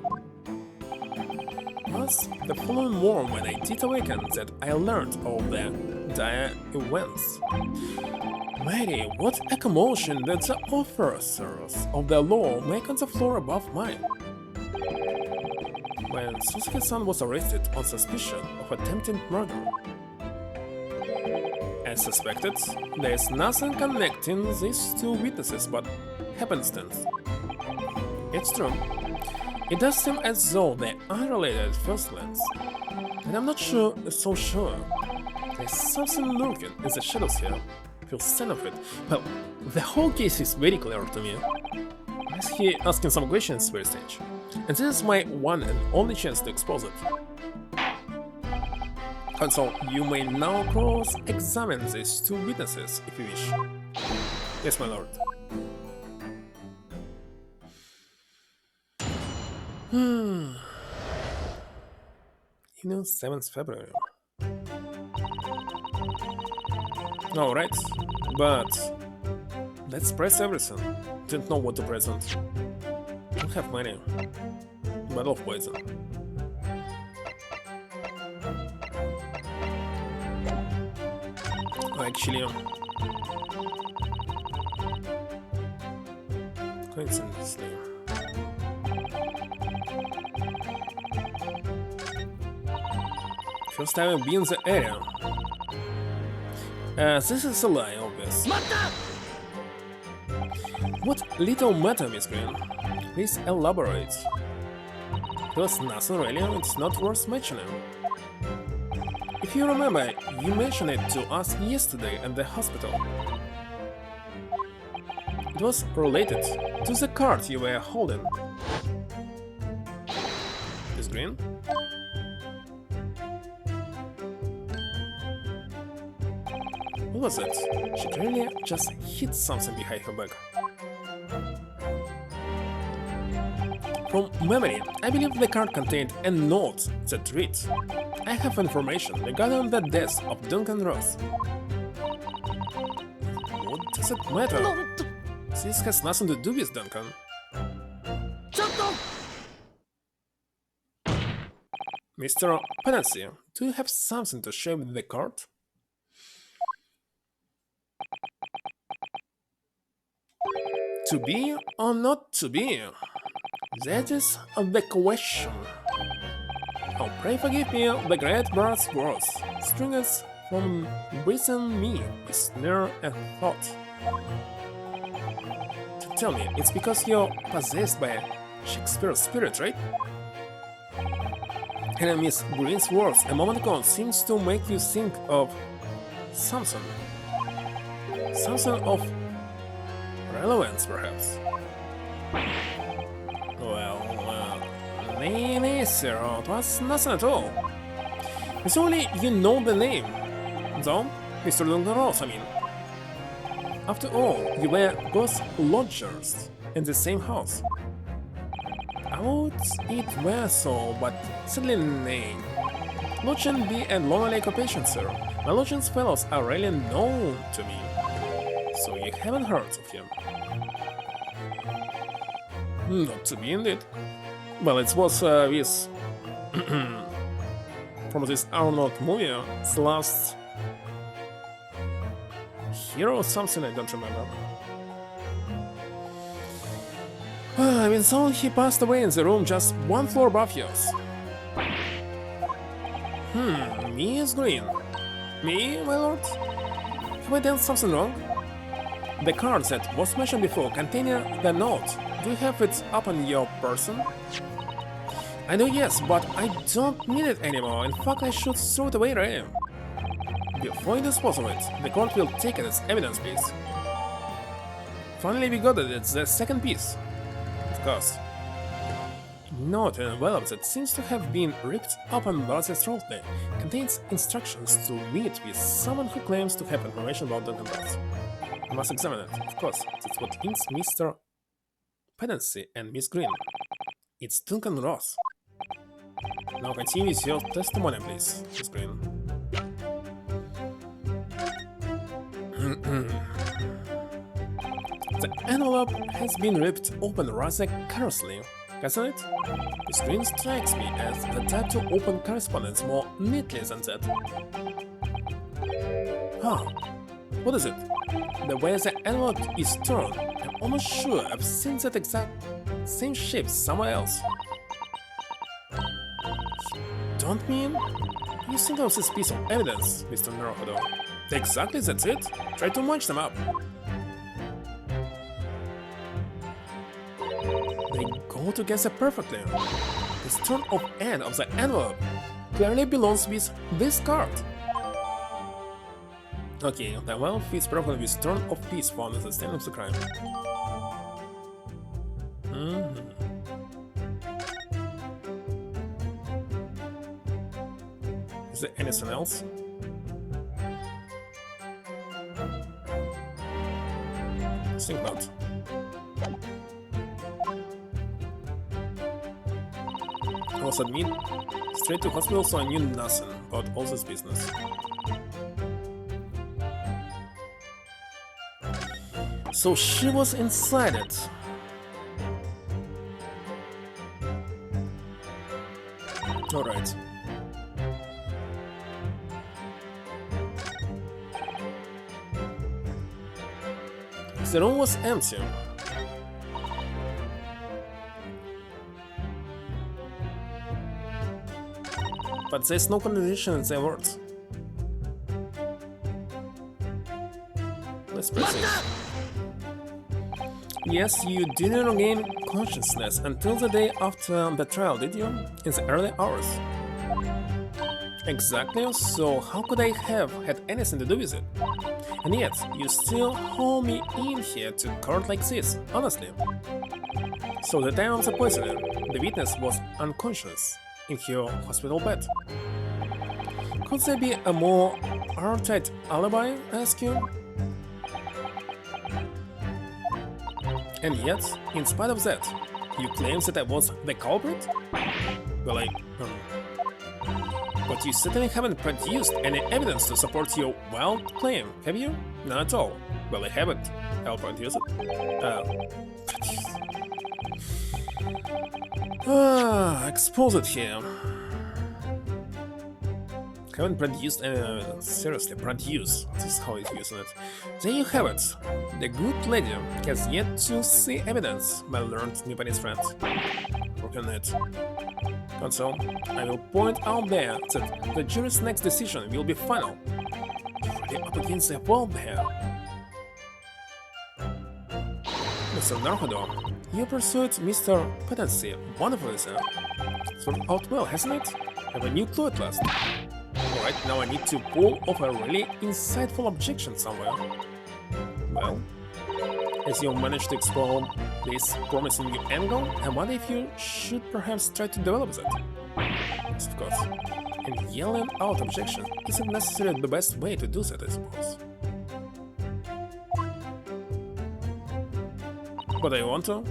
It was the following morning when I did awaken that I learned of the dire events. Mary, what a commotion did the officers of the law make on the floor above mine? When Suzuki-san was arrested on suspicion of attempted murder. As suspected, there is nothing connecting these two witnesses but happenstance. It's true. It does seem as though they're unrelated at first glance. And I'm not so sure. There's something lurking in the shadows here. Feel sense of it. Well, the whole case is very clear to me. Asking some questions very strange. And this is my one and only chance to expose it. And so you may now cross-examine these two witnesses if you wish. Yes, my lord. 7th February. Alright, but let's press everything. Didn't know what to present. Don't have money. Bottle of poison. Actually, coincidentally. First time I've been in the area. This is a lie, obvious. What little matter, Miss Green? Please elaborate. There's nothing really, it's not worth mentioning. If you remember, you mentioned it to us yesterday at the hospital. It was related to the card you were holding. Miss Green? What was it? She clearly just hit something behind her back. From memory, I believe the card contained a note that reads, I have information regarding the death of Duncan Ross. What does it matter? This has nothing to do with Duncan. Mr. Pedacy, do you have something to share with the court? To be or not to be? That is the question. Oh, pray forgive me the great bird's words, stringers from breathing me with near a thought. Tell me, it's because you're possessed by Shakespeare's spirit, right? And Miss Green's words a moment ago seems to make you think of something. Something of relevance, perhaps. Well, nay, sir, it was nothing at all. It's only you know the name. Though, Mr. Duncan Ross, I mean. After all, you were both lodgers in the same house. I would it were so, but sadly nay. Lodging be a lonely occupation, sir. My lodgings fellows are really known to me. So you haven't heard of him? Not to be indeed. Well, it was with from this Arnold movie, the last hero or something, I don't remember. I mean, so he passed away in the room just one floor above yours. Miss Green. Me, my lord? Have I done something wrong? The card that was mentioned before containing the note, do you have it up on your person? I know, yes, but I don't need it anymore. In fact, I should throw it away right now. Before you dispose of it, the court will take it as evidence, please. Finally, we got it, it's the second piece. Of course. Note an envelope that seems to have been ripped open rather thoroughly contains instructions to meet with someone who claims to have information about Duncan Ross. I must examine it, of course. That's what links Mr. Pedacy and Miss Green. It's Duncan Ross. Now continue with your testimony, please. Miss Green. The envelope has been ripped open rather carelessly, hasn't it? The screen strikes me as the type to open correspondence more neatly than that. Huh. What is it? The way the envelope is turned, I'm almost sure I've seen that exact same shape somewhere else. Don't mean? You think of this piece of evidence, Mr. Naruhodo. Exactly, that's it. Try to match them up. They go together perfectly. The turn of end of the envelope clearly belongs with this card. Okay, the envelope fits perfectly with turn of piece found at the scene of the crime. Is there anything else? I think not. I must admit, straight to hospital, so I knew nothing about all this business. So she was inside it. Alright. The room was empty. But there's no contradiction in their words. Let's proceed. Yes, you didn't regain consciousness until the day after the trial, did you? In the early hours. Exactly, so how could I have had anything to do with it? And yet, you still haul me in here to court like this, honestly. So the time of the poisoning, the witness was unconscious in her hospital bed. Could there be a more airtight alibi, I ask you? And yet, in spite of that, you claim that I was the culprit? Well, But you certainly haven't produced any evidence to support your wild claim, have you? None at all. Well, I haven't. I'll produce it. Expose it here. Haven't produced any evidence. Seriously, produce. This is how it's using it. There you have it. The good lady has yet to see evidence, my learned Japanese friend. Work on it. And so, I will point out there that the jury's next decision will be final. You're already up against the wall there. Mr. Naruhodo, you pursued Mr. Potency wonderfully, sir. It's worked out well, hasn't it? I have a new clue at last. Alright, now I need to pull off a really insightful objection somewhere. Well, as you managed to explore this promising new angle, I wonder if you should perhaps try to develop that. Yes, of course. And yelling out objection isn't necessarily the best way to do that, I suppose. But I want to.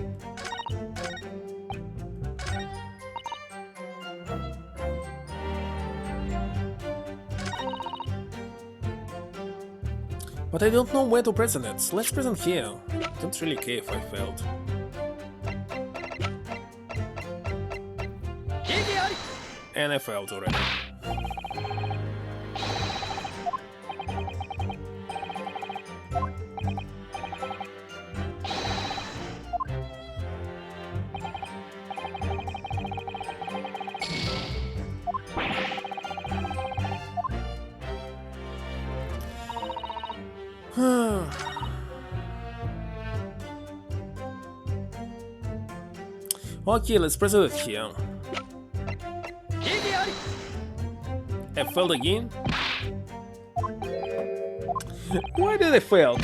But I don't know where to present it. Let's present here. Don't really care if I failed. And I failed already. Okay, let's present it here. I failed again? Why did I fail?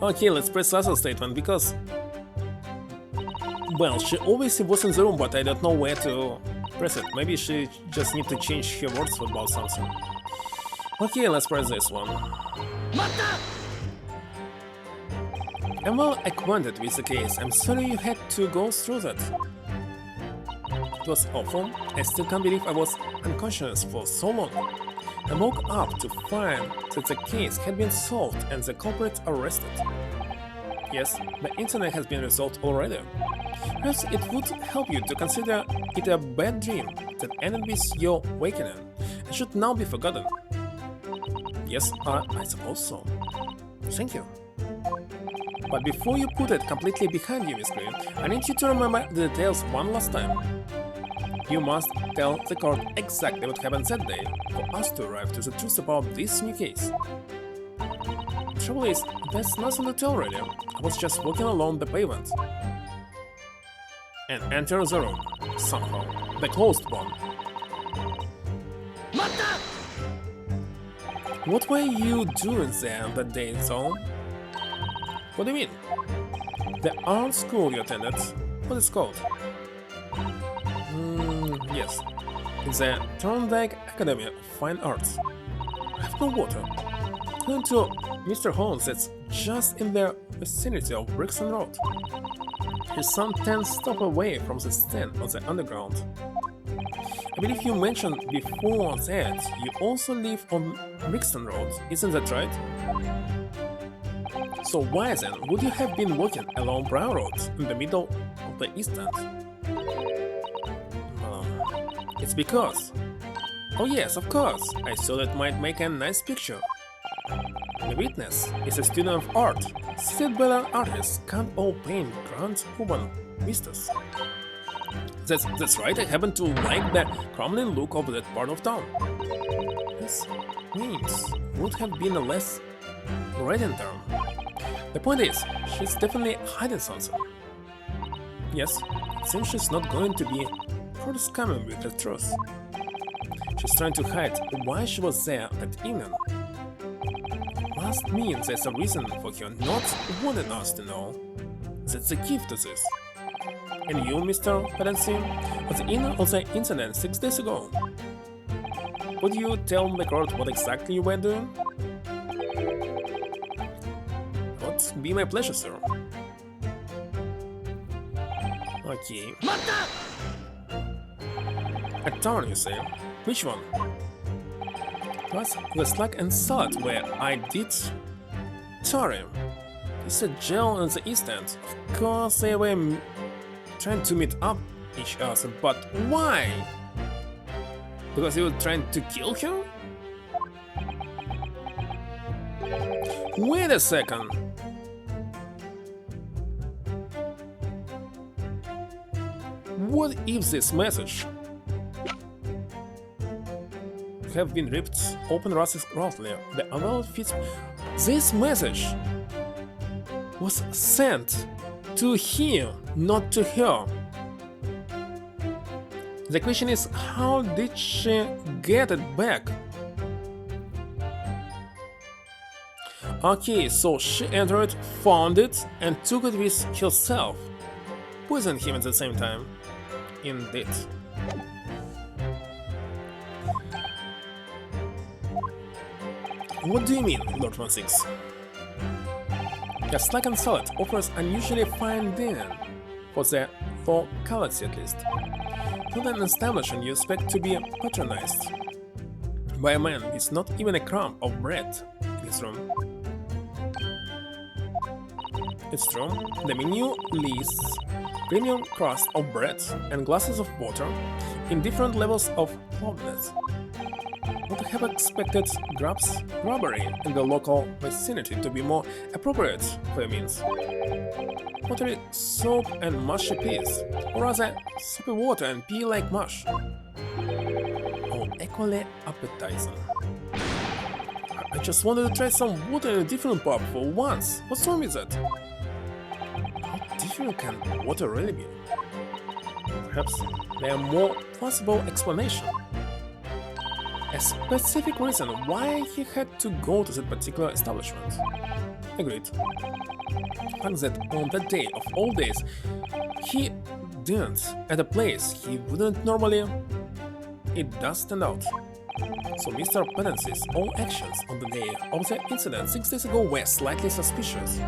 Okay, let's press other statement because... Well, she obviously was in the room, but I don't know where to press it. Maybe she just need to change her words about something. Okay, let's press this one. I'm well acquainted with the case. I'm sorry you had to go through that. It was awful. I still can't believe I was unconscious for so long. I woke up to find that the case had been solved and the culprit arrested. Yes, the internet has been resolved already. Perhaps it would help you to consider it a bad dream that ended with your awakening and should now be forgotten. Yes, I suppose so. Thank you. But before you put it completely behind you, Miss Green, I need you to remember the details one last time. You must tell the court exactly what happened that day for us to arrive to the truth about this new case. The trouble is, there's nothing to tell really. I was just walking along the pavement and entered the room, somehow, the closed one. What were you doing there that day, though? What do you mean? The art school you attended? What is it called? Yes. It's the Thorndike Academy of Fine Arts. I have no water. Going to Mr. Holmes that's just in the vicinity of Brixton Road. He's some 10 stops away from the stand on the underground. I believe you mentioned before that you also live on Brixton Road, isn't that right? So why then would you have been walking along Brown Road in the middle of the East End? It's because... Oh yes, of course, I thought it might make a nice picture. The witness is a student of art. Said Bella artists can't all paint grand urban vistas. That's right, I happen to like the crumbling look of that part of town. This means would have been a less gradient term. The point is, she's definitely hiding something. Yes, it seems she's not going to be forthcoming with the truth. She's trying to hide why she was there that evening. Must mean there's a reason for her not wanting us to know. That's the key to this. And you, Mr. Pedancy, was in on the incident 6 days ago. Would you tell the court what exactly you were doing? Would be my pleasure, sir. Okay. A town, you say? Which one? Plus, the Slack and Salad where I did... Sorry. It's a jail in the East End. Of course they were trying to meet up each other, but why? Because you were trying to kill her? Wait a second. What if this message have been ripped open roughly? The envelope fits. This message was sent to him, not to her. The question is, how did she get it back? Okay, so she entered, found it, and took it with herself. Poisoned him at the same time. Indeed. What do you mean, Lord 16? A Slack and Salad offers unusually fine dinner, for the locality at least. Not an establishment you expect to be patronized by a man with not even a crumb of bread in his room. It's true, the menu lists premium crust of bread and glasses of water in different levels of plummetness. Would have expected grubs, robbery in the local vicinity to be more appropriate for your means. Watery soap and mushy peas, or rather soapy water and pea-like mush. All equally appetizing. I just wanted to try some water in a different pub for once. What's wrong with that? How different can water really be? Perhaps there are more plausible explanation. A specific reason why he had to go to that particular establishment. Agreed. The fact that on that day of all days, he didn't at a place he wouldn't normally, it does stand out. So Mr. Pedancy's all actions on the day of the incident 6 days ago were slightly suspicious.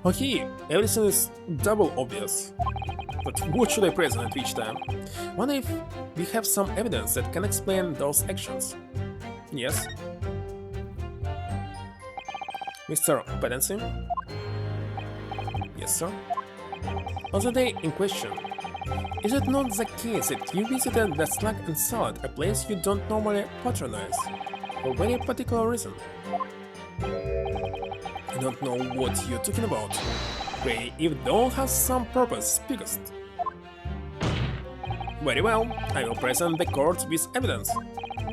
Okay, everything is double obvious. But what should I present each time? Wonder if we have some evidence that can explain those actions. Yes? Mr. Pedancy? Yes, sir? On the day in question, is it not the case that you visited the Slug and Salad, a place you don't normally patronize, for a very particular reason? I don't know what you're talking about. Pray, if don't have some purpose, speakest. Very well, I will present the court with evidence.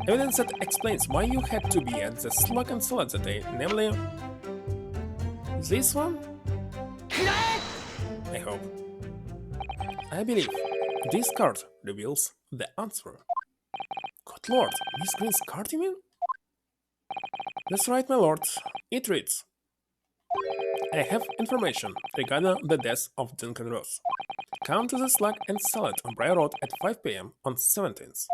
Evidence that explains why you had to be at the Slug and Salad that day, namely... this one? I hope. I believe this card reveals the answer. Good lord, Miss Green's card, you mean? That's right, my lord. It reads: I have information regarding the death of Duncan Ross. Come to the Slug and Salad on Briar Road at 5 p.m. on 17th.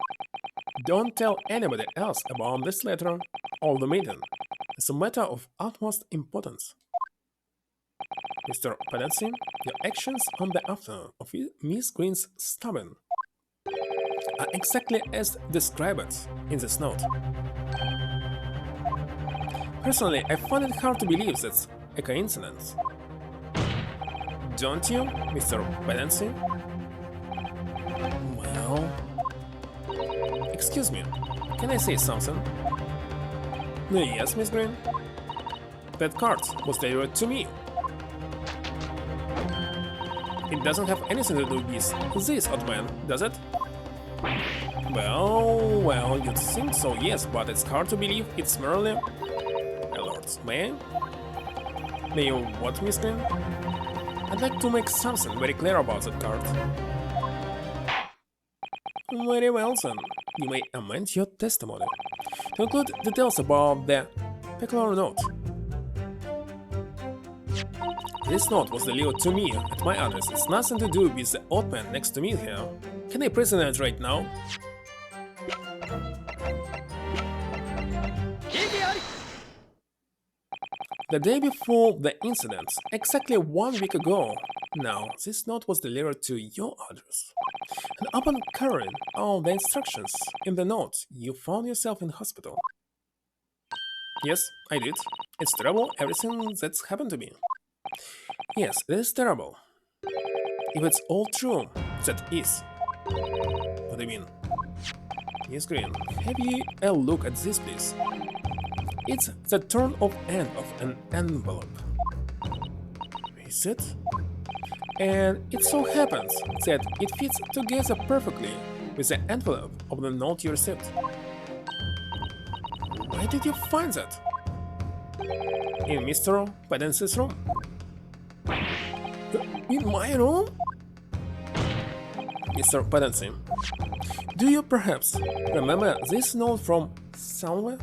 Don't tell anybody else about this letter or the meeting. It's a matter of utmost importance. Mr. Pedancy, your actions on the afternoon of Miss Green's stabbing are exactly as described in this note. Personally, I find it hard to believe that's a coincidence. Don't you, Mr. Pedancy? Well... Excuse me, can I say something? Yes, Miss Green? That card was delivered to me. It doesn't have anything to do with this odd man, does it? Well, you'd think so, yes, but it's hard to believe it's merely... My lords, may I? May you what, Miss Green? I'd like to make something very clear about that card. Very well, then. You may amend your testimony to include details about the peculiar note. This note was delivered to me at my address. It's nothing to do with the odd man next to me here. Can I present it right now? The day before the incident, exactly 1 week ago, now this note was delivered to your address. And upon carrying out the instructions in the note, you found yourself in hospital. Yes, I did. It's terrible, everything that's happened to me. Yes, it is terrible. If it's all true, that is. What do you mean? Miss Green, have you a look at this, please? It's the turn of end of an envelope. Is it? And it so happens that it fits together perfectly with the envelope of the note you received. Where did you find that? In Mr. Pedancy's room. In my room? Mr. Pedancy, do you perhaps remember this note from somewhere?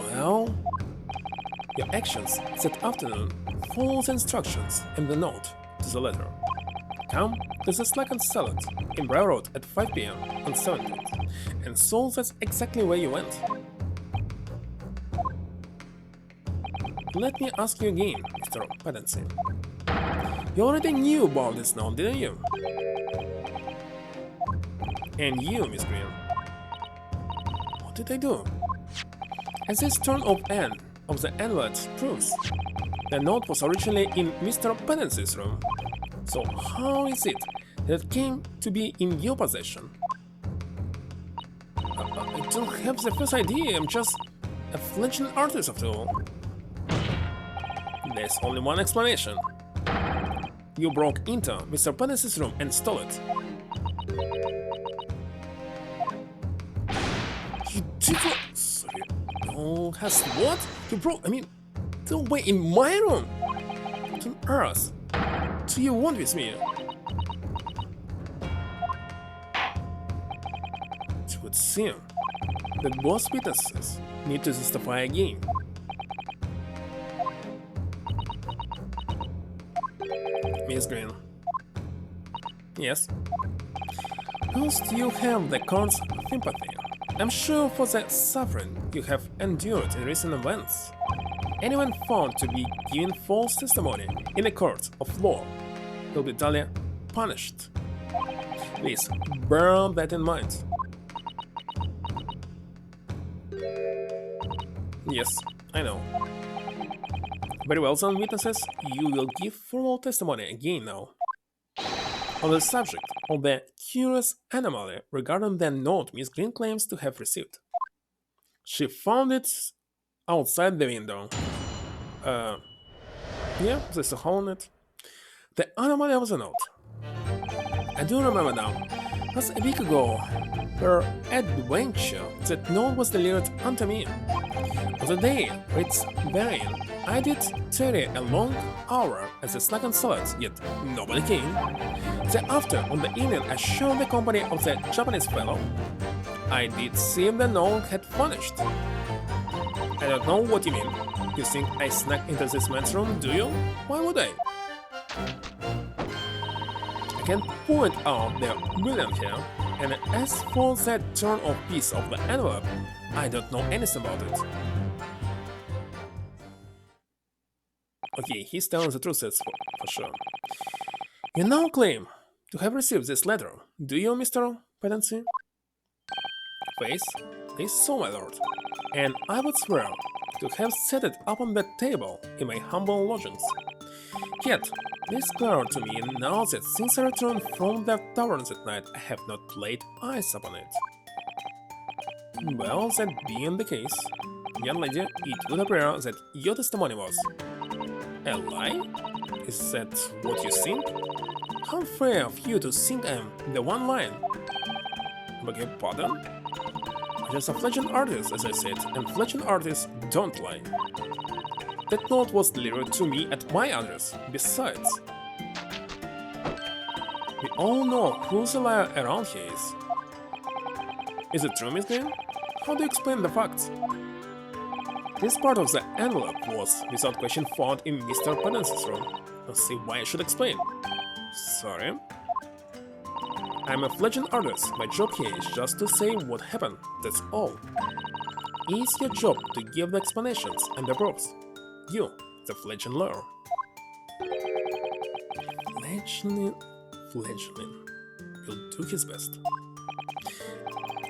Well, your actions that afternoon follow the instructions in the note to the letter. Come to the Slug and Salad in Briar Road at 5 p.m. on 17th, and so that's exactly where you went. Let me ask you again, Mr. Pedancy. You already knew about this note, didn't you? And you, Miss Green. What did I do? As this turn of end of the envelope proves, the note was originally in Mr. Pedancy's room. So how is it that it came to be in your possession? I don't have the first idea, I'm just a fledgling artist after all. There's only one explanation. You broke into Mr. Pedancy's room and stole it. You did what? Sorry. No, has what? You broke, the way in my room? What on earth do you want with me? It would seem that both witnesses need to testify again. Miss Green. Yes? Else do you have the court's sympathy? I'm sure for the suffering you have endured in recent events. anyone found to be giving false testimony in a court of law will be duly punished. Please bear that in mind. Yes, I know. Very well then, witnesses, you will give formal testimony again now. On the subject of the curious anomaly regarding the note Miss Green claims to have received. She found it outside the window. Yeah, there's a hole in it. The anomaly of the note. I do remember now. Just a week ago, per adventure, that note was delivered unto me. On the day for its burying, I did tarry a long hour as a snack and salad, yet nobody came. Thereafter, on the evening I showed the company of the Japanese fellow, I did see the note had vanished. I don't know what you mean. You think I snuck into this man's room, do you? Why would I? I can point out the brilliant here, and as for that turn of piece of the envelope, I don't know anything about it. Okay, he's telling the truth, that's for sure. You now claim to have received this letter, do you, Mr. Pedancy? Face, this so, my lord, and I would swear to have set it up on the table in my humble lodgings. Yet, it is clear to me now that since I returned from the tavern that night, I have not laid eyes upon it. Well, that being the case, young lady, it would appear that your testimony was a lie? Is that what you think? How fair of you to think I am the one lying. Beg your pardon? I'm just a fledgling artist, as I said, and fledgling artists don't lie. That note was delivered to me at my address, besides. We all know who the liar around here is. Is it true, Miss Green? How do you explain the facts? This part of the envelope was, without question, found in Mr. Pedancy's room. Let's see why I should explain. Sorry. I'm a fledgling artist. My job here is just to say what happened, that's all. It's your job to give the explanations and the proofs. You, the fledgling lawyer. Fledgling will do his best.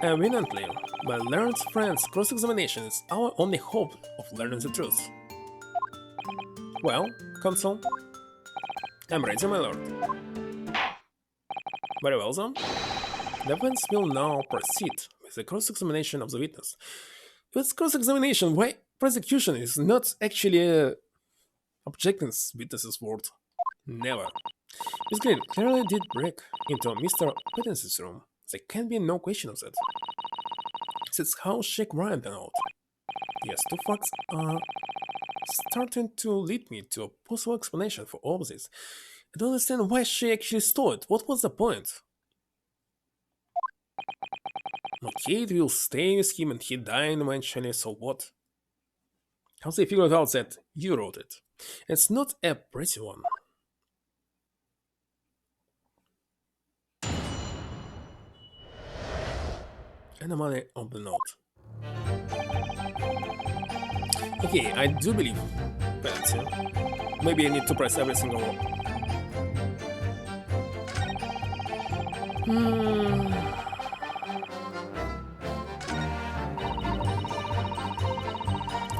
Evidently, my learned friend's cross-examination is our only hope of learning the truth. Well, Consul, I'm ready, my lord. Very well, then. The defense will now proceed with the cross-examination of the witness. If it's cross-examination, why prosecution is not actually objecting witness's word? Never. Miss Green clearly did break into Mr. Pedancy's room. There can be no question of that. That's how she acquired the note. Yes, two facts are starting to lead me to a possible explanation for all this. I don't understand why she actually stole it. What was the point? Okay, it will stay with him and he died eventually, so what? How they figured out that you wrote it? It's not a pretty one. Anomaly of the note. Okay, I do believe Pedancy. Maybe I need to press every single one.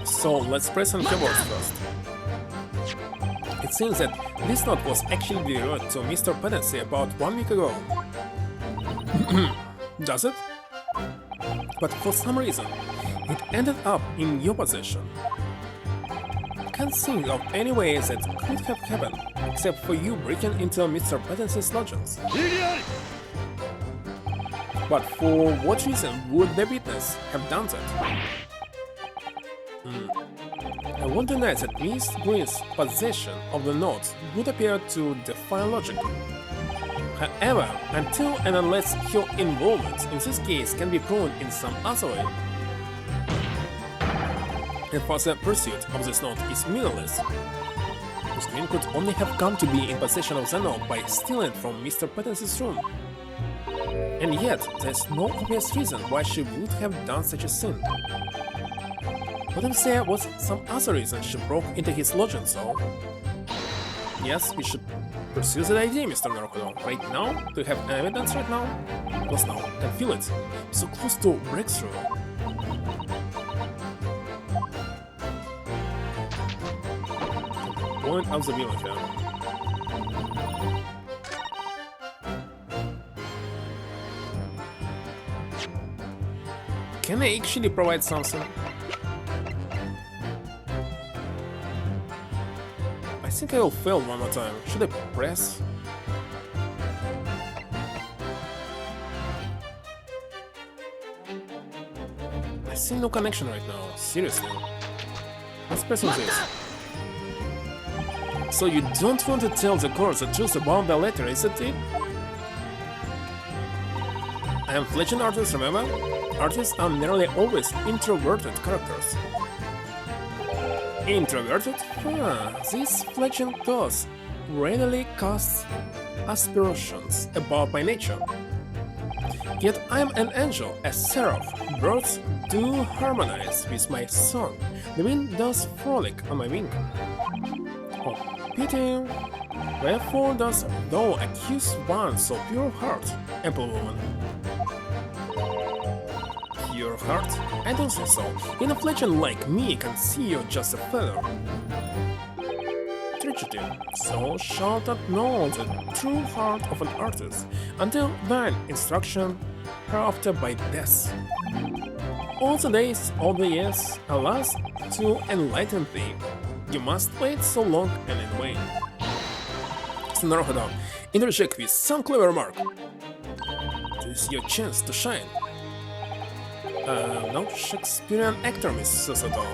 So let's press on keyboards first. It seems that this note was actually delivered to Mr. Pedancy about 1 week ago. Does it? But for some reason, it ended up in your possession. I can't think of any way that could have happened, except for you breaking into Mr. Pedancy's lodgings. But for what reason would the witness have done that? I won't deny that Miss Green's possession of the note would appear to defy logic. However, until and unless her involvement in this case can be proven in some other way, and further pursuit of this note is meaningless, Miss Green could only have come to be in possession of the note by stealing it from Mr. Pedancy's room. And yet, there's no obvious reason why she would have done such a sin. What if there was some other reason she broke into his lodging, so... Yes, we should pursue that idea, Mr. Naruhodo. Right now? Do you have evidence right now? Because now, I can feel it. So close to breakthrough. Point of the villain here. Can I actually provide something? I think I will fail one more time. Should I press? I see no connection right now. Seriously. Let's press on this. So you don't want to tell the court the truth about the letter, is it? I am fledgling artist, remember? Artists are nearly always introverted characters. Introverted? This fledgling thoughts readily casts aspersions about my nature. Yet I am an angel, a seraph. Birds do harmonize with my song. The wind does frolic on my wing. Oh, pity! Wherefore dost thou accuse one so pure heart, ample woman? Pure heart? I don't think so. In a fledgling like me can see you just a feather. Tragedy. So shalt not know the true heart of an artist until thine instruction hereafter by death. All the days, all the years, alas, to enlighten thee, you must wait so long and in vain. Naruhodo, interject with some clever remark. This is your chance to shine. No Shakespearean actor, Miss Susato.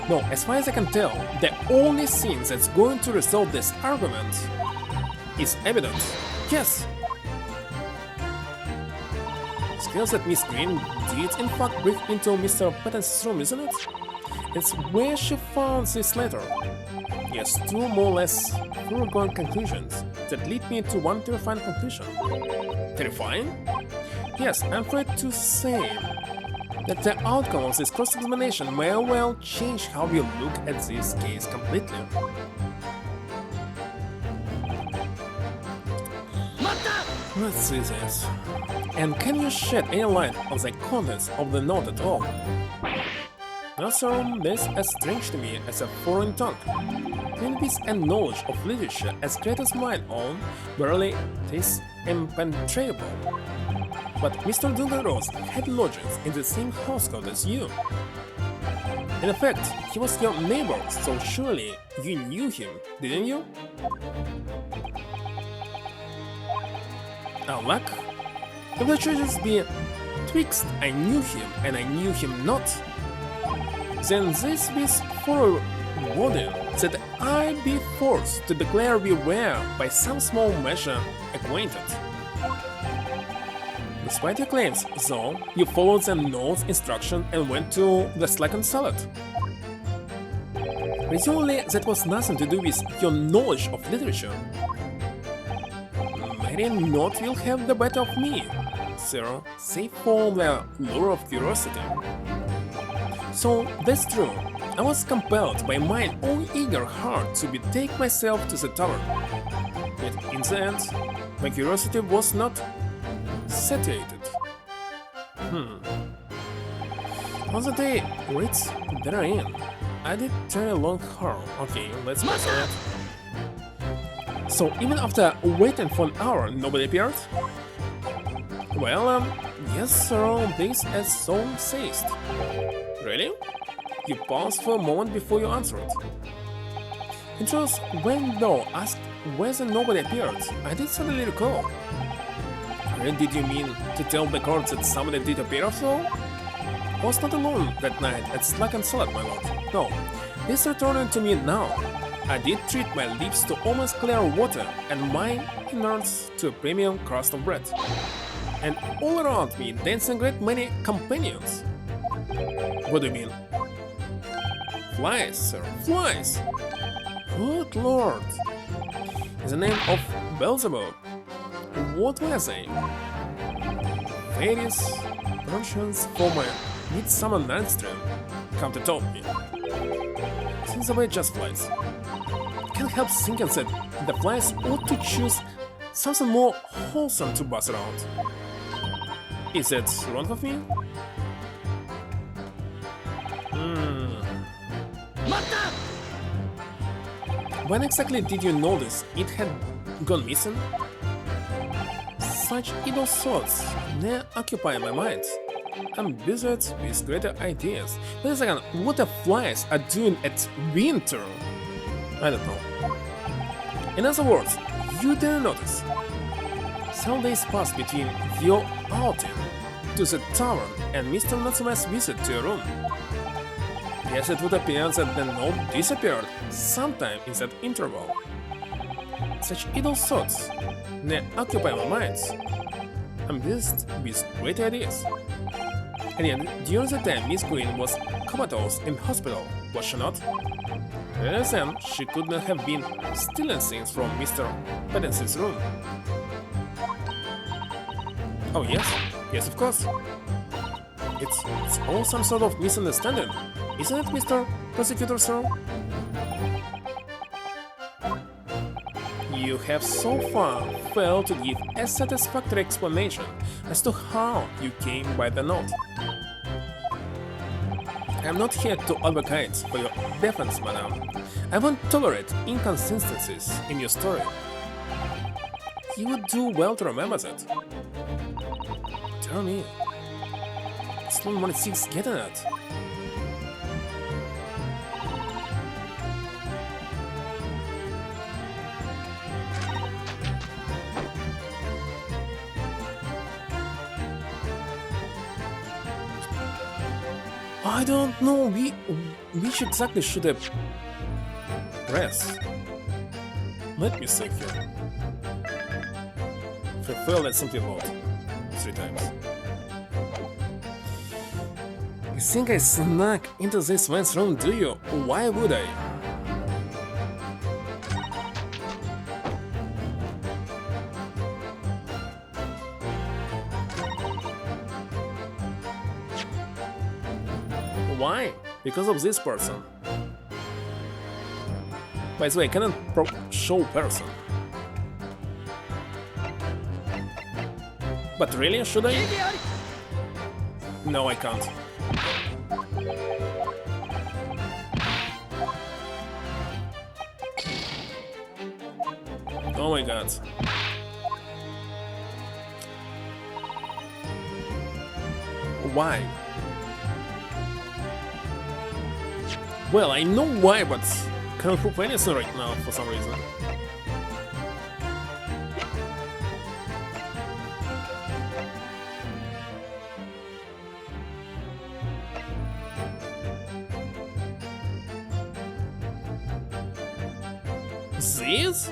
No, as far as I can tell, the only thing that's going to resolve this argument is evidence. Yes! Skills that Miss Green did in fact break into Mr. Patton's room, isn't it? It's where she found this letter. Yes, two more or less foregone conclusions that lead me to one terrifying conclusion. Terrifying? Yes, I'm afraid to say that the outcome of this cross-examination may well change how you look at this case completely. Let's see this. And can you shed any light on the contents of the note at all? No, sir, this is as strange to me as a foreign tongue. Linguistics and knowledge of literature as great as mine own, barely tis impenetrable. But Mr. Dungaros had lodgings in the same household as you. In effect, he was your neighbor, so surely you knew him, didn't you? Alack, if the choices be twixt I knew him and I knew him not, then this is forewarning that I be forced to declare we were by some small measure acquainted. Despite your claims, though, you followed the note's instruction and went to the slackened salad. Presumably that was nothing to do with your knowledge of literature. Maybe not will have the better of me, sir, save for the lure of curiosity. So that's true. I was compelled by mine own eager heart to betake myself to the tavern. Yet in the end, my curiosity was not satiated. On the day reads therein, I did turn a long harm. Okay, let's press on it. So even after waiting for an hour, nobody appeared? Well, yes, sir, this as so says. Really? You paused for a moment before you answered. In truth, when thou asked whether nobody appeared, I did suddenly recall. Did you mean to tell the court that somebody did appear so? I was not alone that night at Slackened Salad, my lord. No, this returning to me now. I did treat my lips to almost clear water and my innards to a premium crust of bread. And all around me dancing great many companions. What do you mean? Flies, sir, flies! Good lord! In the name of Beelzebub, what were they? Fairies, Persians for my midsummer night's dream, Hunter told me. Since the way just flies. I can't help thinking that the flies ought to choose something more wholesome to buzz around. Is that wrong of me? When exactly did you notice it had gone missing? Such idle thoughts now occupy my mind. I'm busy with greater ideas. Wait a second, what the flies are doing at winter? I don't know. In other words, you didn't notice. Some days passed between your outing to the tavern and Mr. Natsume's visit to your room. Yes, it would appear that the note disappeared sometime in that interval. Such idle thoughts now occupy my mind. I'm busy with great ideas. And yet, during the time Miss Green was comatose in hospital, was she not? Rather than she could not have been stealing things from Mr. Pedence's room. Oh yes, yes of course. It's all some sort of misunderstanding, isn't it, Mr. Prosecutor, sir? You have so far failed to give a satisfactory explanation as to how you came by the note. I am not here to advocate for your defense, madam. I won't tolerate inconsistencies in your story. You would do well to remember that. Tell me, it's 116 getting at. I don't know which exactly should I press. Let me see here. If I failed at something loud 3 times. You think I snuck into this man's room, do you? Why would I? Why? Because of this person. By the way, I cannot show person. But really, should I? No, I can't. Oh my god. Why? Well, I know why, but can't prove anything right now for some reason. This?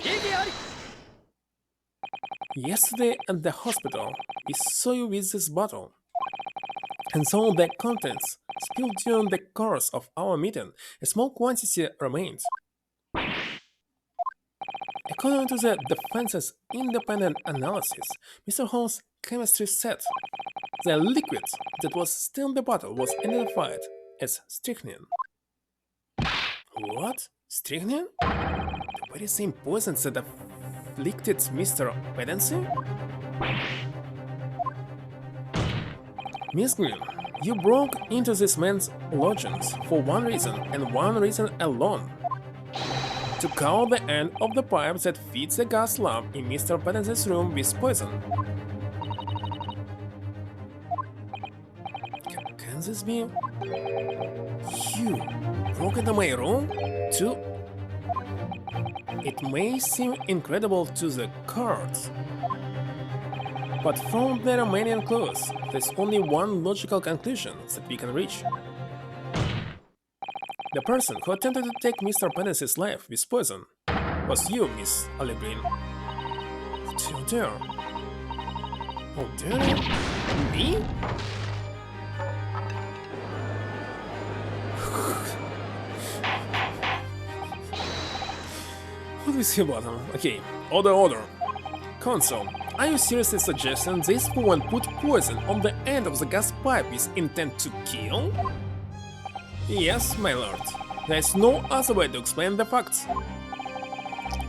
Yesterday at the hospital, we saw you with this bottle. And so the contents spilled during the course of our meeting. A small quantity remained. According to the defense's independent analysis, Mr. Holmes' chemistry set the liquid that was still in the bottle was identified as strychnine. What? Strychnine? The very same poison that afflicted Mr. Pedence? Miss Green, you broke into this man's lodgings for one reason and one reason alone. To cover the end of the pipe that feeds the gas lamp in Mr. Pedence's room with poison. Can this be? You broke into my room? Too? It may seem incredible to the court, but from the remaining clues, there's only one logical conclusion that we can reach. The person who attempted to take Mr. Pedence's life with poison was you, Miss Olive Green. Oh dear. Oh dear. Me? What do we see about him? Okay, order. Counsel, are you seriously suggesting this woman put poison on the end of the gas pipe with intent to kill? Yes, my lord. There is no other way to explain the facts.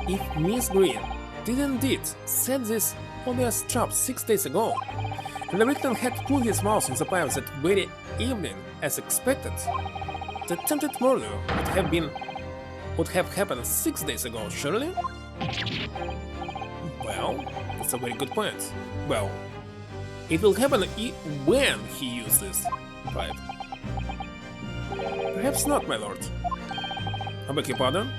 If Miss Green did indeed set this obvious trap 6 days ago, and the victim had put his mouth in the pipe that very evening as expected, the attempted murder would have happened 6 days ago, surely? Well, that's a very good point. Well, it will happen when he used this pipe. Perhaps not, my lord. I beg your pardon?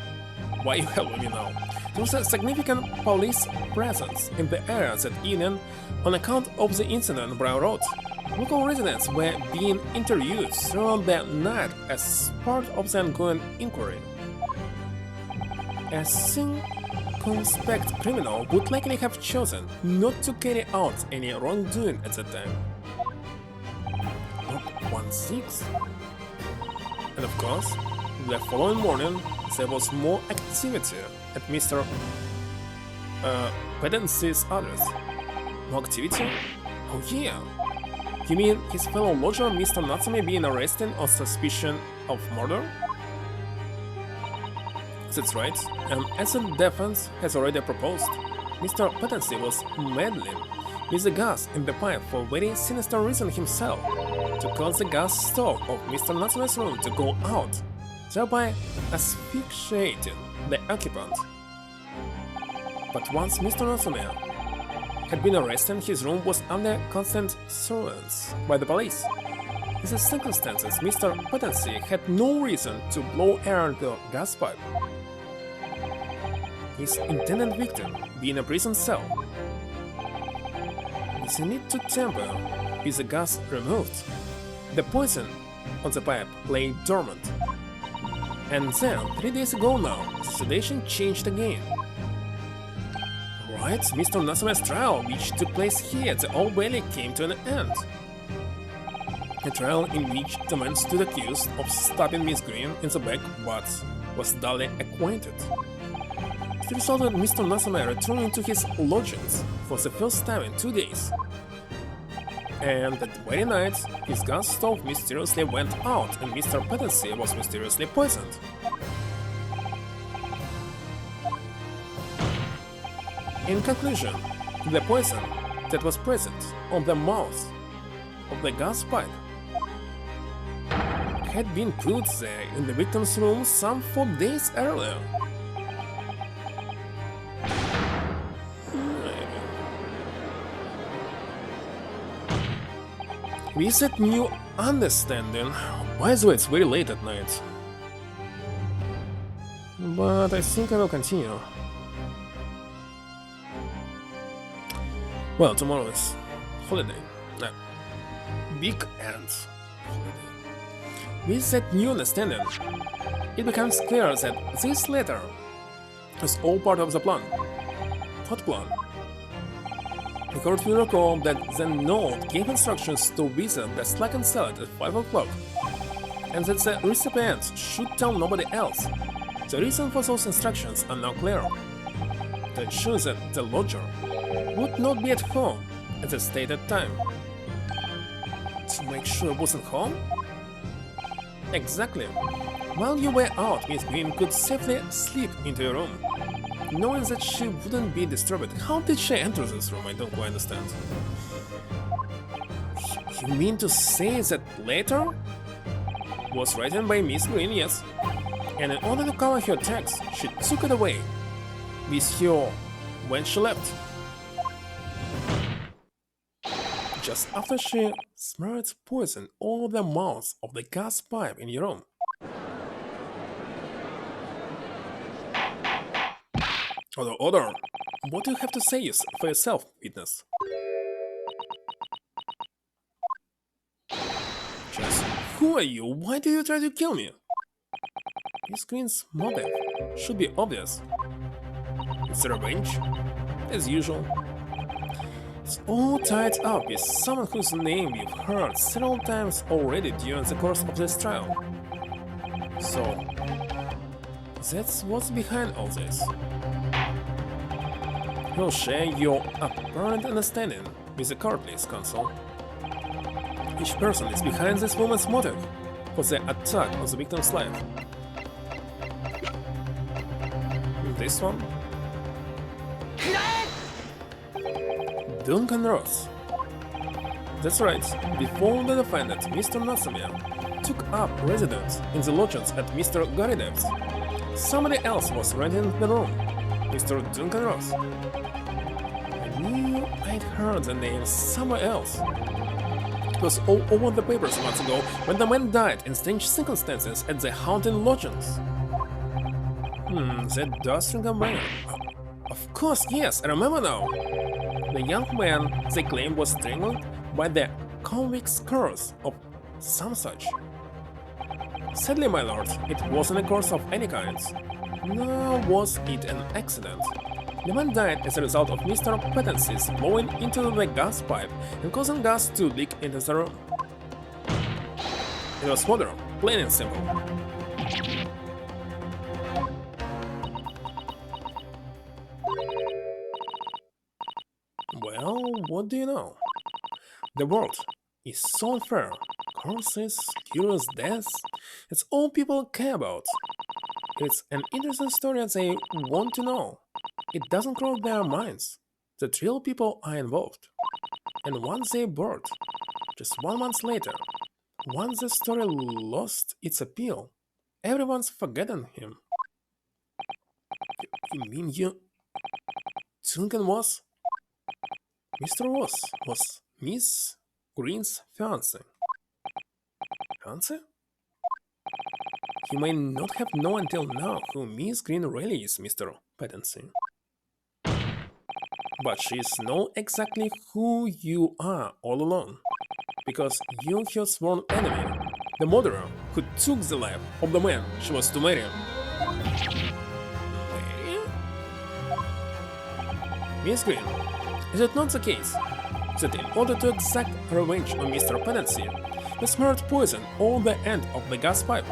Why you helping me now? There was a significant police presence in the area that evening on account of the incident on Brown Road. Local residents were being interviewed throughout the night as part of the ongoing inquiry. A circumspect criminal would likely have chosen not to carry out any wrongdoing at that time. Not 1-6. And of course, the following morning there was more activity at Mr. Pedancy's address. More activity? Oh yeah. You mean his fellow lodger Mr. Natsume being arrested on suspicion of murder? That's right, and as the defense has already proposed, Mr. Pedancy was meddling with the gas in the pipe for a very sinister reason himself, to cause the gas stove of Mr. Natsume's room to go out, thereby asphyxiating the occupant. But once Mr. Natsume had been arrested, his room was under constant surveillance by the police. In these circumstances, Mr. Pedancy had no reason to blow air into the gas pipe. His intended victim being a prison cell. With a need to tamper with the gas removed, the poison on the pipe lay dormant. And then, 3 days ago now, the sedation changed again. Right, Mr. Natsume's trial, which took place here at the Old Bailey, came to an end. A trial in which the man stood accused of stabbing Miss Green in the back but was dully acquitted. It resulted in Mr. Natsume returning to his lodgings for the first time in 2 days. And that very night, his gas stove mysteriously went out and Mr. Pedancy was mysteriously poisoned. In conclusion, the poison that was present on the mouth of the gas pipe had been put there in the victim's room some 4 days earlier. With that new understanding, by the way, it's very late at night. But I think I will continue. Well, tomorrow is holiday. Big end holiday. With that new understanding, it becomes clear that this letter is all part of the plan. What plan? Because we recall that the note gave instructions to visit the slackened salad at 5 o'clock, and that the recipient should tell nobody else. The reason for those instructions are now clear. To ensure that the lodger would not be at home at the stated time. To make sure it wasn't home? Exactly. While you were out, Miss Green could safely slip into your room, knowing that she wouldn't be disturbed. How did she enter this room? I don't quite understand. You mean to say that letter was written by Miss Green, yes? And in order to cover her tracks, she took it away with her when she left. Just after she smeared poison all over the mouth of the gas pipe in your room. Order. What do you have to say for yourself, witness? Just, who are you? Why do you try to kill me? Miss Green's motive should be obvious. It's revenge, as usual. It's all tied up with someone whose name we've heard several times already during the course of this trial. So, that's what's behind all this. You'll share your apparent understanding with the court, please, Counsel. Each person is behind this woman's motive. for the attack on the victim's life. This one? Duncan Ross. That's right, before the defendant, Mr. Natsumiya, took up residence in the lodgings at Mr. Garidev's, somebody else was renting the room, Mr. Duncan Ross. I knew I'd heard the name somewhere else. It was all over the papers months ago when the man died in strange circumstances at the haunted lodgings. That does ring a bell. Of course, yes, I remember now. The young man, they claimed, was strangled by the convict's curse of some such. Sadly, my lord, it wasn't a curse of any kind. Nor was it an accident. The man died as a result of Mr. Pattensy's blowing into the gas pipe and causing gas to leak into the room. It was murder, plain and simple. Well, what do you know? The world is so unfair. Curses, curious deaths, it's all people care about. It's an interesting story that they want to know. It doesn't cross their minds that real people are involved. And once they're bored, just 1 month later, once the story lost its appeal, everyone's forgotten him. You mean you... Duncan was... Mr. Ross was Miss Green's fiancé. Fiancé? You may not have known until now who Miss Green really is, Mr. Pattensy. But she's know exactly who you are all along. Because you're her sworn enemy, the murderer who took the life of the man she was to marry. Marry? Miss Green, is it not the case that in order to exact revenge on Mr. Pattensy, the smart poison all the end of the gas pipe?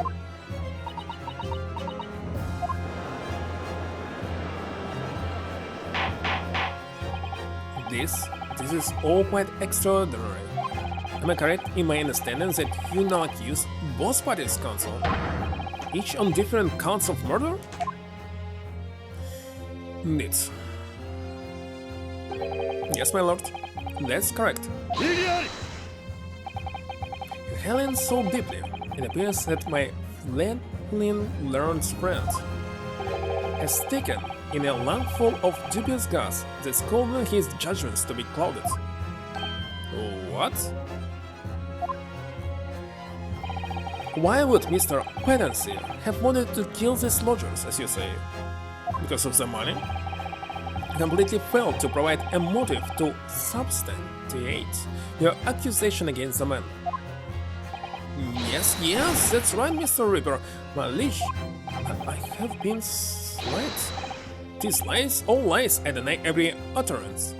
This is all quite extraordinary. Am I correct in my understanding that you now accuse both parties' counsel, each on different counts of murder? Indeed. Yes, my lord, that's correct. Helen so deeply, it appears that my fledgling learned friend has taken in a lungful of dubious gas that's causing his judgments to be clouded. What? Why would Mr. Pattensy have wanted to kill these lodgers, as you say? Because of the money? He completely failed to provide a motive to substantiate your accusation against the man. Yes, that's right, Mr. Ripper. My liege, I have been slight. These lies, all lies, I deny every utterance.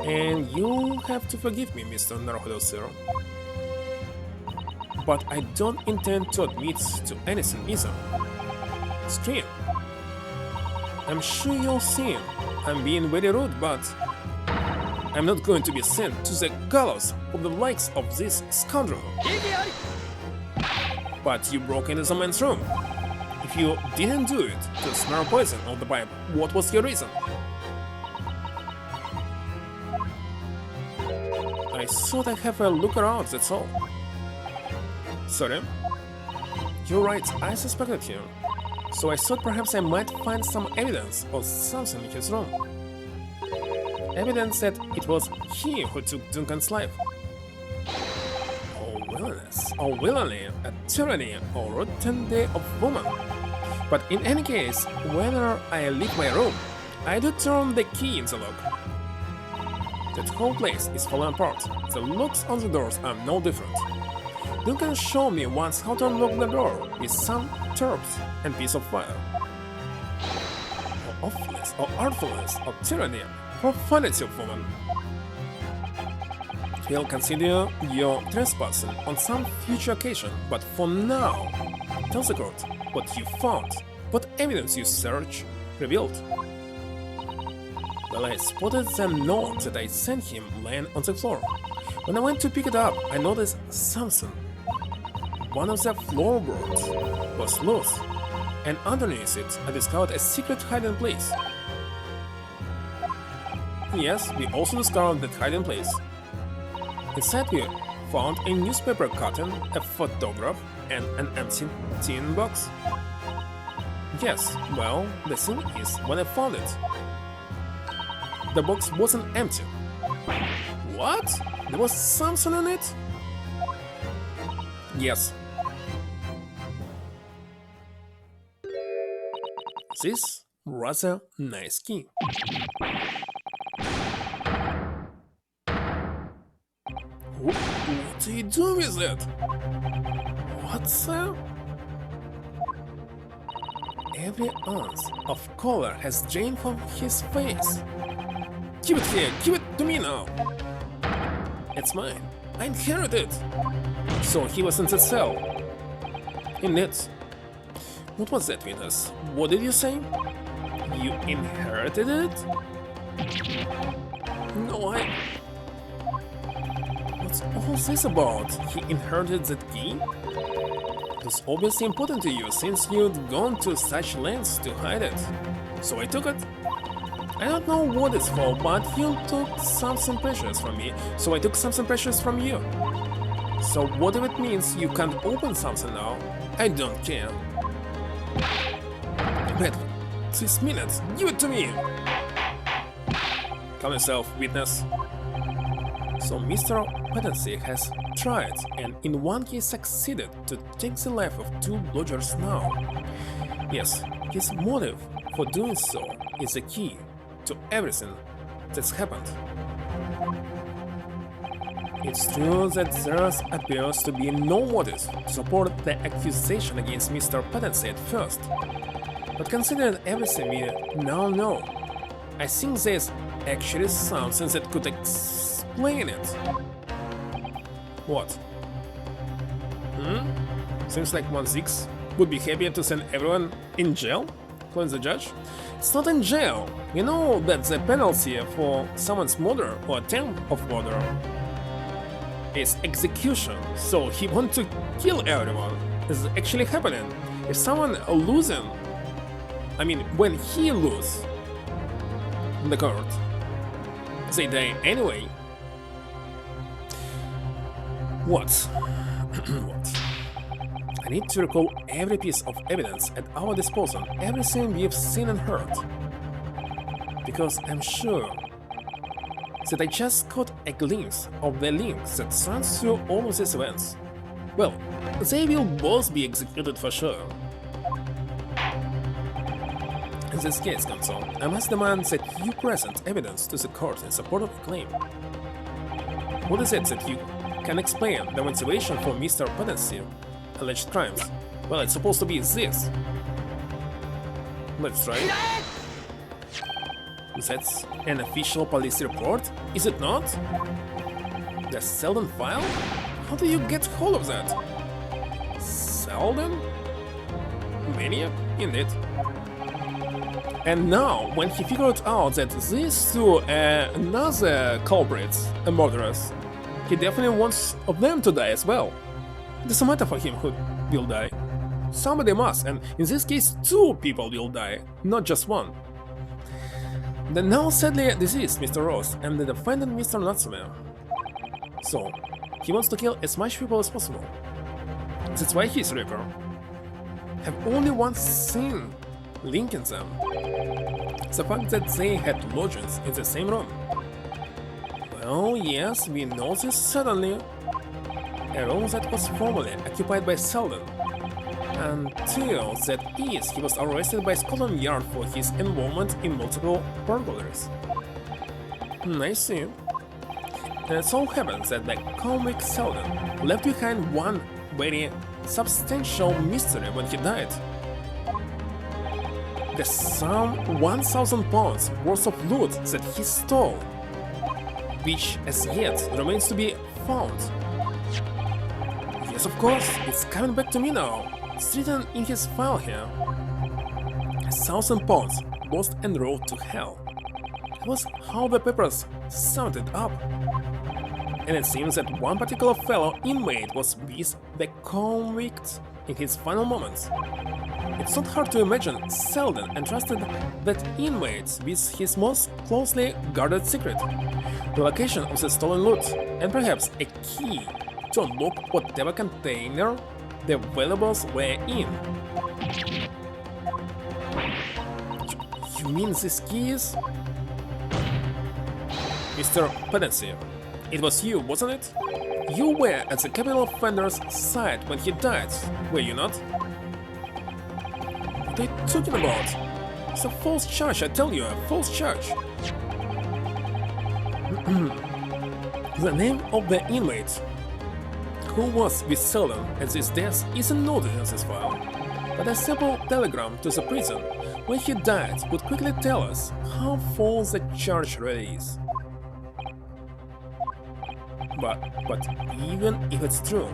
And you have to forgive me, Mr. Naruhodo-Zero. But I don't intend to admit to anything either. Scream. I'm sure you'll see I'm being very rude, but I'm not going to be sent to the gallows for the likes of this scoundrel. But you broke into the man's room. If you didn't do it to snare poison on the pipe, what was your reason? I thought I'd have a look around, that's all. Sorry? You're right, I suspected him. So I thought perhaps I might find some evidence or something in his room. Evidence that it was he who took Duncan's life. Or willingness, or willingly, a tyranny, or rotten day of woman. But in any case, whether I leave my room, I do turn the key in the lock. That whole place is falling apart. The locks on the doors are no different. Duncan showed me once how to unlock the door with some turps and piece of fire. Or awfulness, or artfulness, or tyranny, profanity of woman. He'll consider your trespassing on some future occasion, but for now, tell the court what you found, what evidence you searched revealed. Well, I spotted the note that I sent him laying on the floor. When I went to pick it up, I noticed something. one of the floorboards was loose, and underneath it I discovered a secret hiding place. Yes, we also discovered that hiding place. Inside we found a newspaper cutting, a photograph, and an empty tin box. Yes, well, the thing is, when I found it, the box wasn't empty. What? There was something in it? Yes. This rather nice key. What do you do with it? What's that? Every ounce of color has drained from his face. Give it here, give it to me now. It's mine. I inherited it. So he was in the cell. Indeed. What was that, Venus? What did you say? You inherited it? No, What's all this about? He inherited that key? It was obviously important to you since you'd gone to such lengths to hide it. So I took it. I don't know what it's for, but you took something precious from me, so I took something precious from you. So what if it means you can't open something now? I don't care. But this minute, give it to me! Calm yourself, witness. So Mr. Pedancy has tried, and in one case succeeded, to take the life of 2 blodgers now. Yes, his motive for doing so is the key to everything that's happened. It's true that there appears to be no motive to support the accusation against Mr. Pedancy at first. But considering everything we now know, I think there's actually something that could explain it. What? Seems like 1-6 would be happier to send everyone in jail? Claims the judge. It's not in jail. You know that the penalty for someone's murder or attempt of murder is execution, so he wants to kill everyone. This is actually happening. If someone losing, when he loses in the court, they die anyway. What? What? I need to recall every piece of evidence at our disposal, everything we've seen and heard. Because I'm sure that I just caught a glimpse of the links that runs through all of these events. Well, they will both be executed for sure. In this case, Counsel, I must demand that you present evidence to the court in support of the claim. What is it that you can explain the motivation for Mr. Pedancy alleged crimes? Well, it's supposed to be this. Let's try. That's an official police report, is it not? The Selden file? How do you get hold of that? Selden? Maniac? Indeed. And now, when he figured out that these two are another culprits, murderers, he definitely wants of them to die as well. It doesn't matter for him who will die. Somebody must, and in this case 2 people will die, not just one. The now sadly deceased Mr. Ross and the defendant Mr. Natsume. So, he wants to kill as much people as possible. That's why he's Reaper. Have only one thing linking them. The fact that they had lodgings in the same room. Well, yes, we know this suddenly. A room that was formerly occupied by Selden. Until that is, he was arrested by Scotland Yard for his involvement in multiple burglaries. I see. And it so happens that the convict Selden left behind one very substantial mystery when he died. The sum 1,000 pounds worth of loot that he stole, which as yet remains to be found. Yes, of course, it's coming back to me now. It's written in his file here. 1,000 pounds lost en route to hell. That was how the papers summed it up. And it seems that one particular fellow inmate was with the convict in his final moments. It's not hard to imagine Selden entrusted that inmate with his most closely guarded secret, the location of the stolen loot, and perhaps a key to unlock whatever container the valuables were in. You mean these keys? Mr. Pedancy, it was you, wasn't it? You were at the capital offender's side when he died, were you not? What are you talking about? It's a false charge, I tell you, a false charge. The name of the inmate who was with Selden at this death isn't noted in this file, but a simple telegram to the prison when he died would quickly tell us how false the charge really is. But even if it's true,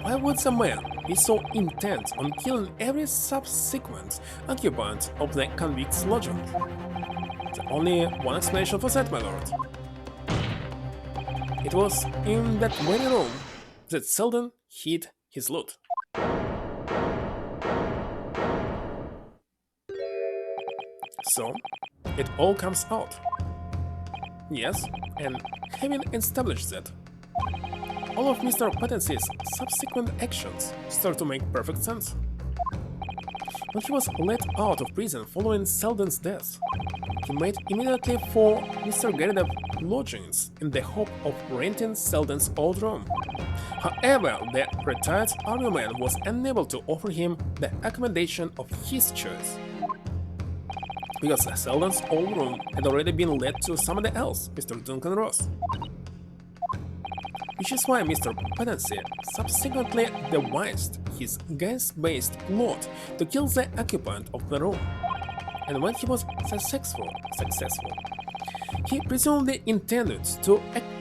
why would the man be so intent on killing every subsequent occupant of the convict's lodging? There's only one explanation for that, my lord. It was in that very room that Selden hid his loot. So, it all comes out. Yes, and having established that, all of Mr. Pedancy's subsequent actions start to make perfect sense. When he was let out of prison following Selden's death, he made immediately for Mr. Garrideb's lodgings in the hope of renting Selden's old room. However, the retired army man was unable to offer him the accommodation of his choice, because Selden's old room had already been let to somebody else, Mr. Duncan Ross. Which is why Mr. Pedancy subsequently devised his gas-based plot to kill the occupant of the room. And when he was successful, he presumably intended to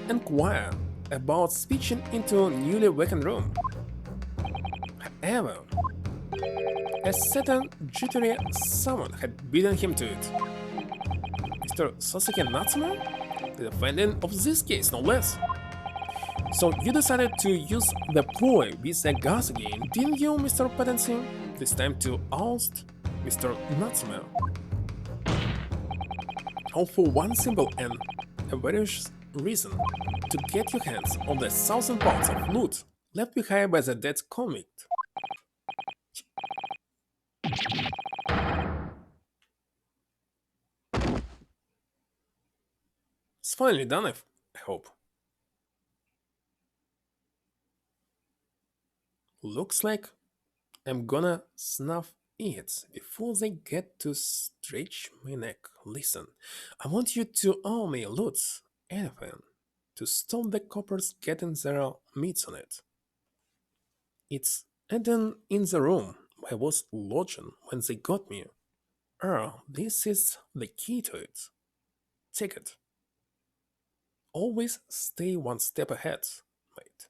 inquire about switching into a newly vacant room. However, a certain jittery someone had beaten him to it. Mr. Sasuke Natsume? The defendant of this case, no less. So you decided to use the ploy with the gas again, didn't you, Mr. Pedancy? This time to oust Mr. Natsume. All for one simple and a very reason: to get your hands on the 1,000 pounds of loot left behind by the dead convict. It's finally done, I hope. Looks like I'm gonna snuff it before they get to stretch my neck. Listen, I want you to owe me loot, anything, to stop the coppers getting their meats on it. It's hidden in the room I was lodging when they got me. This is the key to it. Take it. Always stay one step ahead, mate.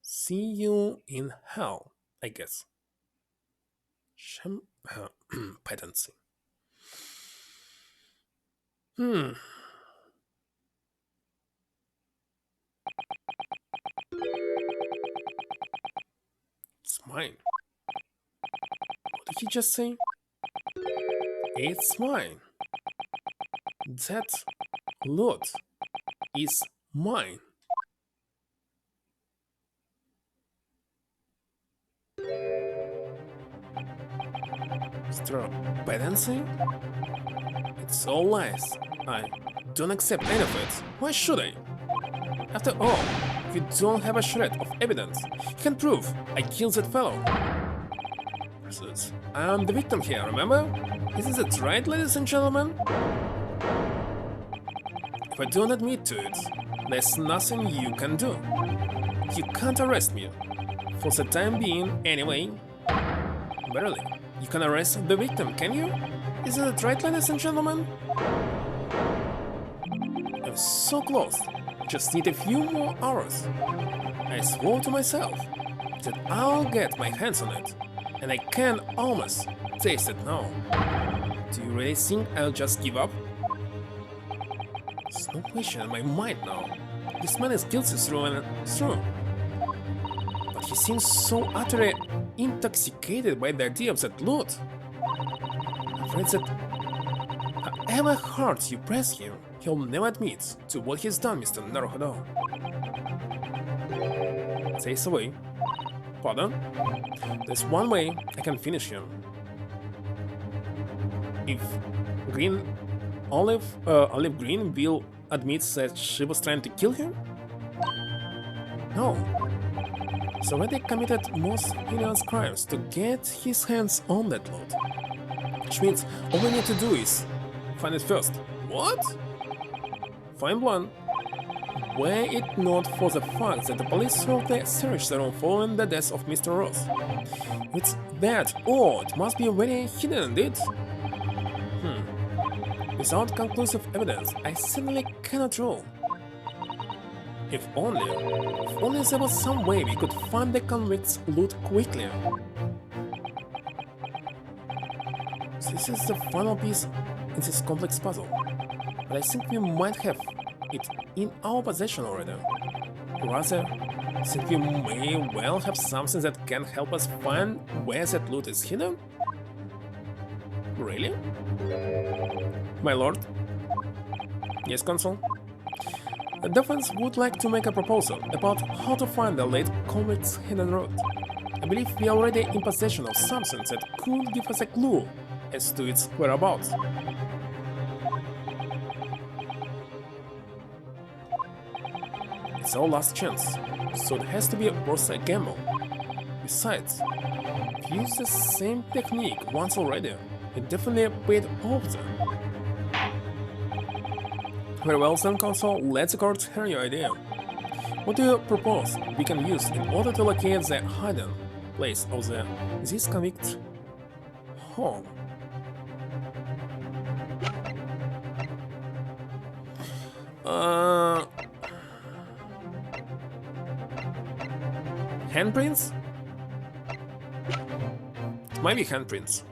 See you in hell, I guess. Pedancy. It's mine. What did he just say? It's mine. That loot is mine. Mr. Pedancy? It's all lies. I don't accept any of it. Why should I? After all, you don't have a shred of evidence. You can prove I killed that fellow. I'm the victim here, remember? Isn't it right, ladies and gentlemen? If I don't admit to it, there's nothing you can do. You can't arrest me. For the time being, anyway. Barely. You can arrest the victim, can you? Isn't it right, ladies and gentlemen? I'm so close. Just need a few more hours. I swore to myself that I'll get my hands on it, and I can almost taste it now. Do you really think I'll just give up? There's no question in my mind now. this man is guilty through and through. But he seems so utterly intoxicated by the idea of that loot. I'm afraid that however hard you press him, he'll never admit to what he's done, Mr. Naruhodo. Says away. Pardon? There's one way I can finish him. If Olive Green will admit that she was trying to kill him? No. So when they committed most heinous crimes to get his hands on that loot. Which means all we need to do is find it first. What? Find one. Were it not for the fact that the police thoroughly searched the room following the death of Mr. Ross. It's that odd, must be very hidden indeed. Without conclusive evidence, I certainly cannot rule. If only there was some way we could find the convict's loot quickly. This is the final piece in this complex puzzle, but I think we might have it in our possession already. Rather, I think we may well have something that can help us find where that loot is hidden? Really? My lord? Yes, Consul? The defense would like to make a proposal about how to find the late convict's hidden route. I believe we are already in possession of something that could give us a clue as to its whereabouts. It's our last chance, so it has to be worth a gamble. Besides, if you used the same technique once already, it definitely paid off then. Very well then, Consul, let's the court hear your idea. What do you propose we can use in order to locate the hiding place of this convict's home? Handprints? It might be handprints.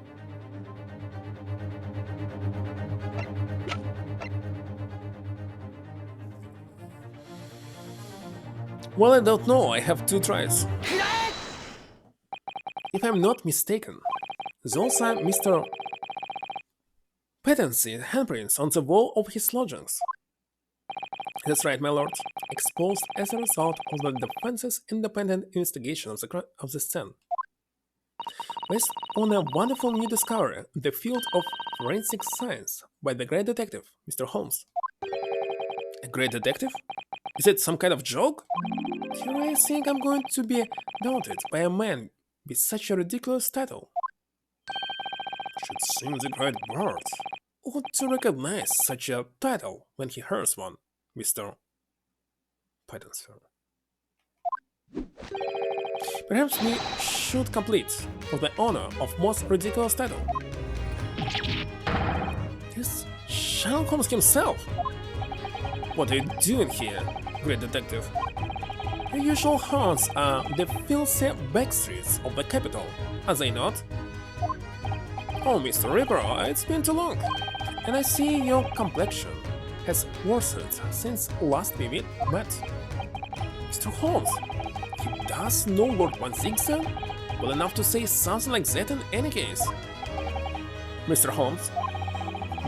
Well, I don't know, I have 2 tries. If I'm not mistaken, those are Mr. Patton's handprints on the wall of his lodgings. That's right, my lord. Exposed as a result of the defense's independent investigation of the scene. Based on a wonderful new discovery in the field of forensic science by the great detective, Mr. Holmes. A great detective? Is it some kind of joke? Here I think I'm going to be daunted by a man with such a ridiculous title. Should seem the great bird ought to recognize such a title when he hears one, Mr. Patton, sir. Perhaps we should complete for the honor of most ridiculous title. This Sherlock Holmes himself! What are you doing here, great detective? Your usual haunts are the filthy back streets of the capital, are they not? Oh, Mr. Ripper, it's been too long, and I see your complexion has worsened since last we met. Mr. Holmes, he does know Lord Van Zigzag well enough to say something like that in any case. Mr. Holmes,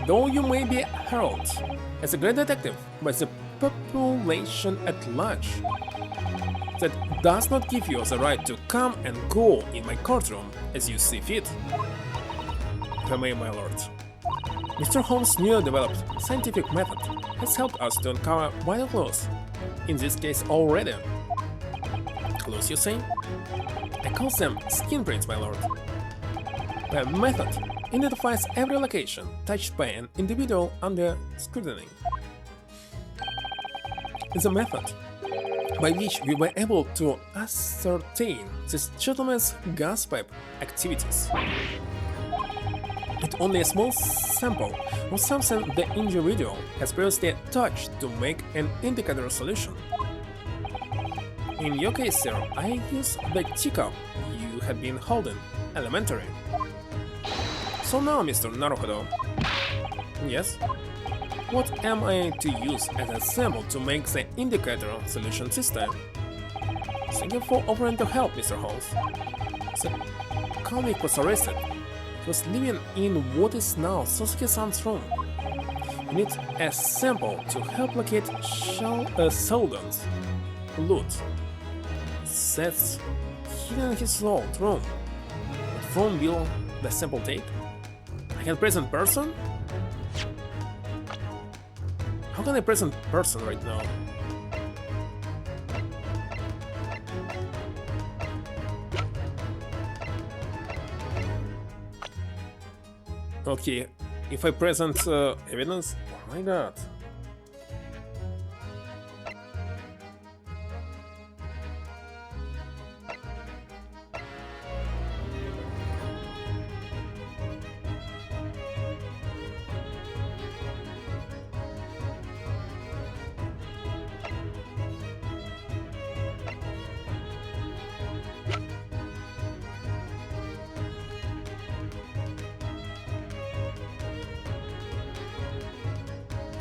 though you may be heralded as a great detective by the population at large, that does not give you the right to come and go in my courtroom as you see fit. If I may, my lord. Mr. Holmes' newly developed scientific method has helped us to uncover vital clues, in this case already. Clues, you say? I call them skin prints, my lord. The method identifies every location touched by an individual under scrutiny. The method by which we were able to ascertain this gentleman's gaspipe activities. With only a small sample of something the individual has previously touched to make an indicator solution. In your case, sir, I use the teacup you had been holding, elementary. So now, Mr. Naruhodo. Yes? what am I to use as a sample to make the indicator solution this time? Thank you for offering to help, Mr. Holmes. The convict was arrested. He was living in what is now Sasuke-san's room. We need a sample to help locate Sheldon's loot. That's hidden in his locked room. But from will the sample take? I can present person? How can I present person right now? Okay, if I present evidence, oh my god.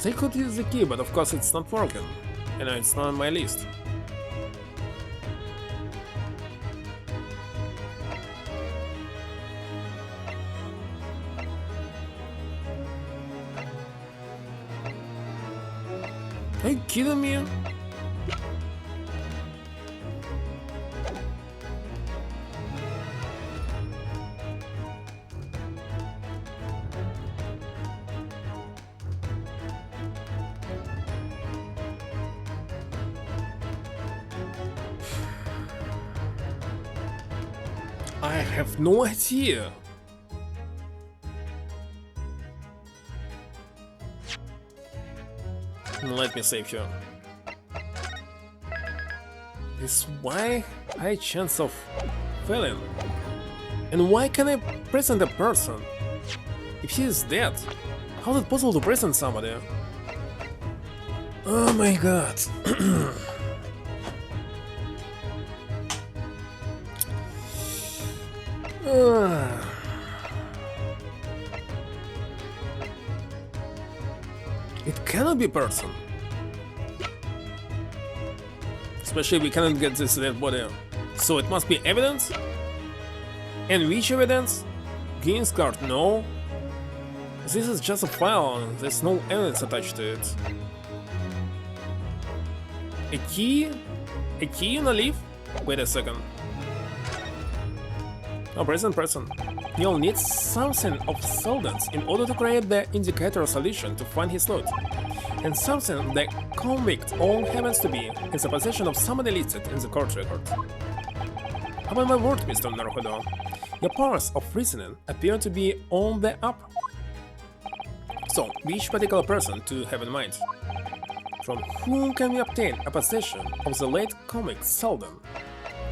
They could use the key, but of course it's not working, and it's not on my list. Are you kidding me? I have no idea. Let me save you. This why high chance of failing? And why can I present a person? If he is dead, how is it possible to present somebody? Oh my god. It cannot be person. Especially we cannot get this dead body. So it must be evidence? And which evidence? Gains card, no. This is just a file, and there's no evidence attached to it. A key? A key in a leaf? Wait a second. Oh, present person. You'll need something of Sheldon's in order to create the indicator solution to find his loot. And something the convict all happens to be in the possession of somebody listed in the court record. Have my word, Mr. Naruhodo. Your powers of reasoning appear to be on the up. So, which particular person to have in mind? From whom can we obtain a possession of the late convict Sheldon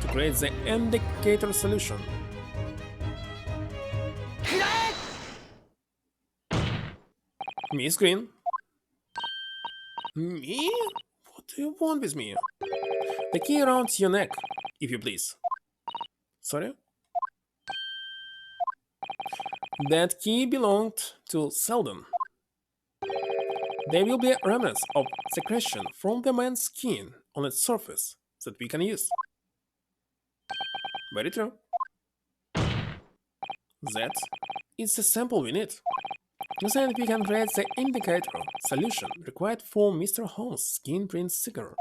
to create the indicator solution? Miss Green? Me? What do you want with me? The key around your neck, if you please. Sorry? That key belonged to Sheldon. There will be remnants of secretion from the man's skin on its surface that we can use. Very true. That is the sample we need. Then we can create the indicator solution required for Mr. Holmes' skin print sticker.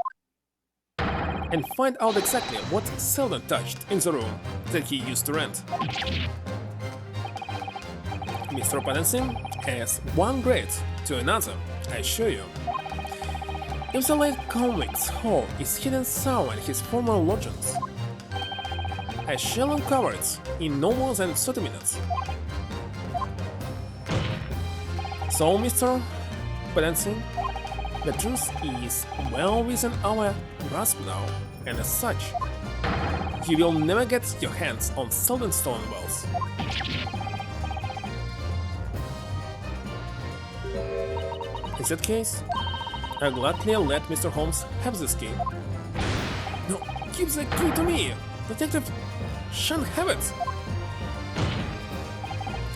And find out exactly what Sheldon touched in the room that he used to rent. Mr. Patterson has one grade to another, I assure you. If the late convict's home is hidden somewhere in his former lodgings, I shall uncover it in no more than 30 minutes. So, Mr. Patterson, the truth is well within our grasp now, and as such, you will never get your hands on Sheldon stone walls. In that case, I'll gladly let Mr. Holmes have this key. No, give the key to me! Detective shan't have it!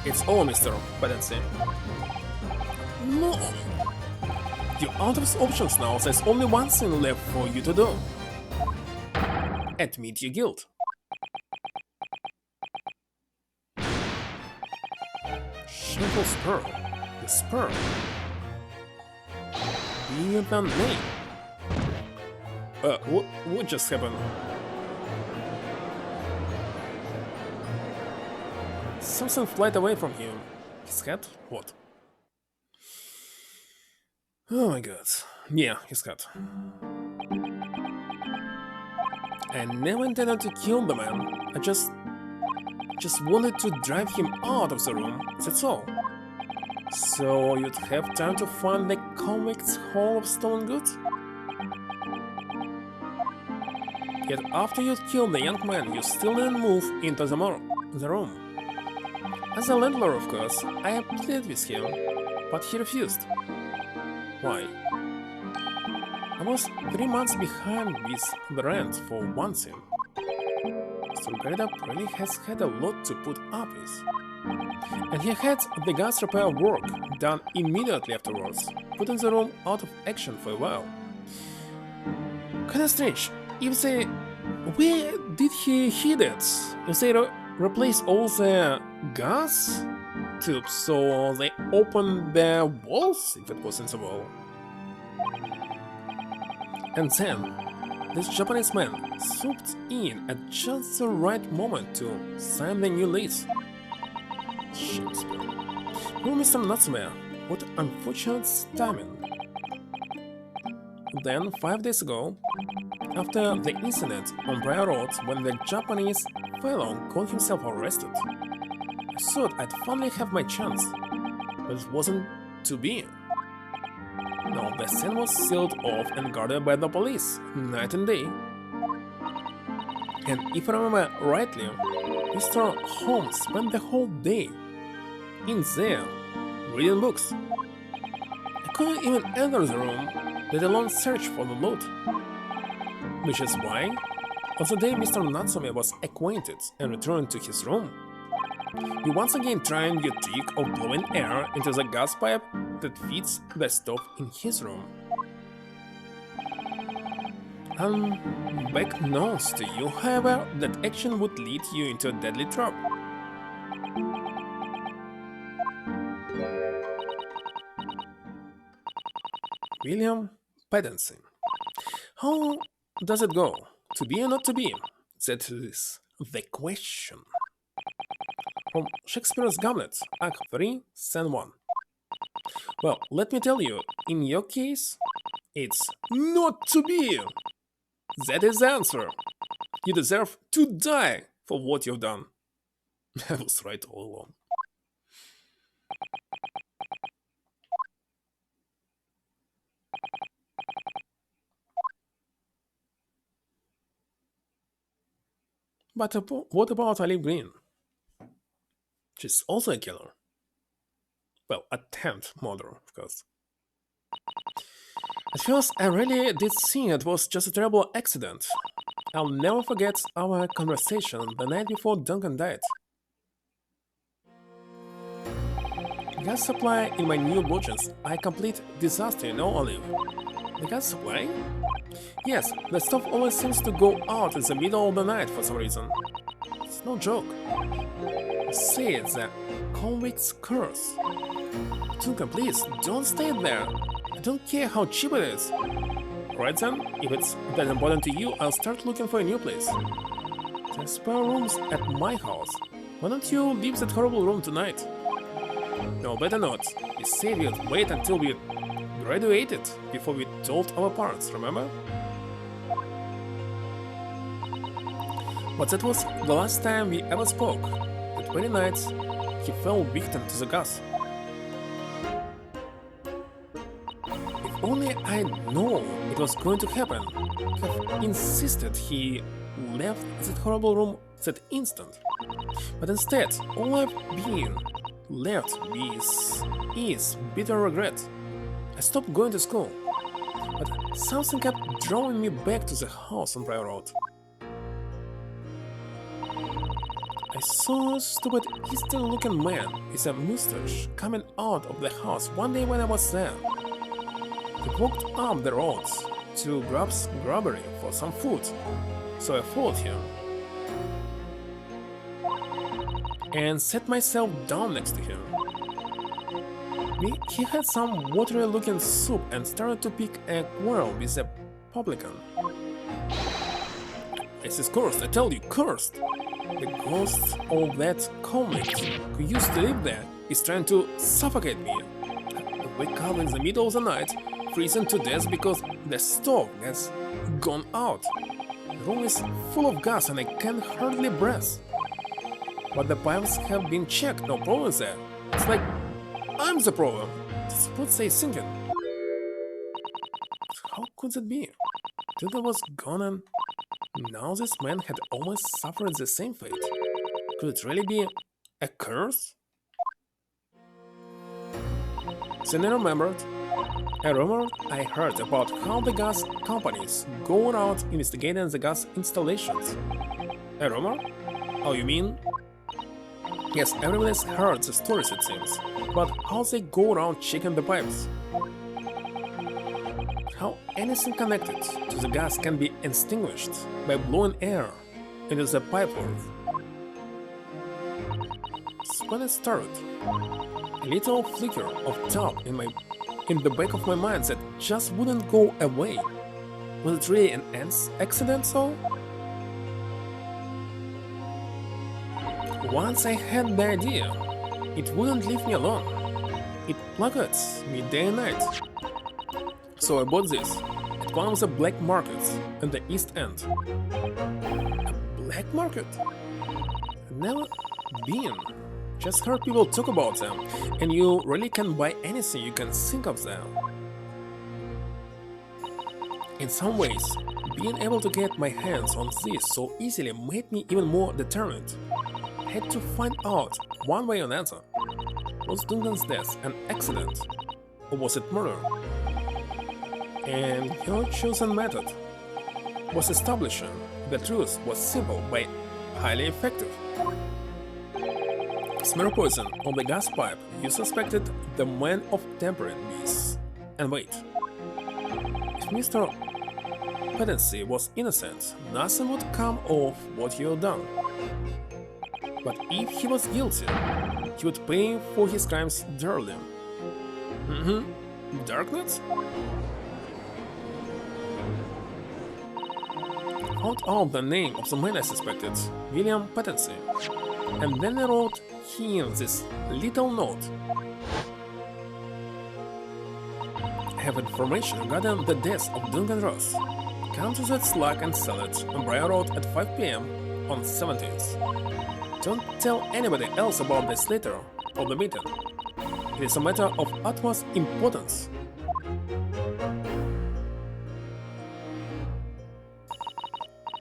It's all, Mr. Patterson. No! You're out of options now, there's only one thing left for you to do. Admit your guilt. Shameful spur. The spur. Being the name. What just happened? Something flied away from him. His hat? What? Oh my god. Yeah, his hat. I never intended to kill the man. I just wanted to drive him out of the room, that's all. So you'd have time to find the convict's haul of stolen goods? Yet after you'd killed the young man, you still didn't move into the room. As a landlord, of course, I pleaded with him, but he refused. Why? I was 3 months behind with the rent for one thing. Mr. Greda really has had a lot to put up with. And he had the gas repair work done immediately afterwards, putting the room out of action for a while. Kinda strange. If they... Where did he hid it? If they replace all the gas tubes so they opened their walls, if it wasn't the wall. And then, this Japanese man swooped in at just the right moment to sign the new lease. Shakespeare. Oh, Mr. Natsume, what unfortunate timing. Then, 5 days ago, after the incident on Briar Road when the Japanese fellow got himself arrested, I thought I'd finally have my chance, but it wasn't to be. No, the scene was sealed off and guarded by the police, night and day. And if I remember rightly, Mr. Holmes spent the whole day in there, reading books. I couldn't even enter the room, let alone search for the loot. Which is why, on the day Mr. Natsume was acquainted and returned to his room, you once again trying your trick of blowing air into the gas pipe that feeds the stove in his room. Beck knows to you, however, that action would lead you into a deadly trap. William Pattinson. How does it go? To be or not to be? That is the question. From Shakespeare's Hamlet, Act 3, Scene 1. Well, let me tell you, in your case, it's not to be! That is the answer. You deserve to die for what you've done. I was right all along. But what about Olive Green? She's also a killer. Well, attempt murder, of course. At first, I really did think it was just a terrible accident. I'll never forget our conversation the night before Duncan died. Gas supply in my new lodgings are a complete disaster, you know, Olive. The gas supply? Yes, the stove always seems to go out in the middle of the night for some reason. It's no joke. I say it's a convict's curse. Duncan, please, don't stay there. I don't care how cheap it is. Right then, if it's that important to you, I'll start looking for a new place. There's spare rooms at my house. Why don't you leave that horrible room tonight? No, better not. We said we'd wait until we graduated before we told our parents, remember? But that was the last time we ever spoke. That very night, he fell victim to the gas. If only I'd known it was going to happen, I'd have insisted he left that horrible room that instant. But instead, all I've been left with is bitter regret. I stopped going to school, but something kept drawing me back to the house on Briar Road. I saw a stupid Eastern-looking man with a mustache coming out of the house one day when I was there. He walked up the roads to grubbery for some food, so I followed him and set myself down next to him. He had some watery looking soup and started to pick a quarrel with a publican. This is cursed, I tell you, cursed! The ghost of that convict who used to live there is trying to suffocate me. I wake up in the middle of the night, freezing to death because the stove has gone out. The room is full of gas and I can hardly breathe. But the pipes have been checked, no problem there. It's like I'm the problem. This food stays sinking. How could that be? Tilda was gone and now this man had almost suffered the same fate. Could it really be a curse? Then I remembered a rumor I heard about how the gas companies go around investigating the gas installations. A rumor? Oh, you mean? Yes, everybody's heard the stories it seems, but how they go around checking the pipes? How anything connected to the gas can be extinguished by blowing air into the pipework. So when it started, a little flicker of doubt in the back of my mind that just wouldn't go away. Was it really an accident, so? Once I had the idea, it wouldn't leave me alone. It plugged me day and night. So I bought this at one of the black markets in the East End. A black market? I've never been. Just heard people talk about them, and you really can buy anything you can think of there. In some ways, being able to get my hands on this so easily made me even more determined. I had to find out one way or another. Was Duncan's death an accident, or was it murder? And your chosen method was establishing the truth was simple but highly effective. Smear poison on the gas pipe, you suspected the man of temperate beasts. And wait, if Mr. Pedency was innocent, nothing would come of what you had done. But if he was guilty, he would pay for his crimes dearly. Darknet? Found out the name of the man I suspected, William Pedency, and then I wrote him this little note. I have information regarding the death of Duncan Ross. Come to that slug and sell it on Briar Road at 5 PM on 17th. Don't tell anybody else about this letter or the meeting. It is a matter of utmost importance.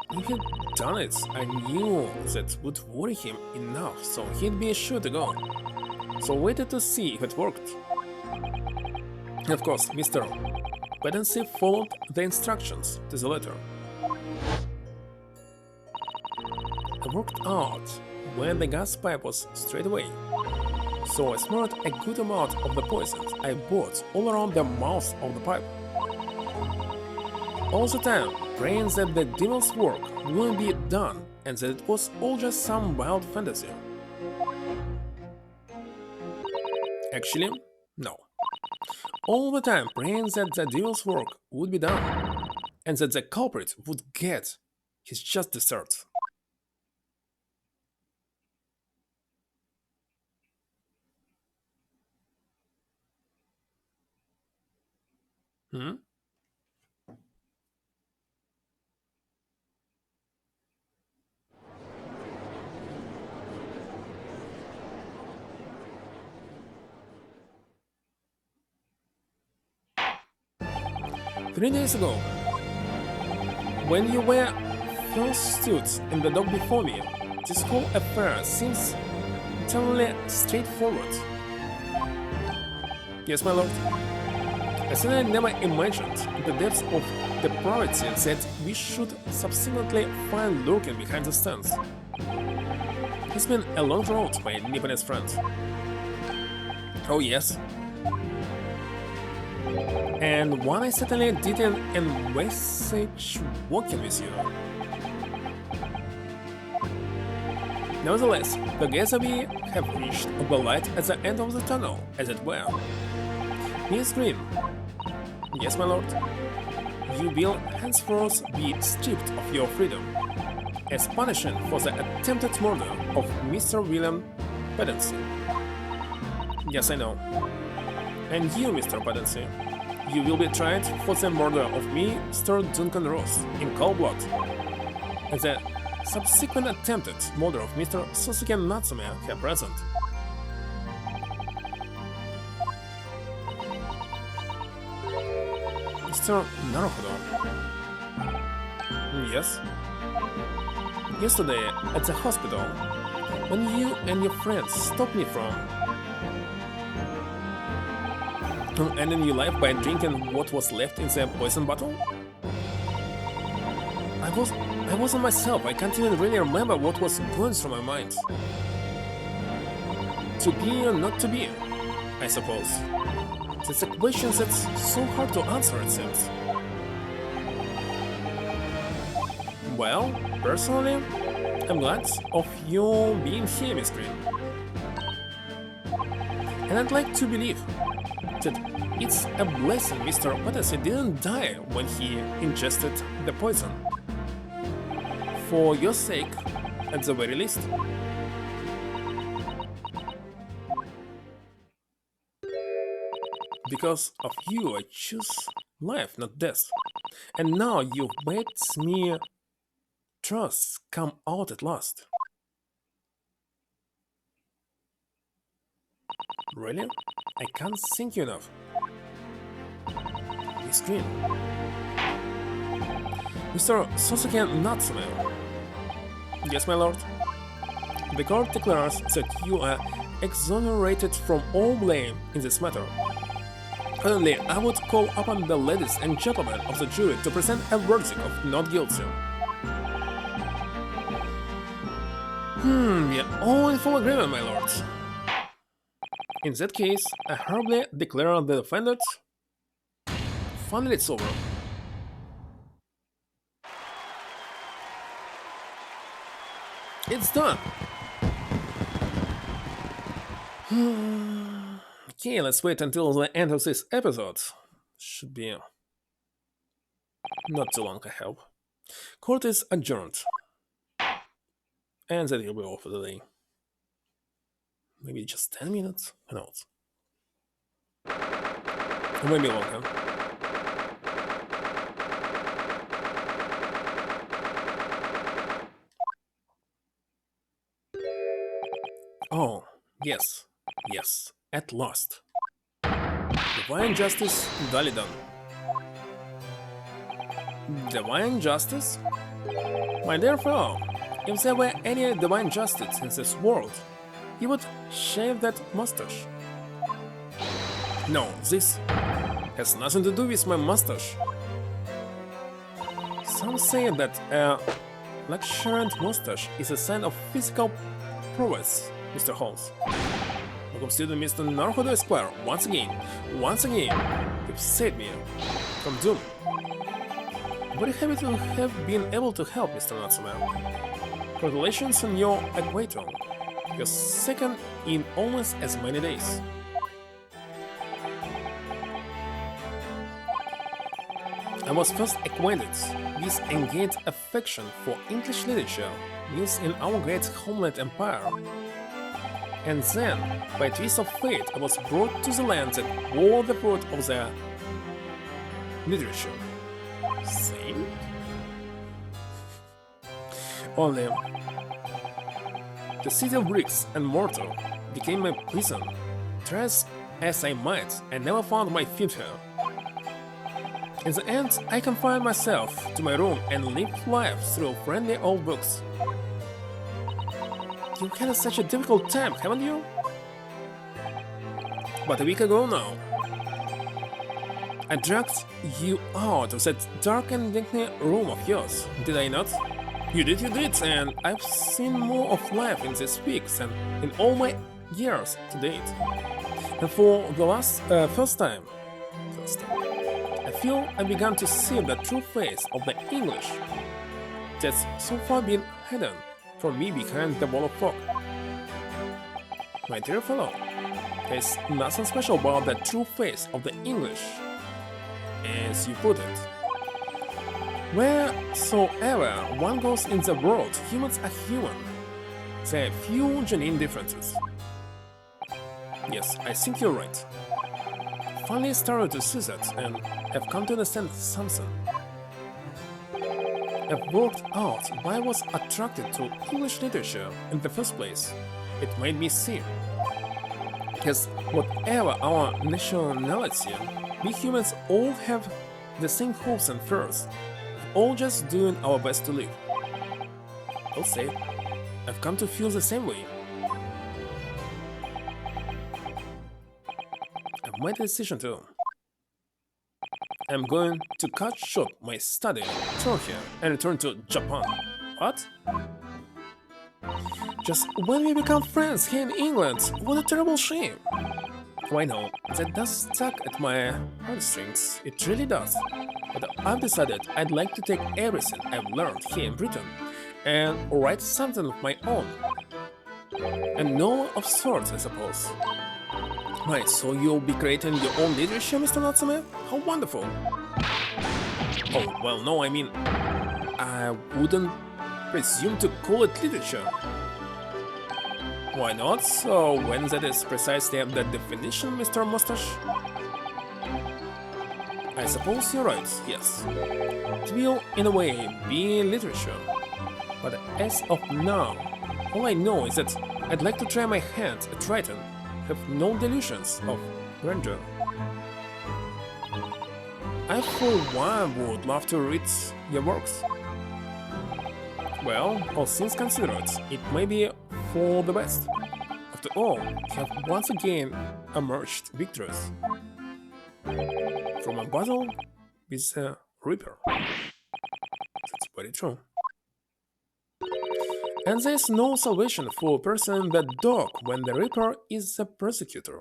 If he'd done it, I knew that would worry him enough, so he'd be sure to go. So I waited to see if it worked. Of course, Mr. Pedency followed the instructions to the letter. I worked out when the gas pipe was straight away, so I smeared a good amount of the poison I bought all around the mouth of the pipe. All the time, praying that the devil's work wouldn't be done and that it was all just some wild fantasy. Actually, no. All the time praying that the devil's work would be done and that the culprit would get his just desserts. Hmm? 3 days ago, when you were first stood in the dock before me, this whole affair seems entirely straightforward. Yes, my lord. I said I never imagined the depths of depravity that we should subsequently find lurking behind the stands. It's been a long road, my Nipponese friend. Oh yes. and one I certainly didn't envisage working with you. Nevertheless, together we have reached the light at the end of the tunnel, as it were. Miss Green. Yes, my lord. You will henceforth be stripped of your freedom, as punishment for the attempted murder of Mr. William Pedensey. Yes, I know. And you, Mr. Pedensey, you will be tried for the murder of Mr. Duncan Ross in cold blood, and the subsequent attempted murder of Mr. Sosuke Natsume here present. Mr. Naruhodo. Yes? Yesterday, at the hospital, when you and your friends stopped me from ending your life by drinking what was left in the poison bottle? I wasn't myself. I can't even really remember what was going through my mind. To be or not to be, I suppose. It's a question that's so hard to answer, it seems. Well, personally, I'm glad of you being here, Miss Green. And I'd like to believe that it's a blessing Mr. Odyssey didn't die when he ingested the poison. For your sake, at the very least. Because of you, I choose life, not death. And now you've made me trust come out at last. Really? I can't thank you enough. Miss Green. Mr. Sosuke Natsume. Yes, my lord. The court declares that you are exonerated from all blame in this matter. Currently, I would call upon the ladies and gentlemen of the jury to present a verdict of not guilty. We are all in full agreement, my lord. In that case, I humbly declare the defendant. Finally, it's over. It's done! Okay, let's wait until the end of this episode. Should be not too long, I hope. Court is adjourned. And that will be all for the day. Maybe just 10 minutes? Who knows? Or maybe longer. Oh, yes, yes, at last. Divine Justice, duly done. Divine Justice? My dear fellow, if there were any Divine Justice in this world, you would shave that mustache. No, this has nothing to do with my mustache. Some say that a luxuriant mustache is a sign of physical prowess, Mr. Holmes. Welcome student Mr. Naruhodo Esquire, once again, you've saved me from doom. Very happy to have been able to help, Mr. Natsume. Congratulations on your acquittal. You're second in almost as many days. I was first acquainted with engaged affection for English literature used in our great homeland empire. And then, by a twist of fate, I was brought to the land that bore the fruit of the literature. Same? Only the city of bricks and mortar became my prison. Dress as I might, I never found my future. In the end, I confined myself to my room and lived life through friendly old books. You've had such a difficult time, haven't you? But a week ago now, I dragged you out of that dark and dingy room of yours, did I not? You did, and I've seen more of life in this week than in all my years to date. And for the first time, First, I feel I began to see the true face of the English that's so far been hidden from me behind the wall of fog. My dear fellow, there's nothing special about the true face of the English, as you put it. Wheresoever one goes in the world, humans are human. There are few genuine differences. Yes, I think you're right. Finally started to see that and have come to understand something. I've worked out why I was attracted to English literature in the first place. It made me see. Because whatever our nationality, we humans all have the same hopes and fears, all just doing our best to live. I'll say, I've come to feel the same way. I've made a decision too. I'm going to cut short my study tour here and return to Japan. What? Just when we become friends here in England, what a terrible shame. Why no, that does tug at my heartstrings, it really does. But I've decided I'd like to take everything I've learned here in Britain and write something of my own. And no of sorts, I suppose. Right, so you'll be creating your own literature, Mr. Natsume? How wonderful! Oh, well, no, I mean, I wouldn't presume to call it literature. Why not? So, when that is precisely the definition, Mr. Mustache? I suppose you're right, yes. It will, in a way, be literature. But as of now, all I know is that I'd like to try my hand at writing. Have no delusions of grandeur. I for one would love to read your works. Well, all things considered, it may be for the best. After all, you have once again emerged victorious from a battle with the Reaper. That's very true. And there is no salvation for a person in the dark when the Reaper is the persecutor.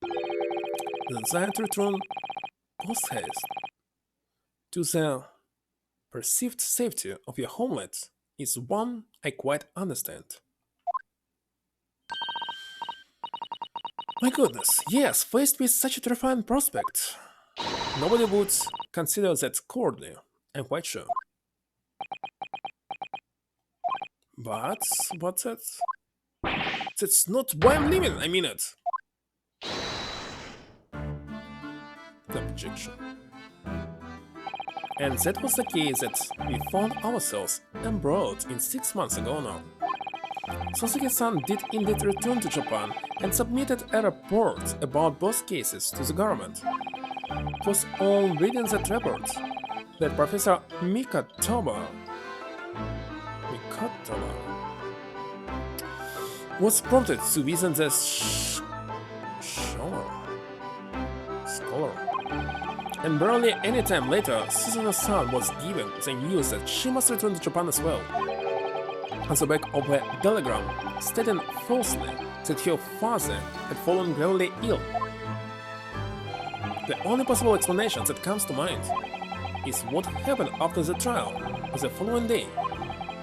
The desire to return post-haste to the perceived safety of your homeland is one I quite understand. My goodness, yes, faced with such a terrifying prospect, nobody would consider that cowardly, I'm quite sure. But that's not why I'm leaving, I mean it. Objection. And that was the case that we found ourselves embroiled in 6 months ago now. Sasuke-san did indeed return to Japan and submitted a report about both cases to the government. It was on reading that report that Professor Mikatoba was prompted to visit the scholar. And barely any time later, Suzuno-san was given the news that she must return to Japan as well. On the back of a telegram stating falsely that her father had fallen gravely ill. The only possible explanation that comes to mind is what happened after the trial the following day,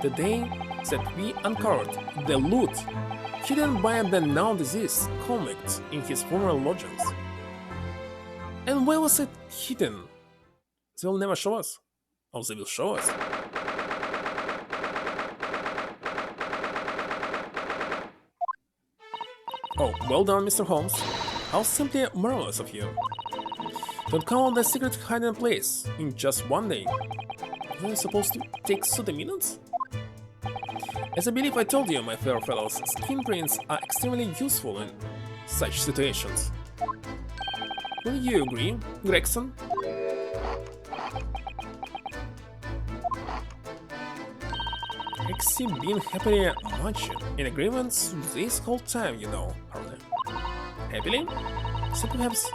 the day that we uncovered the loot hidden by the now deceased convict in his former lodgings. And where was it hidden? They will never show us. Or they will show us. Oh, well done, Mr. Holmes. How simply marvelous of you. To uncover the secret hiding place in just one day. Are you supposed to take 30 minutes? As I believe I told you, my fair fellows, skin prints are extremely useful in such situations. Will you agree, Gregson? Rexy been happily munching in agreement this whole time, you know, Harley. Happily? So perhaps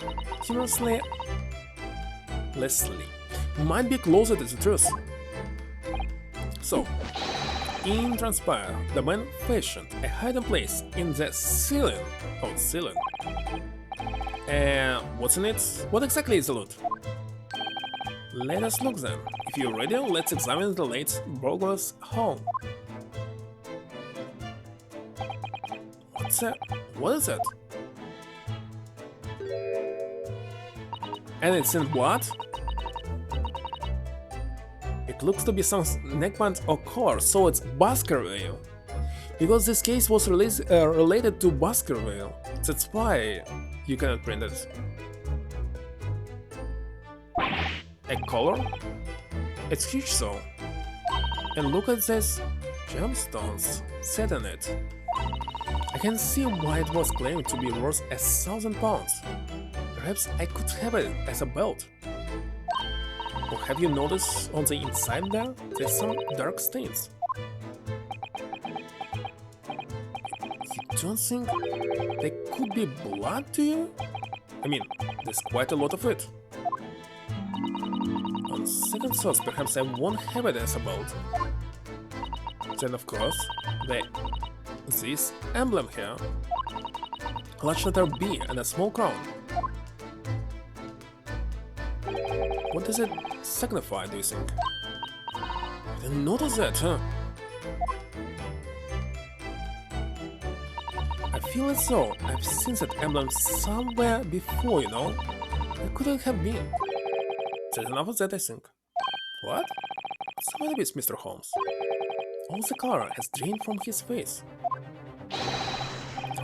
humorously Leslie might be closer to the truth. So, in transpire, the man fashioned a hiding place in the ceiling. Oh, ceiling. What's in it? What exactly is the loot? Let us look then. If you're ready, let's examine the late burglar's home. What's that? What is that? And it's in what? It looks to be some neckband or collar, so it's Baskerville. Because this case was related to Baskerville, that's why you cannot print it. A collar? It's huge though. And look at these gemstones set in it. I can see why it was claimed to be worth £1,000. Perhaps I could have it as a belt. Or have you noticed on the inside there? There's some dark stains. You don't think they could be blood to you? I mean, there's quite a lot of it. On second thoughts, perhaps I won't have it as a belt. Then of course, this emblem here. Large letter B and a small crown. What does it signify, do you think? I didn't notice that, huh? I feel as though I've seen that emblem somewhere before, you know? It couldn't have been. That's enough of that, I think. What? Somebody beats Mr. Holmes. All the color has drained from his face.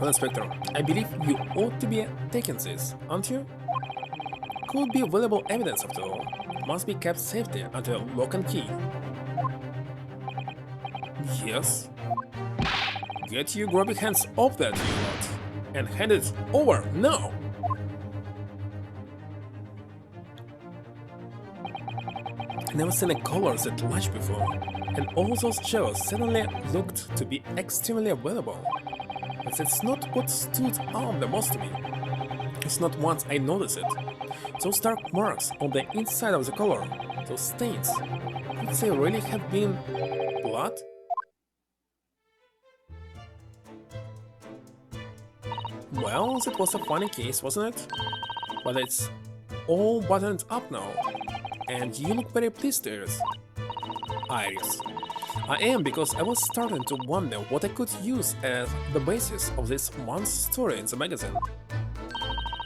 Well, Inspector, I believe you ought to be taking this, aren't you? Could be valuable evidence after all. It must be kept safely under lock and key. Yes. Get your grubby hands off that, you lot, and hand it over now! I've never seen a collar that large before, and all those jewels suddenly looked to be extremely valuable. But that's not what stood out the most to me. It's not once I noticed it. Those dark marks on the inside of the collar, those stains, could they really have been blood? Well, that was a funny case, wasn't it? But it's all buttoned up now, and you look very pleased, Iris. Iris. I am, because I was starting to wonder what I could use as the basis of this month's story in the magazine.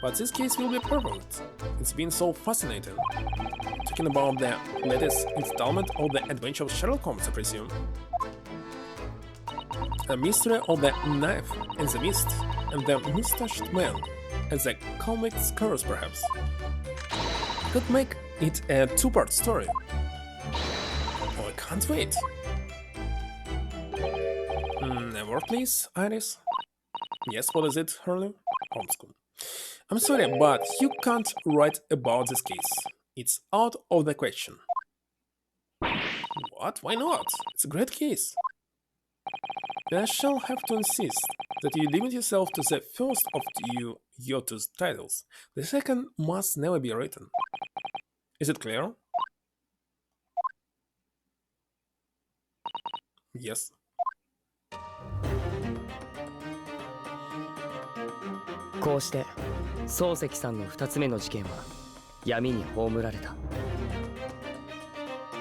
But this case will be perfect. It's been so fascinating. Talking about the latest installment of the Adventure of Sherlock Holmes, I presume. A mystery of the knife in the mist, and the mustached man, and the convict's curse, perhaps. I could make it a two-part story. Oh, I can't wait. Never, please, Iris. Yes, what is it, Hurley? Homeschool. I'm sorry, but you can't write about this case. It's out of the question. What? Why not? It's a great case. I shall have to insist that you limit yourself to the first of your two titles. The second must never be written. Is it clear? Yes. こうして漱石さんの2つ目の事件は闇に葬られた。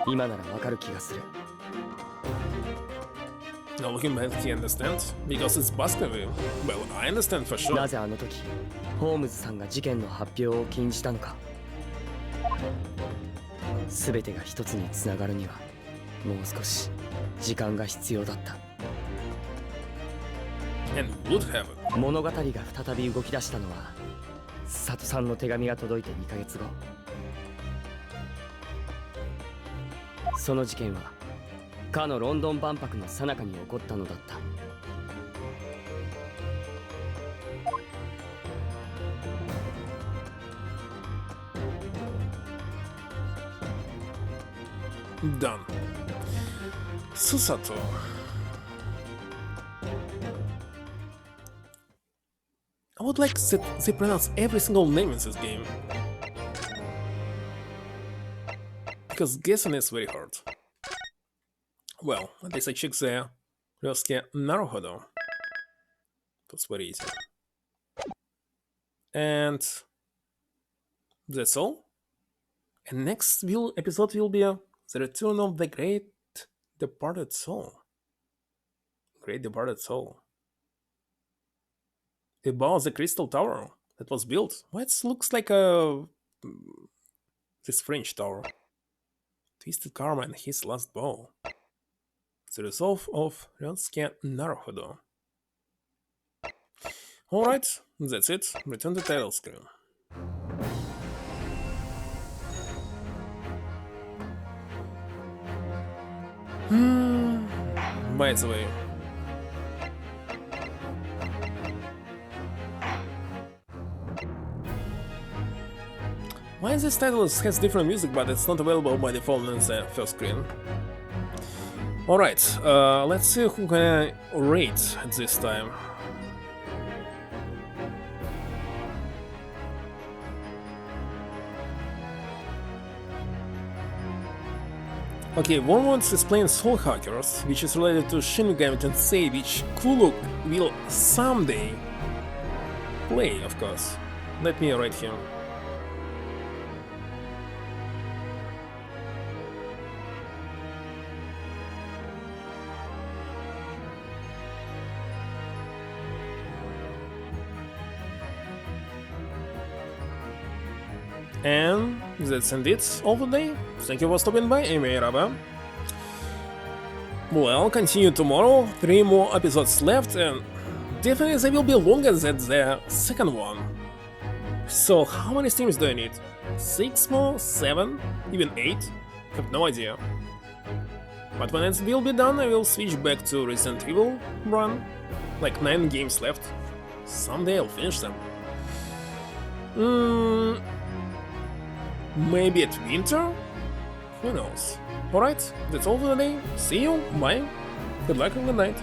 今ならわかる気がする。 Now looking back, he understands because it's Baskerville. Well, I understand for sure. なぜあの時ホームズさんが事件の発表を禁じたのか。全てが一つにつながるにはもう少し時間が必要だった。 And would have it. 物語が再び動き出したのは佐藤さんの手紙が届いて2ヶ月後。その事件はかのロンドン万博の最中に起こったのだった。 Done. Susato. I would like that they pronounce every single name in this game. Because guessing is very hard. Well, at least I checked the Ryosuke Naruhodo. That's very easy. And That's all. And next episode will be the return of the departed soul. Great departed soul. About the crystal tower that was built. Why it looks like this French tower. Twisted Karma and his last bow. The resolve of Ryotsuke Naruhodo. Alright, that's it. Return to title screen. By the way, why this title has different music but it's not available by default on the first screen? Alright, let's see who can rate at this time. Okay, Wormwood is playing Soul Hackers, which is related to Shin Megami Tensei, which Kuluk will someday play, of course. Let me write him. And that's indeed all for today. Thank you for stopping by, Raba. Well, continue tomorrow, 3 more episodes left, and definitely they will be longer than the second one. So, how many streams do I need? 6 more? 7? Even 8? Have no idea. But when it will be done, I will switch back to Resident Evil run. Like 9 games left. Someday I'll finish them. Maybe at winter? Who knows? Alright, that's all for today. See you, bye, good luck and good night.